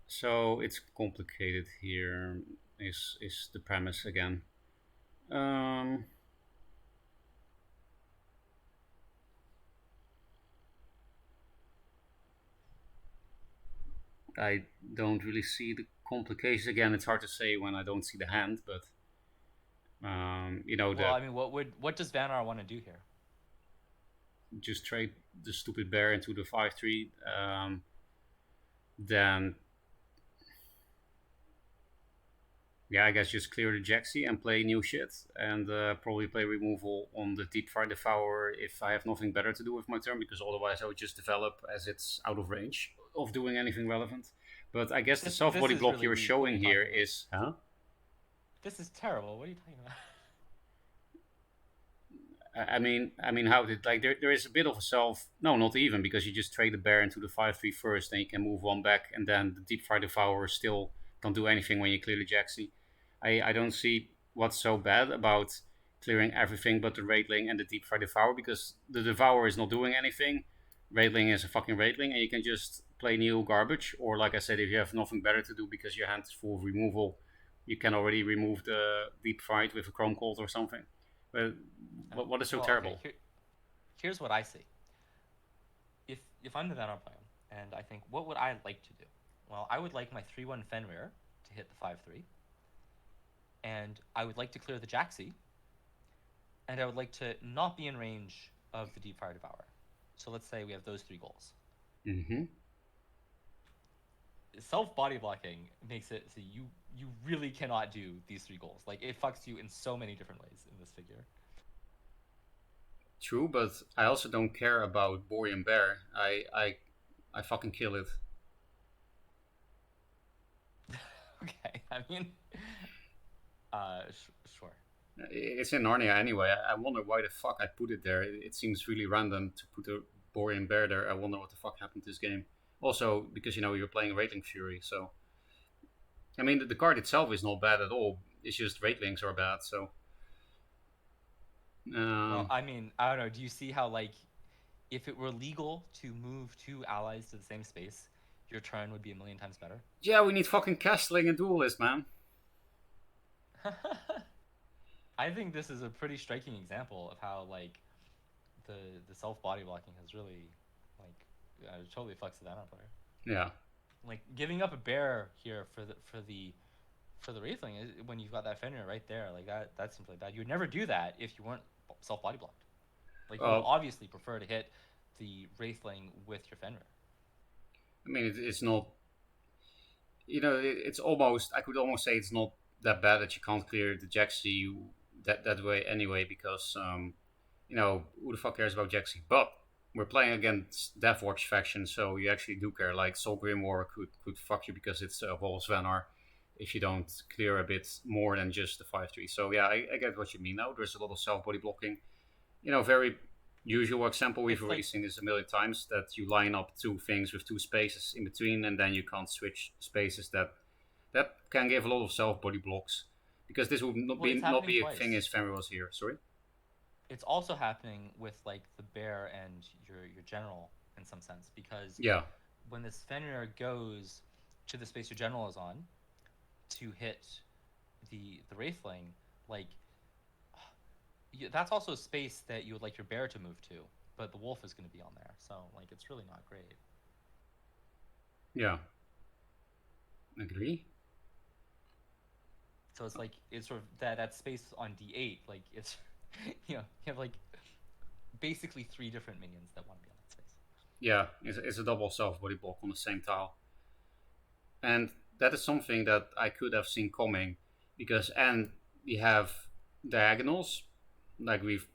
So it's complicated here. Is the premise again? Um, I don't really see the complications. Again, it's hard to say when I don't see the hand, but Well, I mean, what does Vanar want to do here? just trade the stupid bear into the 5/3. Then yeah, I guess just clear the Jaxi and play new shit, and probably play removal on the Deep Fry Devourer if I have nothing better to do with my turn, because otherwise I would just develop as it's out of range of doing anything relevant. But I guess the self body is block really you're weak. What are showing you here talking about? is, huh? This is terrible. What are you talking about? I mean, how did like there is a bit of a self? No, not even, because you just trade the bear into the 5/3 first, then you can move one back, and then the Deep Fry Devourer still don't do anything when you clear the Jaxi. I don't see what's so bad about clearing everything but the Raidling and the Deep Fry Devourer, because the Devourer is not doing anything. Raidling is a fucking Raidling, and you can just play new garbage. Or, like I said, if you have nothing better to do because your hand is full of removal, you can already remove the Deep Fried with a Chrome Cold or something. But what is so Well, terrible? okay. Here's what I see. If I'm the Vanar player, and I think, what would I like to do? Well, I would like my 3/1 Fenrir to hit the 5/3, and I would like to clear the Jaxi, and I would like to not be in range of the Deep Fire Devourer. So let's say we have those three goals. Mm-hmm. Self-body blocking makes it so you really cannot do these three goals. Like, it fucks you in so many different ways in this figure. True, but I also don't care about Boy and Bear. I fucking kill it. Okay, I mean, sure. It's in Narnia anyway. I wonder why the fuck I put it there. It seems really random to put a Boy and Bear there. I wonder what the fuck happened to this game. Also, because you're playing Raidling Fury, so I mean the card itself is not bad at all. It's just Raidlings are bad. So Well, um, I mean, I don't know. Do you see how, like, if it were legal to move two allies to the same space, your turn would be a million times better? yeah, we need fucking Castling and Duelist, man. I think this is a pretty striking example of how, like, the self body blocking has really, like, totally fucks the Dino player. Yeah. Like, giving up a bear here for the Wraithling when you've got that Fenrir right there, like that seems like bad. You would never do that if you weren't self body blocked. Like, you would obviously prefer to hit the Wraithling with your Fenrir. I mean, it's not. It's almost. I could almost say it's not that bad that you can't clear the Jaxi that way anyway, because who the fuck cares about Jaxi? But we're playing against Deathwatch faction, so you actually do care. Like Soul Grimoire could fuck you because it's Vol Svenar if you don't clear a bit more than just the 5/3. So yeah, I get what you mean now. There's a lot of self body blocking. Very usual example. We've It's already like seen this a million times, that you line up two things with two spaces in between, and then you can't switch spaces. That can give a lot of self body blocks, because this would not well, be it's not happening be a thing twice. if Fenrir was here. Sorry. It's also happening with, like, the bear and your general in some sense, because Yeah. when this Fenrir goes to the space your general is on to hit the Wraithling, like that's also a space that you would like your bear to move to, but the wolf is going to be on there, so like it's really not great. Yeah. Agree. So it's like it's sort of that space on D8, like it's you have like basically 3 different minions that want to be on that space. Yeah, it's a double self-body block on the same tile. And that is something that I could have seen coming, because and we have diagonals, like we've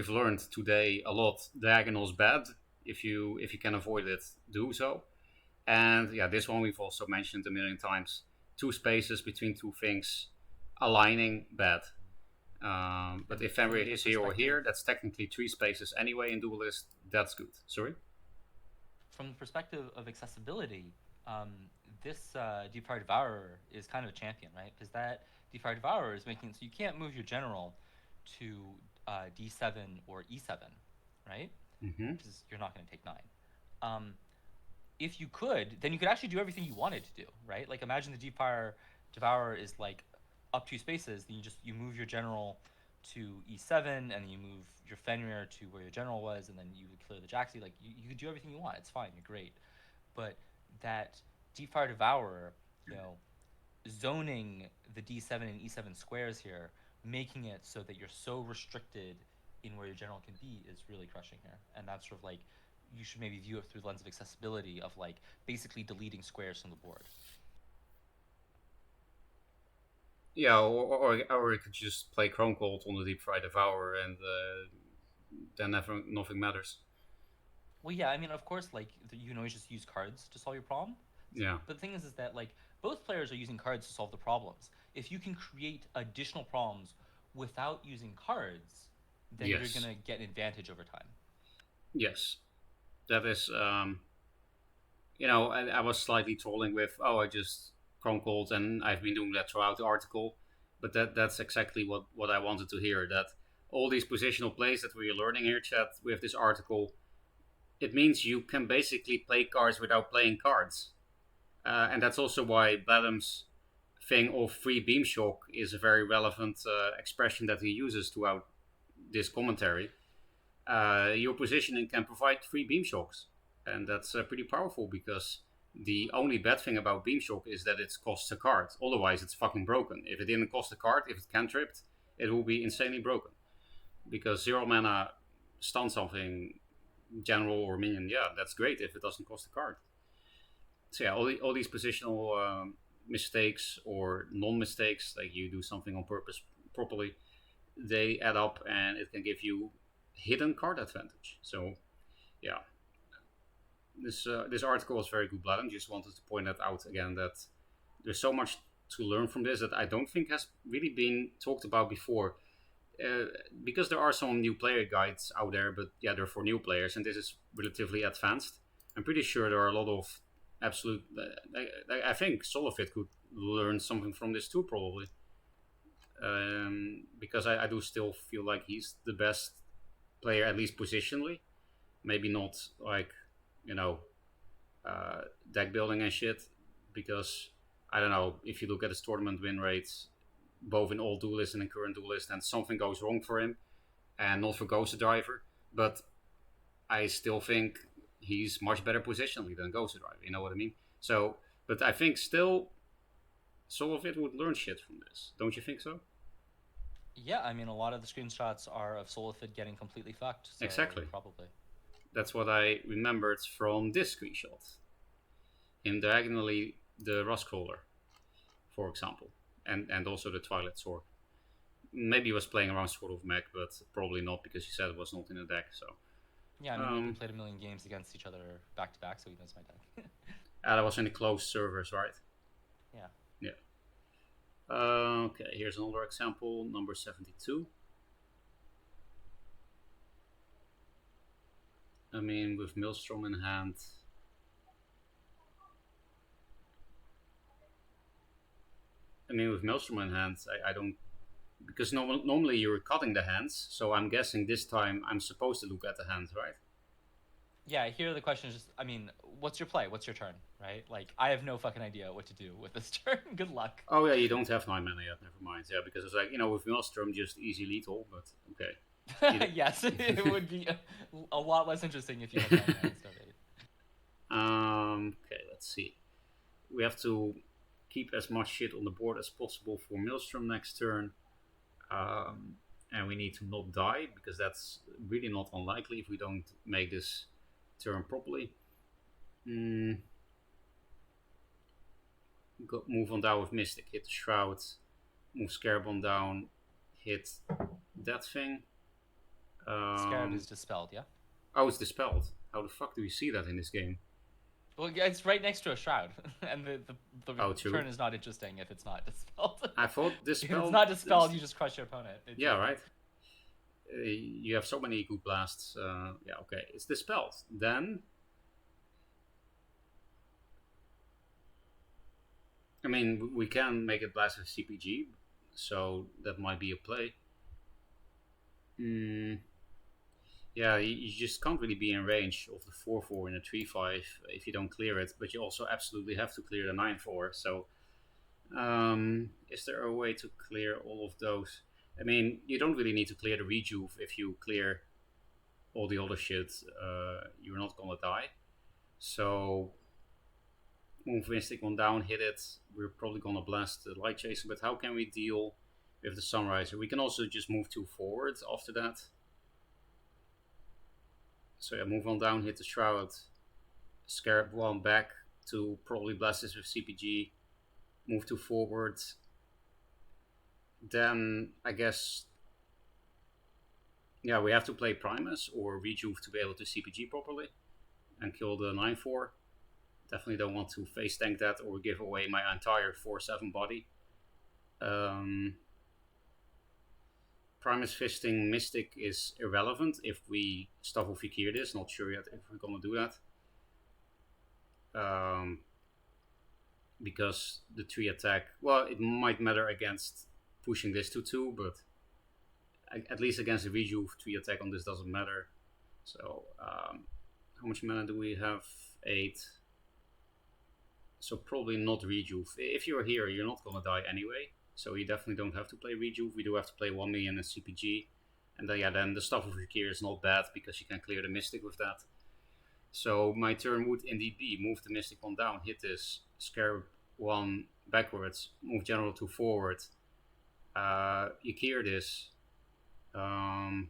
learned today a lot. Diagonals bad. If you can avoid it, do so. And yeah, this one we've also mentioned a million times. 2 spaces between 2 things, aligning bad. But if Fenrir is here or here, that's technically 3 spaces anyway in Duelist. That's good. Sorry? From the perspective of accessibility, this Deep Fire Devourer is kind of a champion, right? Because that Deep Fire Devourer is making so you can't move your general to D7 or E7, right? Mm-hmm. Because you're not going to take 9. If you could, then you could actually do everything you wanted to do, right? Like imagine the Deep Fire Devourer is like up 2 spaces, then you move your general to E7, and then you move your Fenrir to where your general was, and then you would clear the Jaxi. Like you could do everything you want. It's fine. You're great. But that Deep Fire Devourer, zoning the D7 and E7 squares here, making it so that you're so restricted in where your general can be is really crushing here. And that's sort of like you should maybe view it through the lens of accessibility of like basically deleting squares from the board. Yeah, or you could just play Chrome Cold on the Deep Fried Devourer, and then nothing matters. Well, yeah, I mean, of course, like you can always just use cards to solve your problem. Yeah. But the thing is that like both players are using cards to solve the problems. If you can create additional problems without using cards, then Yes. you're gonna get an advantage over time. Yes, that is. I was slightly trolling with, I just Chrome Cold, and I've been doing that throughout the article. But that's exactly what I wanted to hear. That all these positional plays that we're learning here, chat, with this article, it means you can basically play cards without playing cards. And that's also why Blatm's thing of free beam shock is a very relevant expression that he uses throughout this commentary. Your positioning can provide free beam shocks, and that's pretty powerful, because the only bad thing about beam shock is that it costs a card. Otherwise, it's fucking broken. If it didn't cost a card, if it cantripped, it will be insanely broken, because 0 mana stun something, general or minion. Yeah, that's great if it doesn't cost a card. So yeah, all these positional mistakes or non-mistakes, like you do something on purpose properly, they add up, and it can give you hidden card advantage. So yeah, this article was very good, Blatm. Just wanted to point that out again, that there's so much to learn from this that I don't think has really been talked about before. Because there are some new player guides out there, but yeah, they're for new players, and this is relatively advanced. I'm pretty sure there are a lot of absolute. I think Solofit could learn something from this too, probably. Because I do still feel like he's the best player, at least positionally. Maybe not like, deck building and shit, because I don't know, if you look at his tournament win rates, both in old Duelist and in current Duelist, and something goes wrong for him, and not for Ghost Driver, but I still think he's much better positionally than Ghost Driver, you know what I mean? So, but I think still Solofit would learn shit from this. Don't you think so? Yeah, I mean, a lot of the screenshots are of Solofit getting completely fucked. So Exactly. Probably. That's what I remembered from this screenshot. Him diagonally the Rustcrawler, for example, and also the Twilight Sword. Maybe he was playing around Sword of Mech, but probably not, because he said it was not in the deck. So yeah, I mean, we played a million games against each other back to back, so he knows my deck. that was in the closed servers, right? Yeah. Yeah. Okay, here's another example, number 72. I mean, with Maelstrom in hand. I don't. Because normally you're cutting the hands, so I'm guessing this time I'm supposed to look at the hands, right? Yeah, here the question is just, I mean, what's your play? What's your turn, right? Like, I have no fucking idea what to do with this turn. Good luck. Oh yeah, you don't have 9 mana yet. Never mind. Yeah, because it's like with Maelstrom just easy lethal, but okay. Yes, it would be a lot less interesting if you had 9 mana instead of 8. Okay, let's see. We have to keep as much shit on the board as possible for Maelstrom next turn. And we need to not die, because that's really not unlikely if we don't make this turn properly. Move on down with Mystic, hit the Shroud, move Scarab on down, hit that thing. Scarab is dispelled, yeah? Oh, it's dispelled. How the fuck do we see that in this game? Well, yeah, it's right next to a shroud, and the Oh, true. turn is not interesting if it's not dispelled. I thought dispelled. If it's not dispelled, you just crush your opponent. Yeah, right. You have so many good blasts. Yeah, okay, it's dispelled. Then, I mean, we can make it blast with CPG, so that might be a play. Yeah, you just can't really be in range of the 4/4 and a 3/5 if you don't clear it, but you also absolutely have to clear the 9/4. So, is there a way to clear all of those? I mean, you don't really need to clear the rejuve if you clear all the other shit. You're not gonna die. So, move Mystic on down, hit it. We're probably gonna blast the Light Chaser, but how can we deal with the Sunriser? We can also just move 2 forward after that. So yeah, move on down, hit the Shroud, Scarab 1 back to probably blast this with CPG, move 2 forward. Then I guess, yeah, we have to play Primus or Rejuve to be able to CPG properly and kill the 9/4. Definitely don't want to face tank that or give away my entire 4/7 body. Primus Fisting Mystic is irrelevant if we Staffel Vikir this. Not sure yet if we're gonna do that. Because the 3 attack, well, it might matter against pushing this to 2, but at least against the Rejuve, 3 attack on this doesn't matter. So, how much mana do we have? 8. So probably not Rejuve. If you're here, you're not gonna die anyway. So you definitely don't have to play Rejuve. We do have to play 1 million and CPG. And then the Staff of Vikir is not bad because you can clear the Mystic with that. So my turn would indeed be move the Mystic 1 down, hit this, Scarab 1 backwards, move General 2 forward. You clear this. Yeah,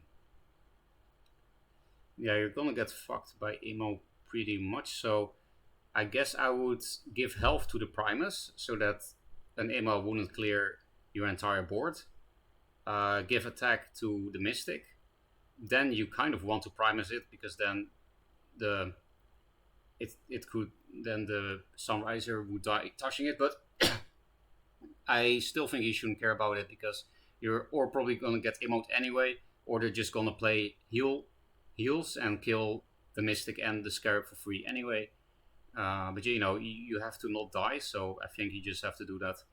you're gonna get fucked by Emo pretty much. So I guess I would give health to the Primus so that an Emo wouldn't clear your entire board. Give attack to the Mystic. Then you kind of want to Primus it because then the Sunriser would die touching it, but I still think you shouldn't care about it because you're or probably gonna get emote anyway, or they're just gonna play heals and kill the Mystic and the Scarab for free anyway. But you have to not die, so I think you just have to do that.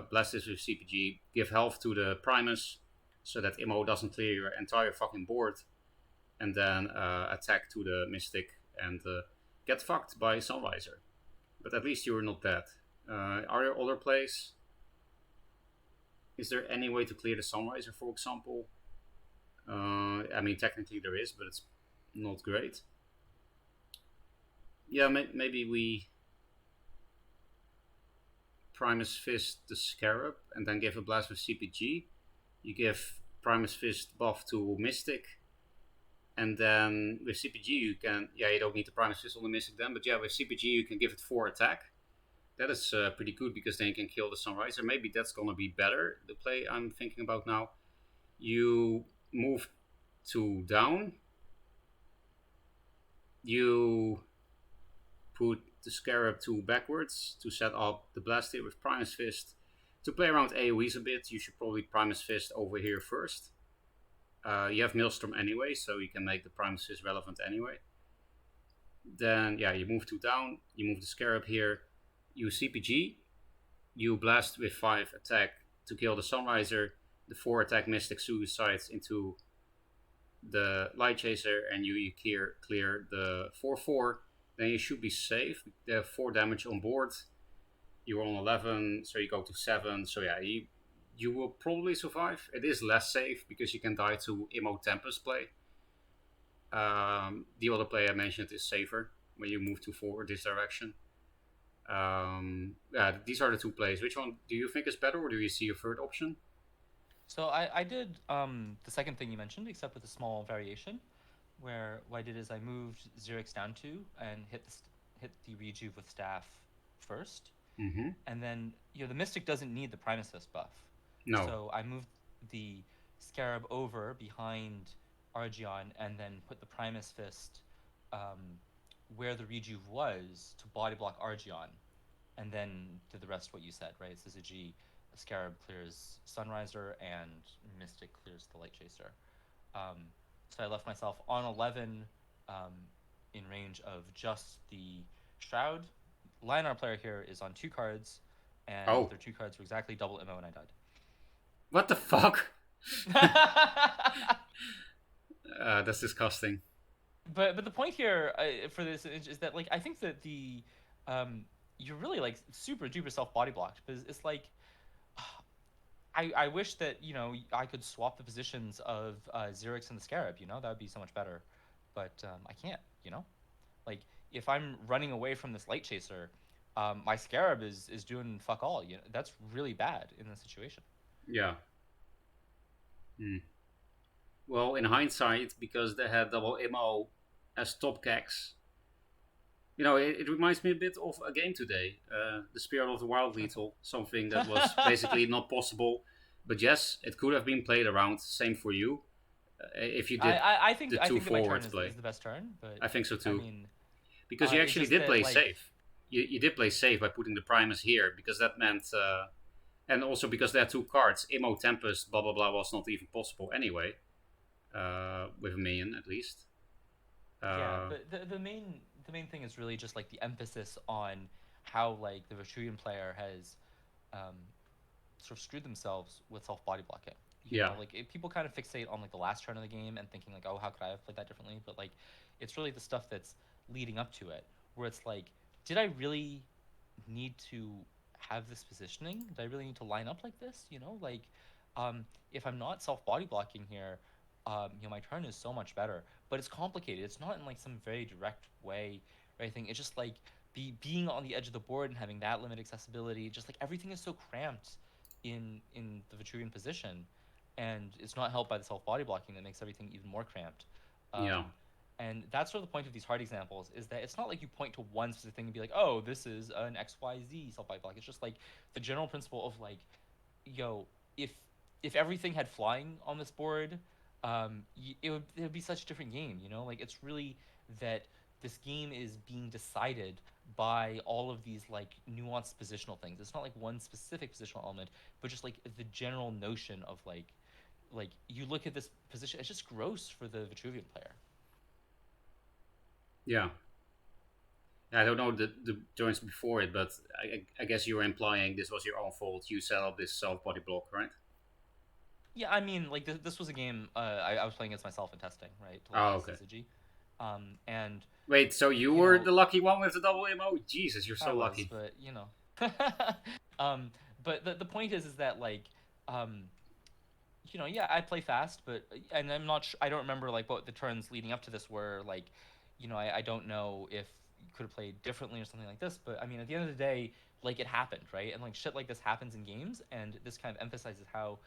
Blast this with CPG, give health to the Primus so that Imo doesn't clear your entire fucking board, and then attack to the Mystic and get fucked by Sunriser. But at least you're not dead. Are there other plays? Is there any way to clear the Sunriser, for example? I mean, technically there is, but it's not great. Yeah, maybe we Primus Fist the Scarab and then give a blast with CPG. You give Primus Fist buff to Mystic, and then with CPG you can, you don't need the Primus Fist on the Mystic then, but yeah, with CPG you can give it 4 attack. That is pretty good because then you can kill the Sunriser. Maybe that's gonna be better, the play I'm thinking about now. You move 2 down. You put the Scarab 2 backwards to set up the blast here with Primus Fist. To play around AoEs a bit, you should probably Primus Fist over here first. You have Maelstrom anyway, so you can make the Primus Fist relevant anyway. Then, you move 2 down, you move the Scarab here, you CPG, you blast with 5 attack to kill the Sunriser, the 4 attack Mystic Suicides into the Light Chaser and you clear the 4/4, then you should be safe. They have 4 damage on board. You're on 11, so you go to 7. So yeah, you will probably survive. It is less safe because you can die to Immo Tempest play. The other play I mentioned is safer when you move to forward this direction. Yeah, these are the 2 plays. Which one do you think is better, or do you see a third option? So I did the second thing you mentioned, except with a small variation, where what I did is I moved Xerix down 2 and hit the rejuve with staff first, Mm-hmm. and then the Mystic doesn't need the Prime Assist buff, No. so I moved the Scarab over behind Argion and then put the Primus Fist where the rejuve was to body block Argion, and then did the rest what you said, right? Syzygy, Scarab clears Sunriser, and Mystic clears the Light Chaser. So I left myself on 11 in range of just the Shroud. Lionar player here is on 2 cards, and their 2 cards were exactly double MO, and I died. What the fuck? That's disgusting. But the point here for this is that I think that the you're really super duper self body blocked, because it's I wish that I could swap the positions of Xerix and the Scarab. That would be so much better, but I can't. If I'm running away from this Light Chaser, my Scarab is doing fuck all. That's really bad in this situation. Yeah. Well, in hindsight, because they had double MO as top cags, it reminds me a bit of a game today, the Spirit of the Wild Lethal, something that was basically not possible. But yes, it could have been played around. Same for you, if you did I think the I 2 think that my turn forwards play. is the best turn, but I think so too. I mean, because you actually just did that, play safe. You did play safe by putting the Primus here, because that meant, and also because there are 2 cards, Immo Tempest, blah blah blah, was not even possible anyway, with a minion at least. Yeah, but the main thing is really just the emphasis on how the Vitruvian player has sort of screwed themselves with self body blocking. People kind of fixate on the last turn of the game and thinking oh, how could I have played that differently? But it's really the stuff that's leading up to it, where it's did I really need to have this positioning? Did I really need to line up like this? If I'm not self body blocking here, my turn is so much better. But it's complicated. It's not in some very direct way or anything. It's just being on the edge of the board and having that limited accessibility. Just everything is so cramped in the Vitruvian position, and it's not helped by the self body blocking that makes everything even more cramped. Yeah. And that's sort of the point of these hard examples, is that it's not you point to one specific thing and be oh, this is an XYZ self body block. It's just the general principle of if everything had flying on this board, it would be such a different game. It's really that this game is being decided by all of these nuanced positional things. It's not one specific positional element, but just the general notion of you look at this position, it's just gross for the Vitruvian player. Yeah. I don't know the turns before it, but I guess you were implying this was your own fault. You set up this self body block, right? Yeah, I mean, this was a game I was playing against myself in testing, right? Okay. Syzygy. And wait, so you were the lucky one with the double MO? Jesus, you're so lucky. But but the point is that yeah, I play fast, and I'm not I don't remember what the turns leading up to this were I don't know if you could have played differently or something like this, but I mean, at the end of the day, it happened, right? And shit like this happens in games, and this kind of emphasizes how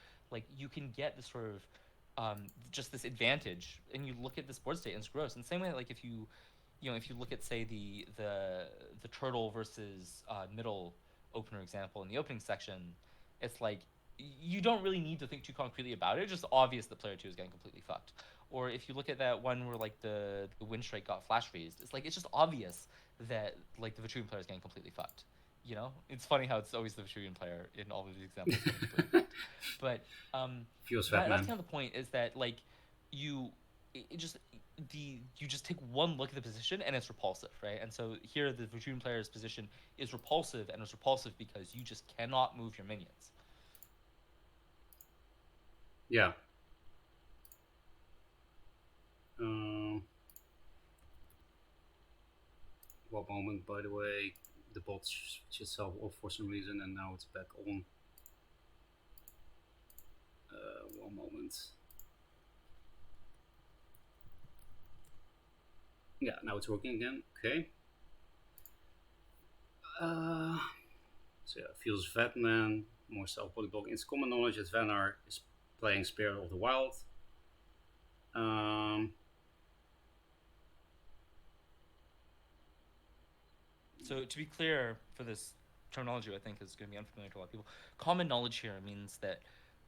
you can get this sort of just this advantage, and you look at this board state and it's gross. And same way, if you if you look at, say, the turtle versus middle opener example in the opening section, it's you don't really need to think too concretely about it. It's just obvious that player 2 is getting completely fucked. Or if you look at that one where the wind strike got flash freezed, it's just obvious that the Vitruvian player is getting completely fucked. It's funny how it's always the Vitruvian player in all of these examples getting completely fucked. But feels that's kind of the point, is that you just take one look at the position and it's repulsive, right? And so here the Vitruvian player's position is repulsive, and it's repulsive because you just cannot move your minions. Yeah. Um, what moment, by the way? The bot switched itself off for some reason, and now it's back on. One moment. Yeah, now it's working again. Okay. Uh, so yeah, feels Batman, more self-bodyblocking. It's common knowledge that Vanar is playing Spirit of the Wild. Um, So to be clear, for this terminology, I think is going to be unfamiliar to a lot of people. Common knowledge here means that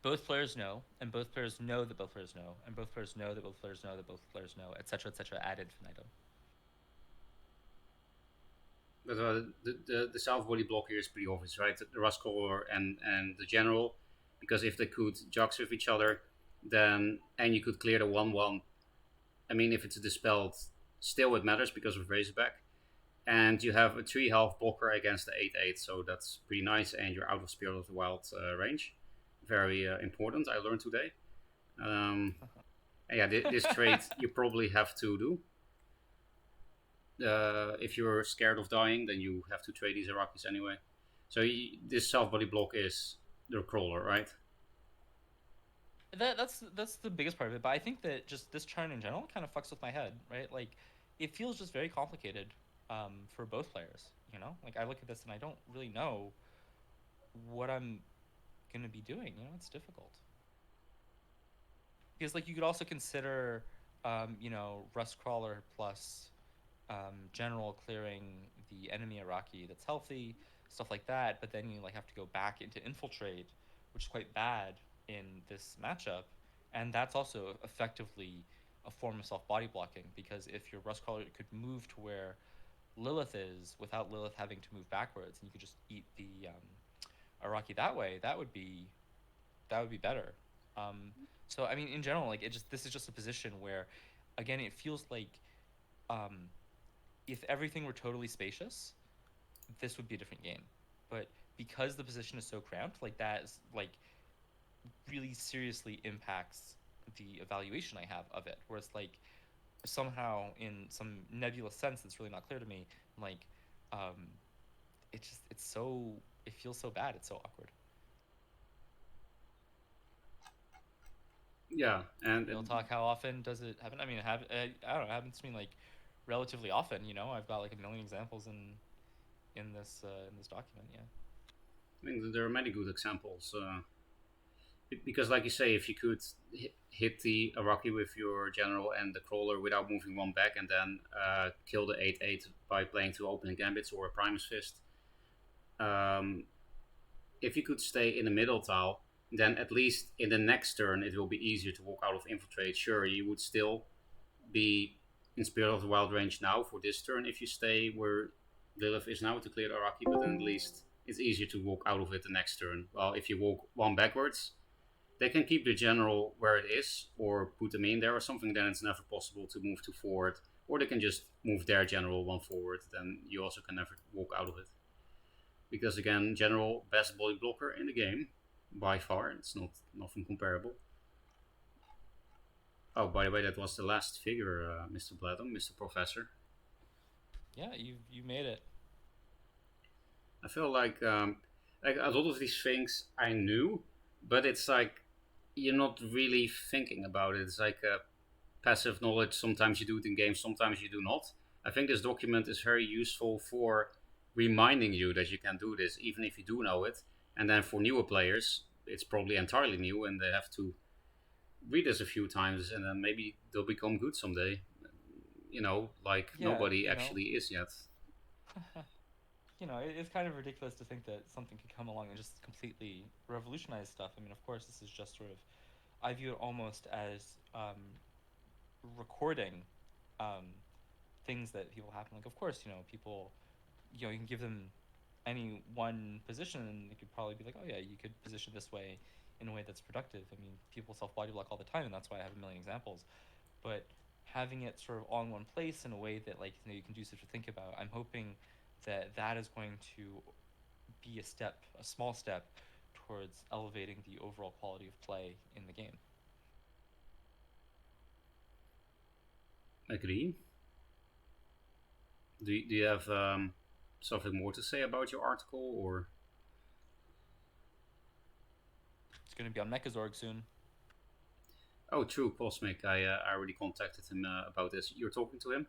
both players know, and both players know that both players know, and both players know that both players know that both players know, etc., ad infinitum. but the self-body block here is pretty obvious, right? The Rustcaller and the General, because if they could jux with each other, then and you could clear the 1-1. I mean, if it's dispelled, still it matters because of Razorback. And you have a 3 health blocker against the 8/8, so that's pretty nice. And you're out of Spirit of the Wild range. Very important, I learned today. Yeah, this trade you probably have to do. If you're scared of dying, then you have to trade these Arakis anyway. So this self body block is the crawler, right? That's the biggest part of it. But I think that just this turn in general kind of fucks with my head, right? Like, it feels just very complicated for both players. You know, like I look at this and I don't really know what I'm gonna be doing. You know, it's difficult because like you could also consider, Rust Crawler plus general clearing the enemy Iraqi that's healthy, stuff like that. But then you like have to go back into infiltrate, which is quite bad in this matchup, and that's also effectively a form of self body blocking because if your Rust Crawler could move to where Lilith is without Lilith having to move backwards, and you could just eat the Iraqi that way, that would be better. Um, so I mean, in general, like it just this is just a position where, again, it feels like um, if everything were totally spacious, this would be a different game. But because the position is so cramped, like that is like really seriously impacts the evaluation I have of it. Where it's like somehow in some nebulous sense that's really not clear to me, like um, it feels so bad. It's so awkward. Yeah, Real talk, how often does it happen? I mean, I don't know. It happens to me like relatively often. You know, I've got like a million examples in this document. Yeah. I mean there are many good examples. Because, like you say, if you could hit the Iraqi with your general and the crawler without moving one back, and then kill the 8/8 by playing two opening gambits or a Primus Fist, um, if you could stay in the middle tile, then at least in the next turn it will be easier to walk out of infiltrate. Sure, you would still be in Spirit of the Wild range now for this turn if you stay where Lilith is now to clear the Araki, but then at least it's easier to walk out of it the next turn. Well, if you walk one backwards, they can keep the general where it is or put them in there or something, then it's never possible to move to forward. Or they can just move their general one forward, then you also can never walk out of it. Because again, general best body blocker in the game by far. It's not nothing comparable. Oh, by the way, that was the last figure, Mr. Blatm, Mr. Professor. Yeah, you made it. I feel like a lot of these things I knew, but it's like you're not really thinking about it. It's like passive knowledge. Sometimes you do it in games, sometimes you do not. I think this document is very useful for reminding you that you can do this, even if you do know it. And then for newer players, it's probably entirely new, and they have to read this a few times, and then maybe they'll become good someday. You know, like Yeah, nobody actually is yet. it's kind of ridiculous to think that something could come along and just completely revolutionize stuff. I mean, of course, this is just sort of, I view it almost as recording um, things that people happen. Like, of course, people, you can give them any one position and they could probably be like, oh yeah, you could position this way in a way that's productive. I mean, people self body block all the time, and that's why I have a million examples. But having it sort of all in one place in a way that like you can do stuff to think about, I'm hoping that that is going to be a small step towards elevating the overall quality of play in the game. Agree. Do you have something more to say about your article, or? It's gonna be on Mechazorg soon. Oh, true, Cosmic. I already contacted him about this. You're talking to him?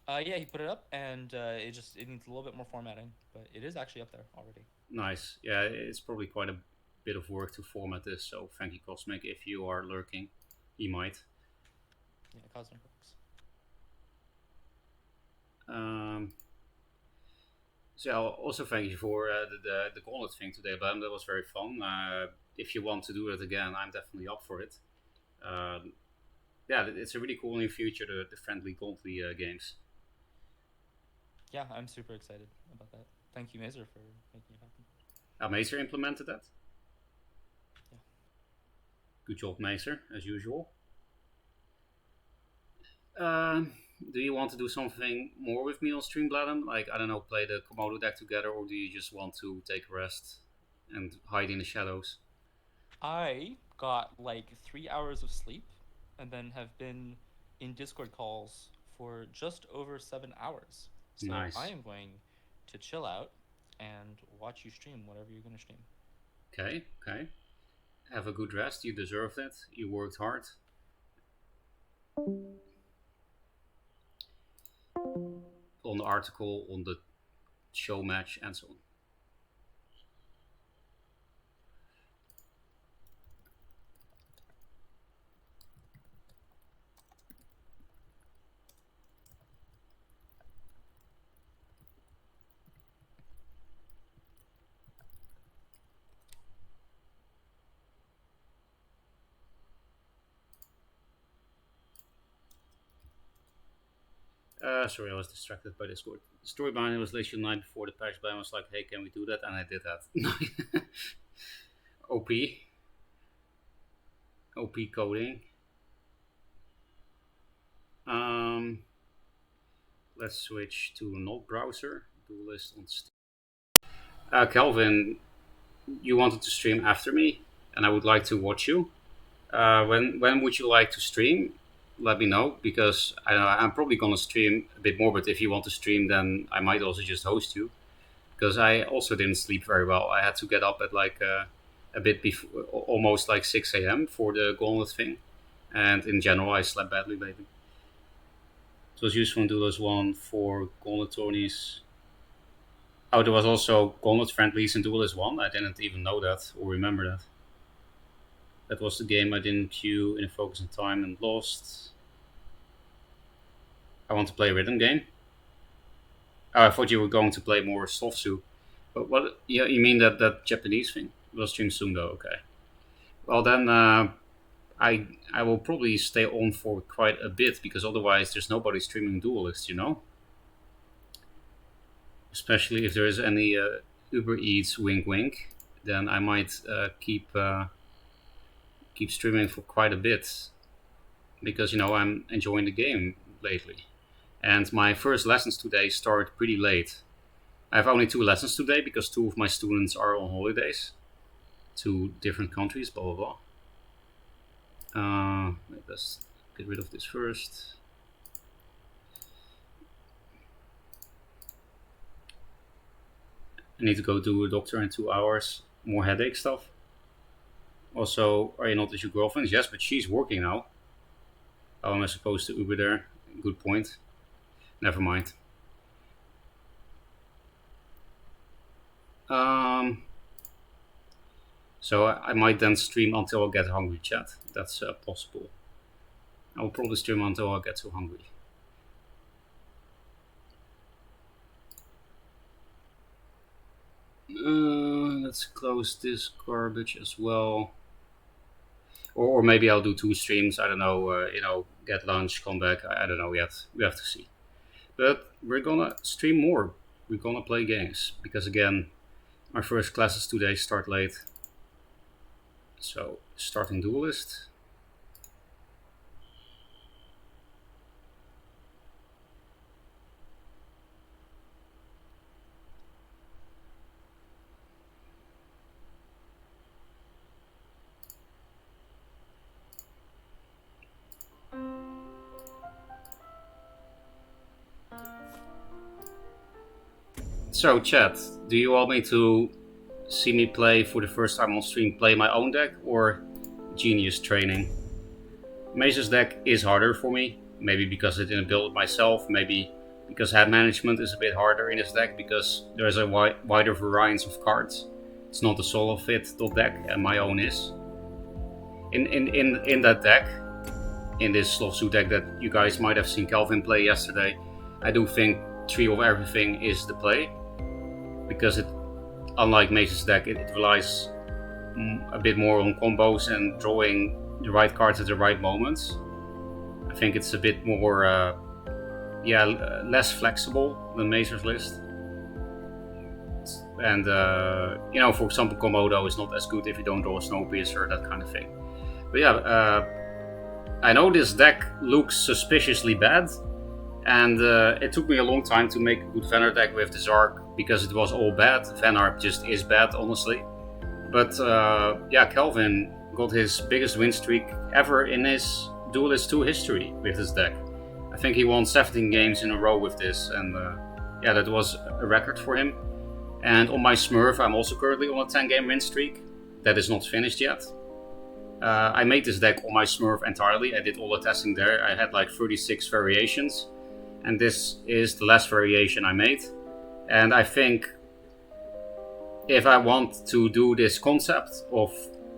Yeah, he put it up, and it needs a little bit more formatting, but it is actually up there already. Nice. Yeah, it's probably quite a bit of work to format this. So thank you, Cosmic. If you are lurking, he might. Yeah, Cosmic works. Um, so yeah, also thank you for the gauntlet thing today, Bam. That was very fun. If you want to do it again, I'm definitely up for it. Um, yeah, it's a really cool new future, the friendly gauntlet games. Yeah, I'm super excited about that. Thank you, Mazer, for making it happen. Mazer implemented that. Yeah. Good job, Mazer, as usual. Um, do you want to do something more with me on stream, Blatm? Like, I don't know, play the Komodo deck together, or do you just want to take a rest and hide in the shadows? I got like 3 hours of sleep, and then have been in Discord calls for just over 7 hours. So I Nice. am going to chill out and watch you stream whatever you're gonna stream. Okay, okay. Have a good rest. You deserved it. You worked hard. On the article, on the show match, and so on. Sorry, I was distracted by Discord. The story behind it was literally the night before the patch, but I was like, hey, can we do that? And I did that. OP. OP coding. Um, let's switch to not browser. Duelist on Steam. Calvin, you wanted to stream after me, and I would like to watch you. When would you like to stream? Let me know, because I'm probably gonna stream a bit more. But if you want to stream, then I might also just host you, because I also didn't sleep very well. I had to get up at like a bit before, almost like 6 a.m. for the gauntlet thing, and in general, I slept badly lately. So it was useful in Duelist 1 for gauntlet tourneys. Oh, there was also gauntlet friendlies in Duelist 1. I didn't even know that or remember that. That was the game I didn't queue in focus and time and lost. I want to play a rhythm game. Oh, I thought you were going to play more Softsu. But what? Yeah, you mean that Japanese thing? We'll stream soon though. Okay. Well then, I will probably stay on for quite a bit, because otherwise there's nobody streaming Duelist. Especially if there is any Uber Eats wink wink, then I might keep streaming for quite a bit, because I'm enjoying the game lately. And my first lessons today start pretty late. I have only 2 lessons today because 2 of my students are on holidays to different countries. Blah blah blah. Let's get rid of this first. I need to go to a doctor in 2 hours. More headache stuff. Also, are you not with your girlfriend? Yes, but she's working now. How am I supposed to Uber there? Good point. Never mind. Um, so I might then stream until I get hungry, chat. That's possible. I will probably stream until I get too hungry. Let's close this garbage as well. Or maybe I'll do 2 streams. I don't know. Get lunch, come back. I don't know yet. We have to see. But we're gonna stream more. We're gonna play games, because again, my first classes today start late. So starting Duelist. So, chat, do you want me to see me play for the first time on stream, play my own deck, or Genius training? Mace's deck is harder for me, maybe because I didn't build it myself, maybe because hand management is a bit harder in this deck because there's a wider variance of cards. It's not a solo fit deck, and my own is. In that deck, in this Sloth deck that you guys might have seen Calvin play yesterday, I do think 3 of everything is the play, because it, unlike Mace's deck, it relies a bit more on combos and drawing the right cards at the right moments. I think it's a bit more, less flexible than Macer's list. And, for example, Komodo is not as good if you don't draw a Snowpiercer, that kind of thing. But yeah, I know this deck looks suspiciously bad, and it took me a long time to make a good Venar deck with the Zark, because it was all bad. Venar just is bad, honestly. But Calvin got his biggest win streak ever in his Duelist 2 history with this deck. I think he won 17 games in a row with this, and that was a record for him. And on my Smurf, I'm also currently on a 10-game win streak. That is not finished yet. I made this deck on my Smurf entirely. I did all the testing there. I had like 36 variations, and this is the last variation I made. And I think if I want to do this concept of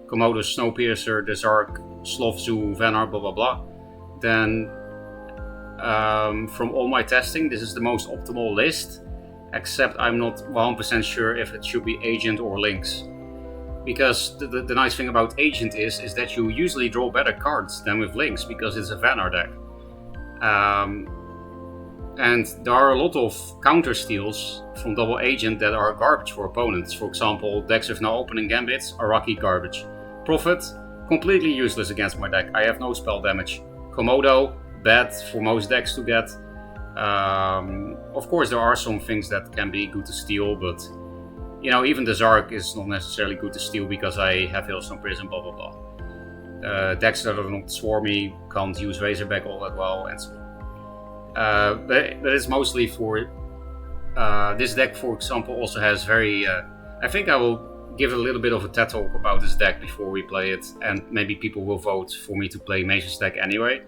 Komodo, Snowpiercer, the Zark, Sloth Zoo, Venar, blah blah blah, then from all my testing, this is the most optimal list, except I'm not 100% sure if it should be Agent or Lynx. Because the nice thing about Agent is that you usually draw better cards than with Lynx, because it's a Venar deck. And there are a lot of counter steals from Double Agent that are garbage for opponents. For example, decks with no opening gambits, Araki garbage. Prophet, completely useless against my deck. I have no spell damage. Komodo, bad for most decks to get. Of course, there are some things that can be good to steal, but even the Zark is not necessarily good to steal because I have Hailstone Prison, blah blah blah. Decks that are not swarmy can't use Razorback all that well, and so on. But it's mostly for this deck, for example, also has very. I think I will give a little bit of a TED talk about this deck before we play it, and maybe people will vote for me to play Mace's deck anyway.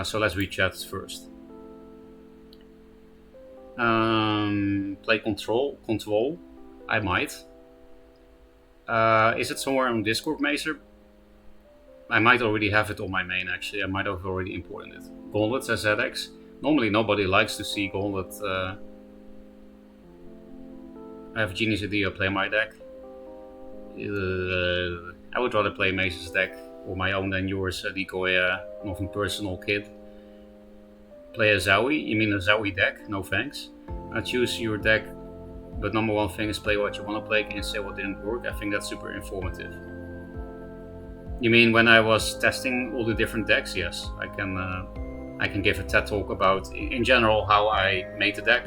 So let's read chats first. Play Control. I might. Is it somewhere on Discord, Macer? I might already have it on my main, actually. I might have already imported it. Gauntlet says ZX. Normally nobody likes to see Gauntlet. I have a genius idea, play my deck. I would rather play Mace's deck or my own than yours, Decoy, nothing personal, kid. Play a Zowie? You mean a Zowie deck? No thanks. Choose your deck, but number one thing is play what you want to play. Can you say what didn't work? I think that's super informative. You mean when I was testing all the different decks? Yes, I can give a TED talk about, in general, how I made the deck,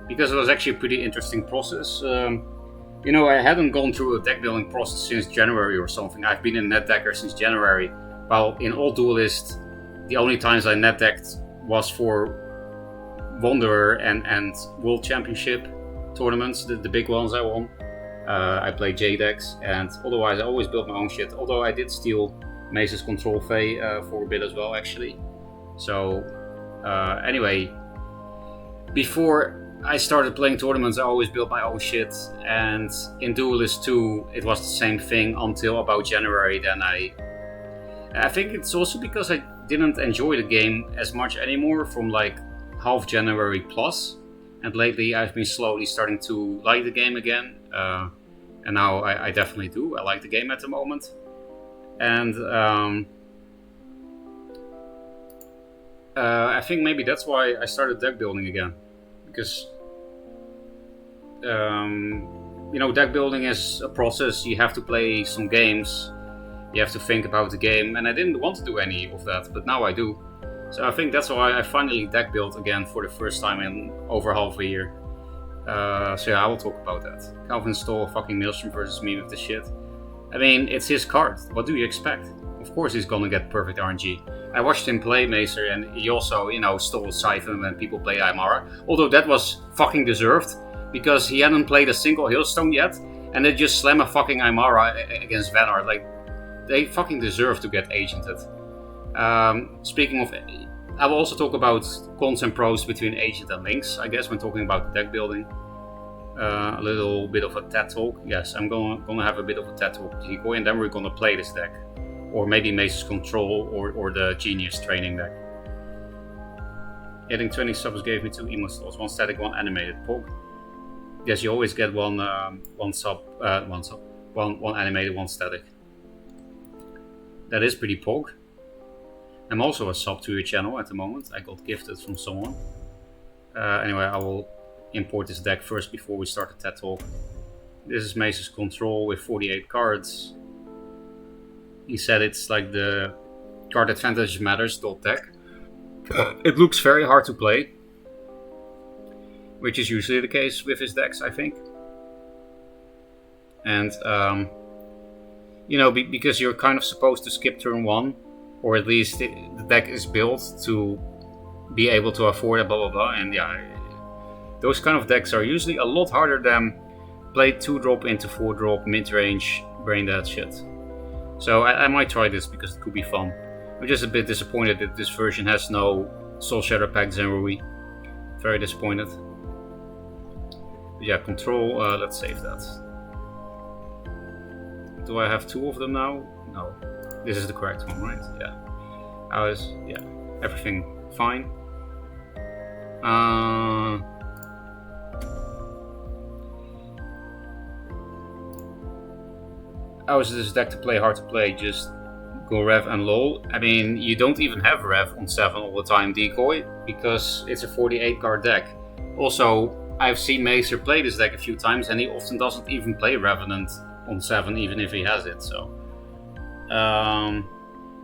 because it was actually a pretty interesting process. I hadn't gone through a deck building process since January or something. I've been a net decker since January, while in all Duelist, the only times I net decked was for Wanderer and World Championship tournaments, the big ones I won. I played J-decks, and otherwise I always built my own shit, although I did steal Mace's Control Fey for a bit as well, actually. So, anyway, before I started playing tournaments, I always built my own shit, and in Duelist 2 it was the same thing until about January. Then I think it's also because I didn't enjoy the game as much anymore from like half January plus, and lately I've been slowly starting to like the game again, and now I definitely do. I like the game at the moment, and I think maybe that's why I started deck building again, because deck building is a process. You have to play some games, you have to think about the game, and I didn't want to do any of that, but now I do. So I think that's why I finally deck built again for the first time in over half a year. So yeah, I will talk about that. Calvin stole a fucking Maelstrom versus me with the shit. I mean, it's his card. What do you expect? Of course he's gonna get perfect RNG. I watched him play Macer, and he also, stole Siphon when people play Aymara. Although that was fucking deserved, because he hadn't played a single Hailstone yet, and they just slam a fucking Aymara against Vanar. Like, they fucking deserve to get agented. Speaking of, I will also talk about cons and pros between agent and links, I guess, when talking about deck building. A little bit of a TED talk. Yes, I'm gonna have a bit of a TED talk with Decoy, and then we're gonna play this deck. Or maybe Mace's Control or the Genius training deck. Getting 20 subs gave me 2 emo slots, 1 static, 1 animated. Pog. Yes, you always get one animated, 1 static. That is pretty pog. I'm also a sub to your channel at the moment. I got gifted from someone. Anyway, I will import this deck first before we start the TED talk. This is Mace's Control with 48 cards. He said it's like the card advantage matters deck. It looks very hard to play, which is usually the case with his decks, I think. And because you're kind of supposed to skip turn 1, or at least the deck is built to be able to afford it, blah blah blah. And yeah, those kind of decks are usually a lot harder than play 2-drop into 4-drop mid-range brain dead shit. So I might try this because it could be fun. I'm just a bit disappointed that this version has no Soul Shadow Pact Zenrui. Very disappointed. But yeah, Control, let's save that. Do I have 2 of them now? No. This is the correct one, right? Yeah. Everything fine. How is this deck to play? Hard to play, just go Rev and LOL. I mean, you don't even have Rev on 7 all the time, Decoy, because it's a 48 card deck. Also, I've seen Macer play this deck a few times, and he often doesn't even play Revenant on 7, even if he has it, so... I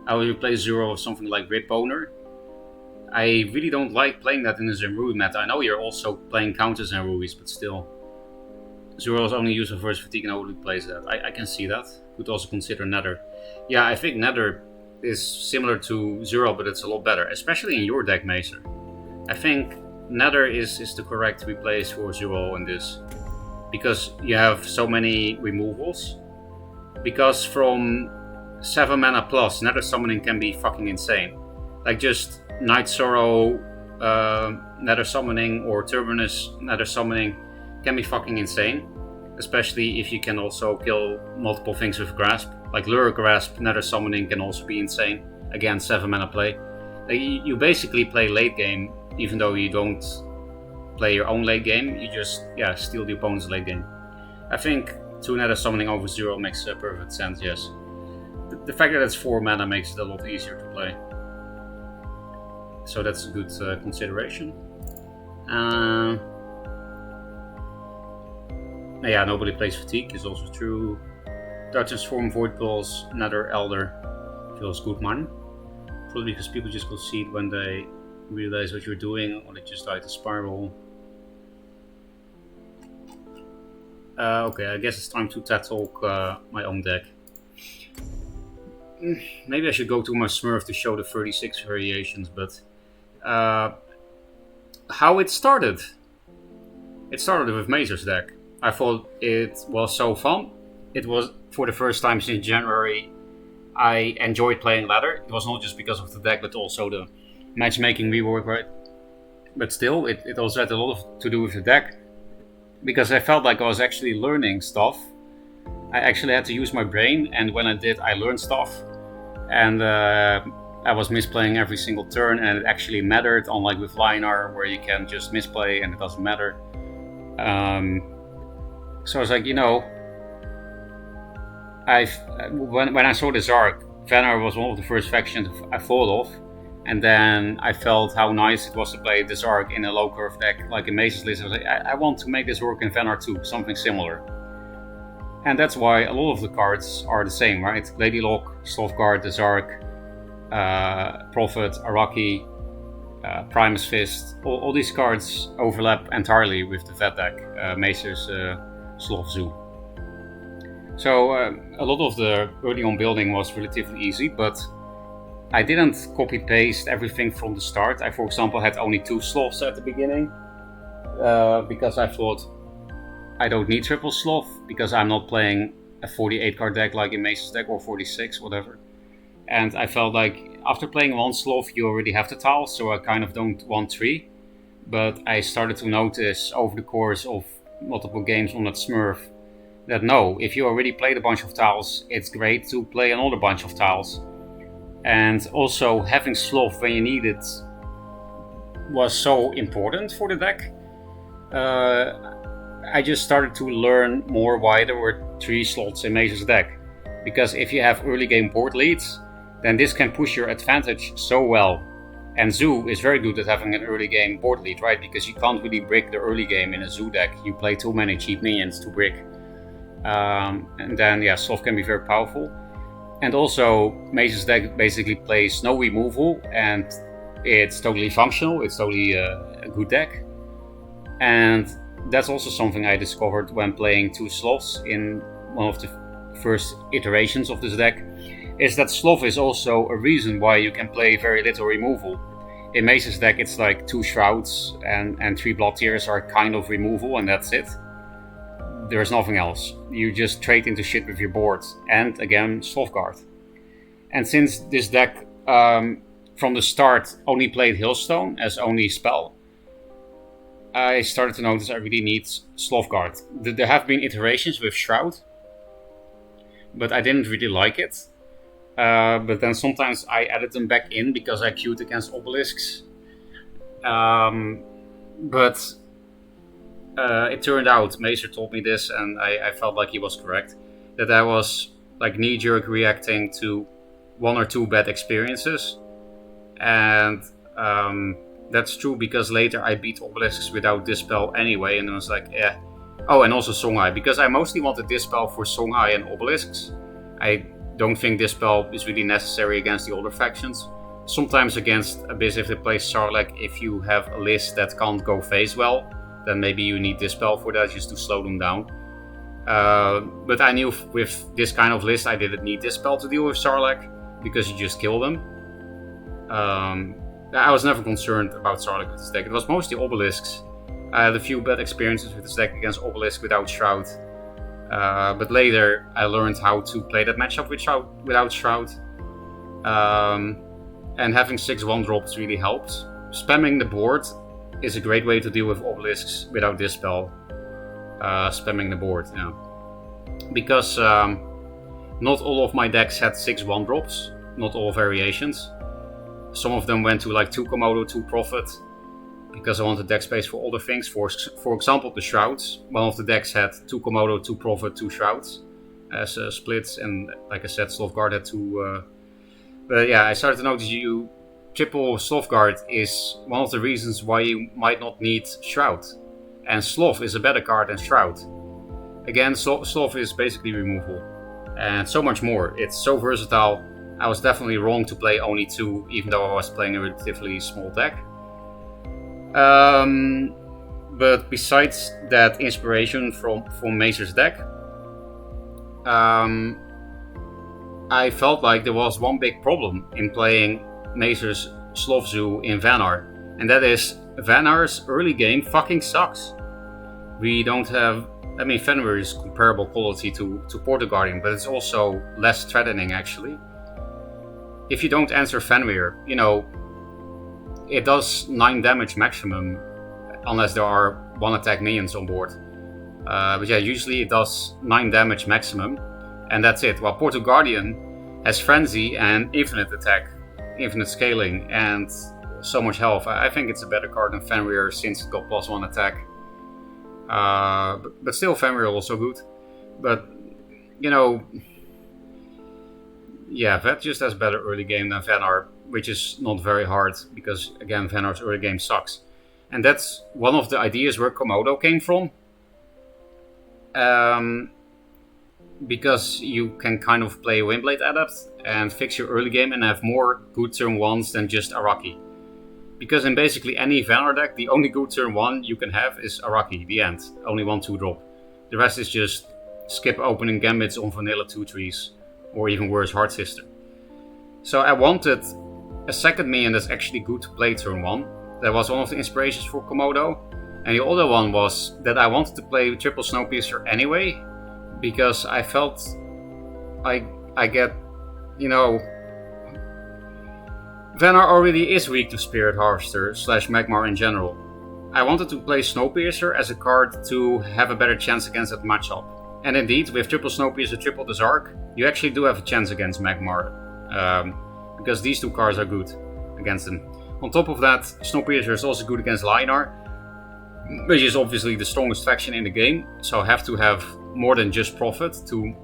will play Zero or something like Rip Boner. I really don't like playing that in the Zenrui meta. I know you're also playing counter Zenruis, but still. Zero is only used for versus fatigue and nobody plays that. I can see that. Could also consider Nether. Yeah, I think Nether is similar to Zero, but it's a lot better, especially in your deck, Macer. I think Nether is the correct replace for Zero in this, because you have so many removals. Because from 7 mana plus, Nether summoning can be fucking insane. Like just Night Sorrow Nether summoning or Turbinus Nether summoning can be fucking insane. Especially if you can also kill multiple things with Grasp. Like Lure Grasp Nether summoning can also be insane. Again, 7 mana play. Like, you basically play late game, even though you don't play your own late game. You just steal the opponent's late game. I think 2 Nether summoning over 0 makes perfect sense, yes. The fact that it's 4 mana makes it a lot easier to play. So that's a good consideration. Yeah, nobody plays Fatigue is also true. Dark Transform, Void Pulse, Nether Elder feels good, man. Probably because people just concede when they realize what you're doing, or they just die to Spiral. Okay, I guess it's time to TED Talk my own deck. Maybe I should go to my Smurf to show the 36 variations, but how it started? It started with Macer's deck. I thought it was so fun. It was, for the first time since January, I enjoyed playing ladder. It was not just because of the deck, but also the matchmaking rework, right? But still, it also had a lot to do with the deck, because I felt like I was actually learning stuff. I actually had to use my brain, and when I did, I learned stuff. And I was misplaying every single turn, and it actually mattered, unlike with Linar, where you can just misplay and it doesn't matter. So I was like, when I saw this arc, Vanar was one of the first factions I thought of, and then I felt how nice it was to play this arc in a low curve deck like in Mace's list. I was like, I want to make this work in Vanar too, something similar. And that's why a lot of the cards are the same, right? Lady Lock, Slothguard, the Zark, Prophet, Araki, Primus Fist, all these cards overlap entirely with the Vet deck, Macer's Sloth Zoo. So a lot of the early on building was relatively easy, but I didn't copy paste everything from the start. I, for example, had only 2 Sloths at the beginning, because I thought I don't need triple Sloth because I'm not playing a 48 card deck like in Mace's deck or 46, whatever. And I felt like after playing one Sloth, you already have the tiles, so I kind of don't want 3. But I started to notice over the course of multiple games on that Smurf that no, if you already played a bunch of tiles, it's great to play another bunch of tiles. And also having Sloth when you need it was so important for the deck. I just started to learn more why there were 3 slots in Mace's deck. Because if you have early game board leads, then this can push your advantage so well. And Zoo is very good at having an early game board lead, right? Because you can't really brick the early game in a Zoo deck. You play too many cheap minions to brick. And then, yeah, Sloth can be very powerful. And also, Mace's deck basically plays no removal, and it's totally functional. It's totally a good deck. And that's also something I discovered when playing 2 Sloths in one of the first iterations of this deck, is that Sloth is also a reason why you can play very little removal. In Mace's deck it's like 2 Shrouds and 3 Blood Tears are kind of removal, and that's it. There's nothing else. You just trade into shit with your board, and again, Slothguard. And since this deck from the start only played Hailstone as only spell, I started to notice I really need Slothguard. There have been iterations with Shroud, but I didn't really like it. But then sometimes I added them back in because I queued against obelisks. But it turned out, Macer told me this, and I felt like he was correct, that I was like knee-jerk reacting to 1 or 2 bad experiences. And that's true because later I beat obelisks without Dispel anyway, and I was like, eh. Oh, and also Songhai, because I mostly wanted Dispel for Songhai and obelisks. I don't think Dispel is really necessary against the older factions. Sometimes against Abyss if they play Sarlacc, if you have a list that can't go phase well, then maybe you need Dispel for that, just to slow them down. But I knew with this kind of list I didn't need Dispel to deal with Sarlacc, because you just kill them. I was never concerned about Sarlacc with this deck. It was mostly obelisks. I had a few bad experiences with this deck against obelisk without Shroud. But later I learned how to play that matchup without Shroud. And having 6 1-drops really helped. Spamming the board is a great way to deal with obelisks without Dispel. Spamming the board, yeah. Because not all of my decks had 6 1-drops. Not all variations. Some of them went to like 2 Komodo, 2 Prophet, because I wanted deck space for other things. For example, the Shrouds. One of the decks had 2 Komodo, 2 Prophet, 2 Shrouds as splits, and like I said, Slothguard had 2. But yeah, I started to notice triple Slothguard is one of the reasons why you might not need Shroud. And Sloth is a better card than Shroud. Again, Sloth is basically removal. And so much more. It's so versatile. I was definitely wrong to play only 2, even though I was playing a relatively small deck. But besides that inspiration from Macer's deck, I felt like there was one big problem in playing Macer's Sloth Zoo in Vanar, and that is Vanar's early game fucking sucks. We don't have... I mean, Fenrir is comparable quality to Portal Guardian, but it's also less threatening actually. If you don't answer Fenrir, it does 9 damage maximum unless there are 1 attack minions on board. But yeah, usually it does 9 damage maximum, and that's it. While Portal Guardian has Frenzy and infinite attack, infinite scaling, and so much health. I think it's a better card than Fenrir since it got +1 attack. But still, Fenrir also good. But, yeah, Vet just has better early game than Vanar, which is not very hard, because, again, Vanar's early game sucks. And that's one of the ideas where Komodo came from. Because you can kind of play Windblade Adept and fix your early game and have more good turn 1s than just Araki. Because in basically any Vanar deck, the only good turn 1 you can have is Araki, the end. Only 1 2-drop. The rest is just skip opening gambits on vanilla 2-3s. Or even worse, Heart Sister. So I wanted a second minion that's actually good to play turn 1. That was one of the inspirations for Komodo. And the other one was that I wanted to play triple Snowpiercer anyway, because I felt I get, you know, Venar already is weak to Spirit Harvester / Magmar in general. I wanted to play Snowpiercer as a card to have a better chance against that matchup. And indeed, with triple Snowpiercer, triple Desark, you actually do have a chance against Magmar. Because these two cards are good against them. On top of that, Snowpiercer is also good against Linar, which is obviously the strongest faction in the game. So I have to have more than just Prophet to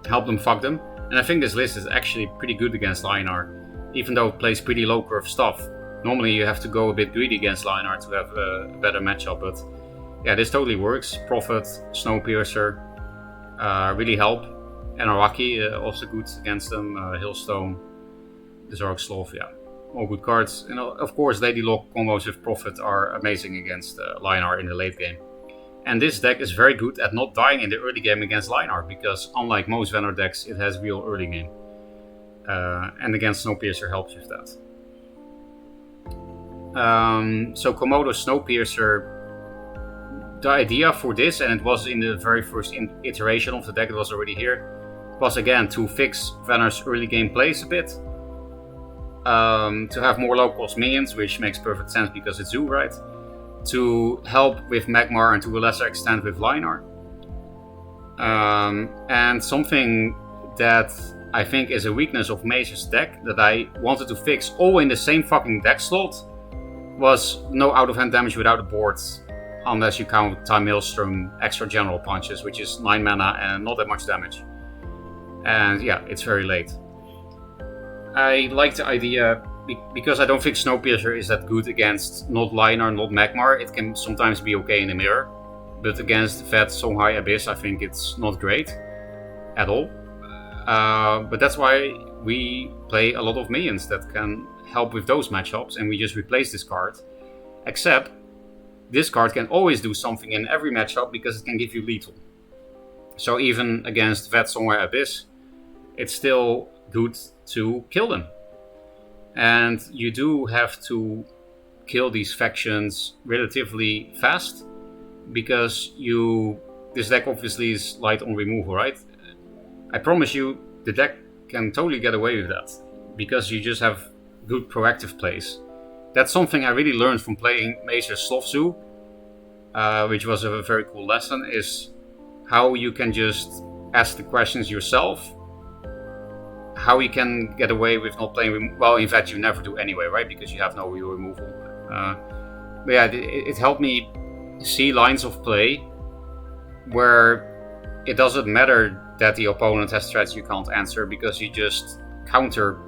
help them fuck them. And I think this list is actually pretty good against Linar, even though it plays pretty low curve stuff. Normally you have to go a bit greedy against Linar to have a better matchup, but yeah, this totally works. Prophet, Snowpiercer really help. And Araki also good against them. Hailstone, Desark Sloth, yeah. All good cards. And of course, Lady Lock combos with Prophet are amazing against Linar in the late game. And this deck is very good at not dying in the early game against Linar, because unlike most Venar decks, it has real early game. And against Snowpiercer helps with that. So Komodo Snowpiercer, the idea for this, and it was in the very first iteration of the deck, it was already here, was again to fix Venar's early game plays a bit. To have more low cost minions, which makes perfect sense because it's Zoo, right? To help with Magmar and to a lesser extent with Linar. And something that I think is a weakness of Mace's deck that I wanted to fix all in the same fucking deck slot was no out of hand damage without a board, unless you count Time Maelstrom extra general punches, which is 9 mana and not that much damage. And yeah, it's very late. I like the idea because I don't think Snowpiercer is that good against not Linar, not Magmar. It can sometimes be okay in the mirror, but against Vet, Songhai, Abyss, I think it's not great at all. But that's why we play a lot of minions that can help with those matchups, and we just replace this card. Except this card can always do something in every matchup because it can give you lethal. So even against Vet, Songhai, Abyss, it's still good to kill them. And you do have to kill these factions relatively fast, because this deck obviously is light on removal, right? I promise you, the deck can totally get away with that, because you just have good proactive plays. That's something I really learned from playing Mace's Sloth Zoo, which was a very cool lesson, is how you can just ask the questions yourself, how you can get away with not playing well, in fact you never do anyway, right, because you have no real removal. But yeah, it helped me see lines of play where it doesn't matter that the opponent has threats you can't answer, because you just counter.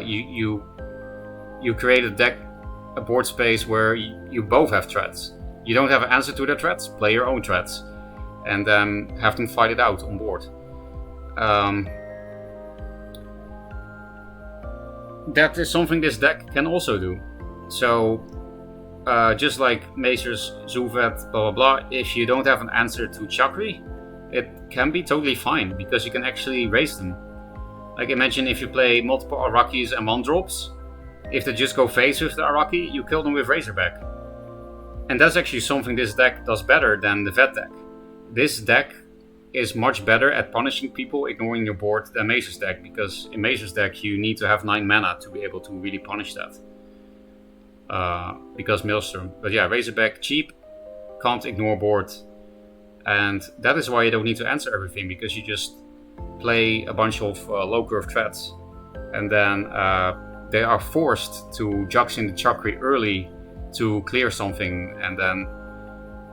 You create a board space where you both have threats. You don't have an answer to their threats, play your own threats, and then have them fight it out on board. That is something this deck can also do. So, just like Macer's Zuvet, blah blah blah, if you don't have an answer to Chakri, it can be totally fine, because you can actually raise them. Like imagine if you play multiple Arakis and 1-drops, if they just go face with the Araki, you kill them with Razorback. And that's actually something this deck does better than the Vet deck. This deck is much better at punishing people ignoring your board than Mace's deck, because in Mace's deck you need to have 9 mana to be able to really punish that. Because Maelstrom. But yeah, Razorback, cheap, can't ignore board, and that is why you don't need to answer everything, because you just play a bunch of low curve threats, and then they are forced to Jux in the Chakri early to clear something, and then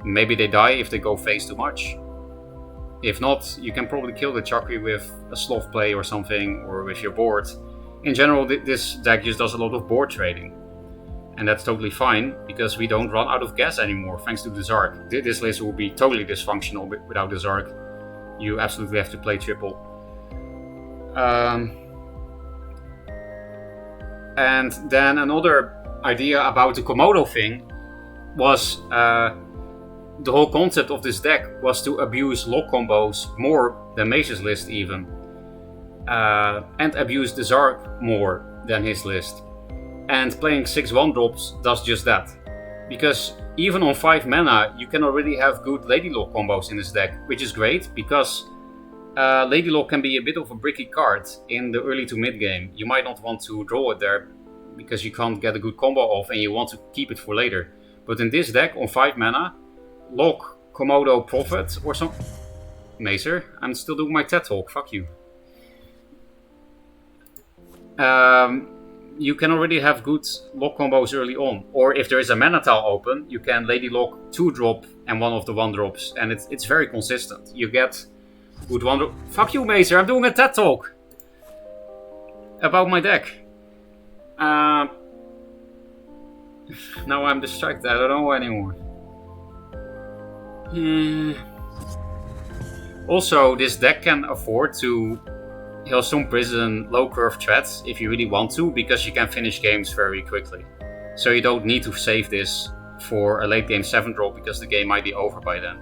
maybe they die if they go face too much. If not, you can probably kill the Chakri with a Sloth play or something, or with your board. In general, this deck just does a lot of board trading. And that's totally fine, because we don't run out of gas anymore, thanks to the Zark. This list will be totally dysfunctional without the Zark. You absolutely have to play triple. And then another idea about the Komodo thing was the whole concept of this deck was to abuse lock combos more than Mace's list even. And abuse the Zark more than his list. And playing 6 1-drops does just that. Because even on 5 mana, you can already have good Lady Lock combos in this deck, which is great because Lady Lock can be a bit of a bricky card in the early to mid game. You might not want to draw it there because you can't get a good combo off and you want to keep it for later. But in this deck, on 5 mana, Lock, Komodo, Prophet, or some... Mazer, I'm still doing my TED Talk, fuck you. You can already have good Lock combos early on. Or if there is a mana tile open, you can Lady Lock 2-drop and one of the 1-drops. And it's very consistent. You get good 1-drop... Fuck you, Mazer, I'm doing a TED Talk! About my deck. Now I'm distracted, I don't know anymore. Also, this deck can afford to Hailstone Prison low curve threats if you really want to, because you can finish games very quickly. So you don't need to save this for a late game 7-drop because the game might be over by then.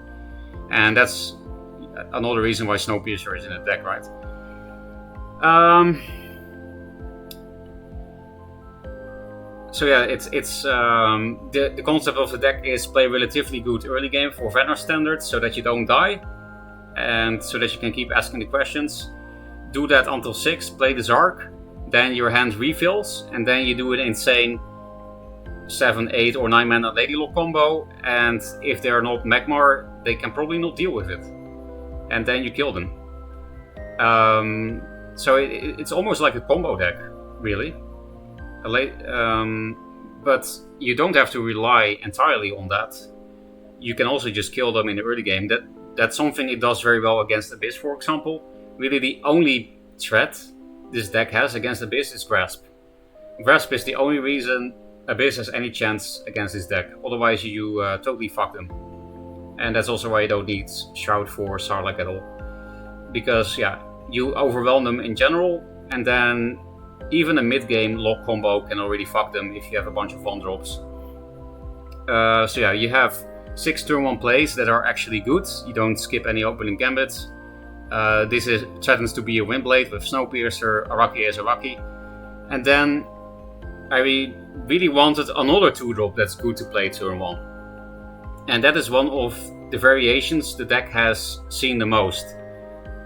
And that's another reason why Snowpiercer is in the deck, right? So yeah, it's the concept of the deck is play relatively good early game for Vanner standards so that you don't die and so that you can keep asking the questions. Do that until 6, play the Zark, then your hand refills, and then you do an insane 7, 8 or 9 mana Lady Lock combo, and if they're not Magmar, they can probably not deal with it. And then you kill them. So it's almost like a combo deck, really. But you don't have to rely entirely on that. You can also just kill them in the early game. That's something it does very well against Abyss, for example. Really, the only threat this deck has against Abyss is Grasp. Grasp is the only reason Abyss has any chance against this deck. Otherwise, you totally fuck them. And that's also why you don't need Shroud for Sarlacc at all. Because, yeah, you overwhelm them in general, and then even a mid-game Lock combo can already fuck them if you have a bunch of 1-drops. So yeah, you have 6 turn 1 plays that are actually good. You don't skip any opening gambits. This threatens to be a Windblade with Snowpiercer, Araki as Araki. And then I really wanted another 2-drop that's good to play turn 1. And that is one of the variations the deck has seen the most.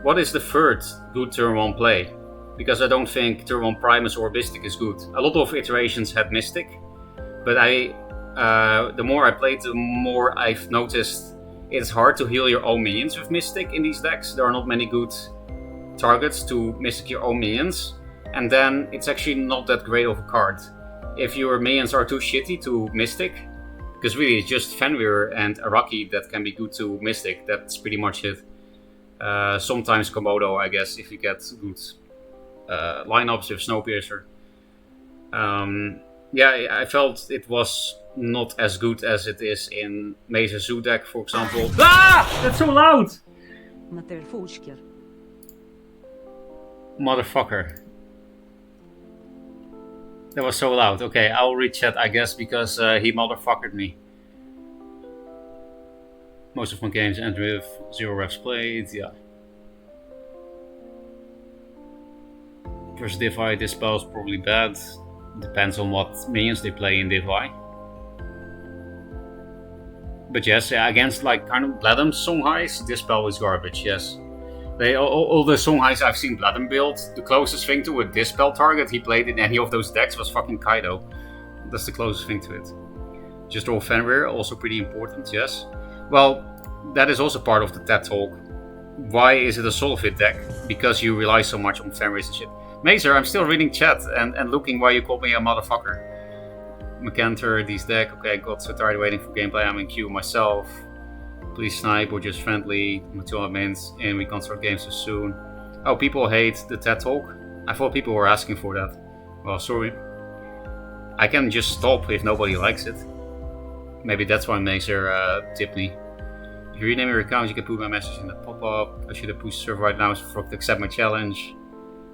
What is the third good turn 1 play? Because I don't think turn 1 Primus or Mystic is good. A lot of iterations had Mystic, but the more I played, the more I've noticed it's hard to heal your own minions with Mystic in these decks. There are not many good targets to Mystic your own minions, and then it's actually not that great of a card. If your minions are too shitty to Mystic, because really it's just Fenrir and Araki that can be good to Mystic, that's pretty much it. Sometimes Komodo, I guess, if you get good lineups with Snowpiercer. Yeah, I felt it was not as good as it is in Mesa Zoo deck, for example. Ah! That's so loud! Motherfucker. That was so loud. Okay, I'll read chat, I guess, because he motherfuckered me. Most of my games end with 0 reps played, yeah. Versus Divi, this spell is probably bad. Depends on what minions they play in Divi. But yes, yeah, against like kind of Blatm Songhais, this spell is garbage, yes. All the Songhais I've seen Blatm build, the closest thing to a Dispel target he played in any of those decks was fucking Kaido. That's the closest thing to it. Just draw Fenrir, also pretty important, yes. Well, that is also part of the TED Talk. Why is it a Solifit deck? Because you rely so much on Fenrir and shit. Mazer, I'm still reading chat and looking why you called me a motherfucker. McCanter, these deck. Okay, I got so tired waiting for gameplay. I'm in queue myself. Please snipe or just friendly. I'm 200 minutes and we can't start games so soon. Oh, people hate the TED Talk? I thought people were asking for that. Well, sorry. I can just stop if nobody likes it. Maybe that's why Mazer tipped me. If you rename your account, you can put my message in the pop-up. I should have pushed server right now for to accept my challenge.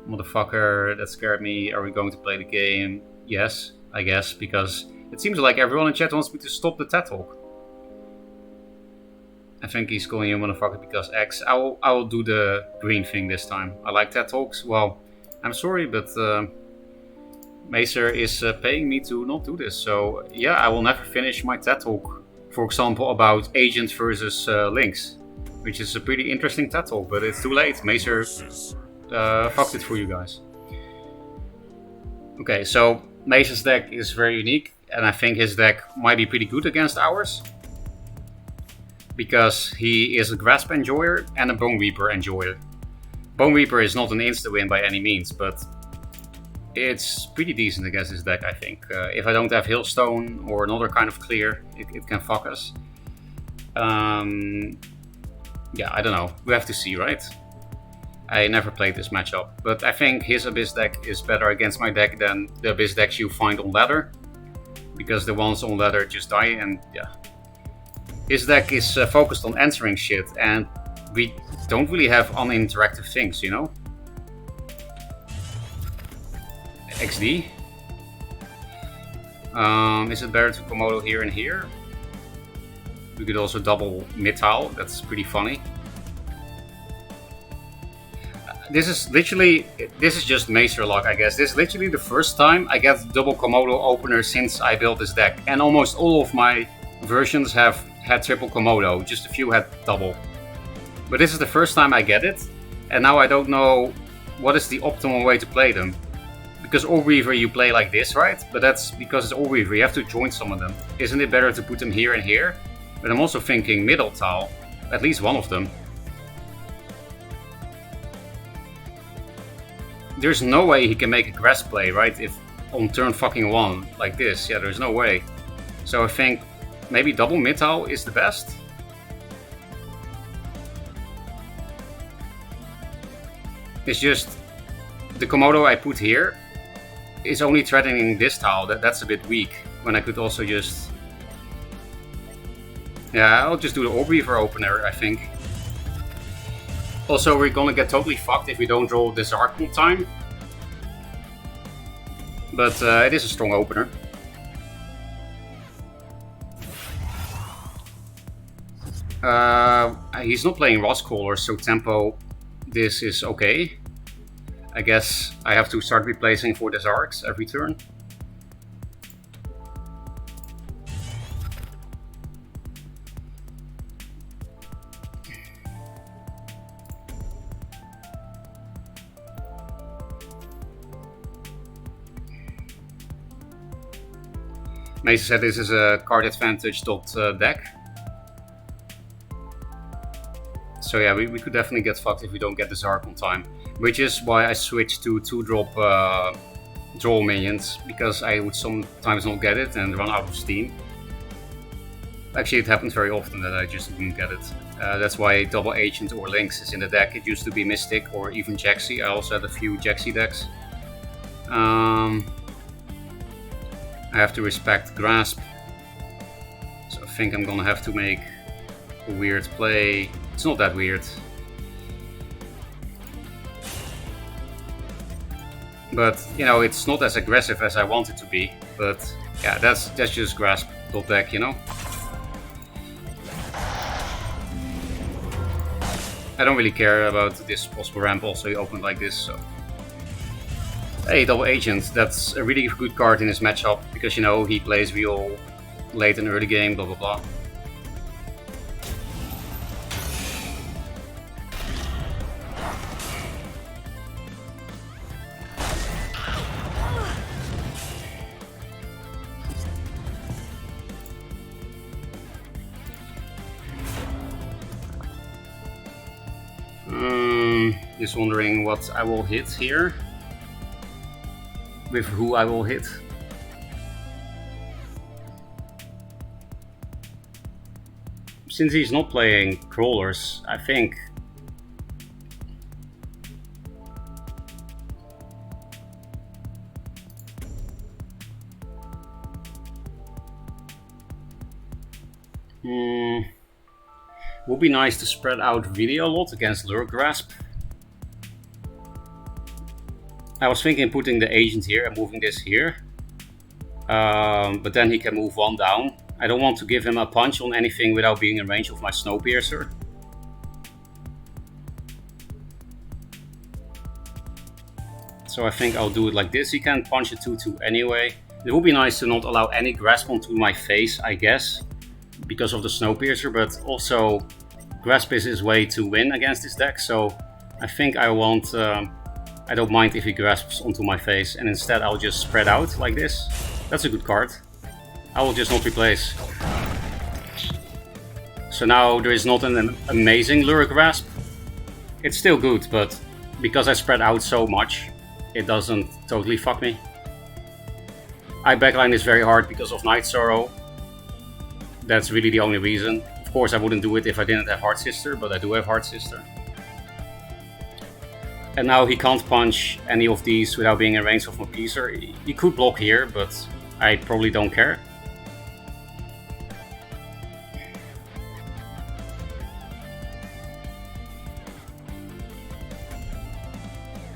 Motherfucker, that scared me. Are we going to play the game? Yes, I guess, because it seems like everyone in chat wants me to stop the TED Talk. I think he's calling you a motherfucker because X. I will do the green thing this time. I like TED Talks. Well, I'm sorry, but Macer is paying me to not do this, so yeah, I will never finish my TED Talk, for example, about agents versus links, which is a pretty interesting TED Talk, but it's too late. Macer fucked it for you guys. Okay, so Mace's deck is very unique, and I think his deck might be pretty good against ours, because he is a Grasp enjoyer and a Bone Reaper enjoyer. Bone Reaper is not an insta-win by any means, but it's pretty decent against his deck, I think. If I don't have Hailstone or another kind of clear, it can fuck us. Yeah, I don't know. We have to see, right? I never played this matchup, but I think his Abyss deck is better against my deck than the Abyss decks you find on ladder, because the ones on ladder just die, and yeah. His deck is focused on answering shit, and we don't really have uninteractive things, you know? XD. Is it better to Komodo here and here? We could also double mid-tile, that's pretty funny. This is just Macer luck, I guess. This is literally the first time I get double Komodo opener since I built this deck. And almost all of my versions have had triple Komodo, just a few had double. But this is the first time I get it, and now I don't know what is the optimal way to play them. Because Orb Weaver you play like this, right? But that's because it's Orb Weaver, you have to join some of them. Isn't it better to put them here and here? But I'm also thinking middle tile, at least one of them. There's no way he can make a Grasp play, right? If on turn fucking 1, like this, yeah, there's no way. So I think maybe double mid-tile is the best. It's just the Komodo I put here is only threatening this tile. That's a bit weak. When I could also just... Yeah, I'll just do the Orb Weaver opener, I think. Also, we're gonna get totally fucked if we don't draw this arc on time. But it is a strong opener. He's not playing Rostcaller, so tempo, this is okay. I guess I have to start replacing for the Zarks every turn. Mason said this is a card advantage deck. So yeah, we could definitely get fucked if we don't get the Zark on time. Which is why I switched to 2-drop draw minions, because I would sometimes not get it and run out of steam. Actually, it happens very often that I just didn't get it. That's why double agent or Lynx is in the deck. It used to be Mystic or even Jaxi. I also had a few Jaxi decks. I have to respect Grasp, so I think I'm gonna have to make a weird play. It's not that weird. But, you know, it's not as aggressive as I want it to be. But, yeah, that's just Grasp deck, you know? I don't really care about this possible ramp also opened like this, so... Hey, double agent, that's a really good card in this matchup, because, you know, he plays real late in early game, blah blah blah. Just wondering what I will hit here. With who I will hit. Since he's not playing crawlers, I think would be nice to spread out really a lot against Lure Grasp. I was thinking putting the agent here and moving this here, but then he can move one down. I don't want to give him a punch on anything without being in range of my Snowpiercer. So I think I'll do it like this. He can punch a 2-2 anyway. It would be nice to not allow any grasp onto my face, I guess, because of the Snowpiercer, but also grasp is his way to win against this deck, so I think I want... I don't mind if he grasps onto my face, and instead I'll just spread out like this. That's a good card. I will just not replace. So now there is not an amazing lure grasp. It's still good, but because I spread out so much, it doesn't totally fuck me. I backline this very hard because of Night Sorrow. That's really the only reason. Of course I wouldn't do it if I didn't have Heart Sister, but I do have Heart Sister. And now he can't punch any of these without being in range of my Piercer. He could block here, but I probably don't care.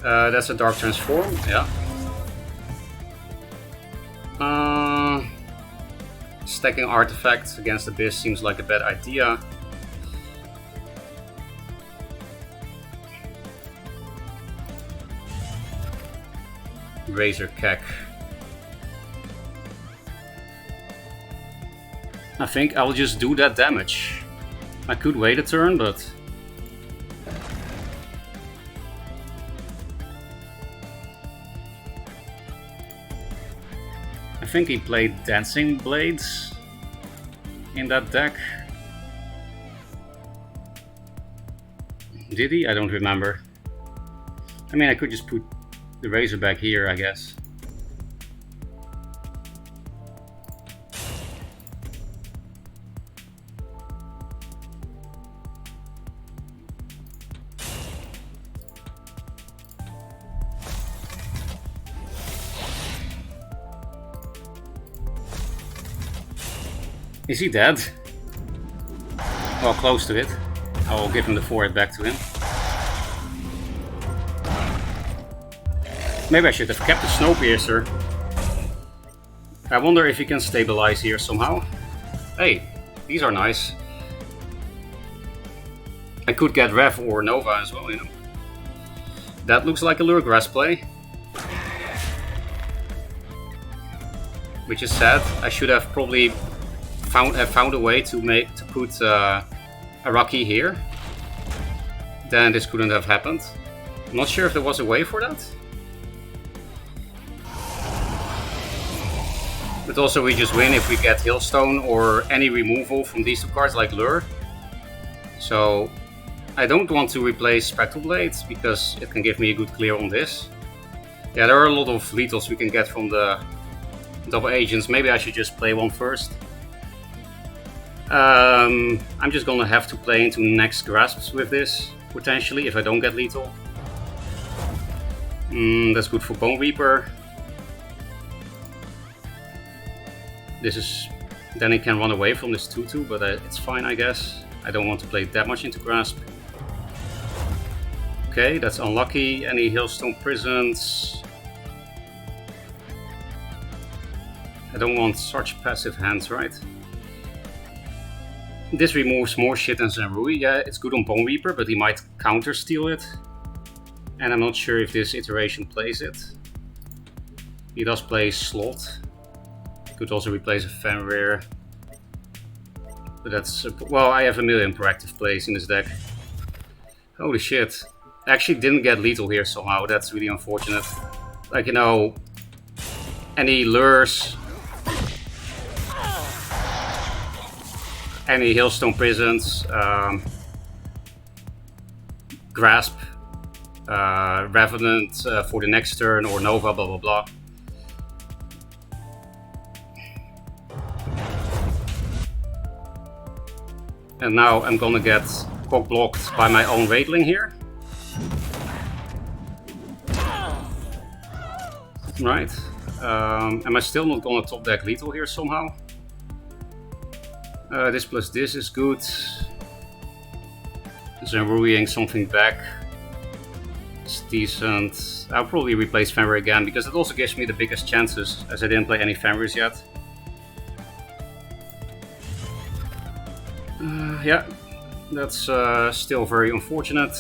That's a Dark Transform, yeah. Stacking artifacts against Abyss seems like a bad idea. Razor Keck. I think I'll just do that damage. I could wait a turn, but... I think he played Dancing Blades in that deck. Did he? I don't remember. I mean, I could just put the Razor back here, I guess. Is he dead? Well, close to it. I will give him the forehead back to him. Maybe I should have kept the Snowpiercer. I wonder if he can stabilize here somehow. Hey, these are nice. I could get Rev or Nova as well, you know. That looks like a Lure Grass play. Which is sad. I should have probably found a way to put Araki here. Then this couldn't have happened. I'm not sure if there was a way for that. But also we just win if we get Hailstone or any removal from these two cards like Lure. So I don't want to replace Spectral Blades because it can give me a good clear on this. Yeah, there are a lot of lethals we can get from the double agents. Maybe I should just play one first. I'm just gonna have to play into next grasps with this, potentially, if I don't get lethal. That's good for Bone Reaper. This is... then he can run away from this 2-2, but it's fine, I guess. I don't want to play that much into grasp. Okay, that's unlucky. Any Hailstone Prisons. I don't want such passive hands, right? This removes more shit than Zenrui. Yeah, it's good on Bone Reaper, but he might counter-steal it. And I'm not sure if this iteration plays it. He does play Slot. Could also replace a Fenrir. But that's... well, I have a million proactive plays in this deck. Holy shit. I actually didn't get lethal here somehow. That's really unfortunate. Like, you know... any lures... any Hailstone Prisons, Grasp, Revenant for the next turn, or Nova, blah blah blah. And now I'm gonna get cock blocked by my own Raidling here. Right. Am I still not gonna top deck lethal here somehow? This plus this is good. Zenruiing something back. It's decent. I'll probably replace Fenrir again because it also gives me the biggest chances as I didn't play any Fenrirs yet. Yeah, that's still very unfortunate.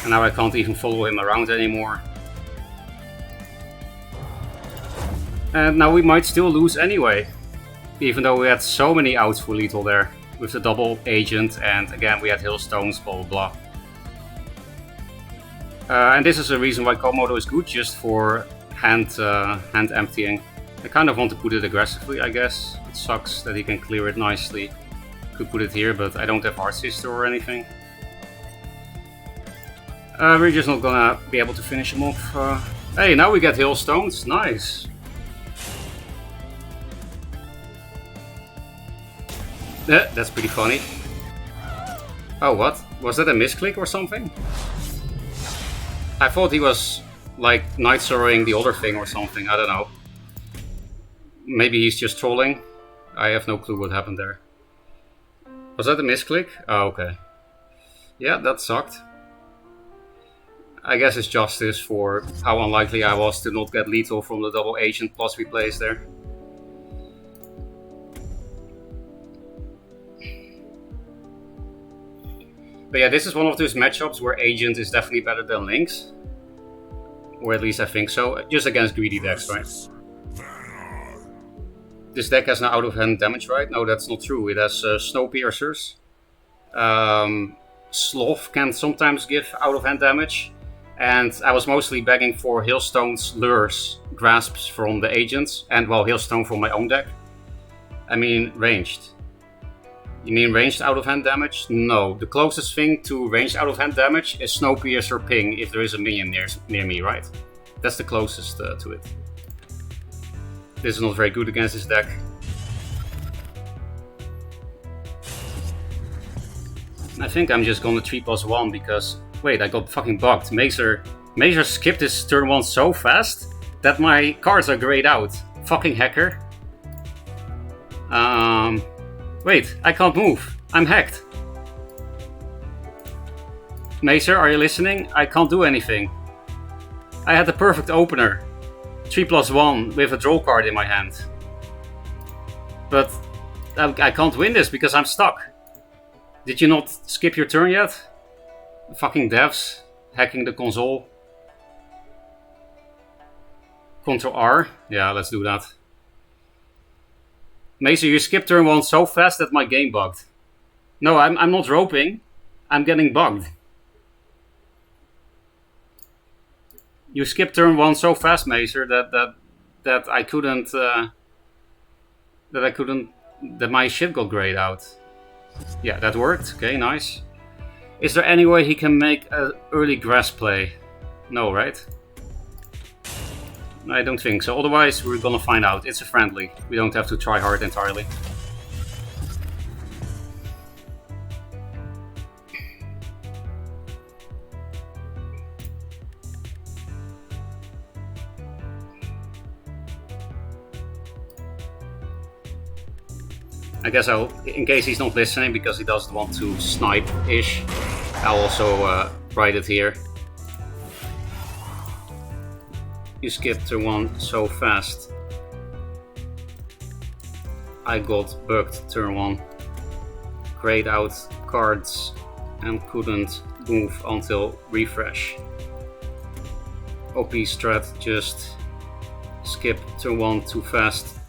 And now I can't even follow him around anymore. And now we might still lose anyway. Even though we had so many outs for lethal there. With the double agent, and again we had hailstones, blah blah blah. And this is a reason why Komodo is good, just for hand emptying. I kind of want to put it aggressively, I guess. It sucks that he can clear it nicely. Could put it here, but I don't have Heart Sister or anything. We're just not gonna be able to finish him off. Hey, now we get hailstones, nice. That's pretty funny. Oh, what? Was that a misclick or something? I thought he was like night sorrowing the other thing or something, I don't know. Maybe he's just trolling. I have no clue what happened there. Was that a misclick? Oh, okay. Yeah, that sucked. I guess it's justice for how unlikely I was to not get lethal from the double agent plus replays there. But yeah, this is one of those matchups where Agent is definitely better than Lynx. Or at least I think so. Just against greedy decks, right? This deck has no out-of-hand damage, right? No, that's not true. It has Snowpiercers. Sloth can sometimes give out-of-hand damage. And I was mostly begging for Hailstones, Lures, Grasps from the Agents. And, well, Hailstone from my own deck. I mean, ranged. You mean ranged out-of-hand damage? No, the closest thing to ranged out-of-hand damage is Snowpiercer Ping if there is a minion near me, right? That's the closest to it. This is not very good against this deck. I think I'm just gonna 3+1 because... Wait, I got fucking bugged. Mazer skipped his turn 1 so fast that my cards are grayed out. Fucking hacker. Wait, I can't move. I'm hacked. Mazer, are you listening? I can't do anything. I had the perfect opener. 3+1 with a draw card in my hand. But I can't win this because I'm stuck. Did you not skip your turn yet? Fucking devs. Hacking the console. Ctrl R. Yeah, let's do that. Mazer, you skipped turn 1 so fast that my game bugged. No, I'm not roping. I'm getting bugged. You skipped turn 1 so fast, Mazer, that I couldn't that my shit got grayed out. Yeah, that worked. Okay, nice. Is there any way he can make an early grass play? No, right? I don't think so. Otherwise, we're gonna find out. It's a friendly. We don't have to try hard entirely. I guess in case he's not listening because he doesn't want to snipe-ish, I'll also write it here. You skipped turn 1 so fast. I got bugged turn 1. Grayed out cards and couldn't move until refresh. OP strat, just skip turn 1 too fast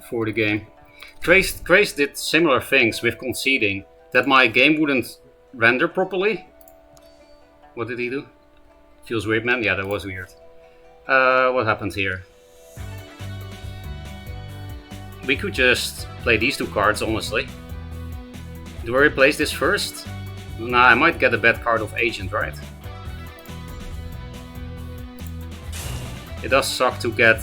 for the game. Grace did similar things with conceding, that my game wouldn't render properly. What did he do? Feels weird, man? Yeah, that was weird. What happened here? We could just play these two cards, honestly. Do I replace this first? Nah, I might get a bad card of Agent, right? It does suck to get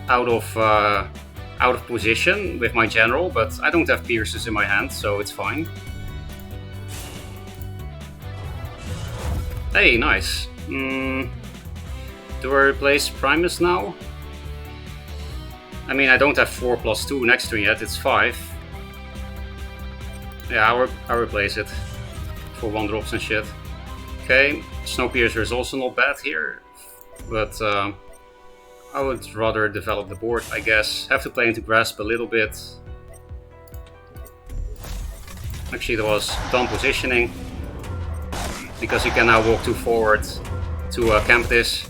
out of position with my general, but I don't have pierces in my hand, so it's fine. Hey, nice. Do I replace Primus now? I mean, I don't have 4+2 next to it yet, it's 5. Yeah, I'll replace it for 1 drops and shit. Okay, Snowpiercer is also not bad here, but I would rather develop the board, I guess. Have to play into Grasp a little bit. Actually, there was dumb positioning. because you can now walk 2 forward to camp this.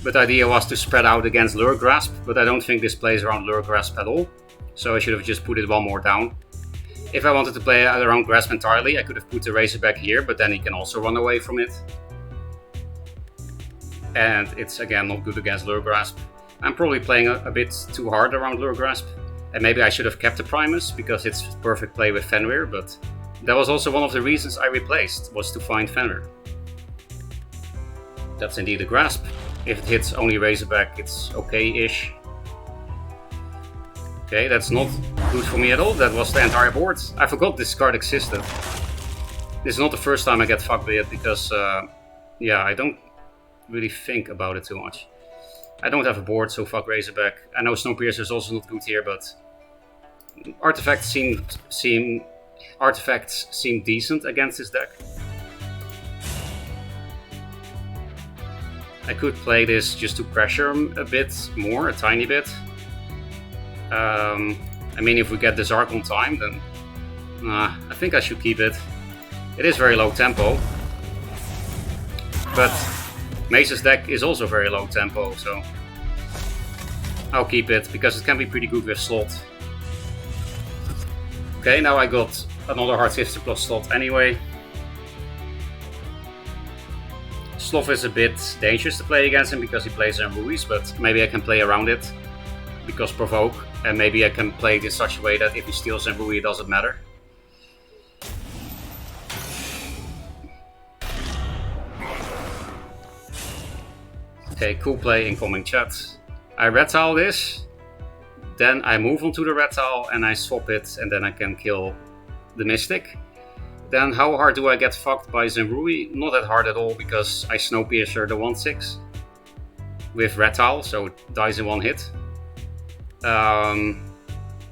But the idea was to spread out against Lure Grasp, but I don't think this plays around Lure Grasp at all. So I should have just put it 1 more down. If I wanted to play around Grasp entirely, I could have put the Razorback here, but then he can also run away from it. And it's again not good against Lure Grasp. I'm probably playing a bit too hard around Lure Grasp. And maybe I should have kept the Primus, because it's perfect play with Fenrir, but that was also one of the reasons I replaced, was to find Fenrir. That's indeed a Grasp. If it hits only Razorback, it's okay-ish. Okay, that's not good for me at all. That was the entire board. I forgot this card existed. This is not the first time I get fucked with it, because, yeah, I don't really think about it too much. I don't have a board, so fuck Razorback. I know Snowpiercer is also not good here, but artifacts seem decent against this deck. I could play this just to pressure him a bit more, a tiny bit. I mean, if we get the Zark on time, then I think I should keep it. It is very low tempo, but Mace's deck is also very low tempo, so I'll keep it, because it can be pretty good with slot. Okay, now I got another Hard Sister plus slot anyway. Sloth is a bit dangerous to play against him because he plays Ruiz, but maybe I can play around it because provoke, and maybe I can play it in such a way that if he steals Rui, it doesn't matter. Okay, cool play, incoming chat. I red tile this, then I move onto the red tile and I swap it, and then I can kill the Mystic. Then how hard do I get fucked by Zenrui? Not that hard at all, because I Snowpiercer the 1/6 with red tile, so it dies in 1 hit.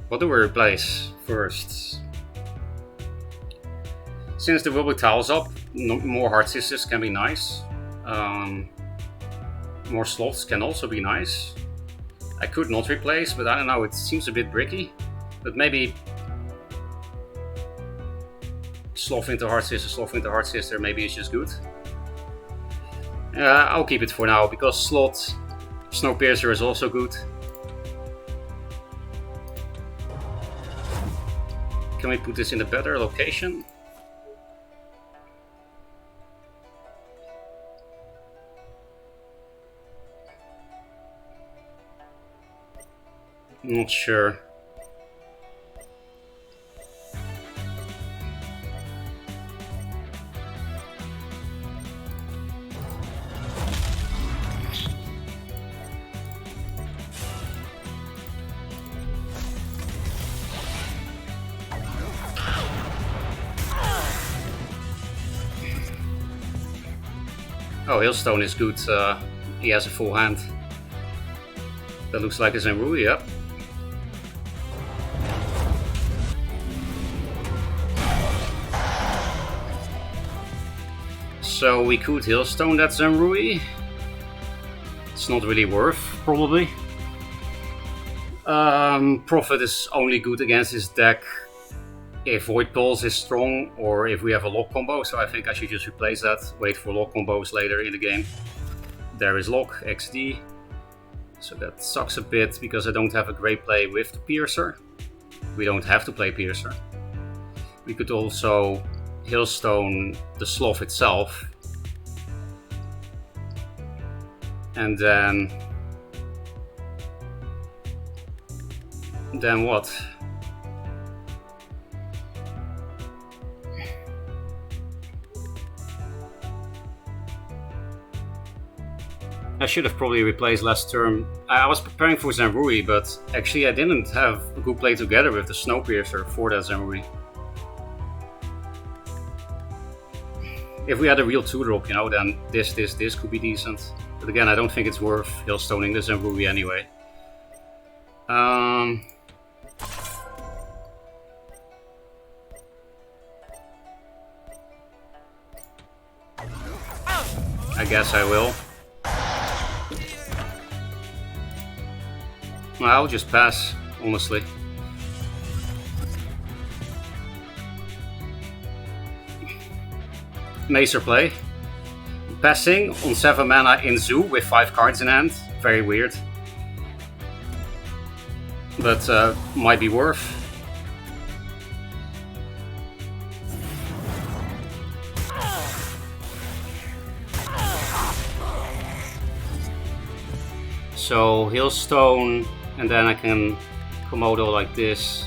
What do we replace first? Since the Wobbly Tile's up, more Hard Sisters can be nice. More slots can also be nice. I could not replace, but I don't know, it seems a bit bricky. But maybe Sloth into Hard Sister, maybe it's just good. I'll keep it for now, because slot Snowpiercer is also good. Can we put this in a better location? Not sure. Oh, Hailstone is good. He has a full hand. That looks like a Zenrui, yep. So we could Hailstone that Zenrui. It's not really worth, probably. Prophet is only good against his deck if Void Pulse is strong, or if we have a lock combo, so I think I should just replace that, wait for lock combos later in the game. There is lock, XD. So that sucks a bit, because I don't have a great play with the Piercer. We don't have to play Piercer. We could also Hailstone the Sloth itself. And then what? I should have probably replaced last turn. I was preparing for Zenrui, but actually I didn't have a good play together with the Snowpiercer for that Zenrui. If we had a real 2-drop, you know, then this could be decent. But again, I don't think it's worth Hailstoning the Zenrui anyway. I guess I will. Well, I'll just pass, honestly. Macer play. Passing on 7 mana in Zoo with 5 cards in hand. Very weird. But might be worth. So Hailstone, and then I can Komodo like this.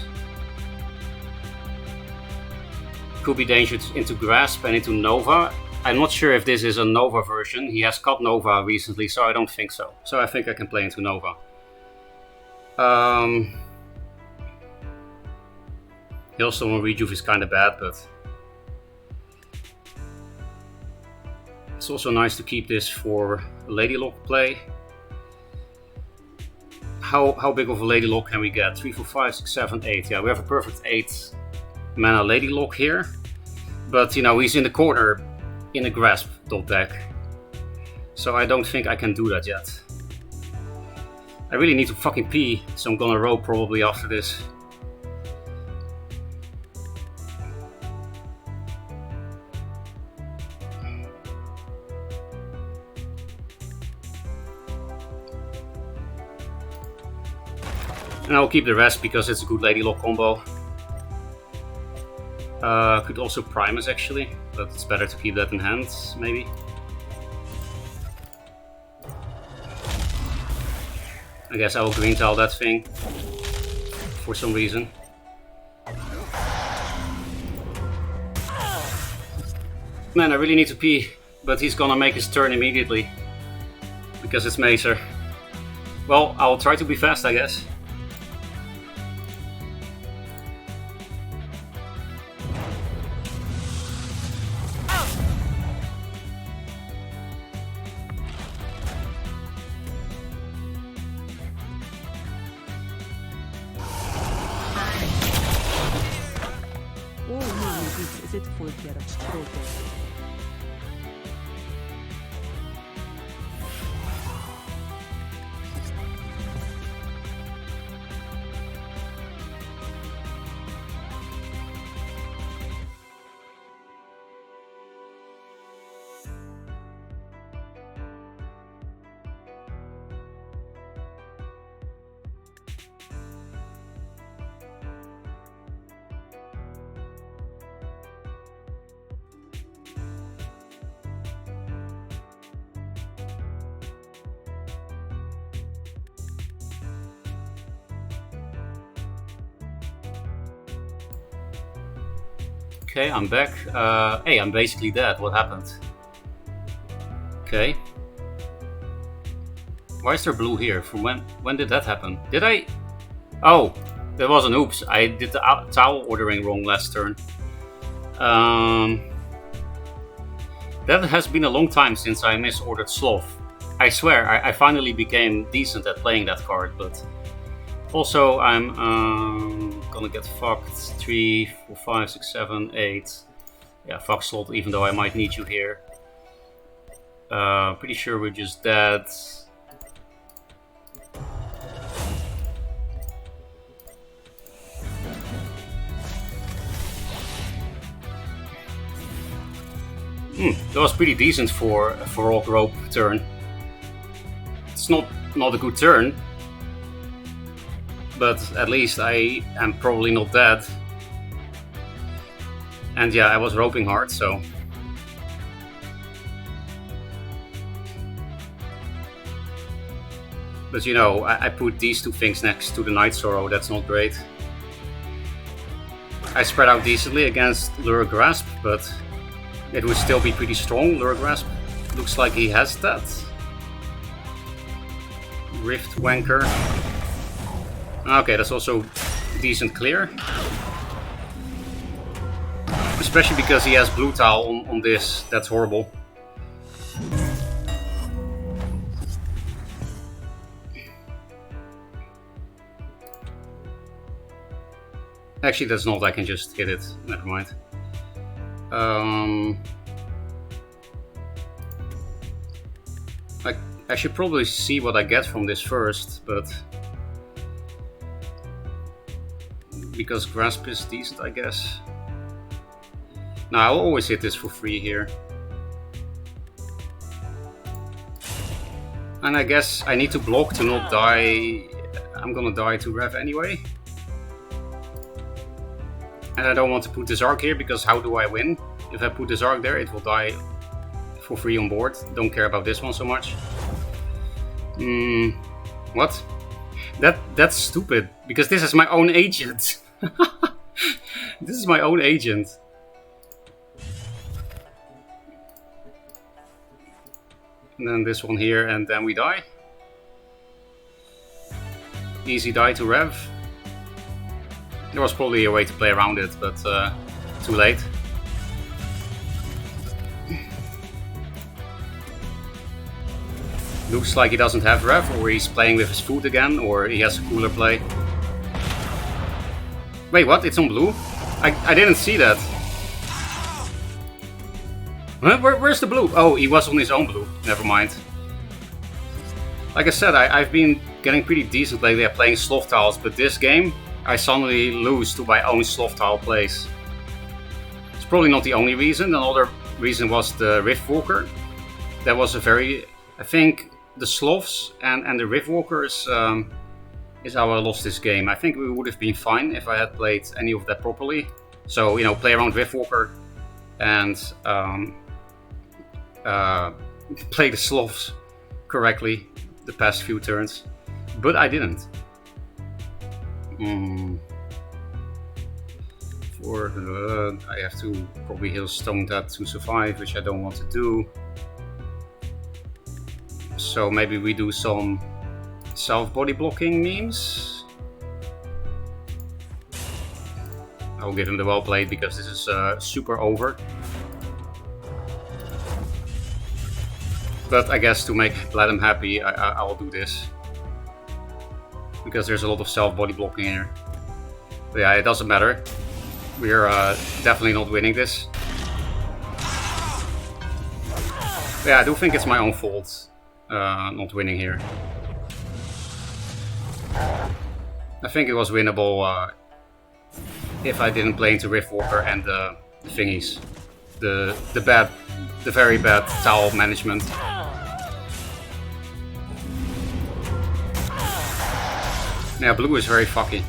Could be dangerous into Grasp and into Nova. I'm not sure if this is a Nova version. He has cut Nova recently, so I don't think so. So I think I can play into Nova. Hailstone on Rejuve is kind of bad, but it's also nice to keep this for a Lady Lock play. How big of a Lady Lock can we get? 3, 4, 5, 6, 7, 8. Yeah, we have a perfect 8 mana Lady Lock here. But, you know, he's in the corner in a Grasp top deck. So I don't think I can do that yet. I really need to fucking pee, so I'm gonna row probably after this. And I'll keep the rest because it's a good Lady Lock combo. Could also Primus actually, but it's better to keep that in hand, maybe. I guess I will green tile that thing for some reason. Man, I really need to pee, but he's gonna make his turn immediately because it's Macer. Well, I'll try to be fast, I guess. Okay, I'm back. Hey, I'm basically dead. What happened? Okay. Why is there blue here? From when did that happen? Did I? Oh, that was an oops. I did the towel ordering wrong last turn. That has been a long time since I misordered Sloth. I swear, I finally became decent at playing that card, but also I'm gonna get fucked. 3, 4, 5, 6, 7, 8. Yeah, fuck Sloth, even though I might need you here. Pretty sure we're just dead. That was pretty decent for a Rock Rope turn. It's not a good turn, but at least I am probably not dead. And yeah, I was roping hard, so. But you know, I put these two things next to the Night Sorrow, that's not great. I spread out decently against Lure Grasp, but it would still be pretty strong. Lure Grasp looks like he has that. Rift Wanker. Okay, that's also decent clear. Especially because he has Blue Tile on this. That's horrible. Actually, that's not. I can just hit it. Never mind. I should probably see what I get from this first, but because Grasp is decent, I guess. Now I'll always hit this for free here. And I guess I need to block to not die. I'm gonna die to Rev anyway. And I don't want to put this arc here, because how do I win? If I put this arc there, it will die for free on board. Don't care about this one so much. What? That's stupid, because this is my own agent. This is my own agent. And then this one here, and then we die. Easy die to Rev. There was probably a way to play around it, but too late. Looks like he doesn't have Rev, or he's playing with his food again, or he has a cooler play. Wait, what? It's on blue? I didn't see that. Huh? Where's the blue? Oh, he was on his own blue. Never mind. Like I said, I've been getting pretty decent lately at playing sloth tiles, but this game, I suddenly lose to my own sloth tile plays. It's probably not the only reason. Another reason was the Riftwalker. That was a very... I think the sloths and the Riftwalkers is how I lost this game. I think we would have been fine if I had played any of that properly. So, you know, play around Riftwalker and play the sloths correctly the past few turns. But I didn't. I have to probably heal Stone that to survive, which I don't want to do. So maybe we do some self-body-blocking memes. I'll give him the well played, because this is super over. But I guess to make Blatm happy, I'll do this. Because there's a lot of self-body-blocking here. But yeah, it doesn't matter. We're definitely not winning this. But yeah, I do think it's my own fault not winning here. I think it was winnable if I didn't play into Riftwalker and the thingies. The very bad towel management. Yeah, blue is very fucky.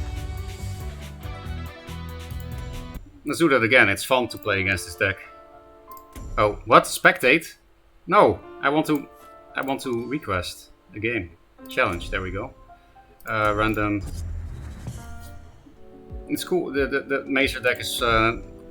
Let's do that again. It's fun to play against this deck. Oh, what? Spectate? No, I want to request a game. Challenge, there we go. Random. It's cool. The Mazer deck is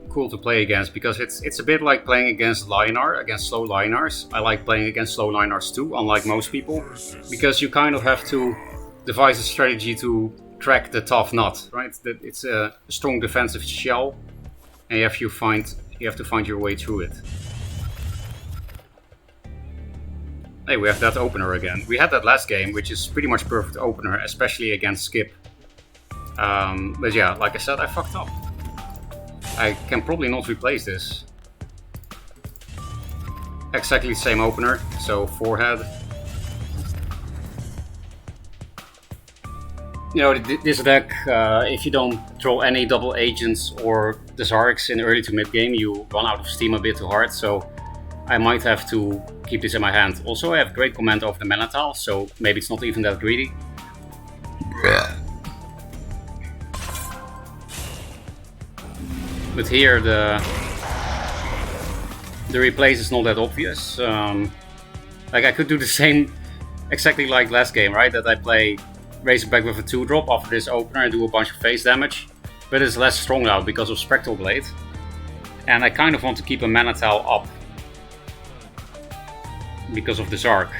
cool to play against, because it's a bit like playing against Lion-R, against slow Lion-Rs. I like playing against slow Lion-Rs too, unlike most people, because you kind of have to devise a strategy to crack the tough nut, right? It's a strong defensive shell, and you have to find your way through it. Hey, we have that opener again. We had that last game, which is pretty much perfect opener, especially against Skip. But yeah, like I said, I fucked up. I can probably not replace this. Exactly the same opener, so forehead. You know, this deck, if you don't throw any double agents or the Zarks in early to mid game, you run out of steam a bit too hard, so I might have to keep this in my hand. Also, I have great command over the mana tile, so maybe it's not even that greedy. But here the replace is not that obvious. Like I could do the same, exactly like last game, right? That I play Razorback with a 2-drop after this opener and do a bunch of face damage. But it's less strong now because of Spectral Blade. And I kind of want to keep a mana tile up because of the Zark.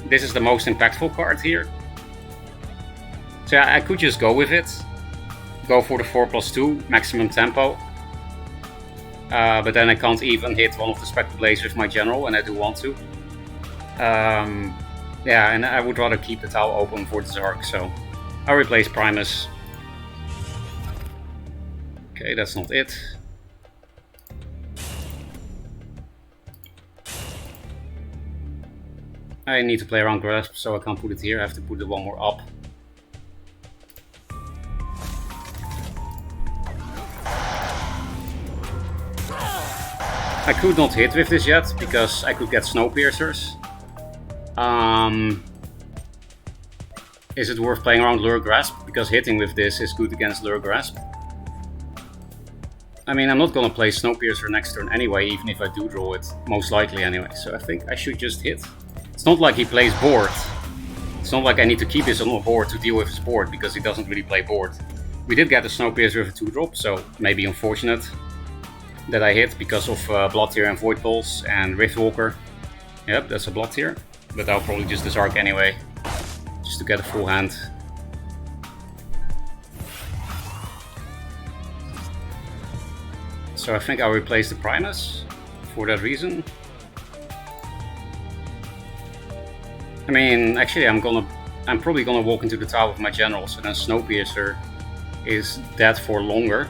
This is the most impactful card here. So yeah, I could just go with it. Go for the 4+2 maximum tempo. But then I can't even hit one of the Spectral Blades with my general, and I do want to. Yeah, and I would rather keep the tile open for the Zark, so I'll replace Primus. Okay, that's not it. I need to play around Grasp, so I can't put it here. I have to put it one more up. I could not hit with this yet, because I could get Snowpiercers. Is it worth playing around Lure Grasp? Because hitting with this is good against Lure Grasp. I mean, I'm not gonna play Snowpiercer next turn anyway, even if I do draw it, most likely anyway, so I think I should just hit. It's not like he plays board. It's not like I need to keep this on the board to deal with his board, because he doesn't really play board. We did get a Snowpiercer with a 2-drop, so maybe unfortunate that I hit because of Blood Tier and Void Balls and Riftwalker. Yep, that's a Blood Tier, but I'll probably just disarc anyway, just to get a full hand. So I think I'll replace the Primus for that reason. I mean, actually I'm probably gonna walk into the tower with my general, so then Snowpiercer is dead for longer.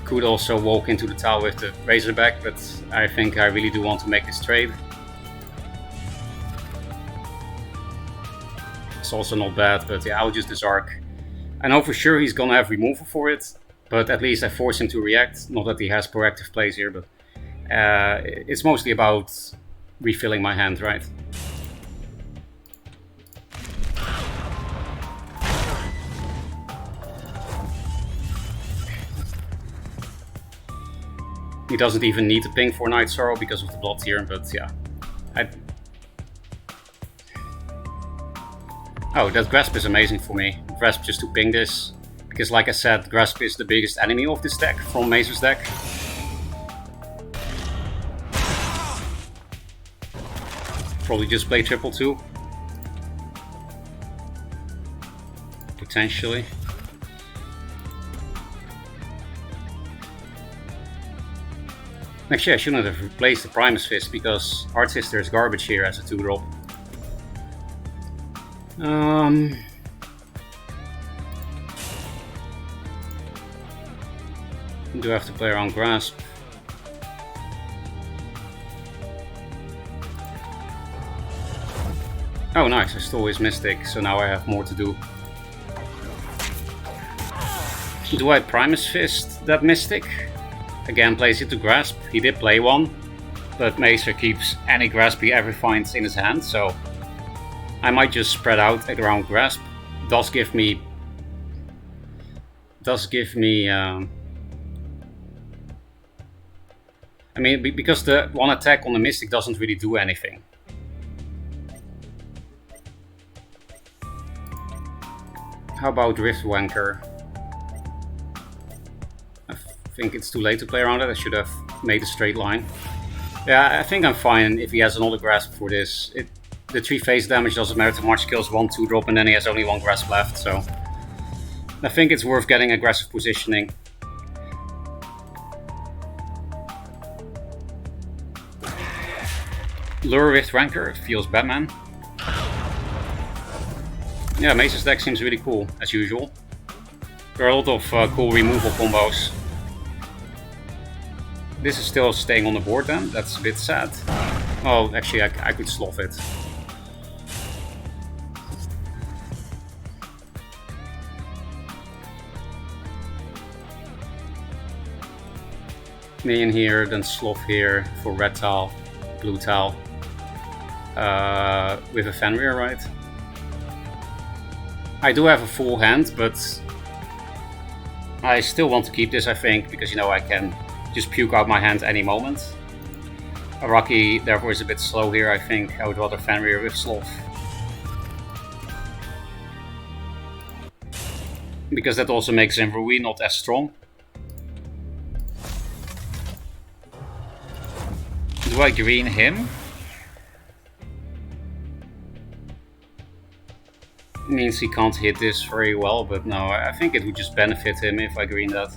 Could also walk into the tower with the Razorback, but I think I really do want to make this trade. It's also not bad, but yeah, I'll just disarc. I know for sure he's gonna have removal for it, but at least I force him to react. Not that he has proactive plays here, but it's mostly about refilling my hand, right? He doesn't even need to ping for Night Sorrow because of the Blood Tier, but yeah. Oh, that Grasp is amazing for me. Grasp just to ping this, because like I said, Grasp is the biggest enemy of this deck from Mazer's deck. Probably just play 2-2. Potentially. Actually, I shouldn't have replaced the Primus Fist because Art Sister is garbage here as a 2-drop. Do I have to play around Grasp? Oh nice, I stole his Mystic, so now I have more to do. Do I Primus Fist that Mystic? Again, plays it to Grasp. He did play one, but Mazer keeps any Grasp he ever finds in his hand, so I might just spread out around Grasp. Does give me I mean, because the one attack on the Mystic doesn't really do anything. How about Riftwanker? I think it's too late to play around it. I should have made a straight line. Yeah, I think I'm fine if he has another Grasp for this. The 3 phase damage doesn't matter too much, kills 1 2-drop, and then he has only 1 Grasp left, so I think it's worth getting aggressive positioning. Lure Riftwanker feels Batman. Yeah, Mazer's deck seems really cool, as usual. There are a lot of cool removal combos. This is still staying on the board then, that's a bit sad. Oh, actually I could slough it. Me in here, then slough here for red tile, blue tile. With a Fenrir, right? I do have a full hand, but I still want to keep this, I think, because, you know, I can just puke out my hand any moment. Araki, therefore, is a bit slow here, I think. I would rather Fenrir with Sloth. Because that also makes Rui not as strong. Do I green him? Means he can't hit this very well, but no, I think it would just benefit him if I green that.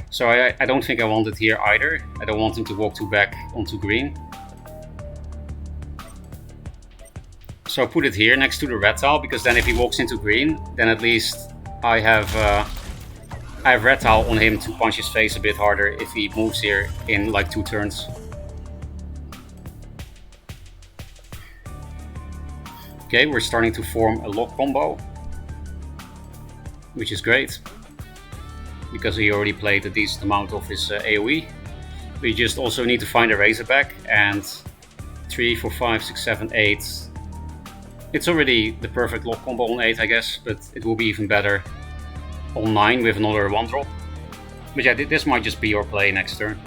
So I don't think I want it here either. I don't want him to walk 2 back onto green. So I put it here next to the red tile, because then if he walks into green, then at least I have red tile on him to punch his face a bit harder if he moves here in like 2 turns. Okay, we're starting to form a lock combo, which is great, because he already played a decent amount of his AoE. We just also need to find a Razorback, and 3, 4, 5, 6, 7, 8. It's already the perfect lock combo on 8, I guess, but it will be even better on 9 with another 1-drop. But yeah, this might just be your play next turn.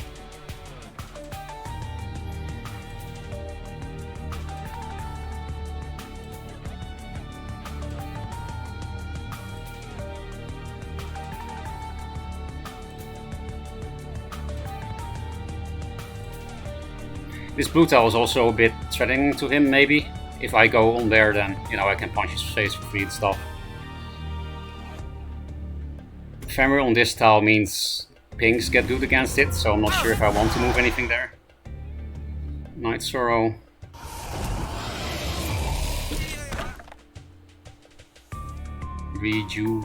This blue tile is also a bit threatening to him, maybe. If I go on there, then, you know, I can punch his face for free and stuff. Ephemeral on this tile means pings get good against it, so I'm not sure if I want to move anything there. Night Sorrow. Rejuve.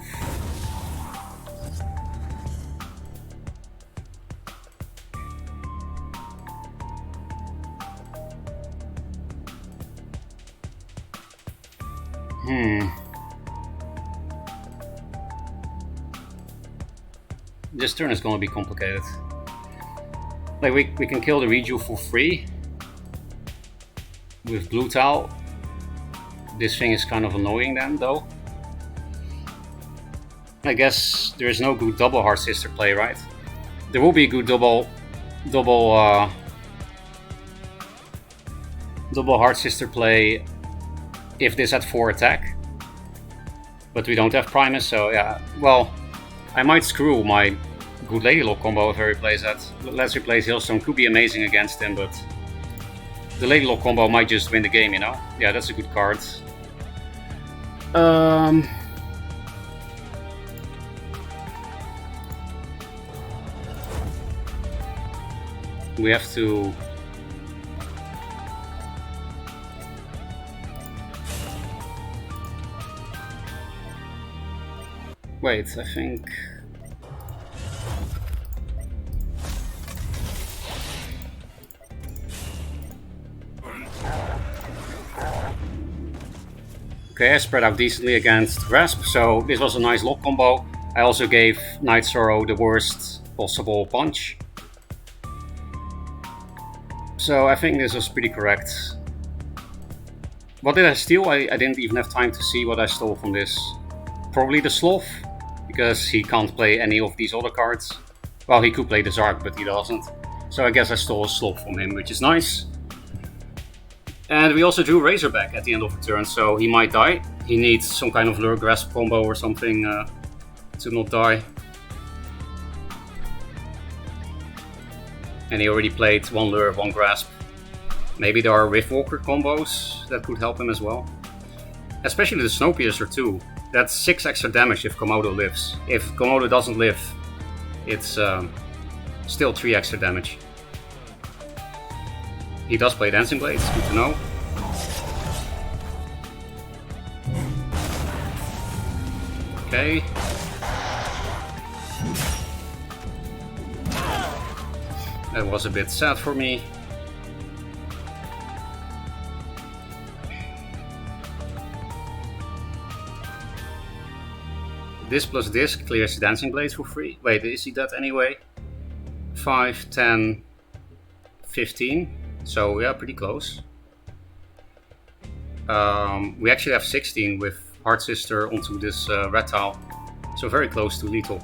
This turn is gonna be complicated. Like, we can kill the Rejuve for free with blue tile. This thing is kind of annoying then, though. I guess there is no good double Heart Sister play, right? There will be a good double Heart Sister play if this had 4 attack. But we don't have Primus, so yeah. Well, I might screw my Good Lady Lock combo if he replays that. Let's replace Hailstone, could be amazing against him, but the Lady Lock combo might just win the game, you know? Yeah, that's a good card. We have to... Wait, I think... Okay, I spread out decently against Grasp, so this was a nice lock combo. I also gave Night Sorrow the worst possible punch. So I think this was pretty correct. What did I steal? I didn't even have time to see what I stole from this. Probably the Sloth, because he can't play any of these other cards. Well, he could play the Zark, but he doesn't. So I guess I stole a Sloth from him, which is nice. And we also drew Razorback at the end of the turn, so he might die. He needs some kind of Lure Grasp combo or something to not die. And he already played 1 Lure, 1 Grasp. Maybe there are Riftwalker combos that could help him as well. Especially the Snowpiercer too. That's 6 extra damage if Komodo lives. If Komodo doesn't live, it's still 3 extra damage. He does play Dancing Blades, good to know. Okay. That was a bit sad for me. This plus this clears Dancing Blades for free. Wait, is he that anyway? 5, 10, 15. So yeah, pretty close. We actually have 16 with Heart Sister onto this red tile. So very close to lethal.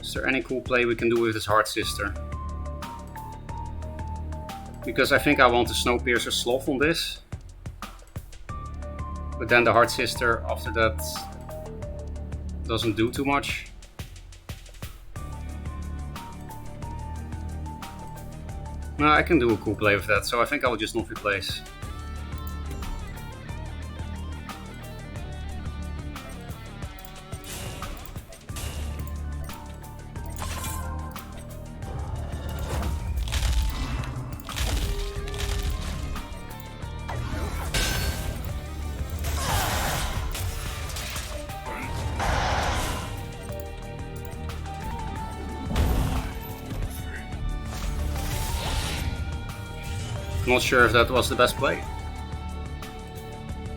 Is there any cool play we can do with this Heart Sister? Because I think I want the Snowpiercer Sloth on this. But then the Heart Sister after that doesn't do too much. No, I can do a cool play with that, so I think I will just not replace. Not sure if that was the best play.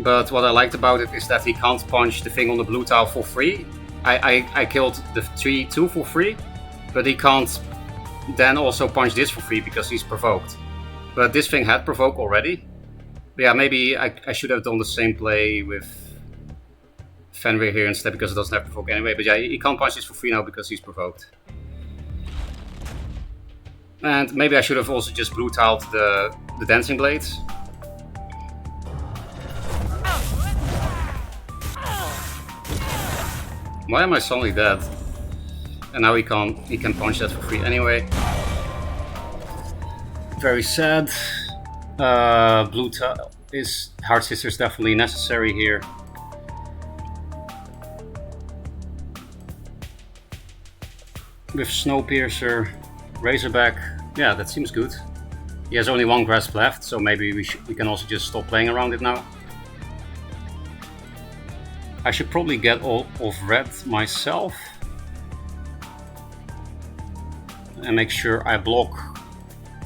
But what I liked about it is that he can't punch the thing on the blue tile for free. I killed the 2 for free, but he can't then also punch this for free because he's provoked. But this thing had provoke already. But yeah, maybe I should have done the same play with Fenrir here instead because it doesn't have provoke anyway. But yeah, he can't punch this for free now because he's provoked. And maybe I should have also just blue tiled the dancing blades. Why am I suddenly dead? And now he can punch that for free anyway. Very sad. Blue tile is Heart Sisters definitely necessary here. With Snowpiercer, Razorback, yeah, that seems good. He has only 1 grasp left, so maybe we can also just stop playing around it now. I should probably get all of red myself and make sure I block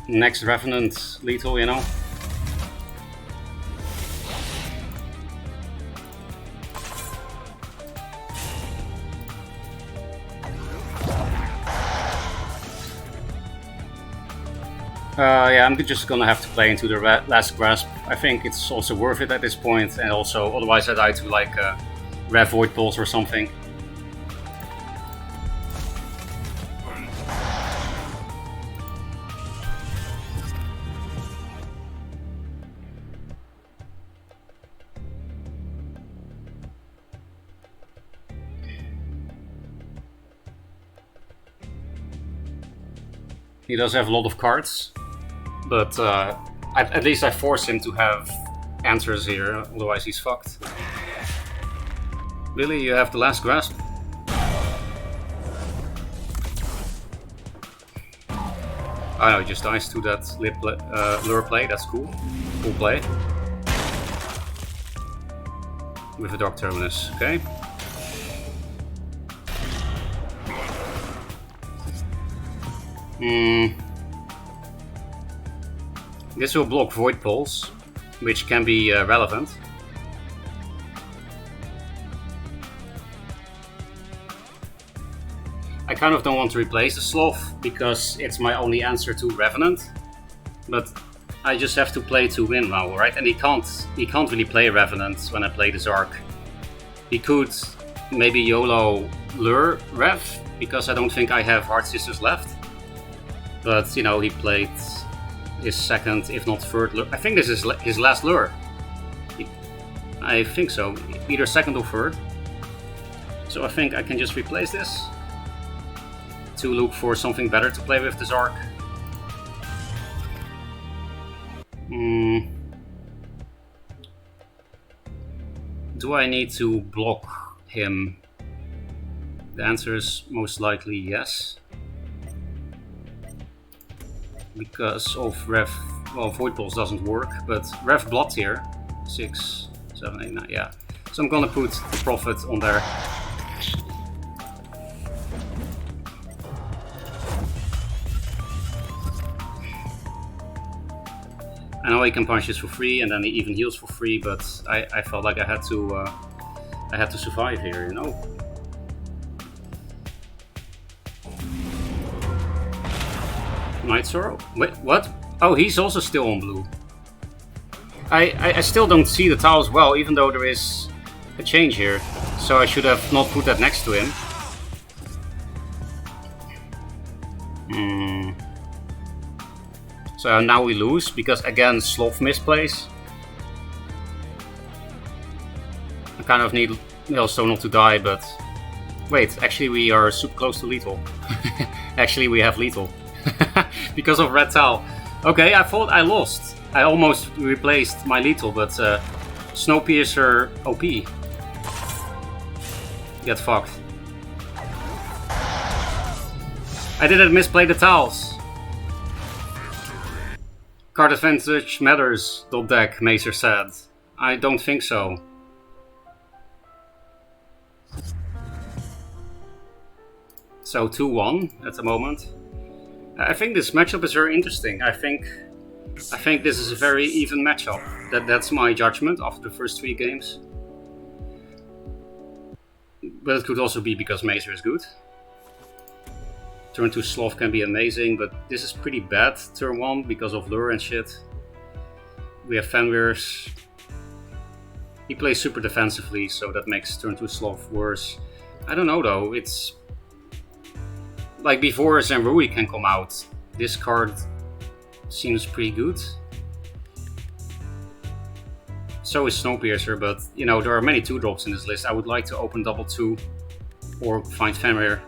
next Revenant lethal, you know. Yeah, I'm just gonna have to play into the last grasp. I think it's also worth it at this point, and also otherwise I die to like Rev Void Pulse or something. He does have a lot of cards, but at least I force him to have answers here, otherwise he's fucked. Really, you have the last grasp? Oh no, he just dies to that lure play, that's cool. Cool play. With a Dark Terminus, okay. This will block Void Pulse, which can be relevant. I kind of don't want to replace the Sloth because it's my only answer to Revenant, but I just have to play to win now, right? And he can't really play Revenant when I play the Zark. He could maybe YOLO Lure Rev because I don't think I have Heart Sisters left. But, you know, he played his second, if not third lure. I think this is his last lure. I think so. Either second or third. So I think I can just replace this to look for something better to play with the Zark. Do I need to block him? The answer is most likely yes. Because of Rev, well, Void Pulse doesn't work, but Rev Blood here, 6, 7, 8, 9, yeah. So I'm gonna put the Prophet on there. I know he can punch this for free, and then he even heals for free, but I felt like I had to survive here, you know. Night Sorrow? Wait, what? Oh, he's also still on blue. I still don't see the tiles well, even though there is a change here. So I should have not put that next to him. So now we lose, because again, Sloth misplays. I kind of need Maelstone not to die, but... Wait, actually we are super close to lethal. Actually we have lethal. Because of red tile. Okay, I thought I lost. I almost replaced my lethal, but Snowpiercer OP. Get fucked. I didn't misplay the tiles. Card advantage matters, .deck, Macer said. I don't think so. So 2-1 at the moment. I think this matchup is very interesting. I think this is a very even matchup. That's my judgment after the first 3 games. But it could also be because Mazer is good. Turn 2 Sloth can be amazing, but this is pretty bad turn 1 because of lure and shit. We have Fenrir's. He plays super defensively, so that makes turn 2 Sloth worse. I don't know though, it's... Like before Zenrui can come out, this card seems pretty good. So is Snowpiercer, but you know, there are many 2-drops in this list. I would like to open double 2 or find Fenrir.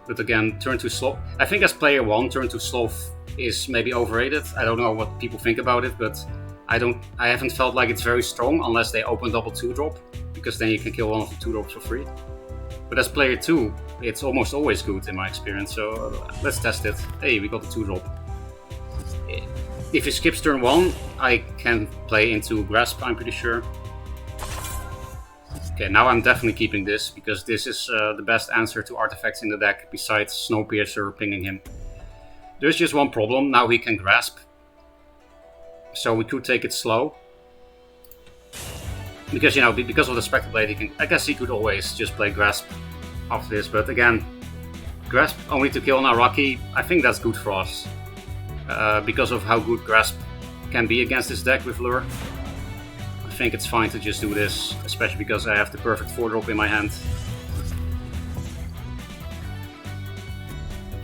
But again, turn 2 Sloth. I think as player 1, turn 2 Sloth is maybe overrated. I don't know what people think about it, but I haven't felt like it's very strong unless they open double 2-drop, because then you can kill one of the 2-drops for free. But as player 2, it's almost always good in my experience, so let's test it. Hey, we got the 2-drop. If he skips turn 1, I can play into Grasp, I'm pretty sure. Okay, now I'm definitely keeping this, because this is the best answer to artifacts in the deck, besides Snowpiercer pinging him. There's just one problem, now he can Grasp. So we could take it slow. Because, you know, because of the Spectre Blade, he can, I guess he could always just play Grasp after this, but again, Grasp only to kill an Araki, I think that's good for us. Because of how good Grasp can be against this deck with Lure. I think it's fine to just do this, especially because I have the perfect 4-drop in my hand.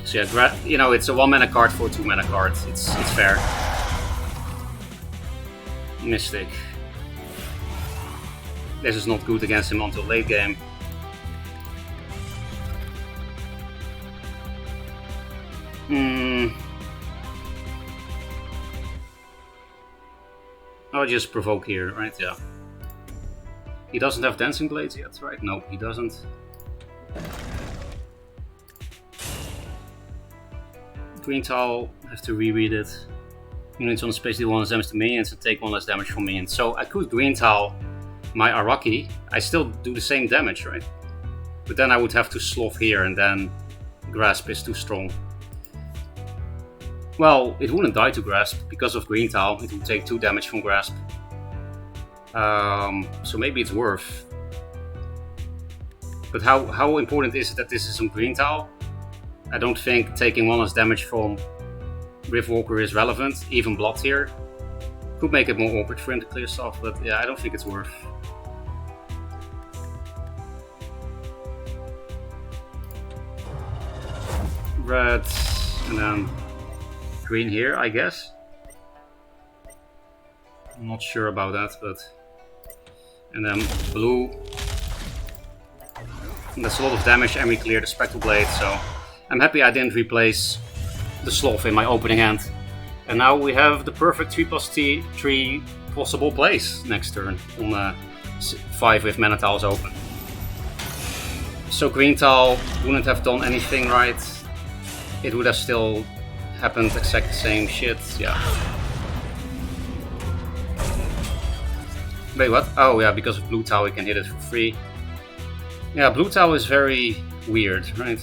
So yeah, you know, it's a 1-mana card for a 2-mana card. It's fair. Mystic. This is not good against him until late game. I'll just provoke here, right? Yeah. He doesn't have Dancing Blades yet, right? No, he doesn't. Green Tile, I have to reread it. Units on the space deal 1 less damage to minions and take 1 less damage from minions. So I could Green Tile my Araki, I still do the same damage, right? But then I would have to Sloth here and then Grasp is too strong. Well, it wouldn't die to Grasp because of Green Tile, it would take 2 damage from Grasp. So maybe it's worth. But how important is it that this is on Green Tile? I don't think taking 1 less damage from Riftwalker is relevant, even Blood here. Could make it more awkward for him to clear stuff, but yeah, I don't think it's worth. Red, and then green here, I guess. I'm not sure about that, but... And then blue. And that's a lot of damage, and we clear the Spectral Blade, so... I'm happy I didn't replace the Sloth in my opening hand. And now we have the perfect 3+3 possible plays next turn on 5 with Mana Tiles open. So Green Tile wouldn't have done anything right. It would have still happened exactly the same shit, yeah. Wait, what? Oh yeah, because of Blue Tile we can hit it for free. Yeah, Blue Tile is very weird, right?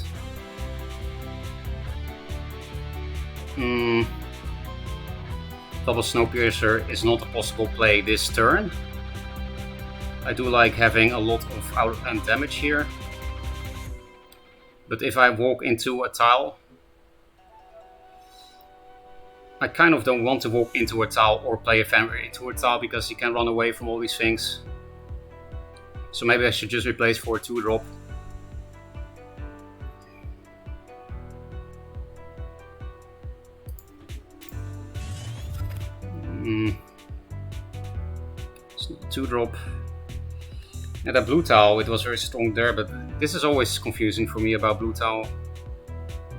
Double Snowpiercer is not a possible play this turn. I do like having a lot of out-of-hand damage here. But if I walk into a tile, I kind of don't want to walk into a tile or play a Fenrir into a tile because he can run away from all these things. So maybe I should just replace for a 2-drop. It's not a 2-drop. Yeah, that Blue Tile, it was very strong there, but this is always confusing for me about Blue Tile.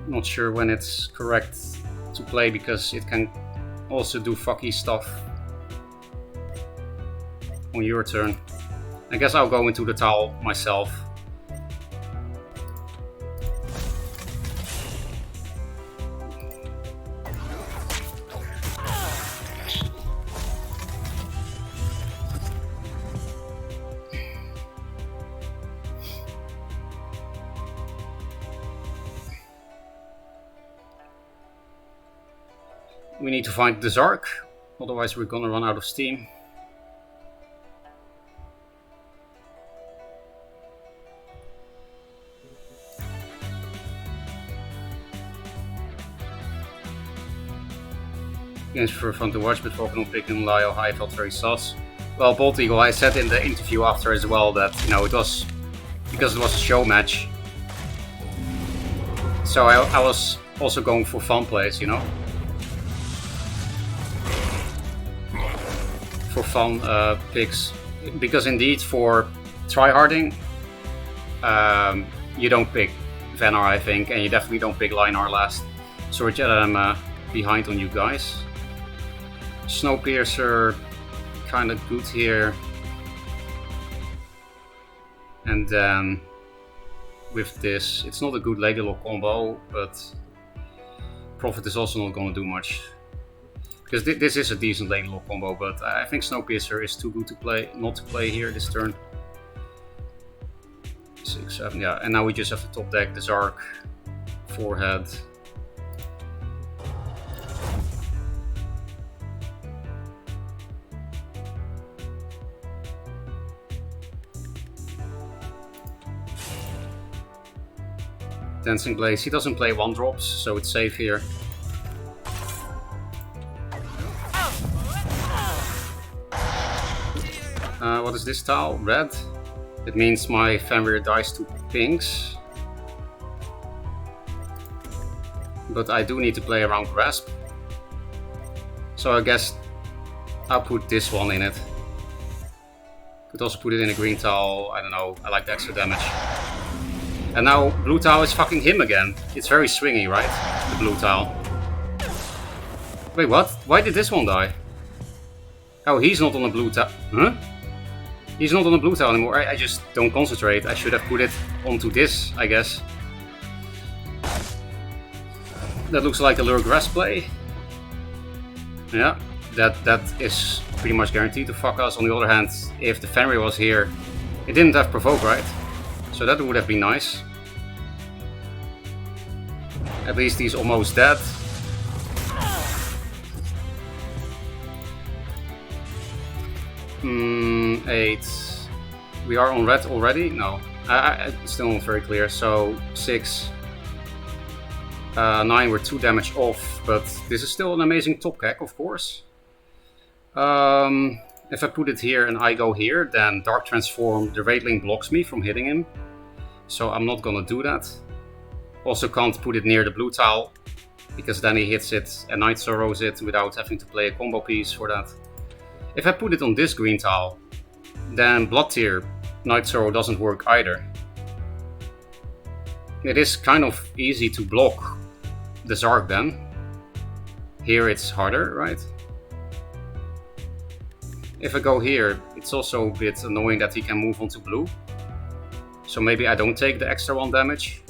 I'm not sure when it's correct to play because it can also do fucky stuff on your turn. I guess I'll go into the tile myself. We need to find the Zark, otherwise we're gonna run out of steam. Games for fun to watch, but for no picking Lyle High felt very sus. Well, Bolt Eagle, I said in the interview after as well that, you know, it was because it was a show match. So I was also going for fun plays, you know? For fun picks. Because indeed, for tryharding, you don't pick Venar, I think, and you definitely don't pick Linar last. Sorry that I'm behind on you guys. Snowpiercer, kind of good here. And then with this, it's not a good Lady Lock combo, but Prophet is also not going to do much. Because this is a decent Lady Lock combo, but I think Snowpiercer is too good to play, not to play here this turn. 6, 7, yeah, and now we just have to top deck the Zark, Forehead. Dancing Blaze, he doesn't play 1-drops, so it's safe here. What is this tile? Red. It means my Fenrir dies to pinks. But I do need to play around Grasp. So I guess I'll put this one in it. Could also put it in a green tile, I don't know, I like the extra damage. And now blue tile is fucking him again. It's very swingy, right? The blue tile. Wait, what? Why did this one die? Oh, he's not on the blue tile. Huh? He's not on the blue tile anymore. I just don't concentrate. I should have put it onto this, I guess. That looks like a Lure Grass play. Yeah, that is pretty much guaranteed to fuck us. On the other hand, if the Fenrir was here, it didn't have Provoke, right? So that would have been nice. At least he's almost dead. Hmm, 8. We are on red already? No. It's still not very clear. So 6. 9, we're 2 damage off, but this is still an amazing top deck, of course. If I put it here and I go here, then Dark Transform, the Raidling blocks me from hitting him. So I'm not gonna do that. Also can't put it near the blue tile, because then he hits it and Night Sorrows it without having to play a combo piece for that. If I put it on this green tile, then Blood Tier, Night Sorrow doesn't work either. It is kind of easy to block the Zark then. Here it's harder, right? If I go here, it's also a bit annoying that he can move onto blue. So maybe I don't take the extra 1 damage.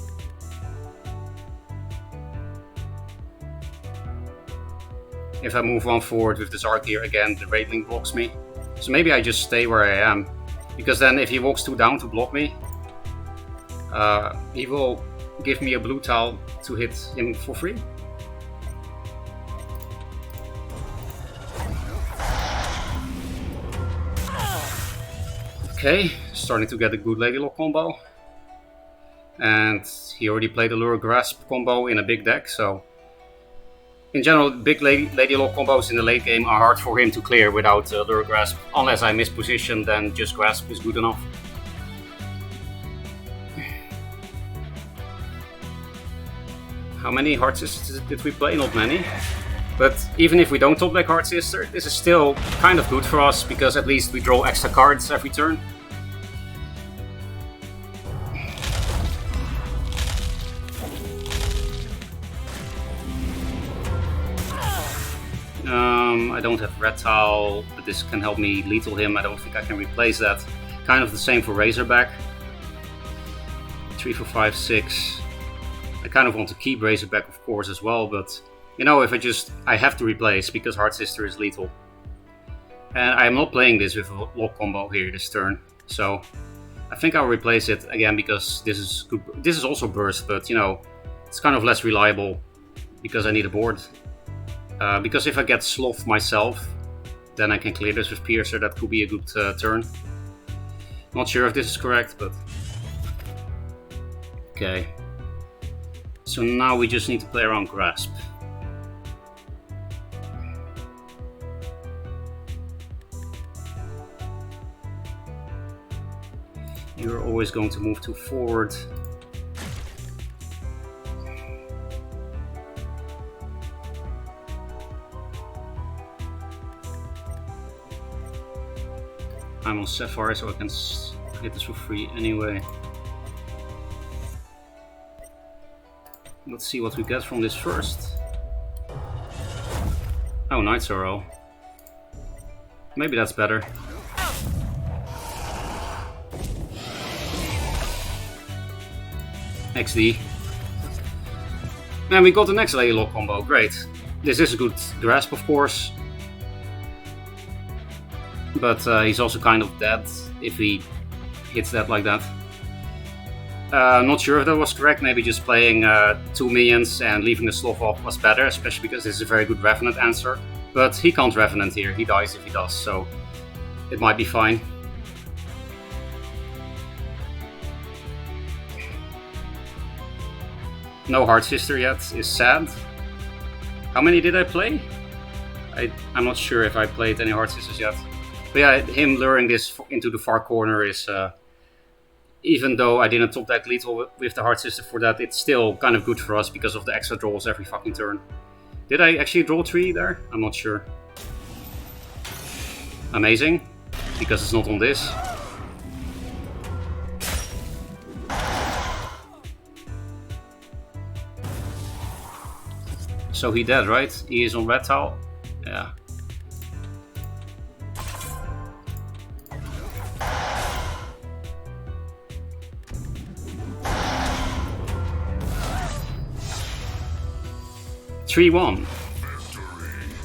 If I move 1 forward with the Zark here again, the Raidling blocks me. So maybe I just stay where I am. Because then if he walks 2 down to block me, he will give me a blue tile to hit him for free. Okay, starting to get a good Lady Lock combo. And he already played a Lure Grasp combo in a big deck, so... In general, big Lady Lock combos in the late game are hard for him to clear without Lure Grasp. Unless I miss position, then just Grasp is good enough. How many Heart Sisters did we play? Not many. But even if we don't top deck Heart Sister, this is still kind of good for us, because at least we draw extra cards every turn. I don't have Red Tile, but this can help me lethal him. I don't think I can replace that. Kind of the same for Razorback. 3, 4, 5, 6. I kind of want to keep Razorback, of course, as well, but you know, if I have to replace because Heart Sister is lethal. And I'm not playing this with a lock combo here this turn, so I think I'll replace it again because this is good. This is also burst, but you know, it's kind of less reliable because I need a board. Because if I get Sloth myself, then I can clear this with Piercer. That could be a good turn. Not sure if this is correct, but okay. So now we just need to play around Grasp. You're always going to move 2 forward. I'm on Sapphire, so I can get this for free anyway. Let's see what we get from this first. Oh, Night Sorrow. Maybe that's better. XD. And we got the next Lady Lock combo, great. This is a good grasp, of course. But he's also kind of dead if he hits that like that. Not sure if that was correct, maybe just playing 2 minions and leaving the Sloth off was better, especially because this is a very good Revenant answer. But he can't Revenant here, he dies if he does, so it might be fine. No Hard Sister yet is sad. How many did I play? I'm not sure if I played any Hard Sisters yet. But yeah, him luring this into the far corner is... even though I didn't top deck lethal with the Hard Sister for that, it's still kind of good for us because of the extra draws every fucking turn. Did I actually draw 3 there? I'm not sure. Amazing, because it's not on this. So he dead, right? He is on red tile? Yeah. (3-1).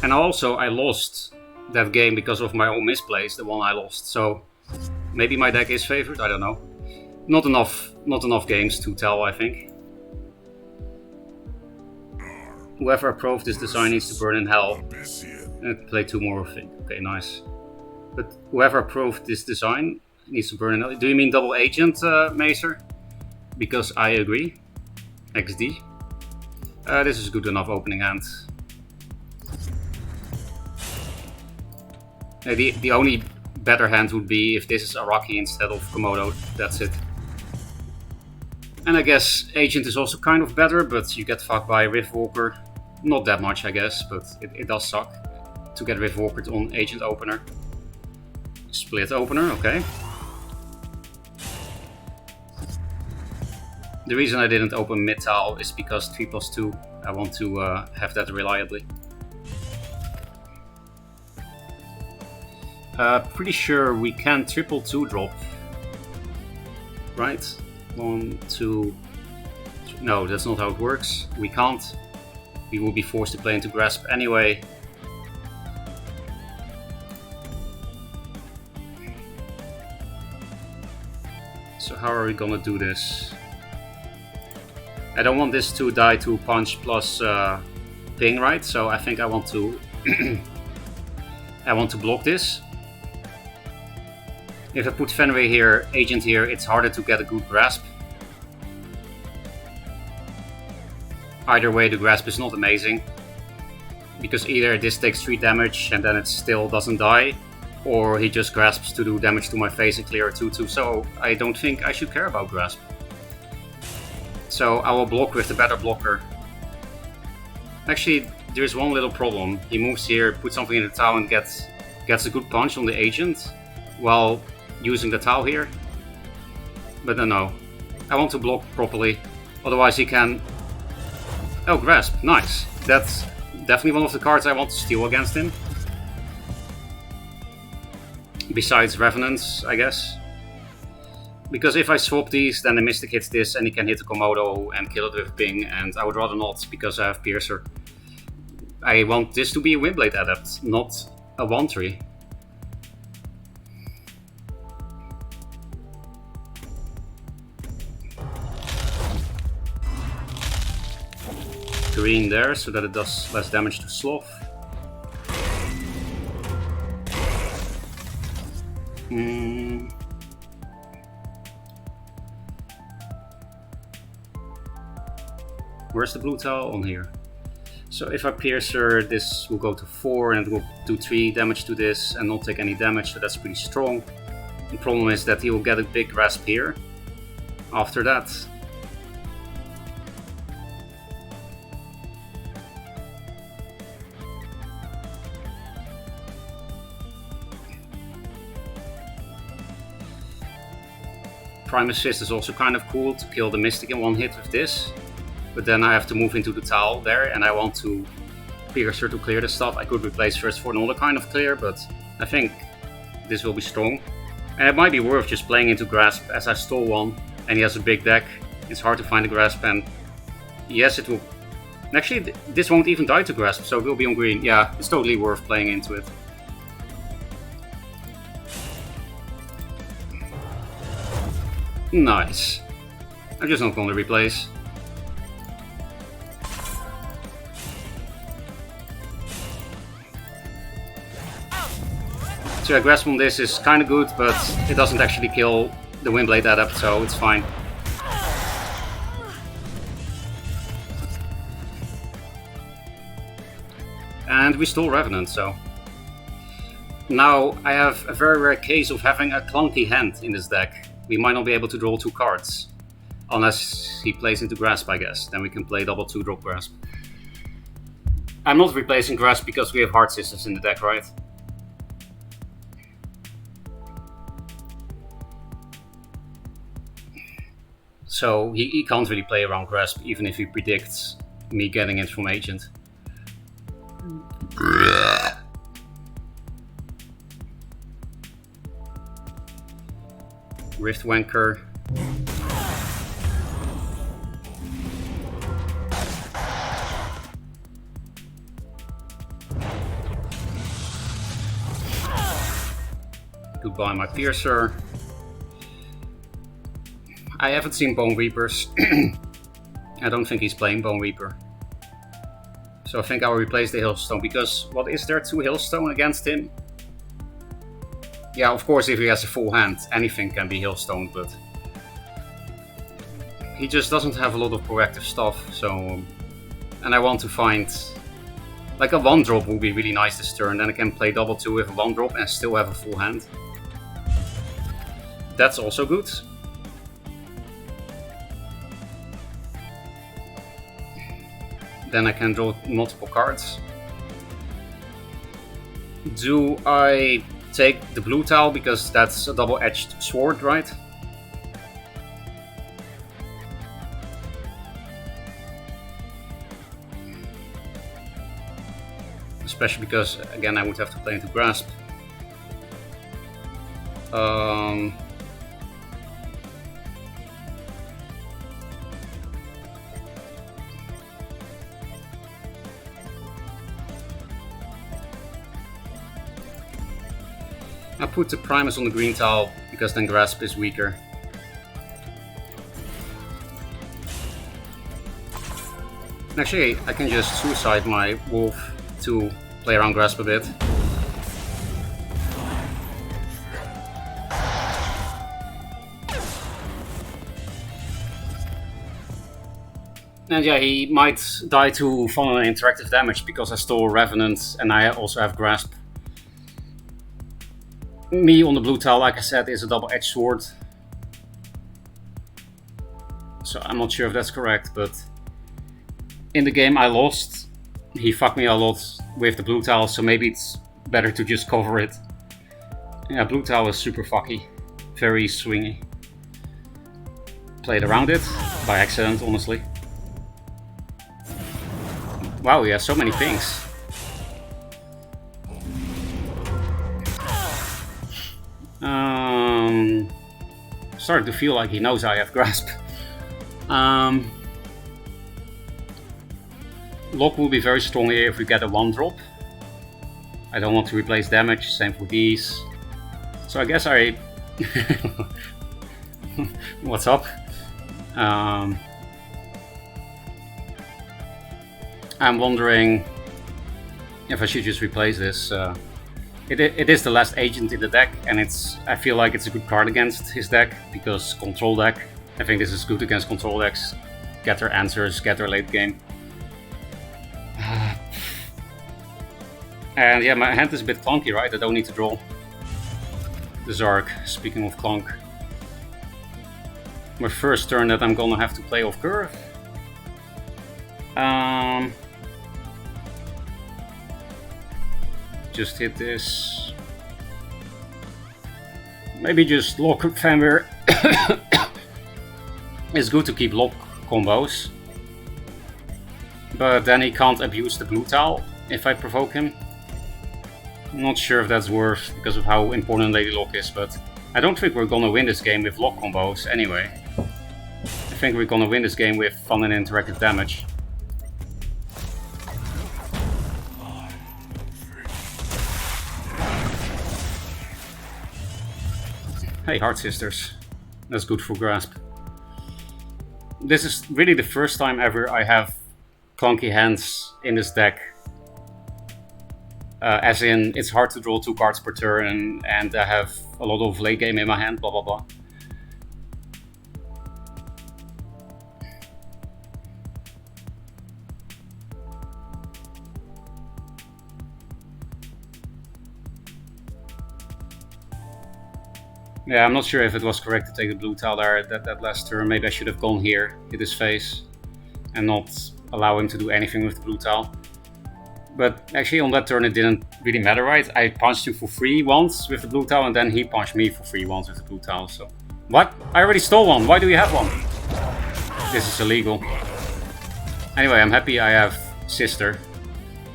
And also I lost that game because of my own misplays, the one I lost. So maybe my deck is favored, I don't know. Not enough games to tell, I think. Whoever approved this design needs to burn in hell. And play 2 more of it. Okay, nice. But whoever approved this design needs to burn in hell. Do you mean double agent, Macer? Because I agree. XD. This is good enough opening hand. The only better hand would be if this is Araki instead of Komodo. That's it. And I guess Agent is also kind of better, but you get fucked by Riftwalker. Not that much, I guess, but it does suck to get Riftwalkered on Agent Opener. Split Opener, okay. The reason I didn't open mid-tile is because 3+2. I want to have that reliably. Pretty sure we can 2-2 drop. Right? 1, 2... No, that's not how it works. We can't. We will be forced to play into Grasp anyway. So how are we gonna do this? I don't want this to die to punch plus ping, right? So I think I want to I want to block this. If I put Fenway here, Agent here, it's harder to get a good grasp. Either way, the grasp is not amazing. Because either this takes 3 damage and then it still doesn't die, or he just grasps to do damage to my face and clear a 2-2. So I don't think I should care about grasp. So I will block with the better blocker. Actually, there's one little problem. He moves here, puts something in the tile and gets a good punch on the Agent while using the tile here. But no, I want to block properly. Otherwise he can... Oh, Grasp, nice. That's definitely one of the cards I want to steal against him. Besides Revenants, I guess. Because if I swap these, then the Mystic hits this and he can hit the Komodo and kill it with Ping, and I would rather not because I have Piercer. I want this to be a Windblade Adept, not a 1-3. Green there so that it does less damage to Sloth. Where's the blue tile? On here. So if I Piercer, this will go to 4 and it will do 3 damage to this and not take any damage, so that's pretty strong. The problem is that he will get a big grasp here after that. Prime Assist is also kind of cool to kill the Mystic in one hit with this. But then I have to move into the tile there, and I want to Piercer to clear the stuff. I could replace First for another kind of clear, but I think this will be strong. And it might be worth just playing into Grasp, as I stole one, and he has a big deck. It's hard to find a Grasp, and yes, it will... Actually, this won't even die to Grasp, so it will be on green. Yeah, it's totally worth playing into it. Nice. I'm just not going to replace. So a grasp on this is kind of good, but it doesn't actually kill the Windblade Adept, so it's fine. And we stole Revenant, so... Now I have a very rare case of having a clunky hand in this deck. We might not be able to draw 2 cards. Unless he plays into Grasp, I guess. Then we can play double 2-drop Grasp. I'm not replacing Grasp because we have Heart Sisters in the deck, right? So he can't really play around Grasp, even if he predicts me getting it from Agent. Riftwanker. Goodbye, my Piercer. I haven't seen Bone Reapers. I don't think he's playing Bone Reaper. So I think I'll replace the Hailstone, because what is there to Hailstone against him? Yeah, of course, if he has a full hand, anything can be Hailstone, but he just doesn't have a lot of proactive stuff, so... And I want to find... Like a 1-drop would be really nice this turn, then I can play double 2 with a 1-drop and still have a full hand. That's also good. Then I can draw multiple cards. Do I take the blue tile because that's a double-edged sword, right? Especially because, again, I would have to play into Grasp. I put the Primus on the green tile because then Grasp is weaker. Actually, I can just suicide my Wolf to play around Grasp a bit. And yeah, he might die to Funnel and Interactive Damage because I stole Revenant and I also have Grasp. Me on the blue tile, like I said, is a double-edged sword. So I'm not sure if that's correct, but in the game I lost. He fucked me a lot with the blue tile, so maybe it's better to just cover it. Yeah, blue tile is super fucky. Very swingy. Played around it, by accident, honestly. Wow, he has so many things. Starting to feel like he knows I have Grasp. Lock will be very strong here if we get a 1-drop. I don't want to replace damage, same for these. So I guess I... What's up? I'm wondering if I should just replace this. It is the last agent in the deck, and I feel like it's a good card against his deck, because control deck. I think this is good against control decks. Get their answers, get their late game. And yeah, my hand is a bit clunky, right? I don't need to draw. the Zark, speaking of Clonk. My first turn that I'm gonna have to play off curve. Just hit this. Maybe just lock Fanware. It's good to keep lock combos. But then he can't abuse the blue tile if I provoke him. I'm not sure if that's worth because of how important Lady Lock is, but I don't think we're gonna win this game with lock combos anyway. I think we're gonna win this game with fun and interactive damage. Hey, Heart Sisters. That's good for Grasp. This is really the first time ever I have clunky hands in this deck. As in, it's hard to draw 2 cards per turn and I have a lot of late game in my hand, blah blah blah. Yeah, I'm not sure if it was correct to take the blue tile there that last turn. Maybe I should have gone here, hit his face, and not allow him to do anything with the blue tile. But actually on that turn it didn't really matter, right? I punched him for free once with the blue tile and then he punched me for free once with the blue tile, so... What? I already stole one, why do you have one? This is illegal. Anyway, I'm happy I have Sister.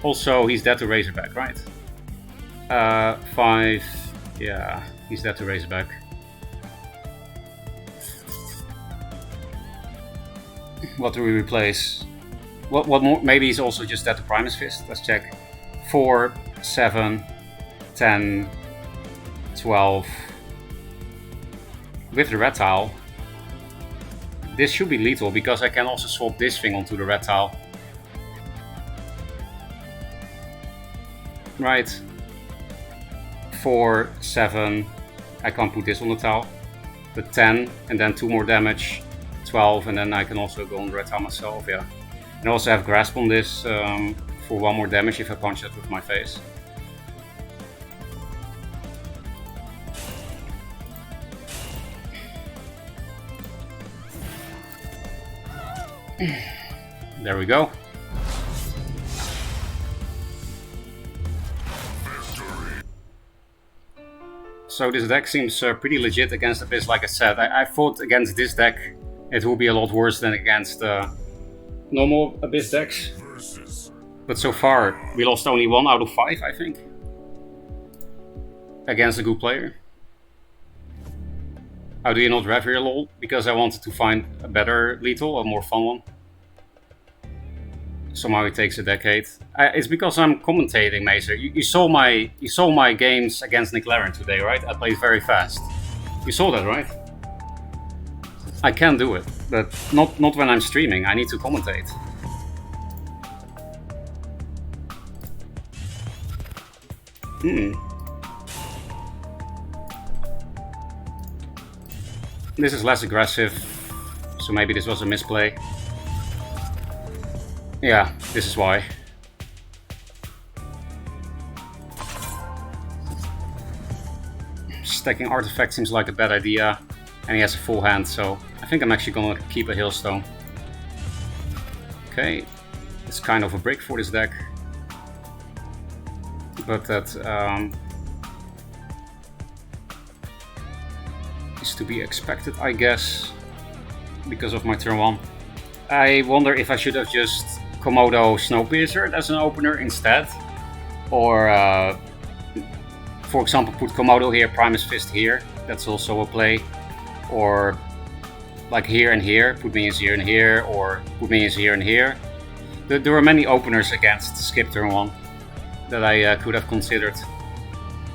Also, he's dead to Razorback, right? 5... yeah, he's dead to Razorback. What do we replace? What more? Maybe he's also just dead to Primus Fist. Let's check. 4, 7, 10, 12. With the red tile. This should be lethal because I can also swap this thing onto the red tile. Right. 4, 7. I can't put this on the tile. But 10 and then 2 more damage. 12 and then I can also go on the red tile myself, yeah. And I also have Grasp on this for 1 more damage if I punch that with my face. There we go. So this deck seems pretty legit against Abyss, like I said. I thought against this deck it will be a lot worse than against normal Abyss decks. But so far we lost only 1 out of 5, I think. Against a good player. How do you not rev here, lol? Because I wanted to find a better lethal, a more fun one. Somehow it takes a decade. It's because I'm commentating, Mazer. You saw my games against Niklaren today, right? I played very fast. You saw that, right? I can do it, but not when I'm streaming. I need to commentate. This is less aggressive, so maybe this was a misplay. Yeah, this is why. Stacking artifacts seems like a bad idea, and he has a full hand, so I think I'm actually gonna keep a Hailstone. Okay, it's kind of a brick for this deck, but that is to be expected, I guess, because of my turn 1. I wonder if I should have just Komodo Snowpiercer as an opener instead, or for example put Komodo here, Primus Fist here, that's also a play, or like here and here, put minions here and here, or put minions here and here. There were many openers against skip turn 1 that I could have considered.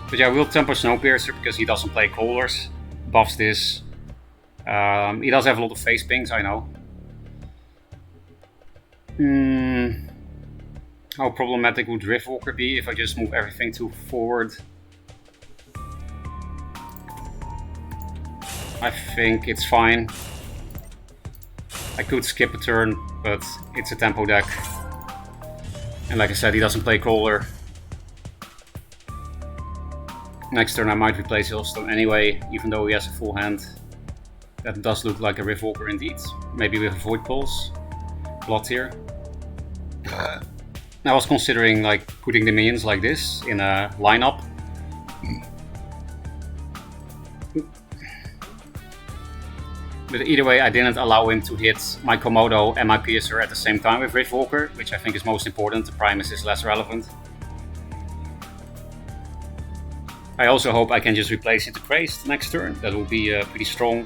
But yeah, we'll tempo Snowpiercer because he doesn't play Callers, buffs this. He does have a lot of face pings, I know. How problematic would Riftwalker be if I just move everything to forward? I think it's fine. I could skip a turn, but it's a tempo deck. And like I said, he doesn't play Crawler. Next turn I might replace Hillstone anyway, even though he has a full hand. That does look like a Riftwalker indeed. Maybe with a Void Pulse. Blood here. I was considering like putting the minions like this in a lineup. But either way, I didn't allow him to hit my Komodo and my Piercer at the same time with Riftwalker, which I think is most important. The Primus is less relevant. I also hope I can just replace it to Crazed next turn. That will be pretty strong.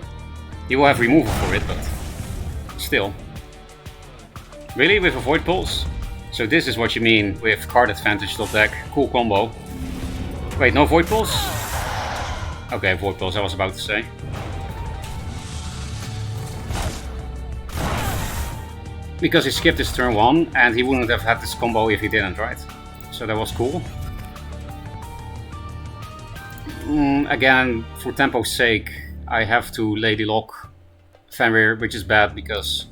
He will have removal for it, but still. Really? With a Void Pulse? So this is what you mean with card advantage top deck. Cool combo. Wait, no Void Pulse? Okay, Void Pulse I was about to say. Because he skipped his turn 1 and he wouldn't have had this combo if he didn't, right? So that was cool. Again, for tempo's sake, I have to Lady Lock Fenrir, which is bad because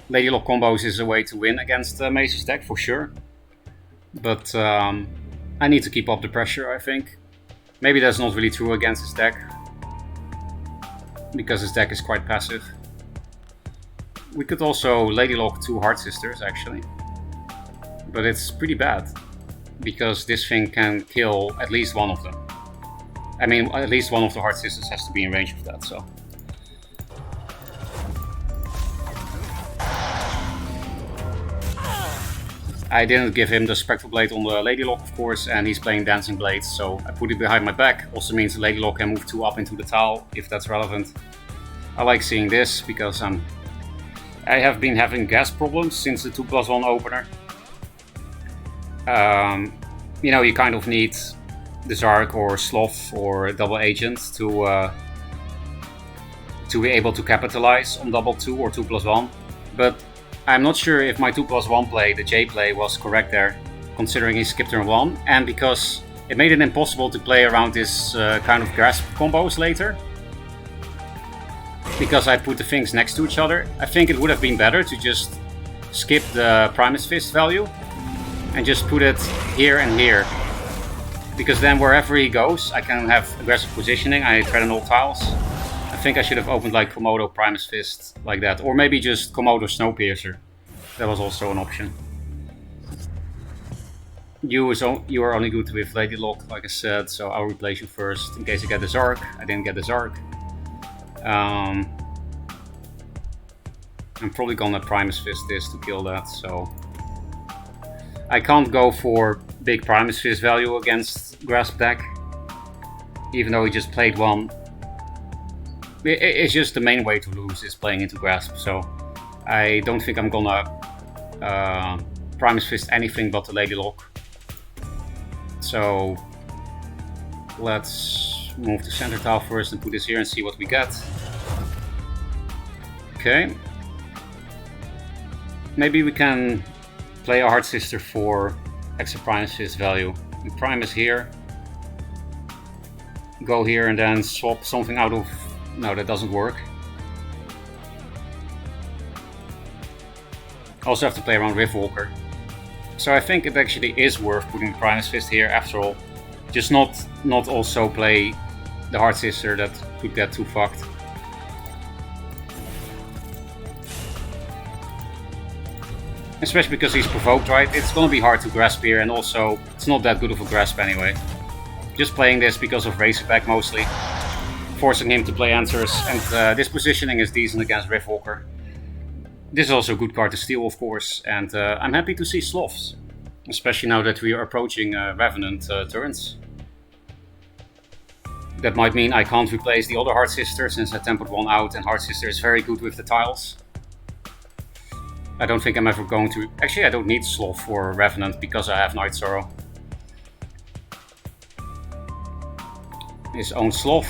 Lady Lock combos is a way to win against Mace's deck for sure. But I need to keep up the pressure, I think. Maybe that's not really true against his deck, because his deck is quite passive. We could also Lady Lock 2 Heart Sisters actually, but it's pretty bad because this thing can kill at least one of them. I mean, at least one of the Heart Sisters has to be in range of that, so. I didn't give him the Spectral Blade on the Lady Lock, of course, and he's playing Dancing Blades, so I put it behind my back. Also means the Lady Lock can move 2 up into the tile, if that's relevant. I like seeing this because I have been having gas problems since the 2+1 opener. You know, you kind of need the Zark or Sloth or Double Agent to be able to capitalize on double 2 or 2+1. But I'm not sure if my 2+1 play, the J play, was correct there, considering he skipped turn 1, and because it made it impossible to play around this kind of grasp combos later. Because I put the things next to each other, I think it would have been better to just skip the Primus Fist value and just put it here and here. Because then wherever he goes, I can have aggressive positioning. I tread on all tiles. I think I should have opened like Komodo Primus Fist like that, or maybe just Komodo Snowpiercer. That was also an option. You are only good with Lady Lock, like I said, so I'll replace you first in case I get the Zark. I didn't get the Zark. I'm probably gonna Primus Fist this to kill that, so I can't go for big Primus Fist value against Grasp deck, even though he just played one. It's just the main way to lose is playing into Grasp, so I don't think I'm gonna Primus Fist anything but the Lady Lock. So let's move to center tile first and put this here and see what we get. Okay. Maybe we can play a Heart Sister for extra Primus Fist value. We Primus here. Go here and then swap something out of... No, that doesn't work. Also have to play around Riftwalker. So I think it actually is worth putting Primus Fist here after all. Just not also play the Heart Sister, that could get too fucked. Especially because he's provoked, right? It's gonna be hard to grasp here, and also it's not that good of a grasp anyway. Just playing this because of Razorback mostly. Forcing him to play answers, and this positioning is decent against Riftwalker. This is also a good card to steal, of course, and I'm happy to see Sloths. Especially now that we are approaching Revenant turns. That might mean I can't replace the other Heart Sister since I tempered one out, and Heart Sister is very good with the tiles. I don't think I'm ever going to... Actually, I don't need Sloth for Revenant because I have Night Sorrow. His own Sloth.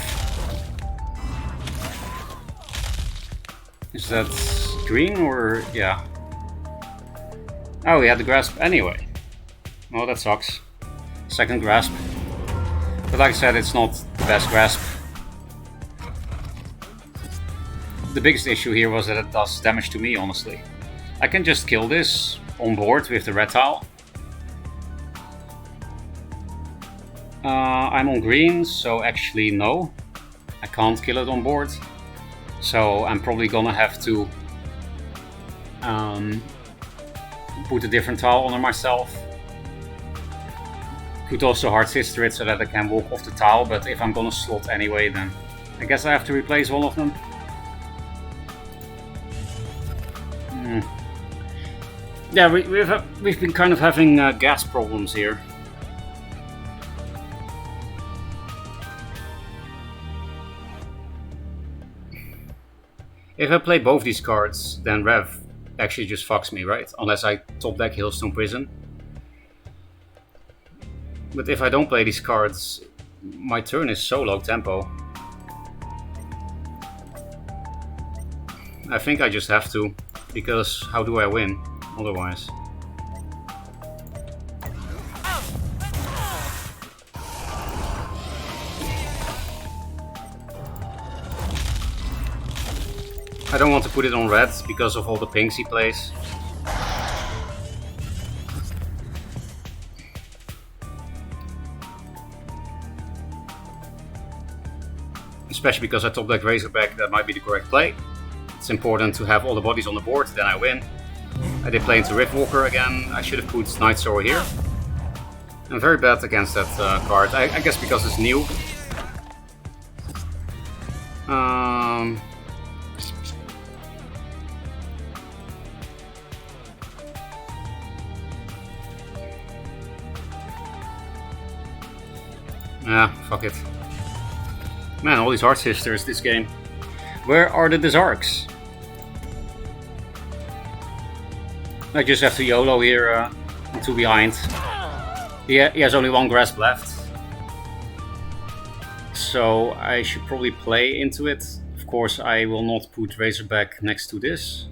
Is that green or... yeah. Oh, he had the Grasp anyway. Well, that sucks. Second Grasp. But like I said, it's not the best Grasp. The biggest issue here was that it does damage to me, honestly. I can just kill this on board with the red tile. I'm on green, so actually no. I can't kill it on board. So I'm probably gonna have to put a different tile under myself. Could also hard sister it so that I can walk off the tile, but if I'm gonna slot anyway, then I guess I have to replace one of them. Yeah, we've been kind of having gas problems here. If I play both these cards, then Rev actually just fucks me, right? Unless I top deck Hailstone Prison. But if I don't play these cards, my turn is so low tempo. I think I just have to, because how do I win otherwise? I don't want to put it on red because of all the pinks he plays. Especially because I top deck Razorback, that might be the correct play. It's important to have all the bodies on the board, then I win. I did play into Riftwalker again. I should have put Knights over here. I'm very bad against that card. I guess because it's new. Yeah, fuck it. Man, all these Hard Sisters this game. Where are the Desarks? I just have to YOLO here, two behind. He has only one grasp left. So I should probably play into it. Of course, I will not put Razorback next to this.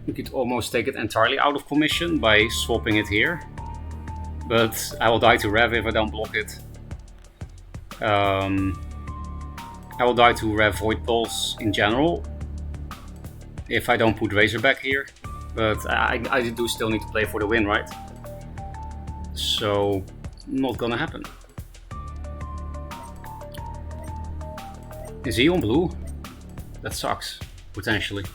We could almost take it entirely out of commission by swapping it here. But I will die to Rev if I don't block it. I will die to Rev Void Pulse in general if I don't put Razorback here. But I do still need to play for the win, right? So, not gonna happen. Is he on blue? That sucks, potentially.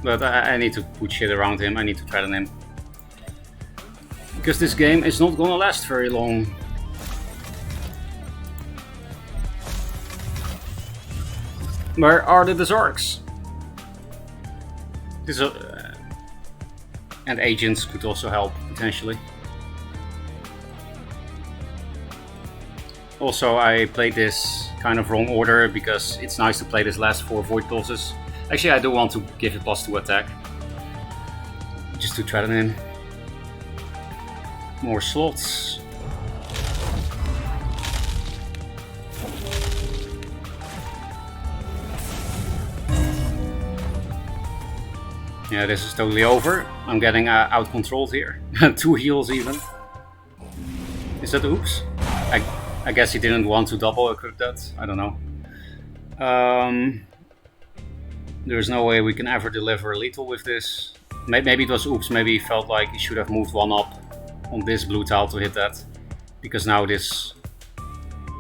But I need to put shit around him, I need to threaten him. Because this game is not gonna last very long. Where are the Desarks? And agents could also help, potentially. Also, I played this kind of wrong order because it's nice to play this last 4 Void Pulses. Actually, I do want to give it +2 attack. Just to threaten him. More slots. Yeah, this is totally over. I'm getting out-controlled here. 2 heals even. Is that oops? I guess he didn't want to double equip that. I don't know. There's no way we can ever deliver lethal with this. Maybe it was oops, maybe he felt like he should have moved 1 up on this blue tile to hit that. Because now this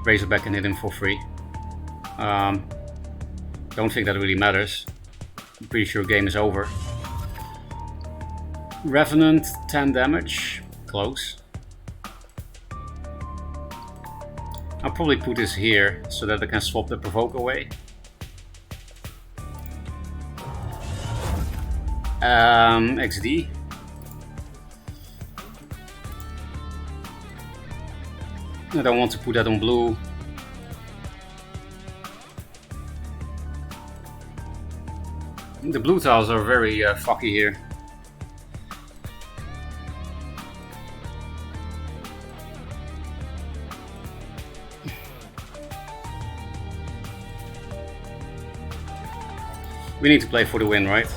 Razorback can hit him for free. Don't think that really matters. I'm pretty sure game is over. Revenant, 10 damage. Close. I'll probably put this here so that I can swap the provoke away. XD. I don't want to put that on blue. The blue tiles are very fucky here. We need to play for the win, right?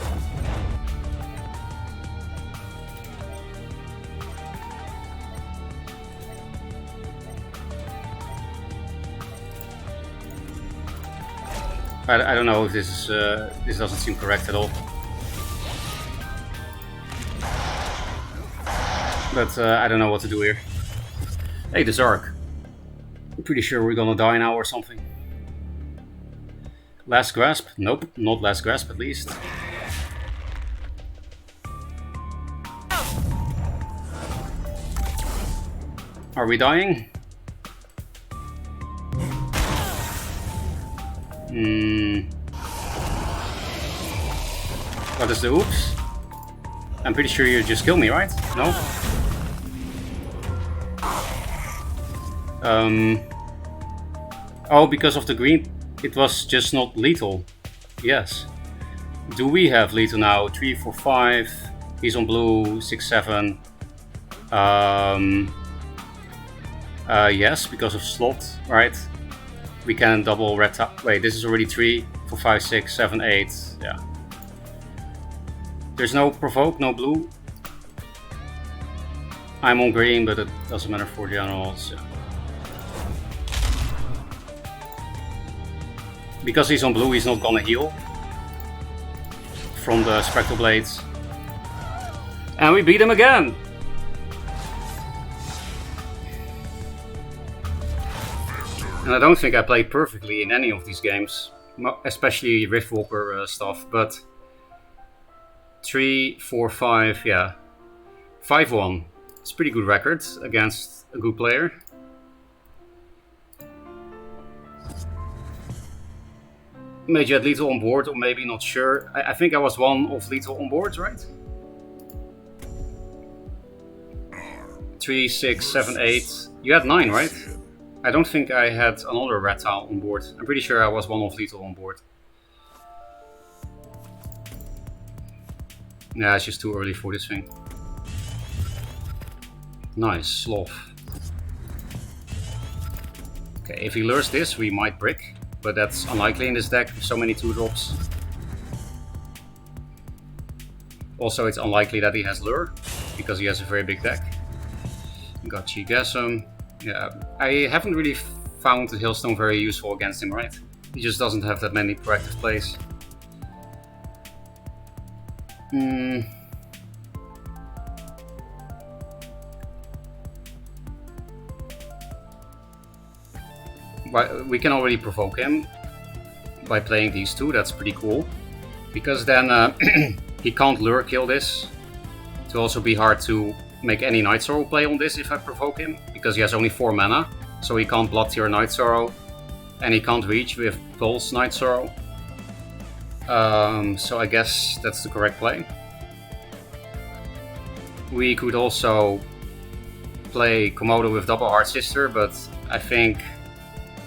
I don't know if this is this doesn't seem correct at all. But I don't know what to do here. Hey, the Zark. I'm pretty sure we're gonna die now or something. Last grasp? Nope, not last grasp at least. Are we dying? What is the oops? I'm pretty sure you just killed me, right? No? Oh, because of the green, it was just not lethal. Yes. Do we have lethal now? 3, 4, 5. He's on blue. 6, 7. Yes, because of slot, right? We can double red top. Wait, this is already 3, 4, 5, 6, 7, 8. Yeah. There's no provoke, no blue. I'm on green, but it doesn't matter for generals. Yeah. Because he's on blue, he's not gonna heal from the Spectral Blades. And we beat him again! And I don't think I played perfectly in any of these games, especially Riftwalker stuff, but 3, 4, 5, yeah. 5-1. It's a pretty good record against a good player. Maybe you had lethal on board, or maybe not sure. I think I was one of lethal on board, right? 3, 6, 7, 8. You had 9, right? I don't think I had another red tile on board. I'm pretty sure I was one of lethal on board. Yeah, it's just too early for this thing. Nice, sloth. Okay, if he lures this, we might brick. But that's unlikely in this deck, so many 2-drops. Also, it's unlikely that he has lure, because he has a very big deck. Got Chigasm. Yeah, I haven't really found the Hailstone very useful against him, right? He just doesn't have that many proactive plays. We can already provoke him by playing these two, that's pretty cool. Because then he can't lure kill this. It will also be hard to make any Night Sorrow play on this if I provoke him, because he has only 4 mana, so he can't Blood Tier Night Sorrow, and he can't reach with Pulse Night Sorrow. So I guess that's the correct play. We could also play Komodo with double Heart Sister, but I think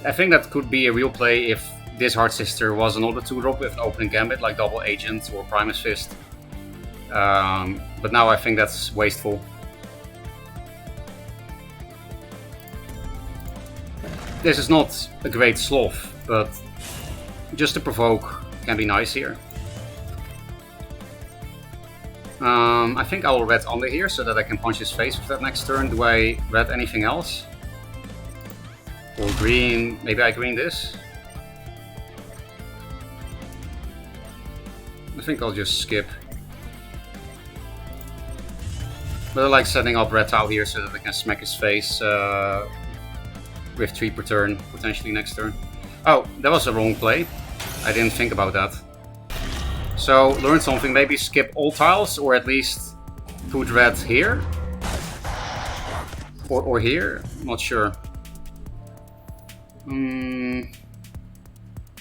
that could be a real play if this Heart Sister was another 2-drop with an opening gambit like Double Agent or Primus Fist. But now I think that's wasteful. This is not a great sloth, but just to provoke can be nice here. I think I will red under here so that I can punch his face with that next turn. Do I red anything else? Or green? Maybe I green this? I think I'll just skip. But I like setting up red tile here so that I can smack his face with 3 per turn, potentially next turn. Oh, that was a wrong play. I didn't think about that. So, learn something, maybe skip all tiles, or at least put red here. Or here, not sure.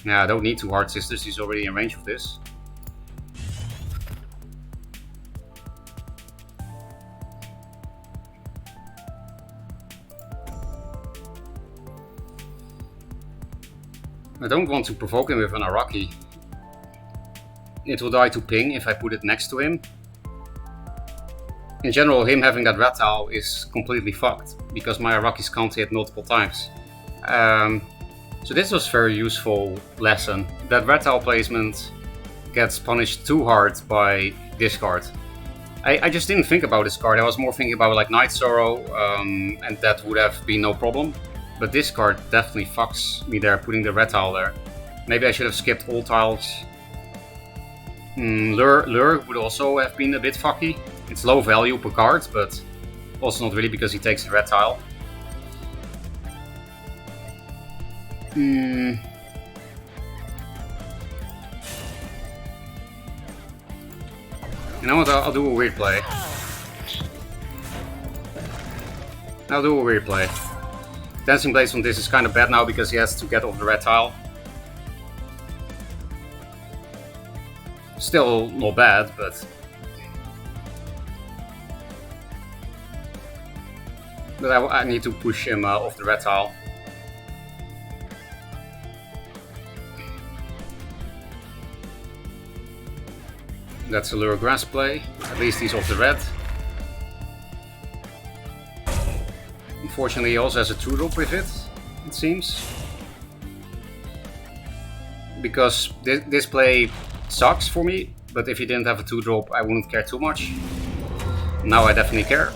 Yeah, I don't need 2 Heart Sisters, he's already in range of this. I don't want to provoke him with an Araki. It will die to ping if I put it next to him. In general, him having that red tile is completely fucked, because my Arakis can't hit multiple times. So this was a very useful lesson. That red tile placement gets punished too hard by this card. I just didn't think about this card, I was more thinking about like Night Sorrow, and that would have been no problem. But this card definitely fucks me there, putting the red tile there. Maybe I should have skipped all tiles. Lure would also have been a bit fucky. It's low value per card, but also not really because he takes the red tile. You know what, I'll do a weird play. Dancing Blades on this is kind of bad now because he has to get off the red tile. Still not bad, but I need to push him off the red tile. That's a Lure Grass play. At least he's off the red. Unfortunately, he also has a 2-drop with it, it seems. Because this play sucks for me, but if he didn't have a 2-drop, I wouldn't care too much. Now I definitely care.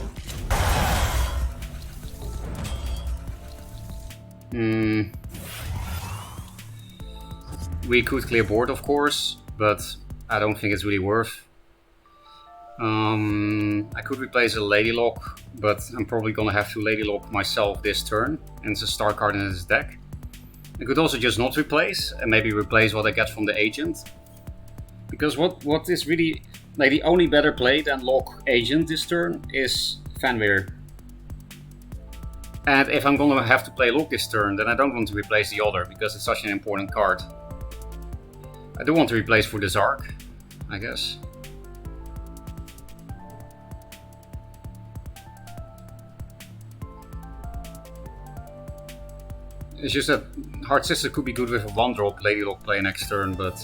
We could clear board, of course, but I don't think it's really worth. I could replace a Lady Lock, but I'm probably gonna have to Lady Lock myself this turn, and it's a star card in his deck. I could also just not replace, and maybe replace what I get from the agent. Because what is really like the only better play than Lock Agent this turn is Fenrir. And if I'm gonna have to play Lock this turn, then I don't want to replace the other, because it's such an important card. I do want to replace for the Zark, I guess. It's just that Hard Sister could be good with a 1-drop Lady Lock play next turn, but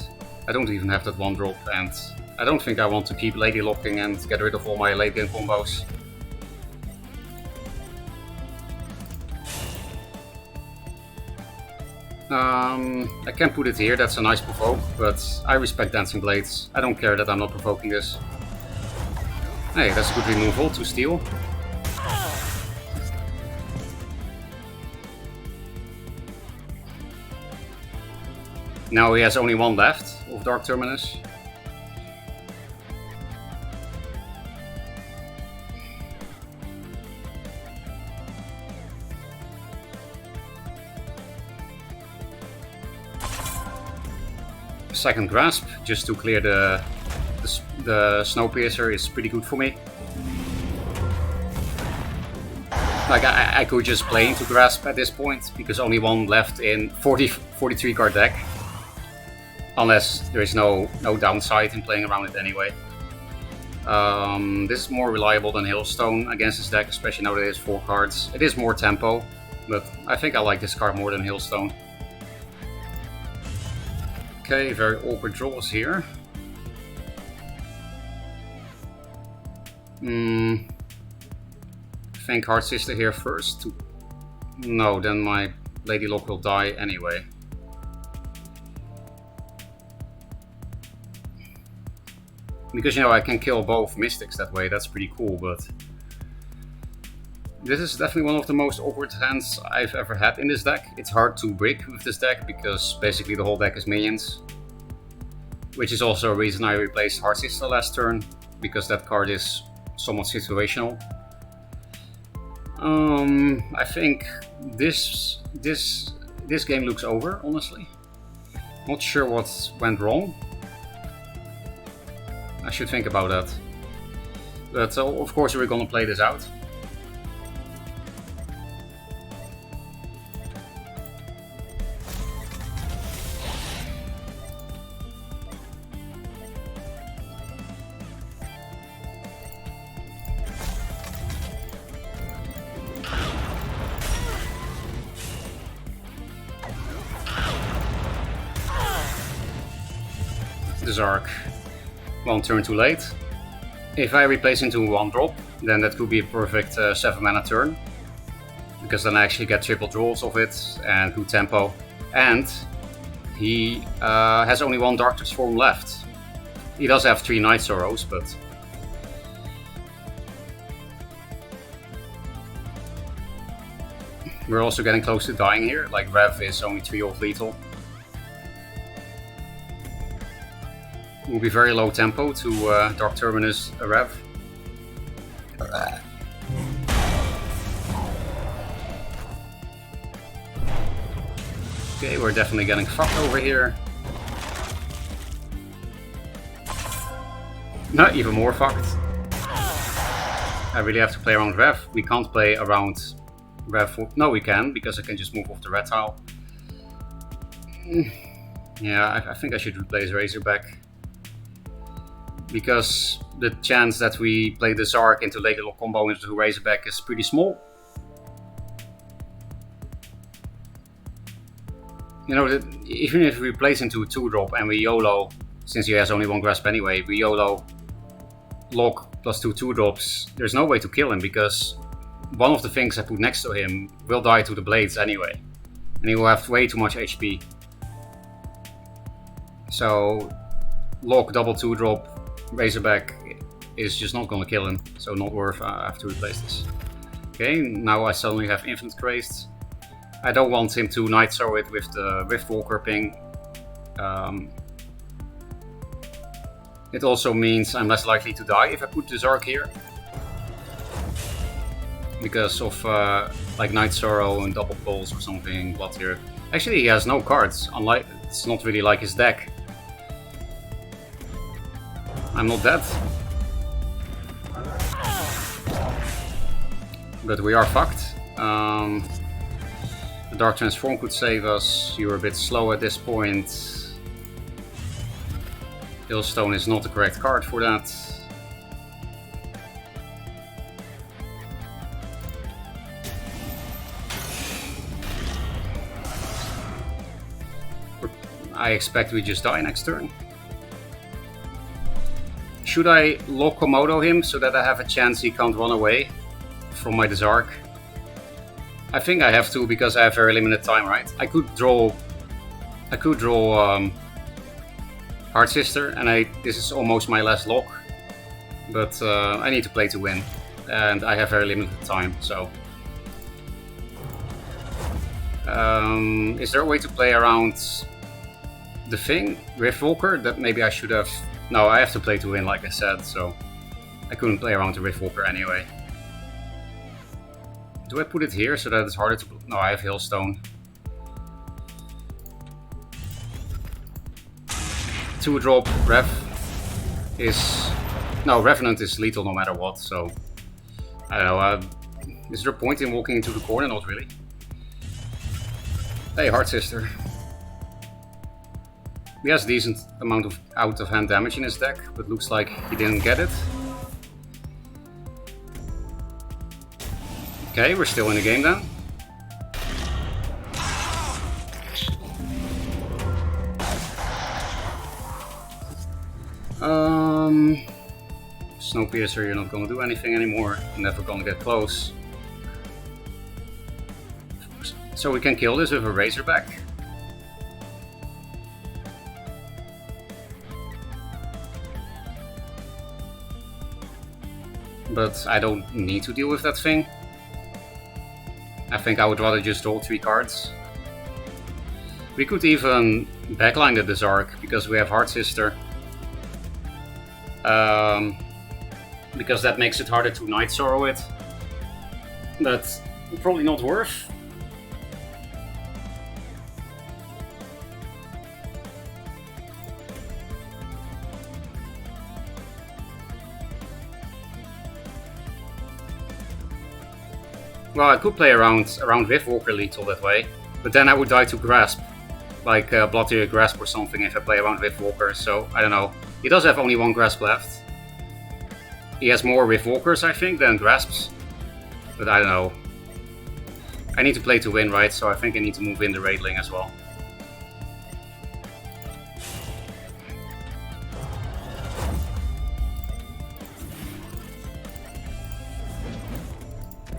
I don't even have that 1-drop, and I don't think I want to keep Lady Locking and get rid of all my late game combos. I can put it here, that's a nice provoke, but I respect Dancing Blades. I don't care that I'm not provoking this. Hey, that's a good removal to steal. Now he has only one left of Dark Terminus. Second Grasp, just to clear the Snowpiercer, is pretty good for me. Like, I could just play into Grasp at this point, because only one left in 43 card deck. Unless there is no downside in playing around it anyway. This is more reliable than Hailstone against this deck, especially now that it has 4 cards. It is more tempo, but I think I like this card more than Hailstone. Okay, very awkward draws here. I think Hard Sister here first. No, then my Lady Lock will die anyway. Because, you know, I can kill both Mystics that way, that's pretty cool, but this is definitely one of the most awkward hands I've ever had in this deck. It's hard to brick with this deck, because basically the whole deck is minions. Which is also a reason I replaced Hard Sister last turn, because that card is somewhat situational. I think this game looks over, honestly. Not sure what went wrong. I should think about that. But of course we're gonna play this out. The Zark. One turn too late. If I replace into 1-drop, then that could be a perfect 7-mana turn. Because then I actually get triple draws of it and good tempo. And he has only 1 Dark Transform left. He does have 3 Night Sorrows, but we're also getting close to dying here. Like Rev is only 3 off lethal. Will be very low tempo to Dark Terminus Rev. Okay, we're definitely getting fucked over here. Not even more fucked. I really have to play around Rev. We can't play around Rev. No, we can, because I can just move off the red tile. Yeah, I think I should replace Razorback. Because the chance that we play the Zark into Lego Lock combo into Razorback is pretty small. You know, even if we replace into a 2-drop and we YOLO, since he has only 1 grasp anyway, we YOLO Lock plus 2 2-drops, there's no way to kill him because one of the things I put next to him will die to the blades anyway. And he will have way too much HP. So, Lock double 2-drop Razorback is just not gonna kill him, so not worth. I have to replace this. Okay, now I suddenly have Infinite Crazed. I don't want him to Night Throw it with the Riftwalker ping. It also means I'm less likely to die if I put the Zark here. Because of like Night Sorrow and Double Pulse or something, Blood here. Actually, he has no cards, unlike it's not really like his deck. I'm not dead. But we are fucked. The Dark Transform could save us. You're a bit slow at this point. Hailstone is not the correct card for that. I expect we just die next turn. Should I lock Komodo him so that I have a chance he can't run away from my Zark? I think I have to because I have very limited time, right? I could draw Heart Sister, and this is almost my last lock. But I need to play to win, and I have very limited time, so. Is there a way to play around the thing, Riftwalker? That maybe I should have. No, I have to play to win, like I said, so I couldn't play around the Riftwalker anyway. Do I put it here so that it's harder to... No, I have Hailstone. 2-drop Rev is... No, Revenant is lethal no matter what, so... I don't know, is there a point in walking into the corner? Not really. Hey, Heart Sister. He has a decent amount of out-of-hand damage in his deck, but looks like he didn't get it. Okay, we're still in the game then. Snowpiercer, you're not gonna do anything anymore. You're never gonna get close. So we can kill this with a Razorback. But I don't need to deal with that thing. I think I would rather just draw 3 cards. We could even backline the Zark because we have Heart Sister. Because that makes it harder to Night Sorrow it. But probably not worth. Well, I could play around Riftwalker lethal that way, but then I would die to Grasp, like Bloody Grasp or something if I play around Riftwalker, so I don't know. He does have only 1 Grasp left. He has more Riftwalkers, I think, than Grasps, but I don't know. I need to play to win, right, so I think I need to move in the Raidling as well.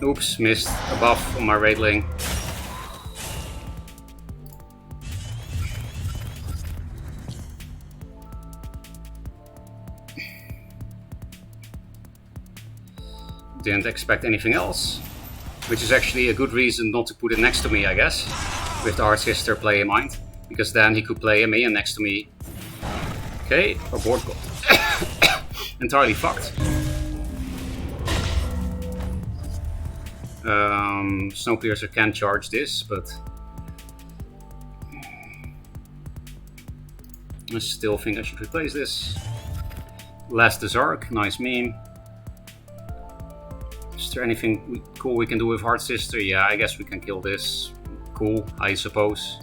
Oops, missed a buff on my Raidling. Didn't expect anything else, which is actually a good reason not to put it next to me, I guess, with the Heart Sister play in mind, because then he could play a minion next to me Okay, our board got entirely fucked. Snowpiercer can charge this, but I still think I should replace this. Last Zark, nice meme. Is there anything cool we can do with Heart Sister? Yeah, I guess we can kill this. Cool, I suppose.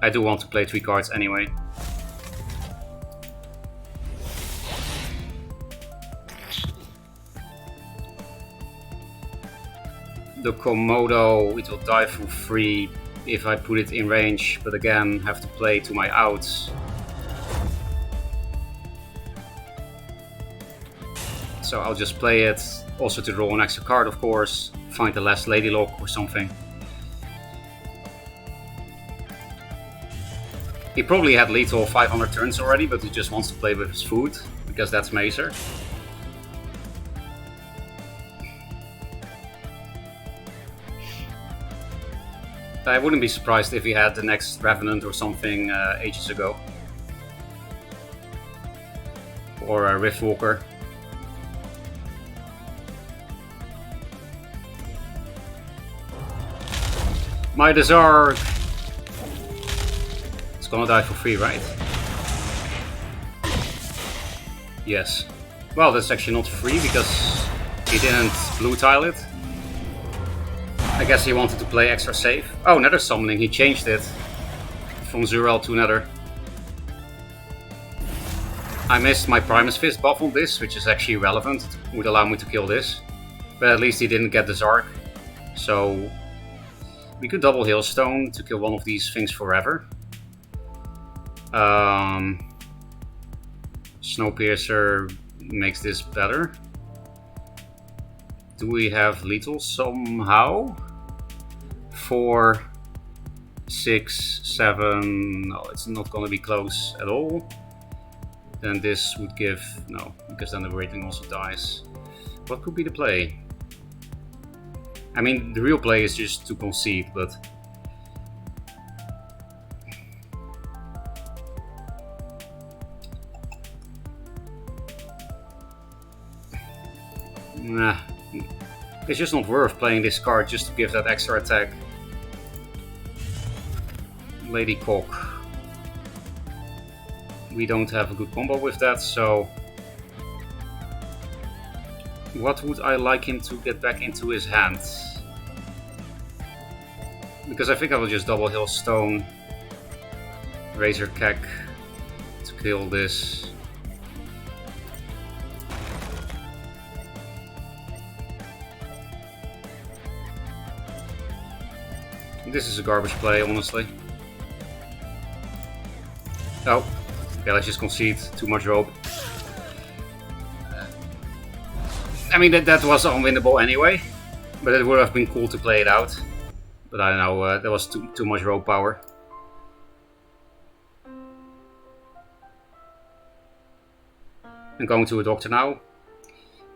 I do want to play 3 cards anyway. The Komodo, it will die for free if I put it in range, but again, have to play to my outs. So I'll just play it, also to draw an extra card of course, find the last Lady Lock or something. He probably had lethal 500 turns already, but he just wants to play with his food, because that's Mazer. I wouldn't be surprised if he had the next Revenant or something ages ago. Or a Riftwalker. My Desark! It's gonna die for free, right? Yes. Well, that's actually not free because he didn't blue tile it. I guess he wanted to play extra safe. Oh, Nether Summoning, he changed it from Zurel to Nether. I missed my Primus Fist buff on this, which is actually relevant. It would allow me to kill this. But at least he didn't get the Zark. So we could double Hailstone to kill one of these things forever. Snowpiercer makes this better. Do we have lethal somehow? 4, 6, 7. No, it's not gonna be close at all. Then this would give no, because then the rating also dies. What could be the play? I mean, the real play is just to concede, but nah, it's just not worth playing this card just to give that extra attack. Lady Cock. We don't have a good combo with that, so what would I like him to get back into his hand? Because I think I will just double Hailstone, Razor Keck to kill this. This is a garbage play, honestly. Oh, okay, let's just concede. Too much rope. I mean, that was unwinnable anyway, but it would have been cool to play it out. But I don't know, there was too much rope power. I'm going to a doctor now.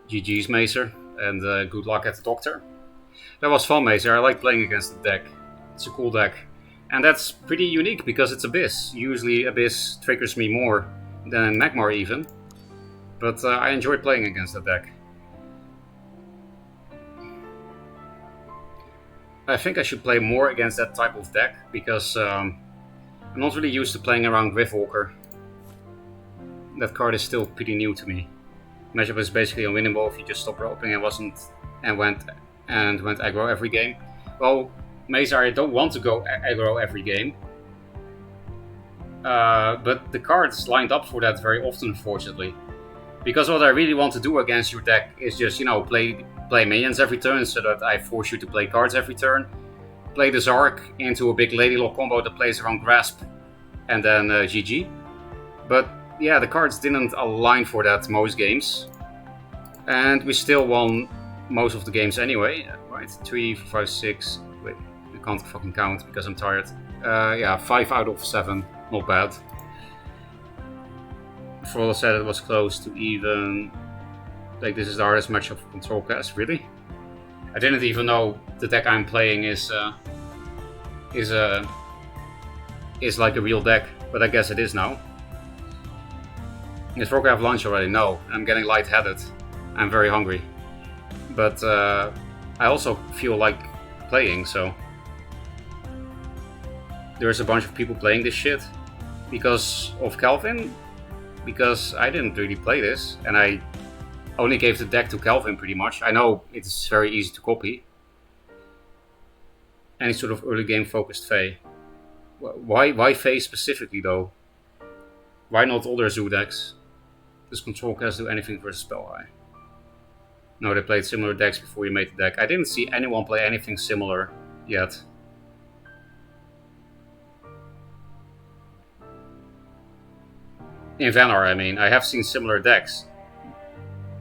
GG's Mazer, and good luck at the doctor. That was fun, Mazer. I like playing against the deck. It's a cool deck. And that's pretty unique because it's Abyss. Usually Abyss triggers me more than Magmar even. But I enjoy playing against the deck. I think I should play more against that type of deck because I'm not really used to playing around Riftwalker. That card is still pretty new to me. Matchup is basically unwinnable if you just stop roping and went aggro every game. Well, Mazer, I don't want to go aggro every game. But the cards lined up for that very often, unfortunately. Because what I really want to do against your deck is just, you know, play minions every turn so that I force you to play cards every turn. Play the Zark into a big Lady Lock combo that plays around Grasp, and then GG. But yeah, the cards didn't align for that most games. And we still won most of the games anyway. Right, 3, 4, 5, 6. Wait, I can't fucking count because I'm tired. Yeah, 5 out of 7. Not bad. For all I said, it was close to even. Like, this is the hardest match of Control Cast, really? I didn't even know the deck I'm playing is like a real deck. but I guess it is now. Is Rock have lunch already? No, I'm getting lightheaded. I'm very hungry. But I also feel like playing, so... There's a bunch of people playing this shit because of Calvin, because I didn't really play this, and I only gave the deck to Calvin pretty much. I know it's very easy to copy. Any sort of early game focused Fae. Why Fae specifically though? Why not other Zoo decks? Does Control Cast do anything versus Spell High? No, they played similar decks before you made the deck. I didn't see anyone play anything similar yet. In Vanar, I mean. I have seen similar decks.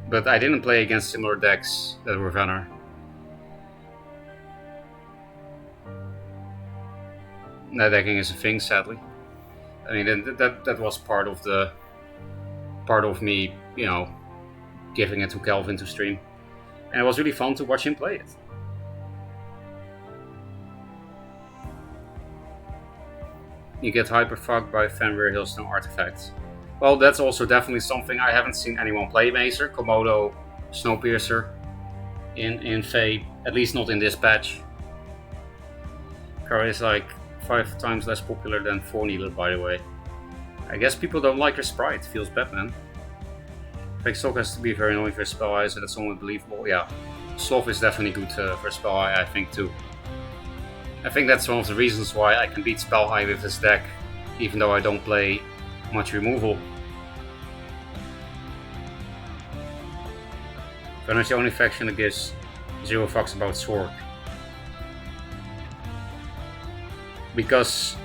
But I didn't play against similar decks that were Vanar. Net decking is a thing, sadly. I mean, that was part of me, you know, giving it to Calvin to stream. And it was really fun to watch him play it. You get hyperfucked by Fenrir Hillstone artifacts. Well, that's also definitely something. I haven't seen anyone play Mazer, Komodo, Snowpiercer in Fae, at least not in this patch. Car is like 5 times less popular than Four-Needler, by the way. I guess people don't like her sprite, feels bad, man. Fake Stock has to be very annoying for Spell Eye, so that's somewhat believable. Yeah, Sloth is definitely good for Spell Eye, I think, too. I think that's one of the reasons why I can beat Spell Eye with this deck, even though I don't play much removal. Vanar's the only faction that gives 0 fucks about Sork. Because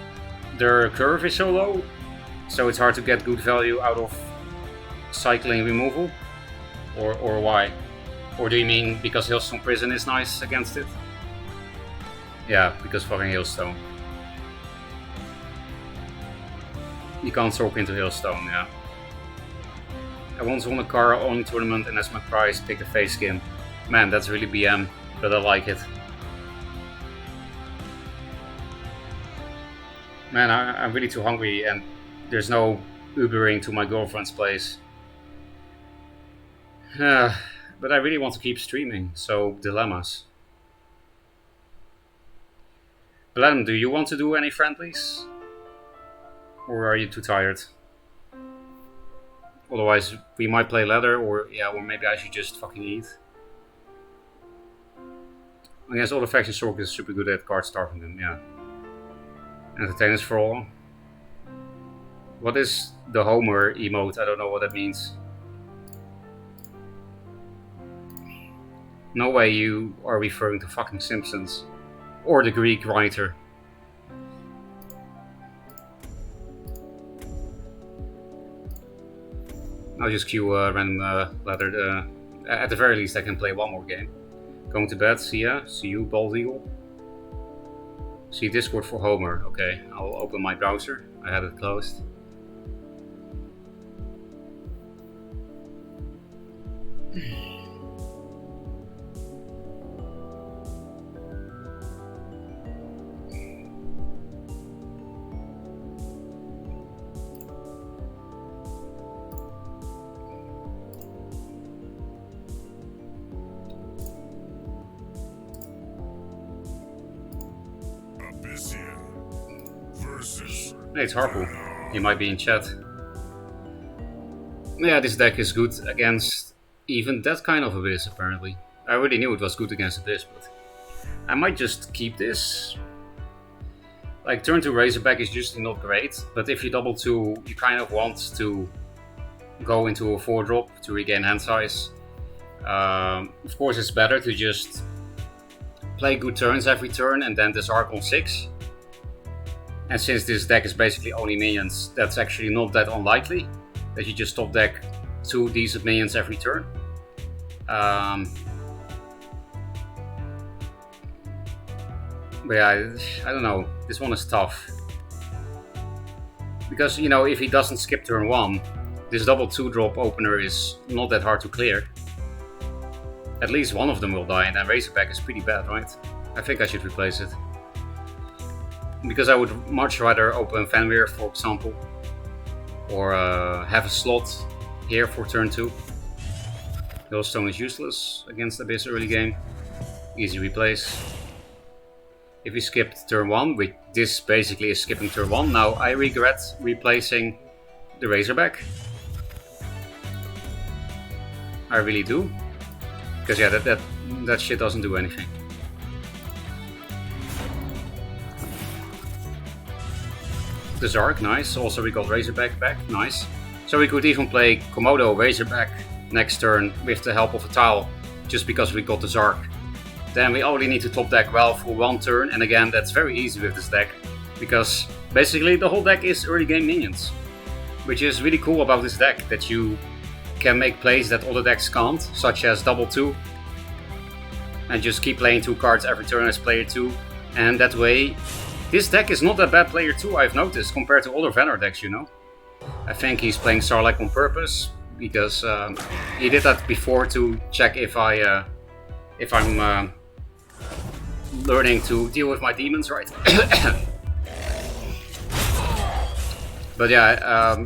their curve is so low, so it's hard to get good value out of cycling removal? Or why? Or do you mean because Hailstone Prison is nice against it? Yeah, because fucking Hailstone. You can't soak into Hailstone, yeah. I once won a car only tournament and as my prize picked a face skin. Man, that's really BM, but I like it. Man, I'm really too hungry and there's no Ubering to my girlfriend's place. But I really want to keep streaming, so dilemmas. Blatm, do you want to do any friendlies? Or are you too tired? Otherwise, we might play ladder, or maybe I should just fucking eat. Against all the factions, Sork is super good at card starving them, yeah. Entertainers for all. What is the Homer emote? I don't know what that means. No way you are referring to fucking Simpsons. Or the Greek writer. I'll just queue a random ladder. At the very least I can play one more game. Going to bed, see ya. See you, Bald Eagle. See Discord for Homer. Okay, I'll open my browser. I had it closed. Hey, it's Harpool. You might be in chat. Yeah, this deck is good against even that kind of Abyss, apparently. I already knew it was good against Abyss, but I might just keep this. Like, turn to Razorback is usually not great, but if you double 2, you kind of want to go into a 4-drop to regain hand size. Of course, it's better to just play good turns every turn and then disarc on 6. And since this deck is basically only minions, that's actually not that unlikely that you just top deck 2 decent minions every turn. But yeah, I don't know. This one is tough. Because, you know, if he doesn't skip turn 1, this double 2-drop opener is not that hard to clear. At least one of them will die, and then Razorback is pretty bad, right? I think I should replace it. because I would much rather open Fenrir, for example, or have a slot here for turn 2. Hailstone is useless against Abyss early game. Easy replace. If we skipped turn 1, which this basically is skipping turn 1, now I regret replacing the Razorback. I really do. Because yeah, that shit doesn't do anything. The Zark, nice. Also we got Razorback back, nice. So we could even play Komodo Razorback next turn with the help of a tile, just because we got the Zark. Then we only need to top deck well for 1 turn, and again that's very easy with this deck, because basically the whole deck is early game minions. Which is really cool about this deck, that you can make plays that other decks can't, such as double 2, and just keep playing 2 cards every turn as player 2, and that way this deck is not that bad player 2, I've noticed, compared to other Vanner decks, you know. I think he's playing Sarlacc on purpose, because he did that before to check if I'm learning to deal with my demons right. But yeah,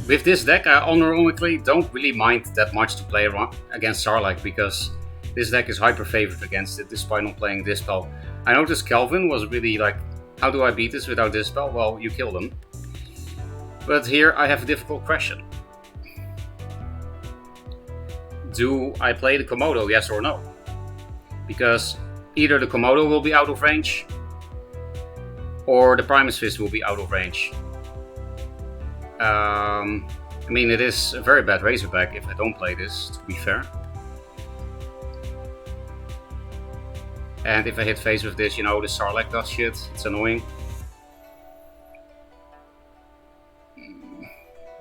with this deck I ironically don't really mind that much to play against Sarlacc, because this deck is hyper favored against it despite not playing Dispel. I noticed Kelvin was really like, how do I beat this without Dispel? Well, you kill them. But here I have a difficult question. Do I play the Komodo, yes or no? Because either the Komodo will be out of range, or the Primus Fist will be out of range. I mean, it is a very bad Razorback if I don't play this, to be fair. And if I hit face with this, you know, the Sarlacc does shit. It's annoying.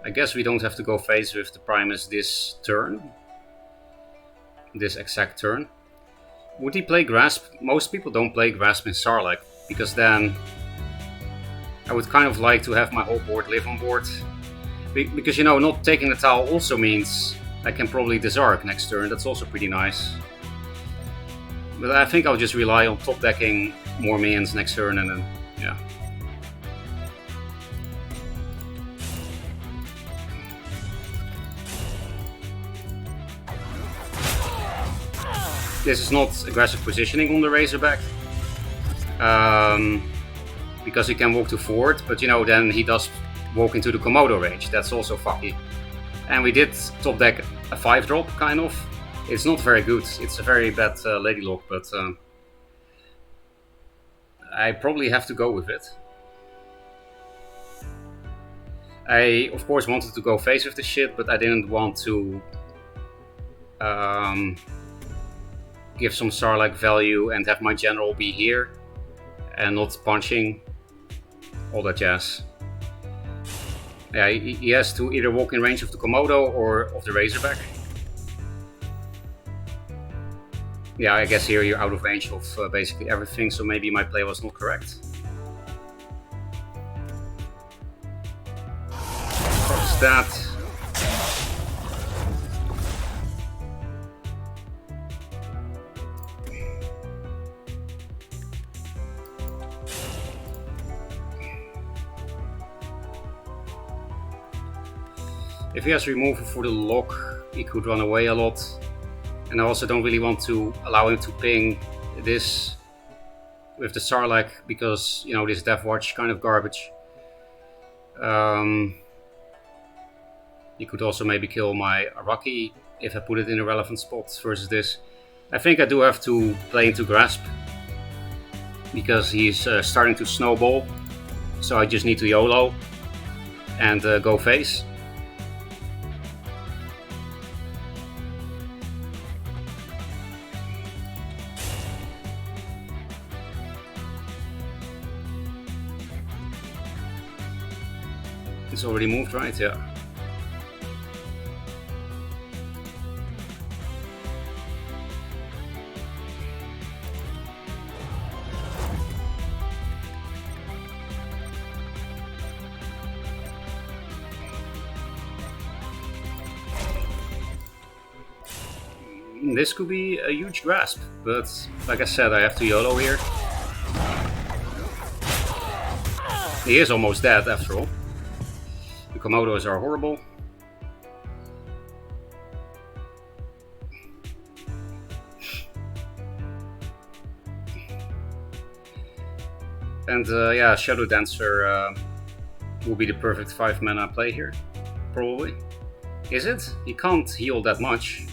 I guess we don't have to go face with the Primus this turn. This exact turn. Would he play Grasp? Most people don't play Grasp in Sarlacc, because then I would kind of like to have my whole board live on board. Because, you know, not taking the tile also means I can probably Disarc next turn. That's also pretty nice. But I think I'll just rely on top decking more minions next turn, and then, yeah. This is not aggressive positioning on the Razorback. Because he can walk to forward, but you know, then he does walk into the Komodo range. That's also fucky. And we did top deck a 5-drop, kind of. It's not very good. It's a very bad Lady Lock, but I probably have to go with it. I, of course, wanted to go face with this shit, but I didn't want to give some Sarlacc value and have my general be here and not punching, all that jazz. Yeah, he has to either walk in range of the Komodo or of the Razorback. Yeah, I guess here you're out of range of basically everything, so maybe my play was not correct. What's that? If he has removal for the lock, he could run away a lot. And I also don't really want to allow him to ping this with the Sarlacc, because, you know, this Death Watch kind of garbage. He could also maybe kill my Araki if I put it in a relevant spot versus this. I think I do have to play into Grasp, because he's starting to snowball. So I just need to YOLO and go face. It's already moved, right? Yeah. This could be a huge grasp, but like I said, I have to YOLO here. He is almost dead after all. The Komodos are horrible. And yeah, Shadow Dancer will be the perfect 5-mana play here, probably. Is it? He can't heal that much.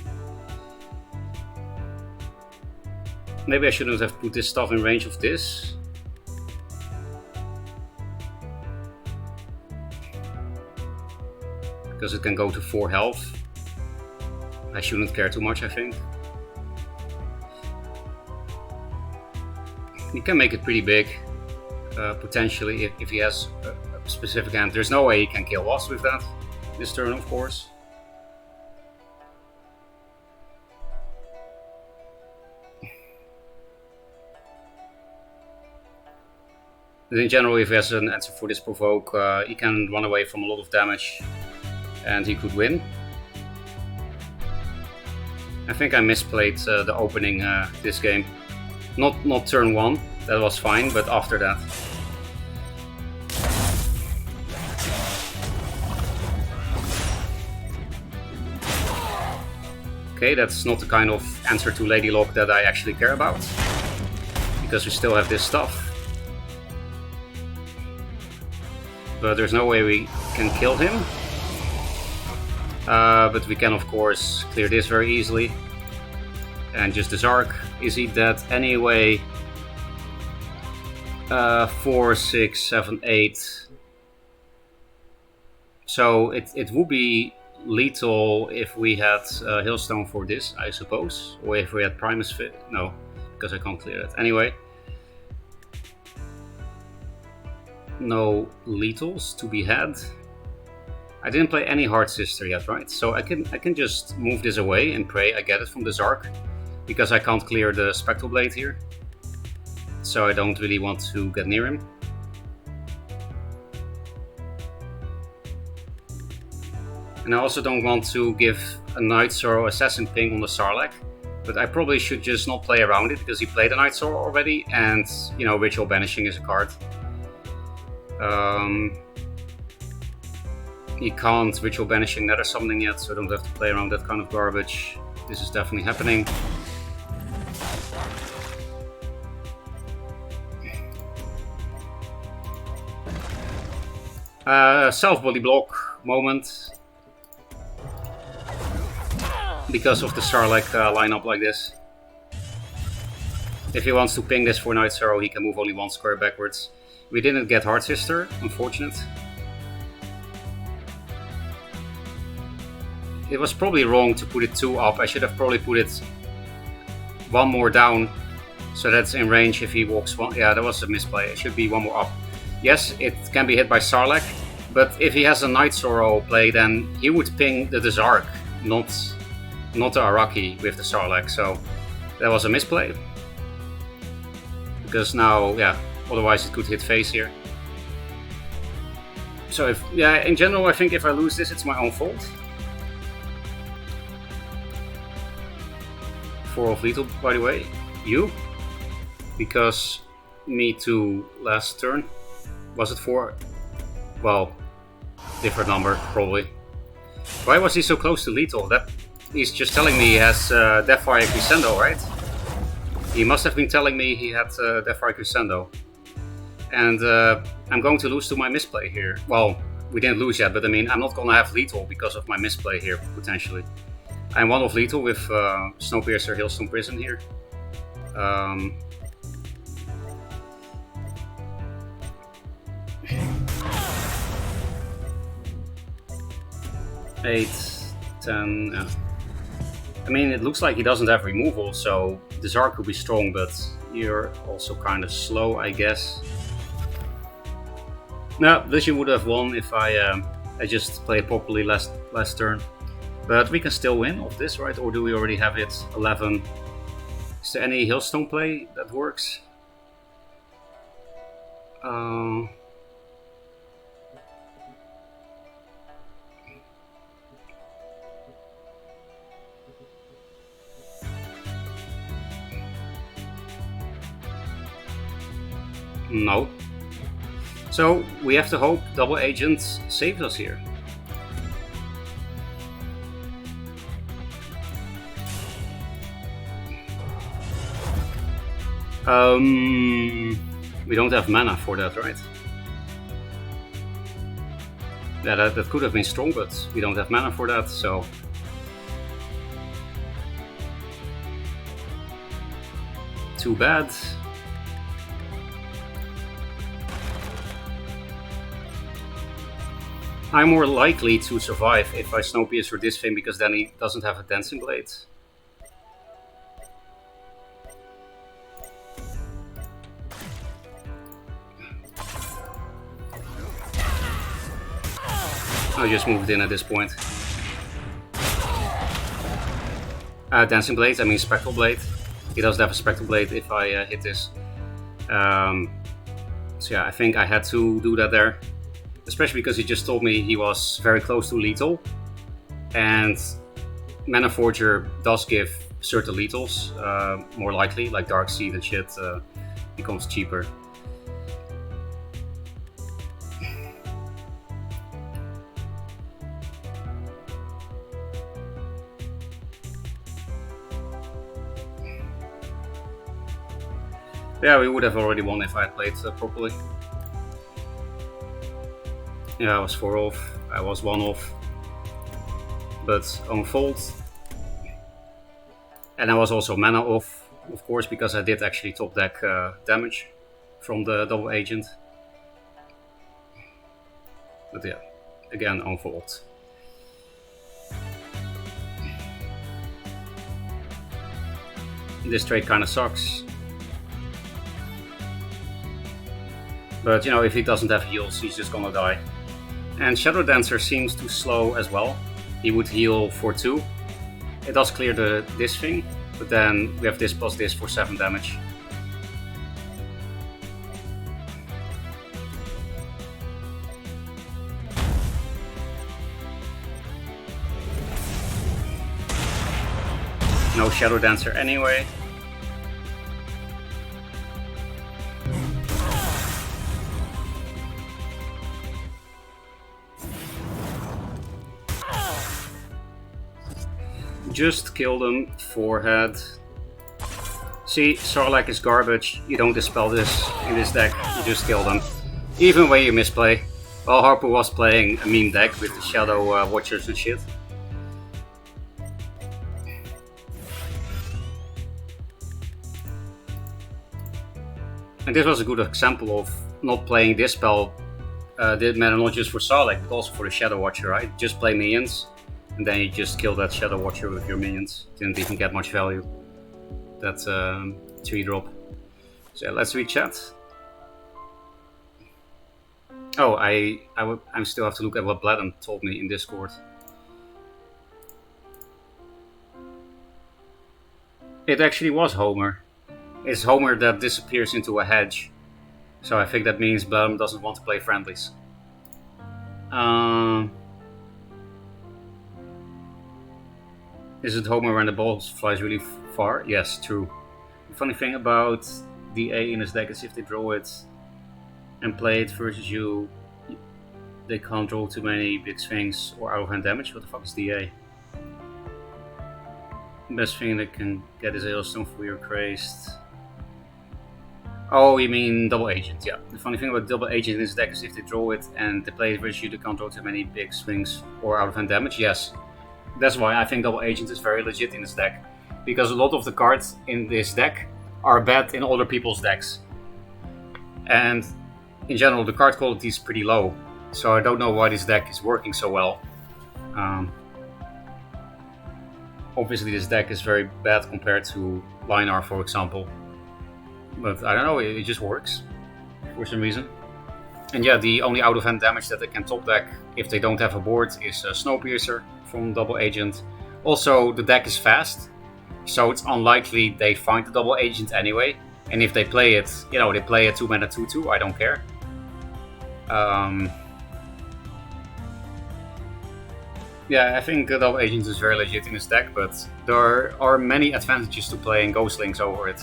Maybe I shouldn't have put this stuff in range of this. Because it can go to 4 health. I shouldn't care too much, I think. He can make it pretty big, potentially, if he has a specific hand. There's no way he can kill us with that, this turn, of course. But in general, if he has an answer for this provoke, he can run away from a lot of damage and he could win. I think I misplayed the opening this game. Not turn 1, that was fine, but after that. Okay, that's not the kind of answer to Lady Lock that I actually care about. Because we still have this stuff. But there's no way we can kill him. But we can of course clear this very easily. And just the Zark. Is he dead anyway? 4, 6, 7, 8. So it would be lethal if we had Hailstone for this, I suppose. Or if we had Primus Fit. No, because I can't clear that. Anyway. No lethals to be had. I didn't play any Hard Sister yet, right? So I can just move this away and pray I get it from the Zark. Because I can't clear the Spectral Blade here. So I don't really want to get near him. And I also don't want to give a Night Sorrow Assassin ping on the Sarlacc. But I probably should just not play around it, because he played a Night Sorrow already. And, you know, Ritual Banishing is a card. He can't Ritual Banishing Nether Summoning yet, so I don't have to play around that kind of garbage. This is definitely happening. Self-Bodyblock moment. Because of the Sarlacc lineup like this. If he wants to ping this for Night Sorrow, he can move only 1 square backwards. We didn't get Hard Sister, unfortunate. It was probably wrong to put it 2 up. I should have probably put it 1 more down. So that's in range if he walks 1. Yeah, that was a misplay. It should be 1 more up. Yes, it can be hit by Sarlacc. But if he has a Night Sorrow play, then he would ping the Zark, not the Araki with the Sarlacc. So that was a misplay. Because now, yeah, otherwise it could hit face here. So if, yeah, in general I think if I lose this it's my own fault. 4 of lethal, by the way. You? Because me too last turn. Was it 4? Well, different number, probably. Why was he so close to lethal? That he's just telling me he has Deathfire Crescendo, right? He must have been telling me he had Deathfire Crescendo. And I'm going to lose to my misplay here. Well, we didn't lose yet, but I mean, I'm not going to have lethal because of my misplay here, potentially. I'm 1 of lethal with Snowpiercer, Hailstone Prison here. 8, 10, yeah. I mean, it looks like he doesn't have removal, so the Zark could be strong, but you're also kind of slow, I guess. No, Vision would have won if I just played properly last turn. But we can still win off this, right? Or do we already have it? 11. Is there any Hailstone play that works? No. So we have to hope Double Agent saves us here. We don't have mana for that, right? Yeah, that could have been strong, but we don't have mana for that, so... Too bad. I'm more likely to survive if I Snowpiercer this thing, because then he doesn't have a Dancing Blade. I just moved in at this point. Dancing Blade, I mean Spectral Blade. He doesn't have a Spectral Blade if I hit this. So yeah, I think I had to do that there. Especially because he just told me he was very close to lethal. And Mana Forger does give certain lethals, more likely, like Dark Seed and shit, becomes cheaper. Yeah, we would have already won if I had played properly. Yeah, I was 4 off, I was 1 off. But on fault. And I was also mana off, of course, because I did actually top deck damage from the Double Agent. But yeah, again on fault. This trade kinda sucks. But you know, if he doesn't have heals, he's just gonna die. And Shadow Dancer seems too slow as well. He would heal for 2. It does clear this thing, but then we have this plus this for 7 damage. No Shadow Dancer anyway. Just kill them, forehead. See, Sarlacc is garbage. You don't dispel this in this deck, you just kill them. Even when you misplay. Well, Harper was playing a meme deck with the Shadow Watchers and shit. And this was a good example of not playing this spell. Did matter not just for Sarlacc, but also for the Shadow Watcher, right? Just play minions. And then you just kill that Shadow Watcher with your minions. Didn't even get much value. That's 3-drop. So yeah, let's read chat. Oh, I still have to look at what Blatm told me in Discord. It actually was Homer. It's Homer that disappears into a hedge. So I think that means Blatm doesn't want to play Friendlies. Is it Homer when the ball flies really far? Yes, true. The funny thing about DA in his deck is if they draw it and play it versus you, they can't draw too many big swings or out of hand damage. What the fuck is DA? Best thing that can get is Hailstone for your crazed. Oh, you mean Double Agent, yeah. The funny thing about Double Agent in this deck is if they draw it and they play it versus you, they can't draw too many big swings or out of hand damage. Yes. That's why I think Double Agent is very legit in this deck. Because a lot of the cards in this deck are bad in other people's decks. And in general, the card quality is pretty low. So I don't know why this deck is working so well. Obviously this deck is very bad compared to Linar, for example. But I don't know, it just works. For some reason. And yeah, the only out of hand damage that they can top deck if they don't have a board is Snowpiercer from Double Agent. Also, the deck is fast, so it's unlikely they find the Double Agent anyway. And if they play it, you know, they play a 2-mana 2/2, I don't care. Yeah, I think Double Agent is very legit in this deck, but there are many advantages to playing Ghostlings over it.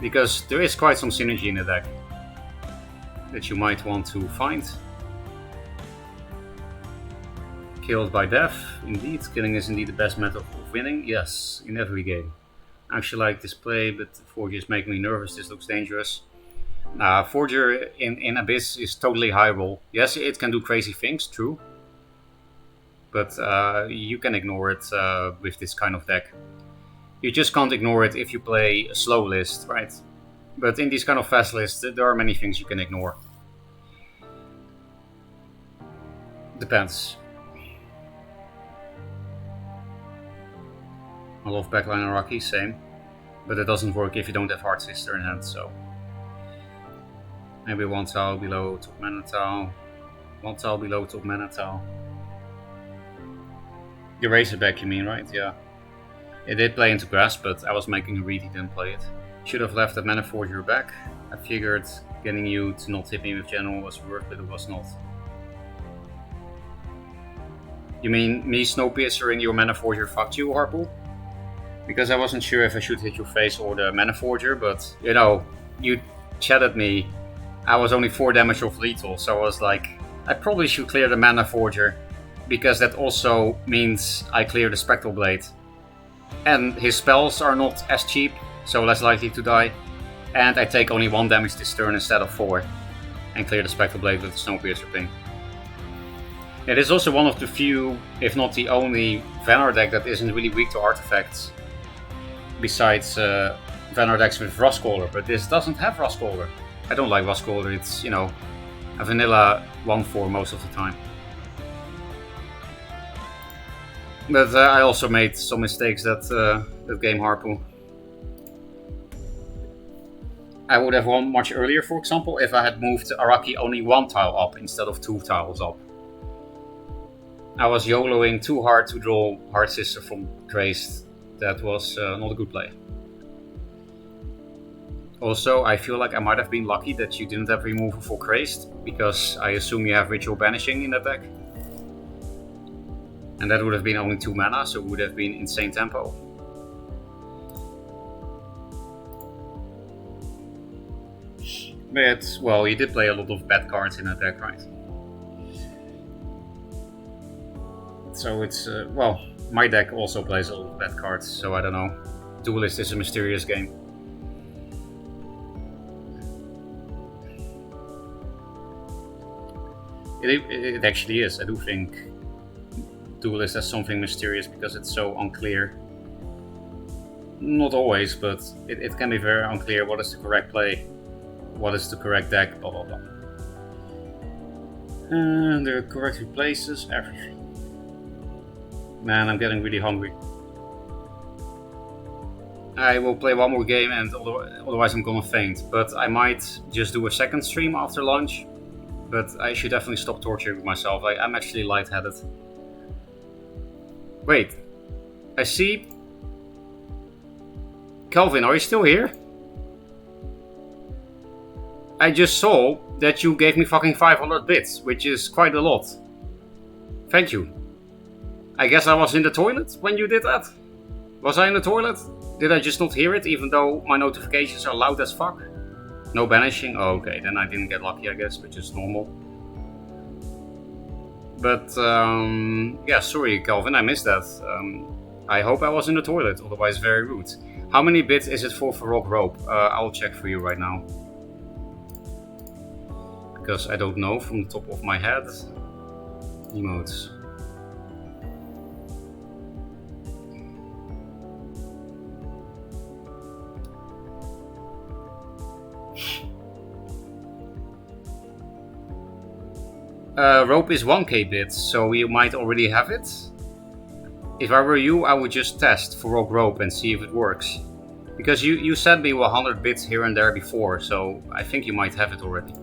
Because there is quite some synergy in the deck. that you might want to find. Killed by death, indeed. Killing is indeed the best method of winning. Yes, in every game. I actually like this play, but Forger is making me nervous. This looks dangerous. Forger in Abyss is totally high roll. Yes, it can do crazy things, true. But you can ignore it with this kind of deck. You just can't ignore it if you play a slow list, right? But in these kind of fast lists, there are many things you can ignore. Depends. I love backline Iraqi, same. But it doesn't work if you don't have Hard Sister in hand, so... Maybe 1 tile below top mana tile. 1 tile below top mana tile. The Razorback you mean, right? Yeah. It did play into grass, but I was making a read, he didn't play it. Should have left that Mana Forger back. I figured getting you to not hit me with General was worth, but it was not. You mean me Snowpiercer in your Mana Forger fucked you, Harpool? Because I wasn't sure if I should hit your face or the Mana Forger, but you know, you chatted me. I was only 4 damage off lethal, so I was like, I probably should clear the Mana Forger, because that also means I clear the Spectral Blade. And his spells are not as cheap, so less likely to die. And I take only 1 damage this turn instead of 4, and clear the Spectral Blade with the Snowpiercer ping. It is also one of the few, if not the only, Vanar deck that isn't really weak to artifacts. Besides Vanar decks with Rustcaller, but this doesn't have Rustcaller. I don't like Rustcaller, it's, you know, a vanilla 1-4 most of the time. But I also made some mistakes that game, Harpoon. I would have won much earlier, for example, if I had moved Araki only 1 tile up instead of 2 tiles up. I was YOLOing too hard to draw Hard Sister from Crazed. That was not a good play. Also, I feel like I might have been lucky that you didn't have removal for Crazed, because I assume you have Ritual Banishing in that deck. And that would have been only 2 mana, so it would have been insane tempo. But, well, you did play a lot of bad cards in that deck, right? So it's, well, my deck also plays a lot of bad cards, so I don't know. Duelist is a mysterious game. It actually is. I do think Duelist has something mysterious because it's so unclear. Not always, but it can be very unclear what is the correct play, what is the correct deck, blah blah blah. And the correct replaces everything. Man, I'm getting really hungry. I will play one more game and otherwise I'm gonna faint, but I might just do a second stream after lunch. But I should definitely stop torturing myself. I'm actually lightheaded. Wait, I see. Calvin, are you still here? I just saw that you gave me fucking 500 bits, which is quite a lot. Thank you. I guess I was in the toilet when you did that. Was I in the toilet? Did I just not hear it, even though my notifications are loud as fuck? No banishing? Oh, okay, then I didn't get lucky, I guess, which is normal. But, yeah, sorry, Calvin, I missed that. I hope I was in the toilet, otherwise very rude. How many bits is it for Rock Rope? I'll check for you right now. Because I don't know from the top of my head. Emotes. Rope is 1k bits, so you might already have it. If I were you, I would just test for Rock Rope and see if it works. Because you sent me 100 bits here and there before, so I think you might have it already.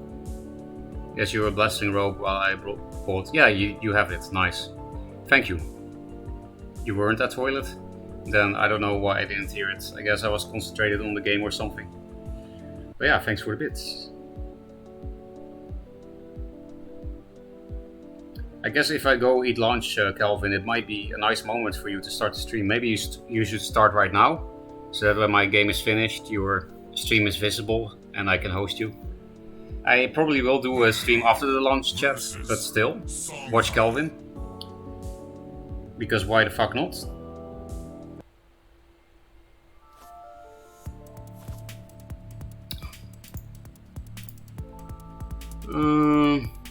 Yes, you were blessing Rope while I bought. Yeah, you have it, nice. Thank you. You weren't at toilet? Then I don't know why I didn't hear it. I guess I was concentrated on the game or something. But yeah, thanks for the bits. I guess if I go eat lunch, Calvin, it might be a nice moment for you to start the stream. Maybe you should start right now, so that when my game is finished, your stream is visible and I can host you. I probably will do a stream after the launch chat, but still, watch Kelvin. Because why the fuck not?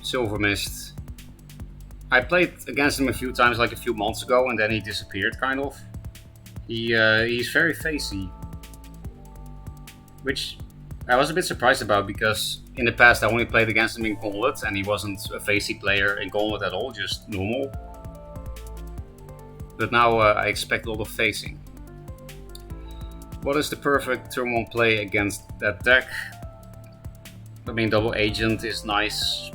Silver Mist. I played against him a few times, like a few months ago, and then he disappeared, kind of. He's very facey. Which I was a bit surprised about, because in the past I only played against him in Gauntlet, and he wasn't a facey player in Gauntlet at all, just normal. But now I expect a lot of facing. What is the perfect turn 1 play against that deck? I mean, Double Agent is nice,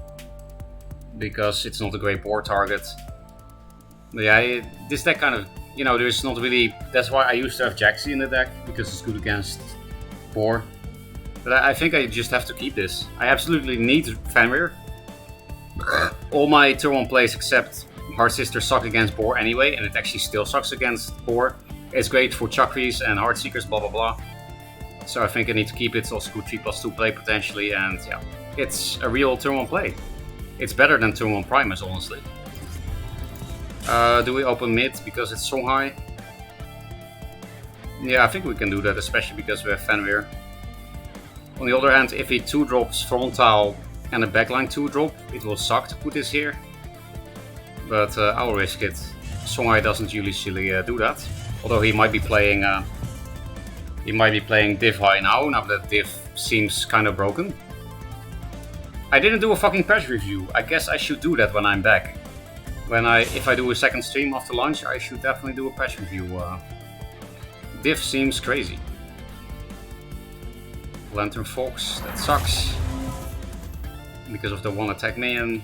because it's not a great board target. But yeah, this deck kind of, you know, there's not really... That's why I used to have Jaxi in the deck, because it's good against boar. But I think I just have to keep this. I absolutely need Fenrir. All my turn 1 plays except Hard Sister suck against boar anyway, and it actually still sucks against boar. It's great for Chakris and Heartseekers, blah blah blah. So I think I need to keep it. It's also good 3+2 play potentially, and yeah, it's a real turn 1 play. It's better than turn 1 Primus, honestly. Do we open mid because it's Songhai? Yeah, I think we can do that, especially because we have Fenrir. On the other hand, if he 2-drops Frontal and a backline 2-drop, it will suck to put this here. But I'll risk it. Songhai doesn't usually do that. Although he might be playing Div High now that Div seems kind of broken. I didn't do a fucking patch review. I guess I should do that when I'm back. If I do a second stream after lunch, I should definitely do a patch review. Div seems crazy. Lantern Fox, that sucks. Because of the 1 attack minion.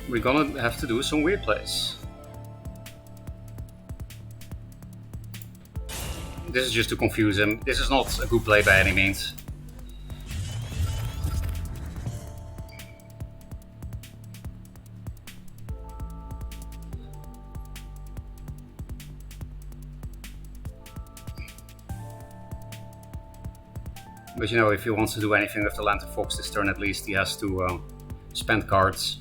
We're gonna have to do some weird plays. This is just to confuse him. This is not a good play by any means. But you know, if he wants to do anything with the Lantern Fox this turn, at least he has to spend cards.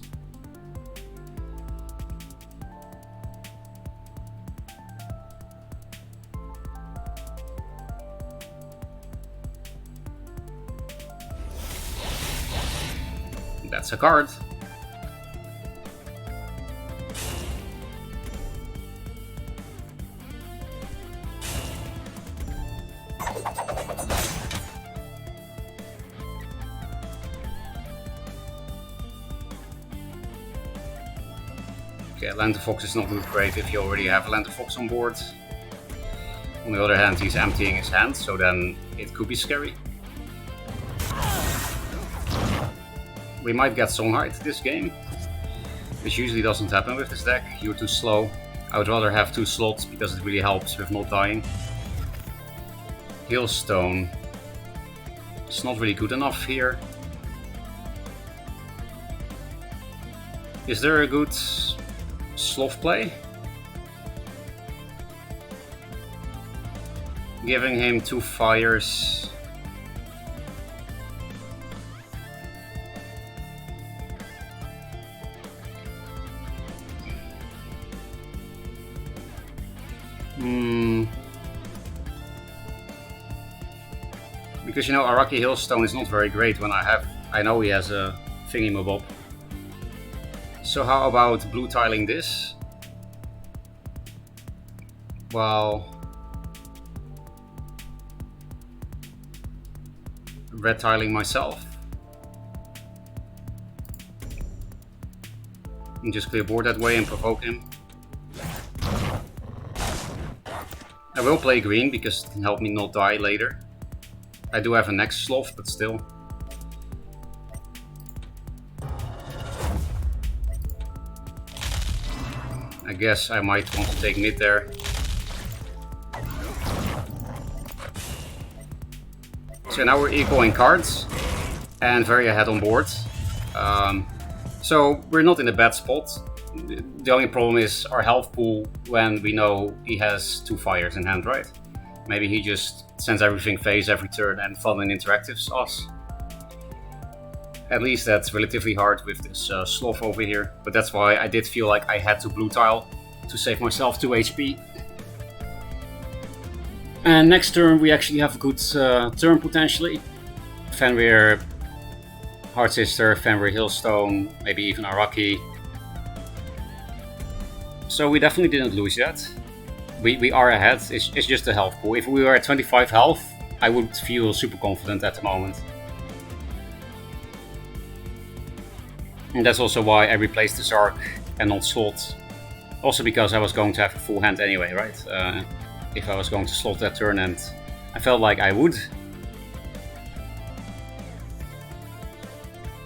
That's a card. Okay, Lantern Fox is not good great if you already have a Lantern Fox on board. On the other hand, he's emptying his hand, so then it could be scary. We might get Songhai this game, which usually doesn't happen with this deck. You're too slow. I would rather have 2 slots because it really helps with not dying. Hailstone. It's not really good enough here. Is there a good sloth play? Giving him 2 fires. Because you know, Araki Hailstone is not very great when I know he has a thingy-mabob. So how about blue tiling this? Well, red tiling myself. And just clear board that way and provoke him. I will play green because it can help me not die later. I do have a next sloth, but still. I guess I might want to take mid there. So now we're equal in cards and very ahead on board. So we're not in a bad spot. The only problem is our health pool when we know he has 2 fires in hand, right? Maybe he just sends everything face every turn and fun and interactives us. At least that's relatively hard with this sloth over here, but that's why I did feel like I had to blue tile to save myself 2 HP. And next turn we actually have a good turn potentially. Fenrir, Hard Sister, Fenrir Hailstone, maybe even Araki. So we definitely didn't lose yet. We are ahead, it's just a health pool. If we were at 25 health, I would feel super confident at the moment. And that's also why I replaced the Zark and not slot. Also because I was going to have a full hand anyway, right? If I was going to slot that turn, and I felt like I would.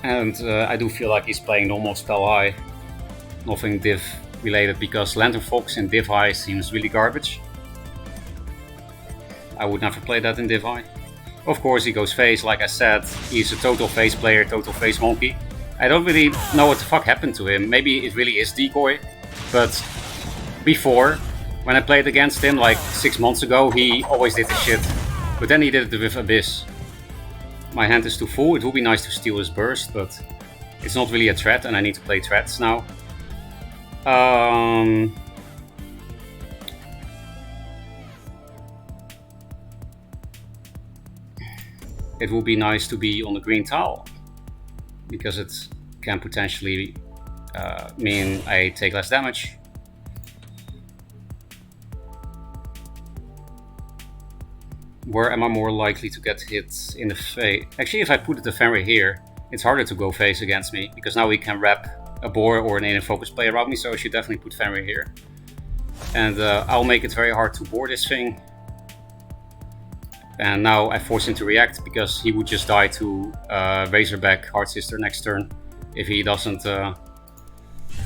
And I do feel like he's playing normal spell high. Nothing div related, because Lantern Fox in div high seems really garbage. I would never play that in div high. Of course he goes face, like I said, he's a total face player, total face monkey. I don't really know what the fuck happened to him. Maybe it really is decoy, but before, when I played against him like 6 months ago, he always did this shit. But then he did it with Abyss. My hand is too full. It would be nice to steal his burst, but it's not really a threat and I need to play threats now. It would be nice to be on the green tile, because it can potentially mean I take less damage. Where am I more likely to get hit in the face? Actually, if I put the Fenrir here, it's harder to go face against me, because now we can wrap a boar or an alien focus play around me, so I should definitely put Fenrir here. And I'll make it very hard to board this thing. And now I force him to react, because he would just die to Razorback Hard Sister next turn if he doesn't,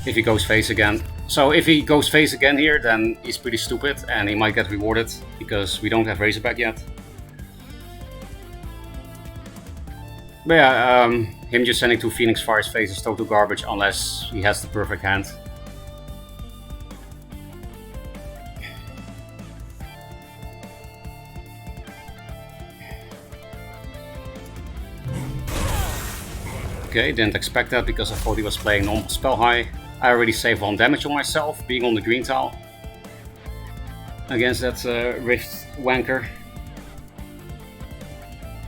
if he goes face again. So if he goes face again here, then he's pretty stupid and he might get rewarded, because we don't have Razorback yet. But yeah, him just sending 2 Phoenix Fires face is total garbage unless he has the perfect hand. Okay, didn't expect that because I thought he was playing normal spell high. I already saved 1 damage on myself, being on the green tile against that Rift wanker.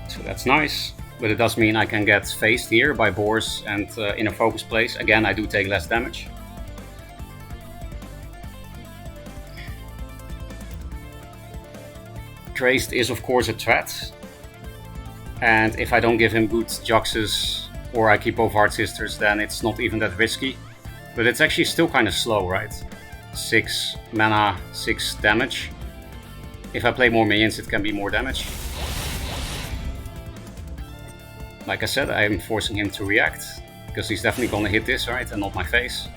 So that's nice, but it does mean I can get faced here by boars and in a focus place. Again, I do take less damage. Crazed is of course a threat, and if I don't give him good Juxes or I keep both Hard Sisters, then it's not even that risky. But it's actually still kind of slow, right? 6 mana, 6 damage. If I play more minions, it can be more damage. Like I said, I'm forcing him to react, because he's definitely gonna hit this, right? And not my face.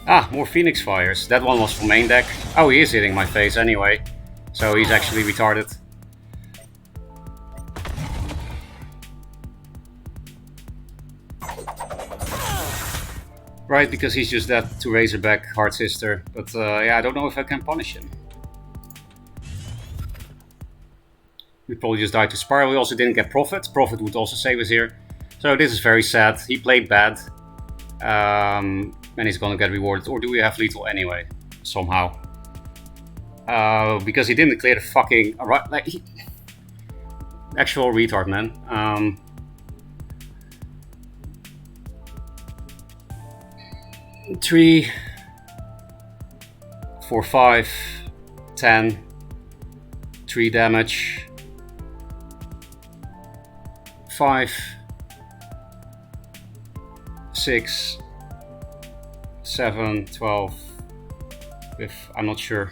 Ah, more Phoenix Fires. That one was from main deck. Oh, he is hitting my face anyway. So he's actually retarded. Right, because he's just dead to Razorback Hard Sister, but yeah, I don't know if I can punish him. We probably just died to Spiral. We also didn't get Prophet. Prophet would also save us here. So this is very sad. He played bad. And he's gonna get rewarded. Or do we have lethal anyway? Somehow. Because he didn't clear the fucking... like, actual retard, man. 3, 4, 5, 10, 3 damage, 5, 6, 7, 12, if I'm not sure.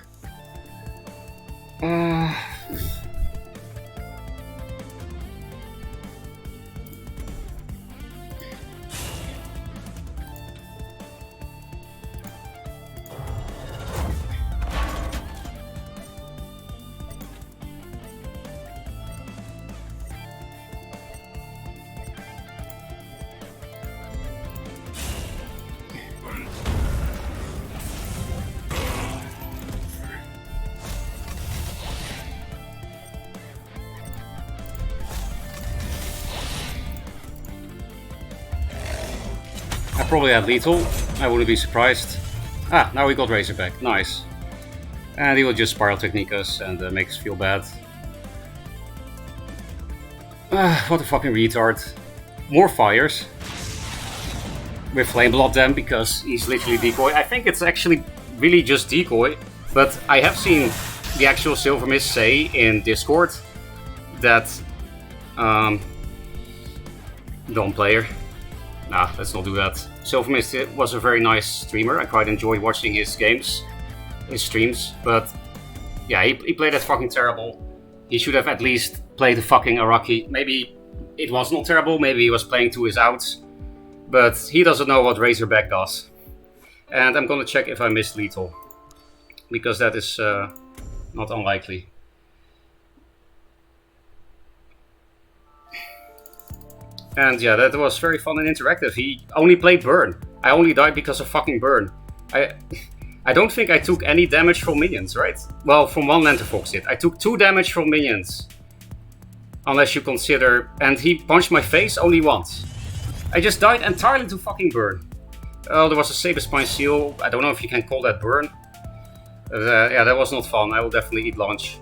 probably had lethal. I wouldn't be surprised. Ah, now we got Razorback. Nice. And he will just spiral technique us and make us feel bad. What a fucking retard. More fires. With Flame Blatm because he's literally decoy. I think it's actually really just decoy. But I have seen the actual Silver Mist say in Discord that... Don't player. Nah, let's not do that. Silver Mist was a very nice streamer. I quite enjoyed watching his games, his streams. But yeah, he played that fucking terrible. He should have at least played the fucking Araki. Maybe it was not terrible. Maybe he was playing to his outs. But he doesn't know what Razorback does. And I'm gonna check if I missed lethal. Because that is not unlikely. And yeah, that was very fun and interactive. He only played burn. I only died because of fucking burn. I don't think I took any damage from minions, right? Well, from one Lenterfox hit. I took 2 damage from minions. Unless you consider... And he punched my face only once. I just died entirely to fucking burn. Oh, there was a Saber Spine Seal. I don't know if you can call that burn. Yeah, that was not fun. I will definitely eat lunch.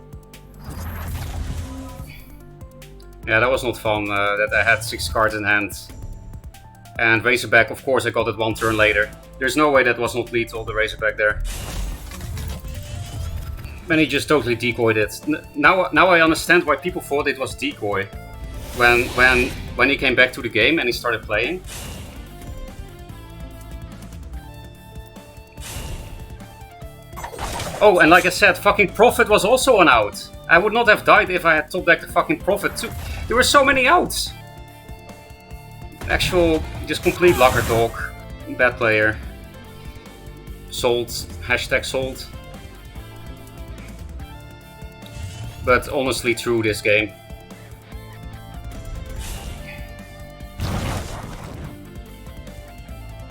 Yeah, that was not fun, that I had 6 cards in hand. And Razorback, of course, I got it 1 turn later. There's no way that was not lethal, the Razorback there. And he just totally decoyed it. Now I understand why people thought it was decoy. When he came back to the game and he started playing. Oh, and like I said, fucking Prophet was also an out. I would not have died if I had top decked the fucking Prophet too. There were so many outs. Actual, just complete locker dog. Bad player. Sold. Hashtag sold. But honestly true this game.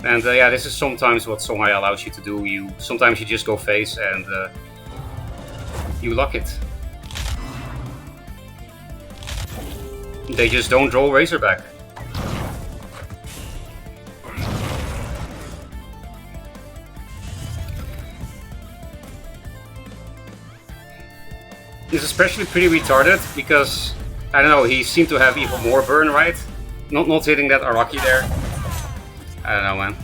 And yeah, this is sometimes what Songhai allows you to do. Sometimes you just go face and you luck it. They just don't draw Razorback. It's especially pretty retarded because, I don't know, he seemed to have even more burn, right? Not hitting that Araki there. I don't know, man.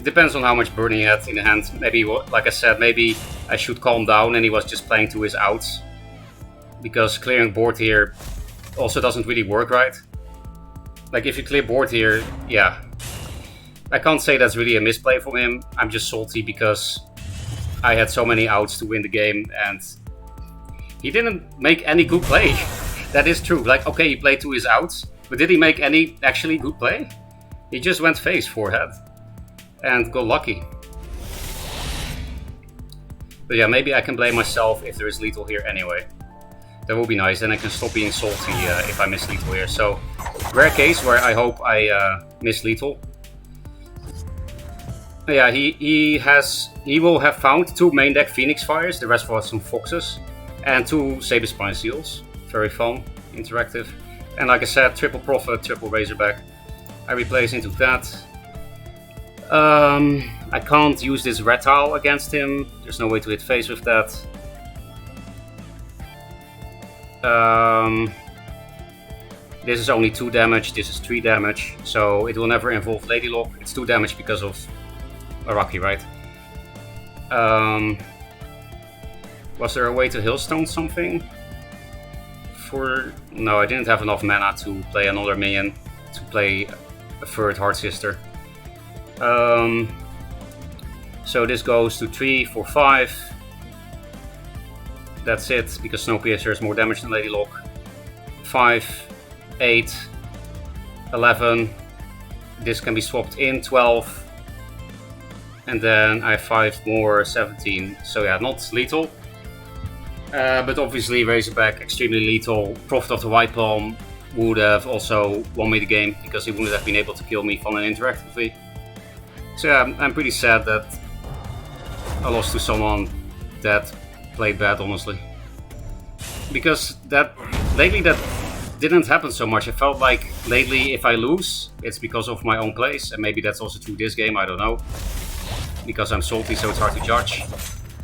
Depends on how much burn he had in the hand. Maybe, like I said, maybe I should calm down and he was just playing to his outs. Because clearing board here also doesn't really work, right? Like, if you clear board here, yeah. I can't say that's really a misplay from him. I'm just salty because I had so many outs to win the game and he didn't make any good play. That is true. Like, okay, he played to his outs, but did he make any actually good play? He just went face, forehead, and got lucky. But yeah, maybe I can blame myself if there is lethal here anyway. That would be nice, then I can stop being salty if I miss lethal here. So, rare case where I hope I miss lethal. Yeah, he will have found 2 main deck Phoenix Fires, the rest was some Foxes, and 2 Saber Spine Seals. Very fun, interactive. And like I said, triple Prophet, triple Razorback. I replace into that. I can't use this red tile against him. There's no way to hit face with that. This is only 2 damage, this is 3 damage. So it will never involve Lady Lock. It's 2 damage because of Araki, right? Was there a way to Hailstone something? No, I didn't have enough mana to play another minion, to play a third Heart Sister. So this goes to 3, 4, 5. That's it, because Snowpiercer is more damage than Lady Lock. 5, 8, 11. This can be swapped in, 12. And then I have 5 more, 17. So yeah, not lethal. But obviously Razorback, extremely lethal. Prophet of the White Palm would have also won me the game because he wouldn't have been able to kill me fun and interactively. So yeah, I'm pretty sad that I lost to someone that played bad, honestly. Because lately that didn't happen so much. I felt like lately, if I lose, it's because of my own plays, and maybe that's also true this game, I don't know. Because I'm salty, so it's hard to judge.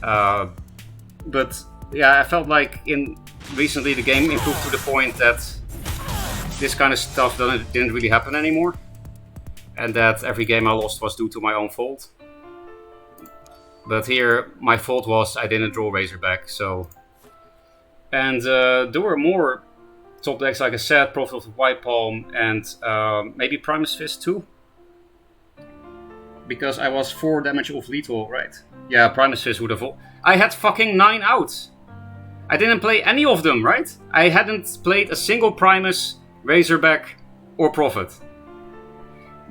But yeah, I felt like recently the game improved to the point that this kind of stuff didn't really happen anymore. And that every game I lost was due to my own fault. But here, my fault was I didn't draw Razorback, so... And there were more top decks, like I said, Prophet of the White Palm, and maybe Primus Fist too. Because I was 4 damage off lethal, right? Yeah, Primus Fist would have... I had fucking 9 out! I didn't play any of them, right? I hadn't played a single Primus, Razorback, or Prophet.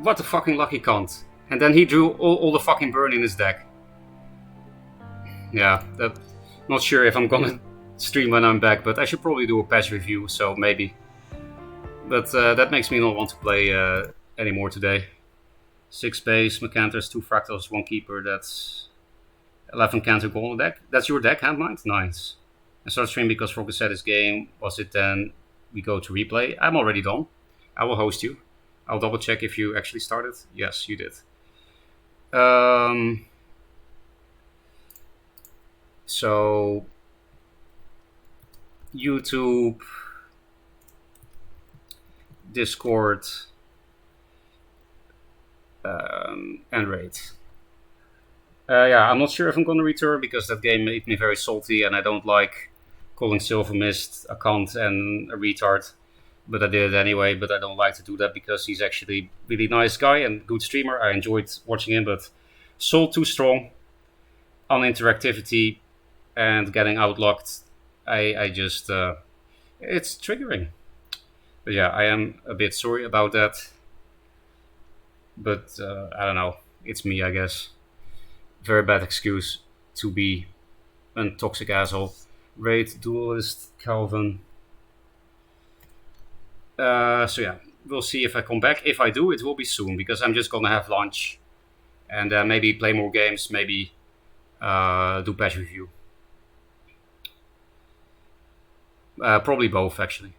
What a fucking lucky cunt. And then he drew all the fucking burn in his deck. Yeah, not sure if I'm gonna stream when I'm back, but I should probably do a patch review, so maybe. But that makes me not want to play anymore today. 6 base, Macanters, 2 Fractals, 1 Keeper, that's 11 Canter Golden deck. That's your deck, Handmind? Nice. I start stream because Frog said his game. Was it then we go to replay? I'm already done. I will host you. I'll double check if you actually started. Yes, you did. So, YouTube, Discord, and Raid. Yeah, I'm not sure if I'm going to return because that game made me very salty and I don't like calling Silver Mist a cunt and a retard. But I did it anyway, but I don't like to do that because he's actually a really nice guy and good streamer. I enjoyed watching him, but soul too strong on interactivity and getting outlocked. I just, it's triggering. But yeah, I am a bit sorry about that. But I don't know, it's me, I guess. Very bad excuse to be a toxic asshole. Raid, Duelist, Calvin. So yeah, we'll see if I come back. If I do, it will be soon because I'm just gonna have lunch and maybe play more games, maybe do patch review. Probably both, actually.